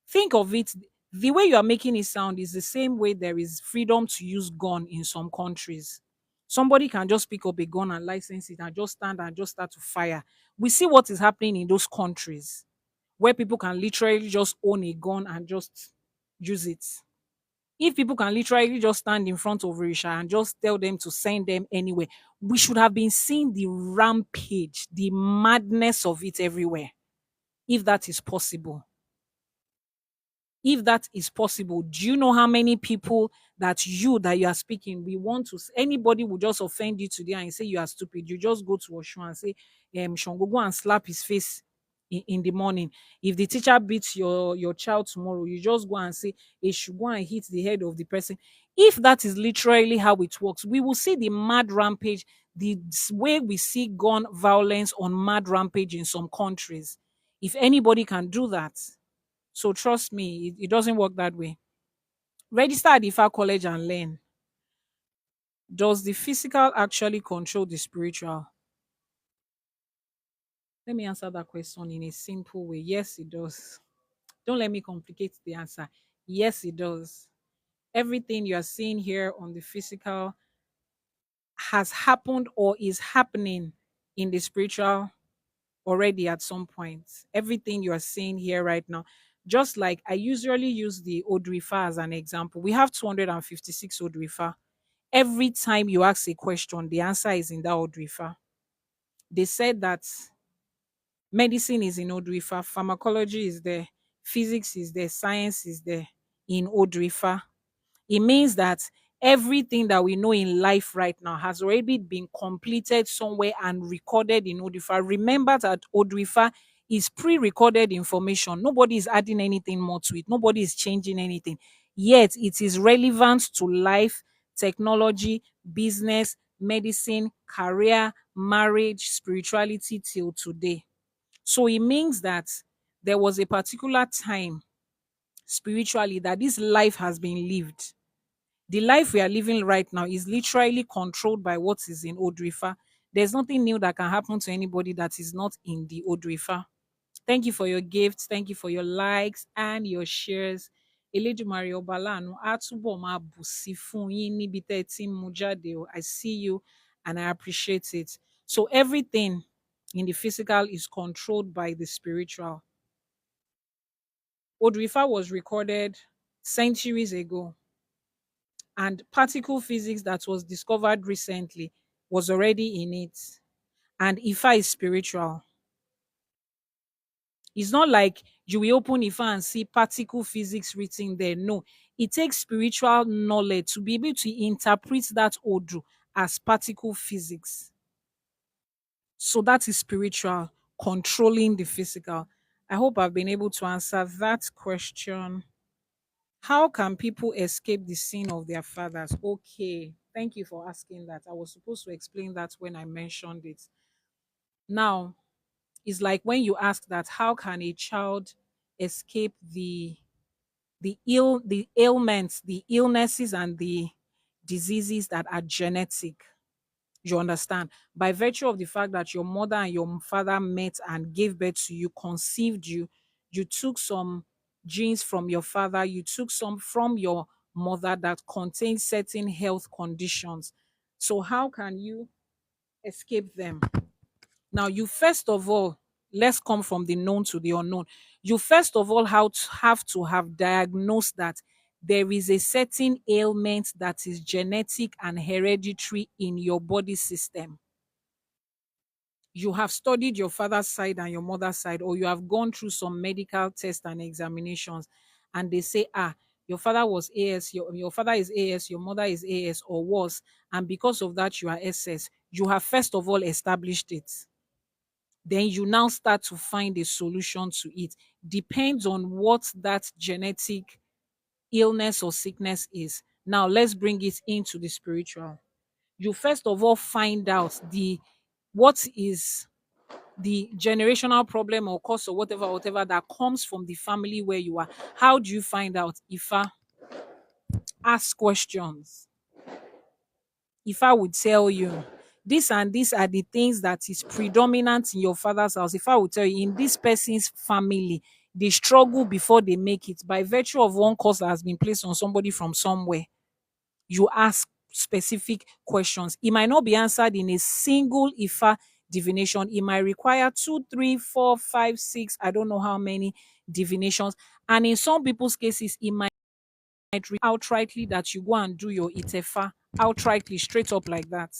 think of it. The way you are making it sound is the same way there is freedom to use gun in some countries. Somebody can just pick up a gun and license it and just stand and just start to fire. We see what is happening in those countries where people can literally just own a gun and just use it. If people can literally just stand in front of Risha and just tell them to send them anywhere, we should have been seeing the rampage, the madness of it everywhere. If that is possible. If that is possible, do you know how many people that you are speaking, we want to anybody will just offend you today and say you are stupid. You just go to Oshun and say, Shango, go and slap his face in the morning. If the teacher beats your child tomorrow, you just go and say he should go and hit the head of the person. If that is literally how it works, we will see the mad rampage, the way we see gun violence on mad rampage in some countries. If anybody can do that, so trust me, it doesn't work that way. Register at Ifa College and learn. Does the physical actually control the spiritual? Let me answer that question in a simple way. Yes, it does. Don't let me complicate the answer. Yes, it does. Everything you are seeing here on the physical has happened or is happening in the spiritual already at some point. Everything you are seeing here right now, just like I usually use the Odrifa as an example. We have 256 Odrifa. Every time you ask a question, the answer is in that Odrifa. They said that medicine is in Odrifa, pharmacology is there, physics is there, science is there. in Odrifa. It means that everything that we know in life right now has already been completed somewhere and recorded in Odrifa. Remember that Odrifa is pre-recorded information. Nobody is adding anything more to it. Nobody is changing anything. Yet it is relevant to life, technology, business, medicine, career, marriage, spirituality till today. So it means that there was a particular time spiritually that this life has been lived. The life we are living right now is literally controlled by what is in Odrifa. There's nothing new that can happen to anybody that is not in the Odrifa. Thank you for your gifts. Thank you for your likes and your shares. Elédùmarè ọba láàánú á túbọ̀ máa bù sí fún yín níbi tẹ́ ẹ ti ń mú jáde o. I see you and I appreciate it. So everything in the physical is controlled by the spiritual. Odrifa was recorded centuries ago, and particle physics that was discovered recently was already in it. And Ifa is spiritual. It's not like you will open Ifa and see particle physics written there. No, it takes spiritual knowledge to be able to interpret that Odu as particle physics. So that is spiritual, controlling the physical. I hope I've been able to answer that question. How can people escape the sin of their fathers? Okay, thank you for asking that. I was supposed to explain that when I mentioned it. Now, it's like when you ask that, how can a child escape the ailments, the illnesses and the diseases that are genetic? You understand? By virtue of the fact that your mother and your father met and gave birth to you, conceived you, you took some genes from your father, you took some from your mother that contain certain health conditions. So, how can you escape them? Now, you first of all, let's come from the known to the unknown. You first of all have to have diagnosed that there is a certain ailment that is genetic and hereditary in your body system. You have studied your father's side and your mother's side, or you have gone through some medical tests and examinations, and they say, your father was AS, your father is AS, your mother is AS or was, and because of that, you are SS. You have first of all established it. Then you now start to find a solution to it. Depends on what that genetic illness or sickness is. Now let's bring it into the spiritual. You first of all find out what is the generational problem or cause or whatever that comes from the family where you are. How do you find out? Ifa, ask questions. If I would tell you this and these are the things that is predominant in your father's house, if I would tell you in this person's family, they struggle before they make it by virtue of one cause that has been placed on somebody from somewhere, you ask specific questions. It might not be answered in a single Ifa divination. It might require 2, 3, 4, 5, 6, I don't know how many divinations. And in some people's cases, it might outrightly that you go and do your itefa outrightly, straight up like that.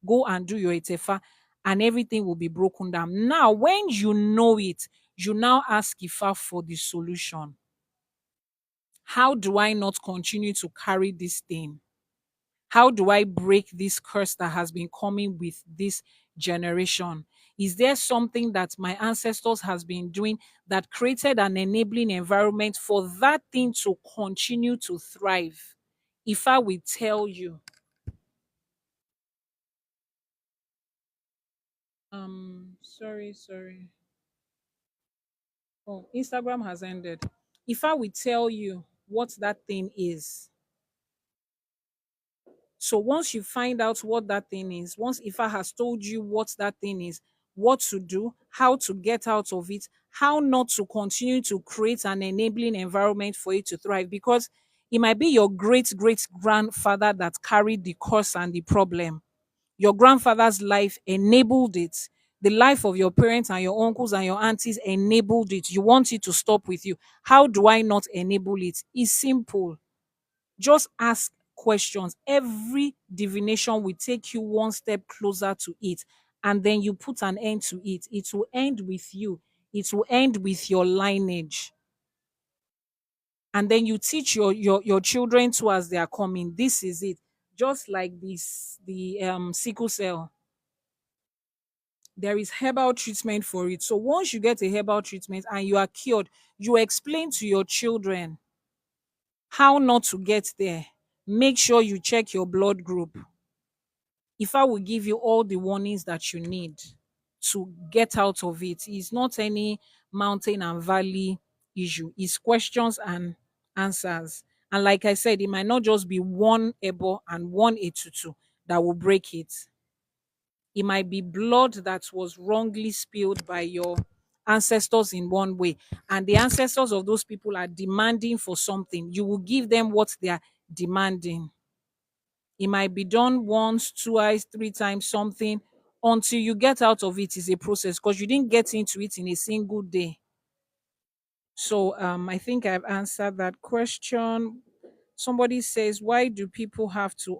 Go and do your itefa, and everything will be broken down. Now, when you know it, you now ask Ifa for the solution. How do I not continue to carry this thing? How do I break this curse that has been coming with this generation? Is there something that my ancestors has been doing that created an enabling environment for that thing to continue to thrive? If I will tell you, sorry. Oh, Instagram has ended. If I will tell you what that thing is, so once you find out what that thing is, once Ifa has told you what that thing is, what to do, how to get out of it, how not to continue to create an enabling environment for it to thrive, because it might be your great great grandfather that carried the curse and the problem. Your grandfather's life enabled it. The life of your parents and your uncles and your aunties enabled it. You want it to stop with you. How do I not enable it? It's simple. Just ask questions. Every divination will take you one step closer to it, and then you put an end to it. It will end with you, it will end with your lineage. And then you teach your children too as they are coming. This is it. Just like this, the sickle cell, there is herbal treatment for it. So once you get a herbal treatment and you are cured, you explain to your children how not to get there. Make sure you check your blood group. If I will give you all the warnings that you need to get out of it, it's not any mountain and valley issue. It's questions and answers. And like I said, it might not just be one ebo and one etutu that will break it. It might be blood that was wrongly spilled by your ancestors in one way, and the ancestors of those people are demanding for something. You will give them what they are demanding. It might be done once, twice, three times, something. Until you get out of it is a process, because you didn't get into it in a single day. So I think I've answered that question. Somebody says, why do people have to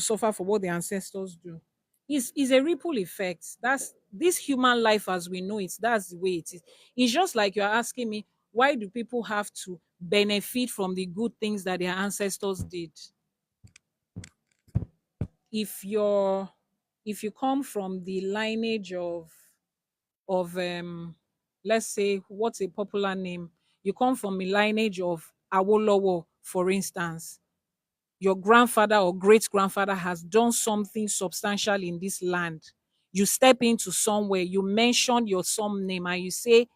suffer for what their ancestors do? Is a ripple effect. That's this human life as we know it. That's the way it is. It's just like you're asking me, why do people have to benefit from the good things that their ancestors did? If you come from the lineage of let's say, what's a popular name? You come from a lineage of Awolowo, for instance. Your grandfather or great grandfather has done something substantial in this land. You step into somewhere, you mention your some name, and you say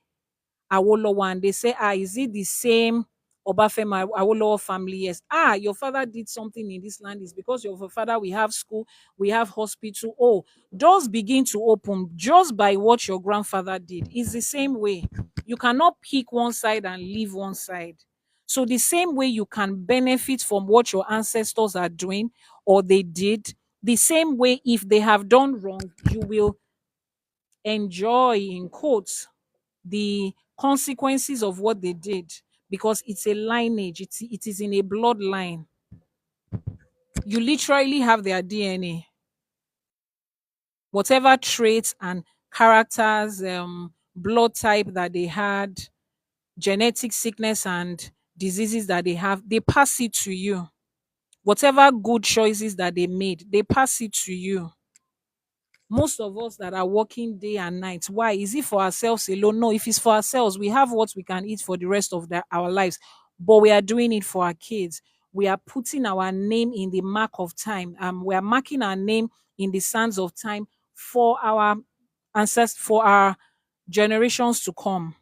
Awolowo, and they say, is it the same Obafemi Awolowo family? Yes. Your father did something in this land. Is because of your father we have school, we have hospital. Oh, doors begin to open just by what your grandfather did. It's the same way. You cannot pick one side and leave one side. So the same way you can benefit from what your ancestors are doing or they did, the same way if they have done wrong, you will enjoy, in quotes, the consequences of what they did, because it's a lineage, it is in a bloodline. You literally have their DNA. Whatever traits and characters, blood type that they had, genetic sickness and diseases that they have, they pass it to you. Whatever good choices that they made, they pass it to you. Most of us that are working day and night, why? Is it for ourselves alone? No, if it's for ourselves, we have what we can eat for the rest of our lives, but we are doing it for our kids. We are putting our name in the mark of time. We are marking our name in the sands of time for our ancestors, for our generations to come.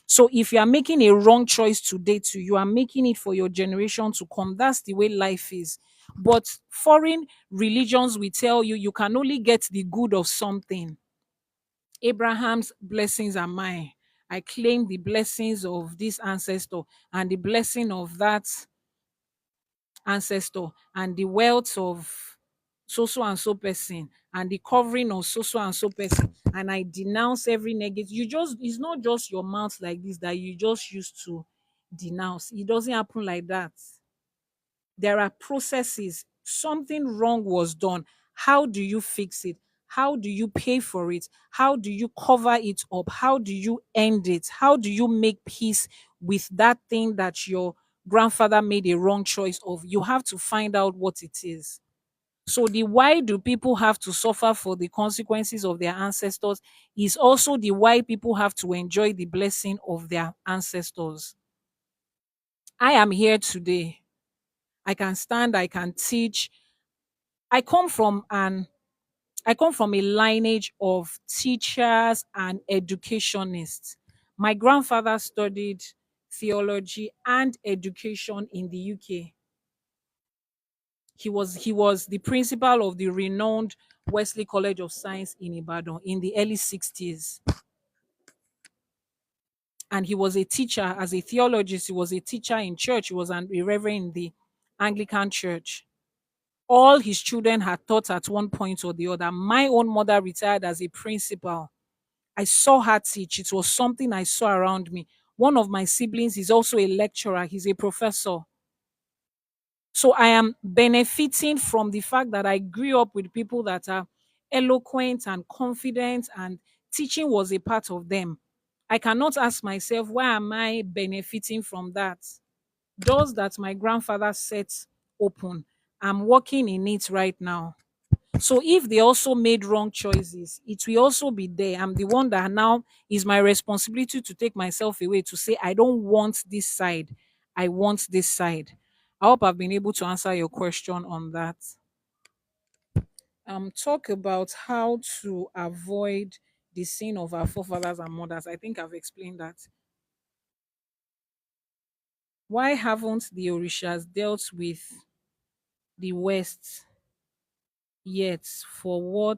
So if you are making a wrong choice today, you are making it for your generation to come. That's the way life is. But foreign religions will tell you you can only get the good of something. Abraham's blessings are mine. I claim the blessings of this ancestor and the blessing of that ancestor and the wealth of so and so person and the covering of so and so person, and I denounce every negative. It's not just your mouth like this that you just used to denounce. It doesn't happen like that. There are processes. Something wrong was done. How do you fix it? How do you pay for it? How do you cover it up? How do you end it? How do you make peace with that thing that your grandfather made a wrong choice of? You have to find out what it is. So the why do people have to suffer for the consequences of their ancestors is also the why people have to enjoy the blessing of their ancestors. I am here today. I can stand, I can teach. I come from an I come from a lineage of teachers and educationists. My grandfather studied theology and education in the UK. He was the principal of the renowned Wesley College of Science in Ibadan in the early 60s. And he was a teacher as a theologist. He was a teacher in church. He was a reverend in the Anglican church. All his children had taught at one point or the other. My own mother retired as a principal. I saw her teach. It was something I saw around me. One of my siblings is also a lecturer. He's a professor. So I am benefiting from the fact that I grew up with people that are eloquent and confident, and teaching was a part of them. I cannot ask myself, why am I benefiting from that? Doors that my grandfather set open, I'm working in it right now. So if they also made wrong choices, it will also be there. I'm the one that now is my responsibility to take myself away to say, I don't want this side. I want this side. I hope I've been able to answer your question on that. Talk about how to avoid the sin of our forefathers and mothers. I think I've explained that. Why haven't the Orishas dealt with the West yet for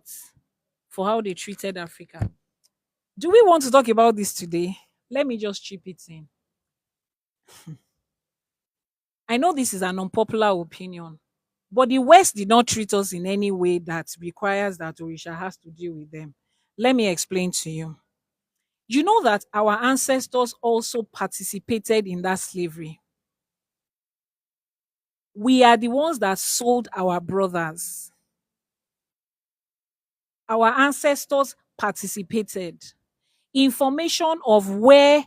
how they treated Africa? Do we want to talk about this today? Let me just chip it in. I know this is an unpopular opinion, but the West did not treat us in any way that requires that Orisha has to deal with them. Let me explain to you. You know that our ancestors also participated in that slavery. We are the ones that sold our brothers. Our ancestors participated. Information of where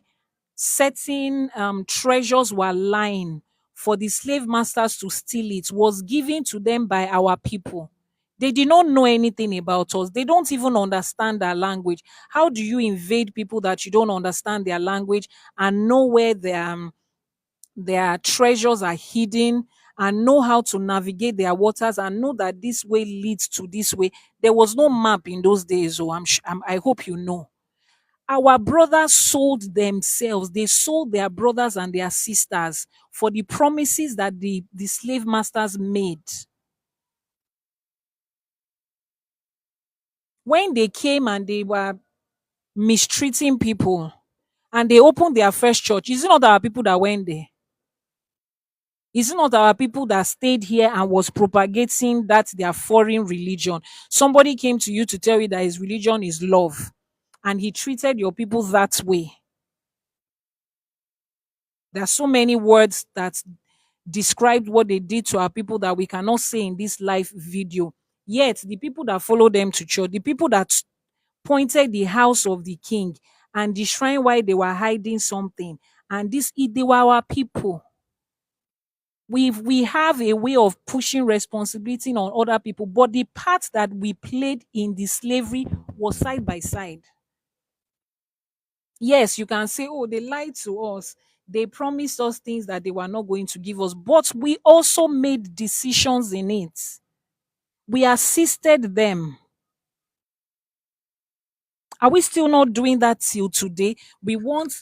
certain treasures were lying for the slave masters to steal it was given to them by our people. They did not know anything about us. They don't even understand our language. How do you invade people that you don't understand their language and know where their treasures are hidden and know how to navigate their waters and know that this way leads to this way? There was no map in those days. So I hope you know. Our brothers sold themselves. They sold their brothers and their sisters for the promises that the slave masters made. When they came and they were mistreating people and they opened their first church, is it not our people that went there? Is it not our people that stayed here and was propagating that their foreign religion? Somebody came to you to tell you that his religion is love, and he treated your people that way. There are so many words that described what they did to our people that we cannot say in this live video. Yet, the people that followed them to church, the people that pointed the house of the king and the shrine while they were hiding something, and they were our people. We have a way of pushing responsibility on other people, but the part that we played in the slavery was side by side. Yes, you can say, oh, they lied to us. They promised us things that they were not going to give us, but we also made decisions in it. We assisted them. Are we still not doing that till today? We want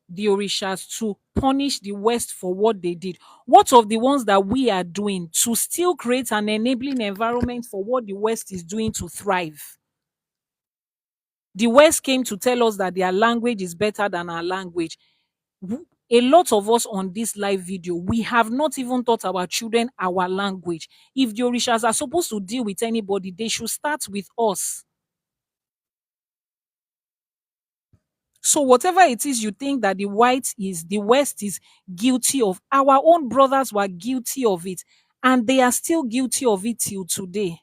the Orishas to punish the West for what they did. What of the ones that we are doing to still create an enabling environment for what the West is doing to thrive? The West came to tell us that their language is better than our language. A lot of us on this live video, we have not even taught our children our language. If the Orishas are supposed to deal with anybody, they should start with us. So whatever it is you think that the West is guilty of, our own brothers were guilty of it, and they are still guilty of it till today.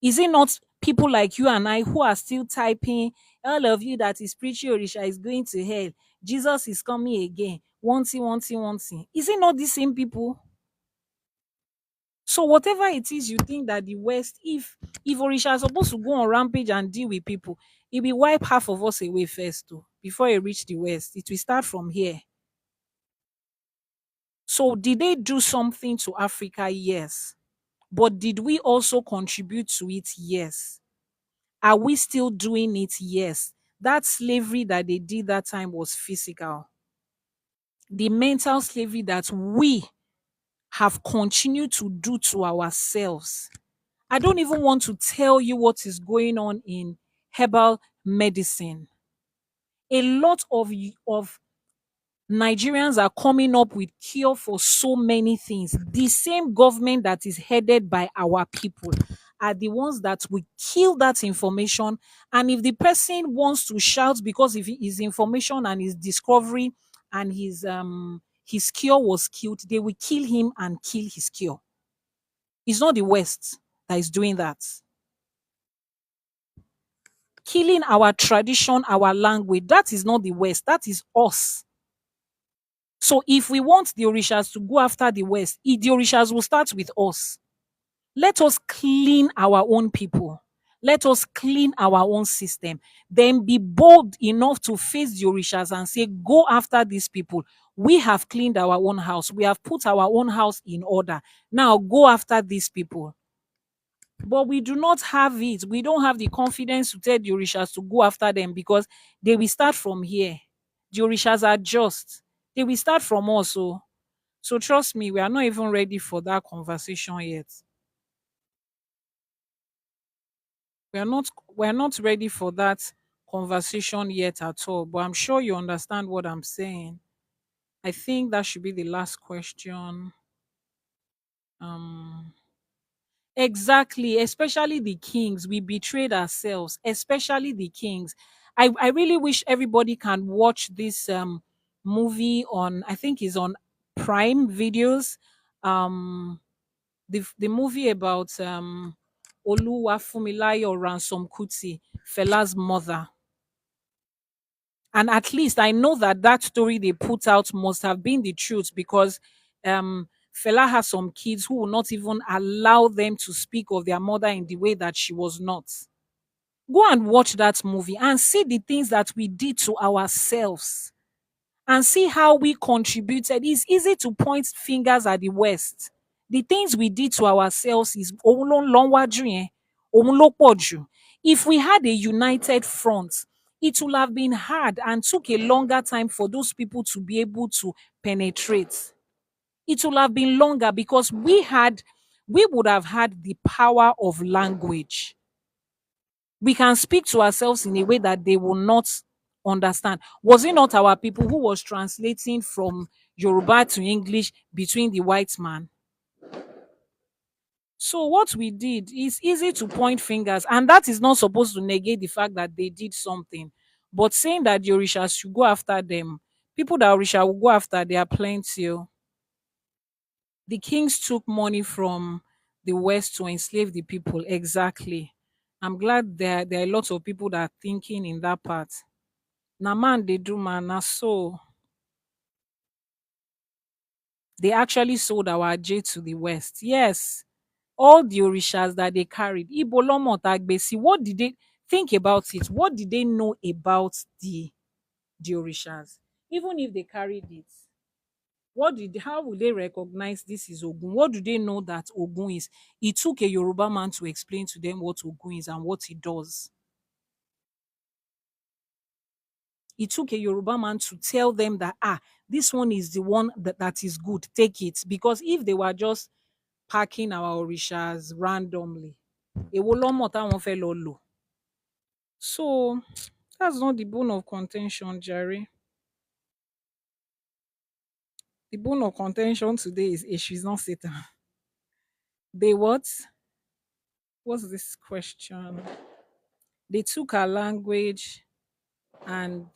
Is it not people like you and I who are still typing, all of you that is preaching Orisha is going to hell, Jesus is coming again, one thing, one thing, one thing? Is it not the same people? So whatever it is you think that the West, if Orisha is supposed to go on rampage and deal with people, it will wipe half of us away first too, before it reach the West. It will start from here. So did they do something to Africa? Yes. But did we also contribute to it? Yes. Are we still doing it? Yes. That slavery that they did that time was physical. The mental slavery that we have continued to do to ourselves. I don't even want to tell you what is going on in herbal medicine. A lot of Nigerians are coming up with cure for so many things. The same government that is headed by our people are the ones that will kill that information. And if the person wants to shout because if his information and his discovery and his cure was killed, they will kill him and kill his cure. It's not the West that is doing that. killing our tradition, our language. That is not the West, that is us. So if we want the Orishas to go after the West, the Orishas will start with us. Let us clean our own people. Let us clean our own system. Then be bold enough to face the Orishas and say, go after these people. We have cleaned our own house. We have put our own house in order. Now go after these people. But we do not have it. We don't have the confidence to tell the Orishas to go after them because they will start from here. The Orishas are just. They will start from us. So trust me, we are not even ready for that conversation yet. We are not ready for that conversation yet at all. But I'm sure you understand what I'm saying. I think that should be the last question. Um Exactly, especially the kings. We betrayed ourselves, especially the kings. I really wish everybody can watch this movie on, I think is on Prime Videos. The movie about Oluwafunmilayo Ransom Kuti, Fela's mother. And at least I know that that story they put out must have been the truth because Fela has some kids who will not even allow them to speak of their mother in the way that she was not. Go and watch that movie and see the things that we did to ourselves and see how we contributed. It's easy to point fingers at the West. The things we did to ourselves is ohun ló ń lọ wájú yẹn, ohun ló pọ̀ jù. If we had a united front, it would have been hard and took a longer time for those people to be able to penetrate. It would have been longer because we would have had the power of language. We can speak to ourselves in a way that they will not understand. Was it not our people who was translating from Yoruba to English between the white man? So what we did is easy to point fingers, and that is not supposed to negate the fact that they did something. But saying that the Orishas should go after them, people that Orisha will go after, there are plenty. The kings took money from the West to enslave the people. Exactly. I'm glad there are lots of people that are thinking in that part. Na man they do man, na so they actually sold our J to the West. Yes, all the Orishas that they carried. Ibo lomo tagbesi. What did they think about it? What did they know about the Orishas? Even if they carried it, how will they recognize this is Ogun? What do they know that Ogun is? It took a Yoruba man to explain to them what Ogun is and what he does. It took a Yoruba man to tell them that this one is the one that is good. Take it. Because if they were just packing our Orishas randomly, èwo lọ́mọ táwọn fẹ́ lọ lò. So that's not the bone of contention, Jerry. The bone of contention today is Èṣù Is Not Satan. They what? What's this question? They took our language and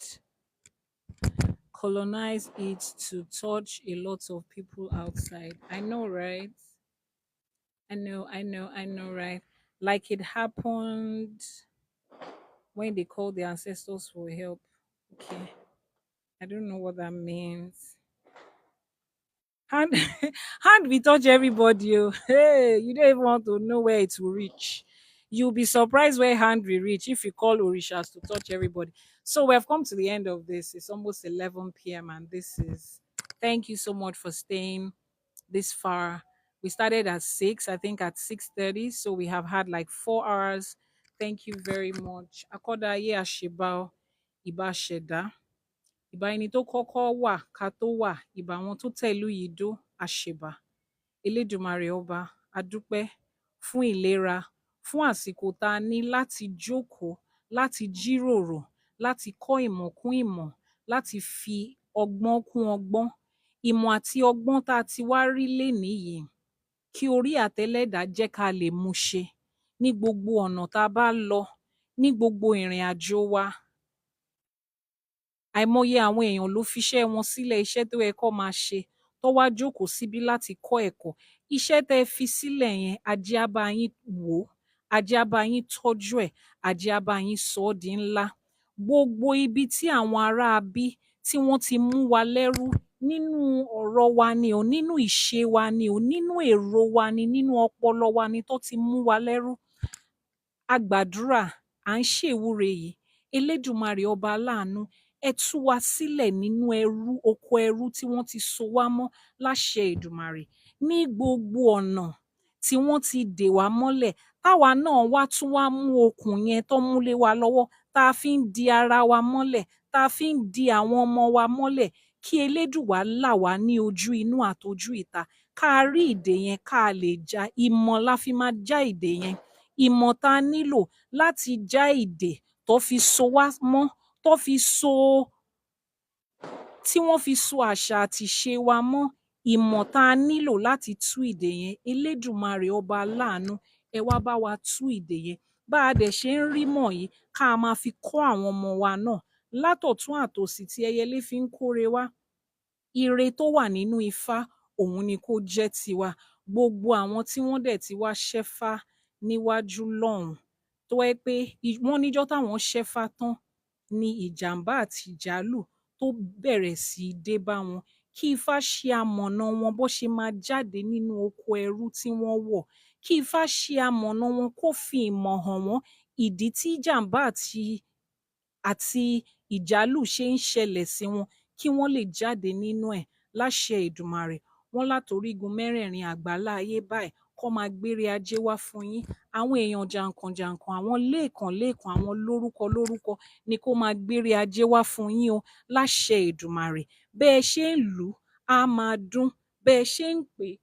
colonized it to touch a lot of people outside. I know, right? I know, right? Like it happened when they called their ancestors for help. Okay. I don't know what that means. Hand, hand we touch everybody. Hey, you don't even want to know where it will reach. You'll be surprised where hand will reach if you call Orishas to touch everybody. So we have come to the end of this. It's almost 11 p.m. and this is thank you so much for staying this far. We started at 6, I think at 6:30. So we have had like 4 hours. Thank you very much. Akoda ye ashibao iba sheda. Ìbà ẹni tó kọ́kọ́ wà ká tó wà, ìbà àwọn tó tẹ̀lú yìí dó àṣebà. Elédùmarè ọba, a dúpẹ́ fún ìlera, fún àsìkò tá a ní láti jókòó, láti jíròrò, láti kọ́ ìmọ̀ kún ìmọ̀, láti fi ọgbọ́n kún ọgbọ́n. Ìmọ̀ àti ọgbọ́n tá a ti wá rí lénìí yìí, kí orí àtẹlẹ́dàá jẹ́ ká lè mú ṣe ní gbogbo ọ̀nà tá a bá lọ, ní gbogbo ìrìn àjò wa. Àìmọye àwọn èèyàn ló fiṣẹ́ wọn sílẹ̀, iṣẹ́ tó yẹ kó máa ṣe, tó wá jókòó síbí láti kọ́ ẹ̀kọ́. Iṣẹ́ tẹ́ ẹ fi sílẹ̀ yẹn, ajé á bá yín wò ó, ajé á bá yín tọ́jú ẹ̀, ajé á bá yín sọ ọ́ di ńlá. Gbogbo ibi tí àwọn aráabí tí wọ́n ti mú wa lẹ́rú nínú ọ̀rọ̀ wa ni o, nínú ìṣe wa ni o, nínú èrò wa ni, nínú ọpọlọ wa ni tó ti mú wa lẹ́rú. A gbàdúrà, à ń ṣèwúre yìí, Elédùmarè ọba aláàánú, ẹ tú wa sílẹ̀ nínú ẹrú, oko ẹrú tí wọ́n ti so wá mọ́ láṣẹ Èdùmàrè. Ní gbogbo ọ̀nà tí wọ́n ti dè wá mọ́lẹ̀, táwa náà wá tún wá mú okùn yẹn tán mú lé wa lọ́wọ́, tá a fi ń di ara wa mọ́lẹ̀, tá a fi ń di àwọn ọmọ wa mọ́lẹ̀, kí Elédùwà là wá ní ojú inú àtojú ìta, ká rí ìdè yẹn ká lè já. Ìmọ̀ la fi máa já ìdè yẹn. Ìmọ̀ tá a nílò láti já ìdè tó fi so wá mọ́, tó fi so, tí wọ́n fi so àṣà àti ìṣe wa mọ́, ìmọ̀ tá a nílò láti tú ìdè yẹn, Elédùmarè ọba aláàánú, ẹ wá bá wa tú ìdè yẹn. Bá a dẹ̀ ṣe ń rí mọ̀ yìí, ká máa fi kọ́ àwọn ọmọ wa náà látọ̀tún àtòsì tí ẹyẹlé fi ń kóre wá. Ire tó wà nínú Ifá, òun ni kó jẹ́ tiwa. Gbogbo àwọn tí wọ́n dẹ̀ ti wá ṣẹ́fá níwájú lọ́hùn, tó jẹ́ pé wọ́n níjọ́ táwọn ṣẹ́fá tán ni ìjàmbá àti ìjálù tó bẹ̀rẹ̀ sí í dé bá wọn. Kí Ifá ṣe amọ̀nà wọn bó ṣe máa jáde nínú oko ẹrú tí wọ́n wọ̀. Kí Ifá ṣe amọ̀nà wọn, kó fi ìmọ̀ hàn wọ́n ìdí tí ìjàmbá àti ìjálù ṣe ń ṣẹlẹ̀ sí wọn, kí wọ́n lè jáde nínú ẹ̀ láṣẹ Èdùmàrè. Wọ́n látorígun mẹ́rẹ̀ẹ̀rin àgbáláyé báyìí kó máa gbére ajé wá fún yín. Àwọn èèyàn jàǹkànjàǹkàn, àwọn léèkàn-léèkàn, àwọn lórúkọ-lórúkọ ni kó máa gbére ajé wá fún yín o láṣẹ Èdùmàrè. Bẹ́ ẹ ṣe ń lù ú, á máa dún. Bẹ́ ẹ ṣe ń pè é,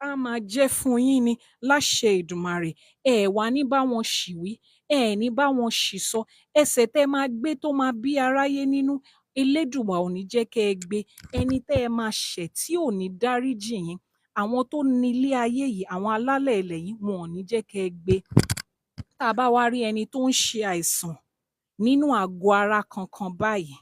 á máa jẹ́ fún yín ni láṣẹ Èdùmàrè. Ẹ wá ní bá wọn ṣìwí, ẹ ní bá wọn ṣìsọ. Ẹsẹ̀ tẹ́ máa gbé tó máa bí aráyé nínú, Elédùà ò ní jẹ́ kẹ́ ẹ gbé. Ẹni tẹ́ ẹ máa ṣẹ̀ tí ò ní dáríjì yín, àwọn tó ní ilé ayé yìí, àwọn alálẹ̀ ilẹ̀ yìí, wọn ò ní jẹ́ kẹ́ ẹ gbé. Tá a bá wá rí ẹni tó ń ṣe àìsàn nínú àgọ́ ara kankan báyìí,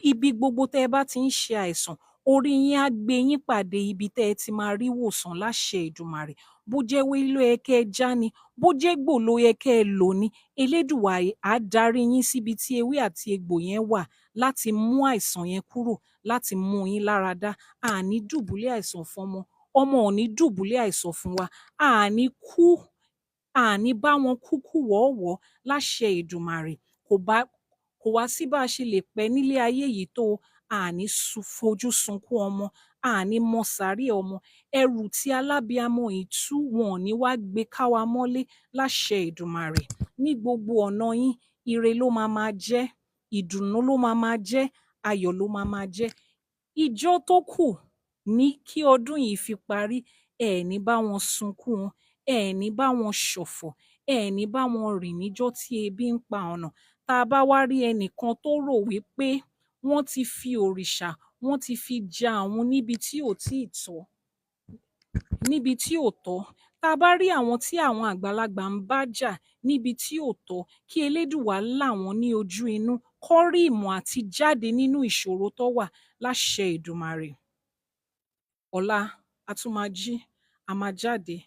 ibi gbogbo tẹ́ ẹ bá ti ń ṣe àìsàn, orí yín á gbé yín pàdé ibi tẹ́ ẹ ti máa rí ìwòsàn láṣẹ Èdùmàrè. Bó jẹ́ ewé ló yẹ kẹ́ ẹ já ni, bó jẹ́ egbò ló yẹ kẹ́ ẹ lò ni, Elédùà á darí yín síbi tí ewé àti egbò yẹn wà láti mú àìsàn yẹn kúrò, láti mú yín lára dá. A ní dùbúlẹ̀ àìsàn fọ́mọ, ọmọ ò ní dùbúlẹ̀ àìsàn fún wa. A ní kú, a ní bá wọn kúkú wọ̀ọ́wọ́ láṣẹ Èdùmàrè. Kò wá sí bá a ṣe lè pẹ́ nílé ayé yìí tó, a ní fojú sunkún ọmọ, a ní mọ sàárè ọmọ. Ẹrù tí alábíamọ yìí tú, wọn ò ní wá gbé ká wa mọ́lé láṣẹ Èdùmàrè. Ní gbogbo ọ̀nà yín, ire ló máa máa jẹ́, ìdùnnú ló máa máa jẹ́, ayọ̀ ló máa máa jẹ́. Ijọ́ tó kù ní kí ọdún yìí fi parí, ẹ ní bá wọn sunkún wọn, ẹ ní bá wọn ṣọ̀fọ̀, ẹ ní bá wọn rìn níjọ́ tí ebi ń pa ọ̀nà. Tá a bá wá rí ẹnìkan tó rò wípé wọ́n ti fi òrìṣà, wọ́n ti fi ja òun níbi tí ò tíì tọ́, níbi tí ò tọ́. Tá a bá rí àwọn tí àwọn àgbàlagbà ń bá jà níbi tí ò tọ́, kí Elédùwà là wọ́n ní ojú inú, kó rí ìmọ̀ àti jáde nínú ìṣòro tó wà láṣẹ Èdùmàrè. Ọ̀la a tún máa jí, a máa jáde.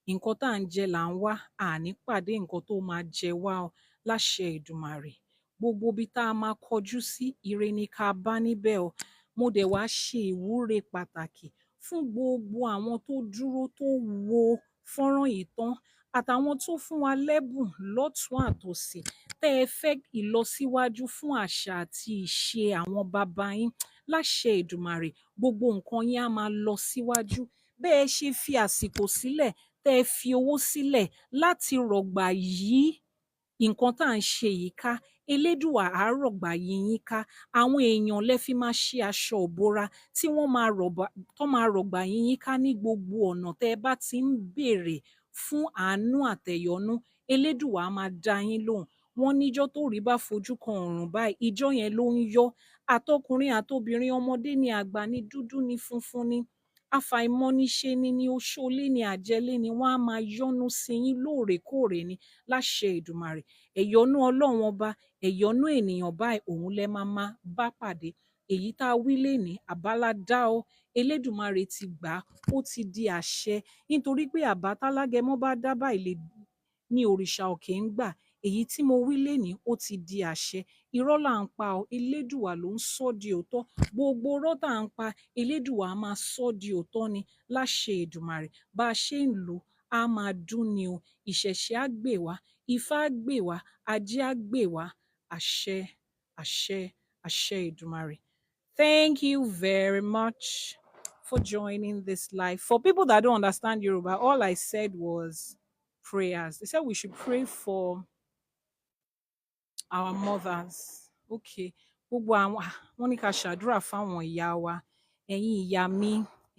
Nǹkan tá à ń jẹ là ń wá, a ní pàdé nǹkan tó máa jẹ wá o láṣẹ Èdùmàrè. Gbogbo ibi tá a máa kọjú sí, ire ni ká bá níbẹ̀ o. Mo dẹ̀ wá ṣe ìwúre pàtàkì fún gbogbo àwọn tó dúró tó wo fọ́nrán yìí tán, àtàwọn tó fún wa lẹ́bùn lọ́tùn àtòsì, tẹ́ ẹ fẹ́ ìlọsíwájú fún àṣà àti ìṣe àwọn baba yín láṣẹ Èdùmàrè. Gbogbo nǹkan yín á máa lọ síwájú. Bẹ́ ẹ ṣe fi àsìkò sílẹ̀, tẹ́ ẹ fi owó sílẹ̀ láti rọ̀gbà yí nǹkan tá à ń ṣe yìí ká, Elédùà á rọ̀gbà yí yín ká. Àwọn èèyàn lẹ fi máa ṣe aṣọ ìbora tí wọ́n máa rọ̀gbà yí yín ká ní gbogbo ọ̀nà tẹ́ ẹ bá ti ń béèrè fún àánú àtẹ̀yọ́nú, Elédùà á máa dá yín lóhùn. Wọ́n níjọ́ tóòrí bá fojú kan ọ̀run báyìí, ijọ́ yẹn ló ń yọ́. Àtọkùnrin àtobìnrin, ọmọdé ni àgbà ni, dúdú ni funfun ni, àfàìmọ̀níṣe ni oṣólé ni àjẹ́lé ni, wọ́n á máa yọ́nú sí yín lóòrèkóòrè ni láṣẹ Èdùmàrè. Ẹ̀yọ́nú Ọlọ́run ọba, ẹ̀yọ́nú ènìyàn báyìí, òun lẹ máa bá pàdé. Èyí tá a wí lénìí, àbálá dá o, Elédùmarè ti gbà á, ó ti di àṣẹ. Nítorí pé àbá tálágẹmọ bá dá báyìí ni òrìṣà òkè ń gbà. Èyí tí mo wí lénìí ó ti di àṣẹ. Irọ́ là ń pa o, elédùà ló ń sọ di òótọ́. Gbogbo irọ́ tá à ń pa, elédùà á máa sọ di òótọ́ ni láṣẹ Èdùmàrè. Bá a ṣe ń lò ó, á máa dún ni o. Ìṣẹ̀ṣe á gbè wá, Ifá á gbè wá, Ajé á gbè wá. Àṣẹ, àṣẹ, àṣẹ Èdùmàrè. Thank you very much for joining this live. For people that don't understand Yoruba, all I said was prayers. They said we should pray for our mothers. Okay. Gbogbo àwọn wọ́n ní ká ṣàdúrà fáwọn ìyá wa. Ẹ̀yin ìyá mi,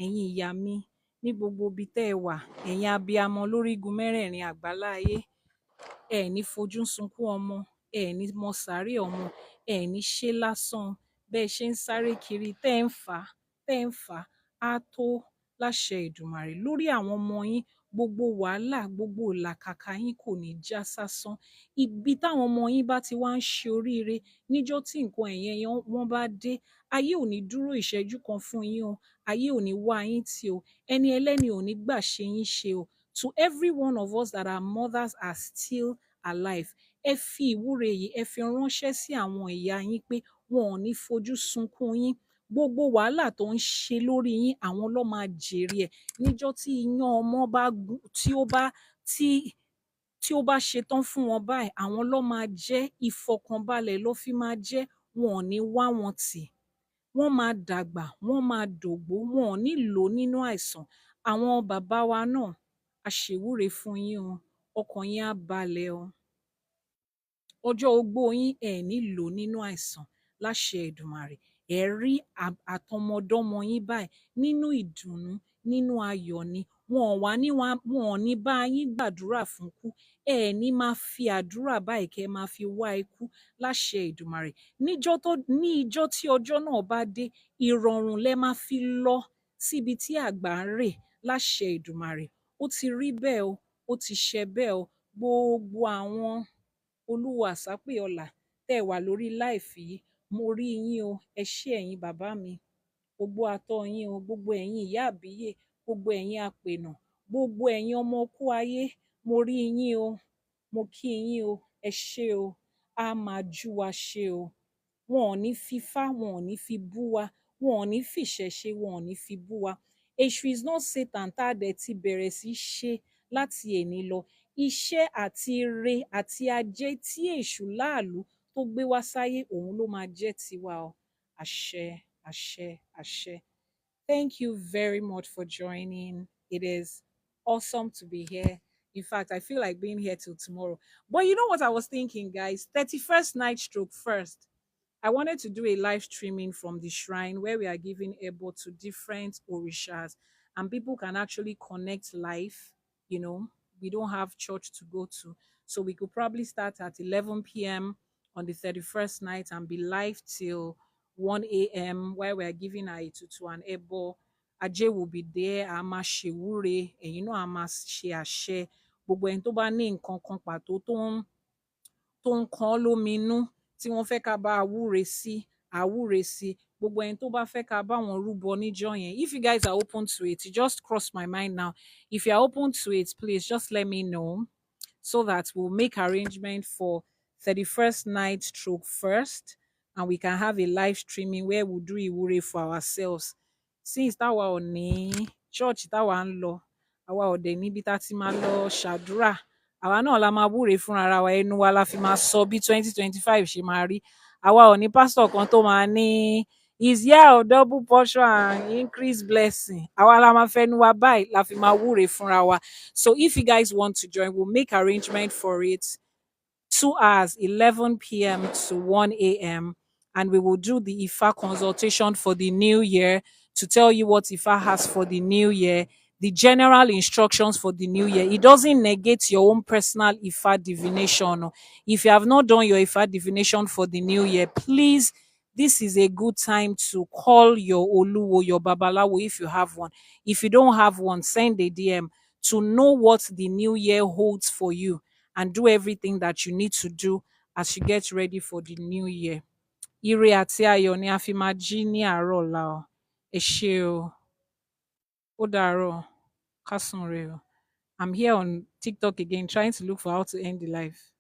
ẹ̀yin ìyá mi ní gbogbo ibi tẹ́ ẹ wà. Ẹ̀yin abiyamọ lórígun mẹ́rẹ̀ẹ̀rin àgbáláyé. Ẹ ní fojú sunkún ọmọ, ẹ ní mọ sàárè ọmọ, ẹ ní ṣe lásán. Bẹ́ẹ̀ ṣe ń sáré kiri tẹ́ ń fà á tó láṣẹ Èdùmàrè. Lórí àwọn ọmọ yín, gbogbo wàhálà, gbogbo ìlàkàkà yín kò ní já sásán. Ibi táwọn ọmọ yín bá ti wá ń ṣe oríire, níjọ́ tí nǹkan ẹ̀yẹ wọn bá dé, ayé ò ní dúró ìṣẹ́jú kan fún yín o. Ayé ò ní wá yín tì o. Ẹni ẹlẹ́ni ò ní gbà ṣe yín ṣe o. To every one of us that our mothers are still alive, ẹ fi ìwúre yìí, ẹ fi ránṣẹ́ sí àwọn ìyá yín pé wọn ò ní fojú sunkún yín. Gbogbo wàhálà tó ń ṣe lórí yín, àwọn ló máa jèrè ẹ̀. Níjọ́ tí iyán ọmọ bá tí ó bá ṣetán fún wọn báyìí, àwọn ló máa jẹ́. Ìfọ̀kànbalẹ̀ ló fi máa jẹ́. Wọn ò ní wá wọn tì. Wọ́n máa dàgbà, wọ́n máa dògbó, wọn ò ní lò nínú àìsàn. Àwọn bàbá wa náà, a ṣèwúre fún yín o. Ọkàn yín á balẹ̀ o. Ọjọ́ ogbó yín ẹ ní lò nínú àìsàn láṣẹ Èdùmàrè. Ẹ rí àtọmọdọ́mọ yín báyìí nínú ìdùnnú, nínú ayọ̀ ni. Wọn ò ní bá yín gbàdúrà fún ikú. Ẹ ní máa fi àdúrà báyìí kẹ́ máa fi wá ikú láṣẹ Èdùmàrè. Ní ijọ́ tí ọjọ́ náà bá dé, ìrọ̀rùn lẹ máa fi lọ síbi tí àgbà ń rè láṣẹ Èdùmàrè. Ó ti rí bẹ́ẹ̀ o, ó ti ṣẹ bẹ́ẹ̀ o. Gbogbo àwọn olúwa àsápè ọlà tẹ́ ẹ wà lórí láìfì yìí, mo rí yín o. Ẹ ṣé ẹ̀yin bàbá mi. Gbogbo àtọ́ yín o, gbogbo ẹ̀yin ìyá àbíyè, gbogbo ẹ̀yin apènà, gbogbo ẹ̀yin ọmọ kú ayé, mo rí yín o. Mo kí yín o. Ẹ ṣé o. A máa jú wa ṣe o. Wọn ò ní fi fá, wọn ò ní fi bú wa, wọn ò ní fi ìṣẹ̀ṣe, wọn ò ní fi bú wa. Èṣù is not Satan tá a dẹ̀ ti bẹ̀rẹ̀ sí ṣe láti èní lọ. Iṣẹ́ àti ire àti ajé tí èṣù láàlú tó gbé wá sáyé, òun ló máa jẹ́ tiwa o. Àṣẹ, àṣẹ, àṣẹ. Thank you very much for joining. It is awesome to be here. In fact, I feel like being here till tomorrow. But you know what I was thinking, guys? 31st night stroke first. I wanted to do a live streaming from the shrine where we are giving ebo to different orishas and people can actually connect live. You know, we don't have church to go to. So we could probably start at 11 p.m. on the 31st night and be live till 1 a.m. where we are giving to an ebo. Ajé will be there. A máa ṣèwúre, ẹ̀yin náà a máa ṣe àṣẹ. Gbogbo ẹni tó bá ní nǹkan kan pàtó tó ń kan lóminú tí wọ́n fẹ́ ká bá àwúre sí. Gbogbo ẹni tó bá fẹ́ ká bá wọn rúbọ níjọ́ yẹn. If you guys are open to it, it just crossed my mind now. If you are open to it, please just let me know so that we'll make arrangement for 31st night stroke first and we can have a live streaming where we'll do ìwúre for ourselves. Since táwa ò ní church táwa ń lọ, àwa ò dẹ̀ níbi tá ti máa lọ ṣàdúrà. Àwa náà la máa wúre fún ara wa, ẹnu wa la fi máa sọ bí 2025 ṣe máa rí. Àwa ò ní pastor kan tó máa ní is year of double portion and increased blessing. Àwa la máa fẹnu wa báyìí la fi máa wúre fúnra wa. So if you guys want to join, we'll make arrangement for it. 2 hours, 11 p.m. to 1 a.m. And we will do the Ifa consultation for the new year to tell you what Ifa has for the new year, the general instructions for the new year. It doesn't negate your own personal Ifa divination. If you have not done your Ifa divination for the new year, please, this is a good time to call your Oluwo, your Babalawo, if you have one. If you don't have one, send a DM to know what the new year holds for you and do everything that you need to do as you get ready for the new year. Ire àti ayọ̀ ni a fi máa jí ní àárọ̀ ọ̀la o. Ẹ ṣé o. Ó dàárọ̀. Ká sùn re o. I'm here on TikTok again, trying to look for how to end the life.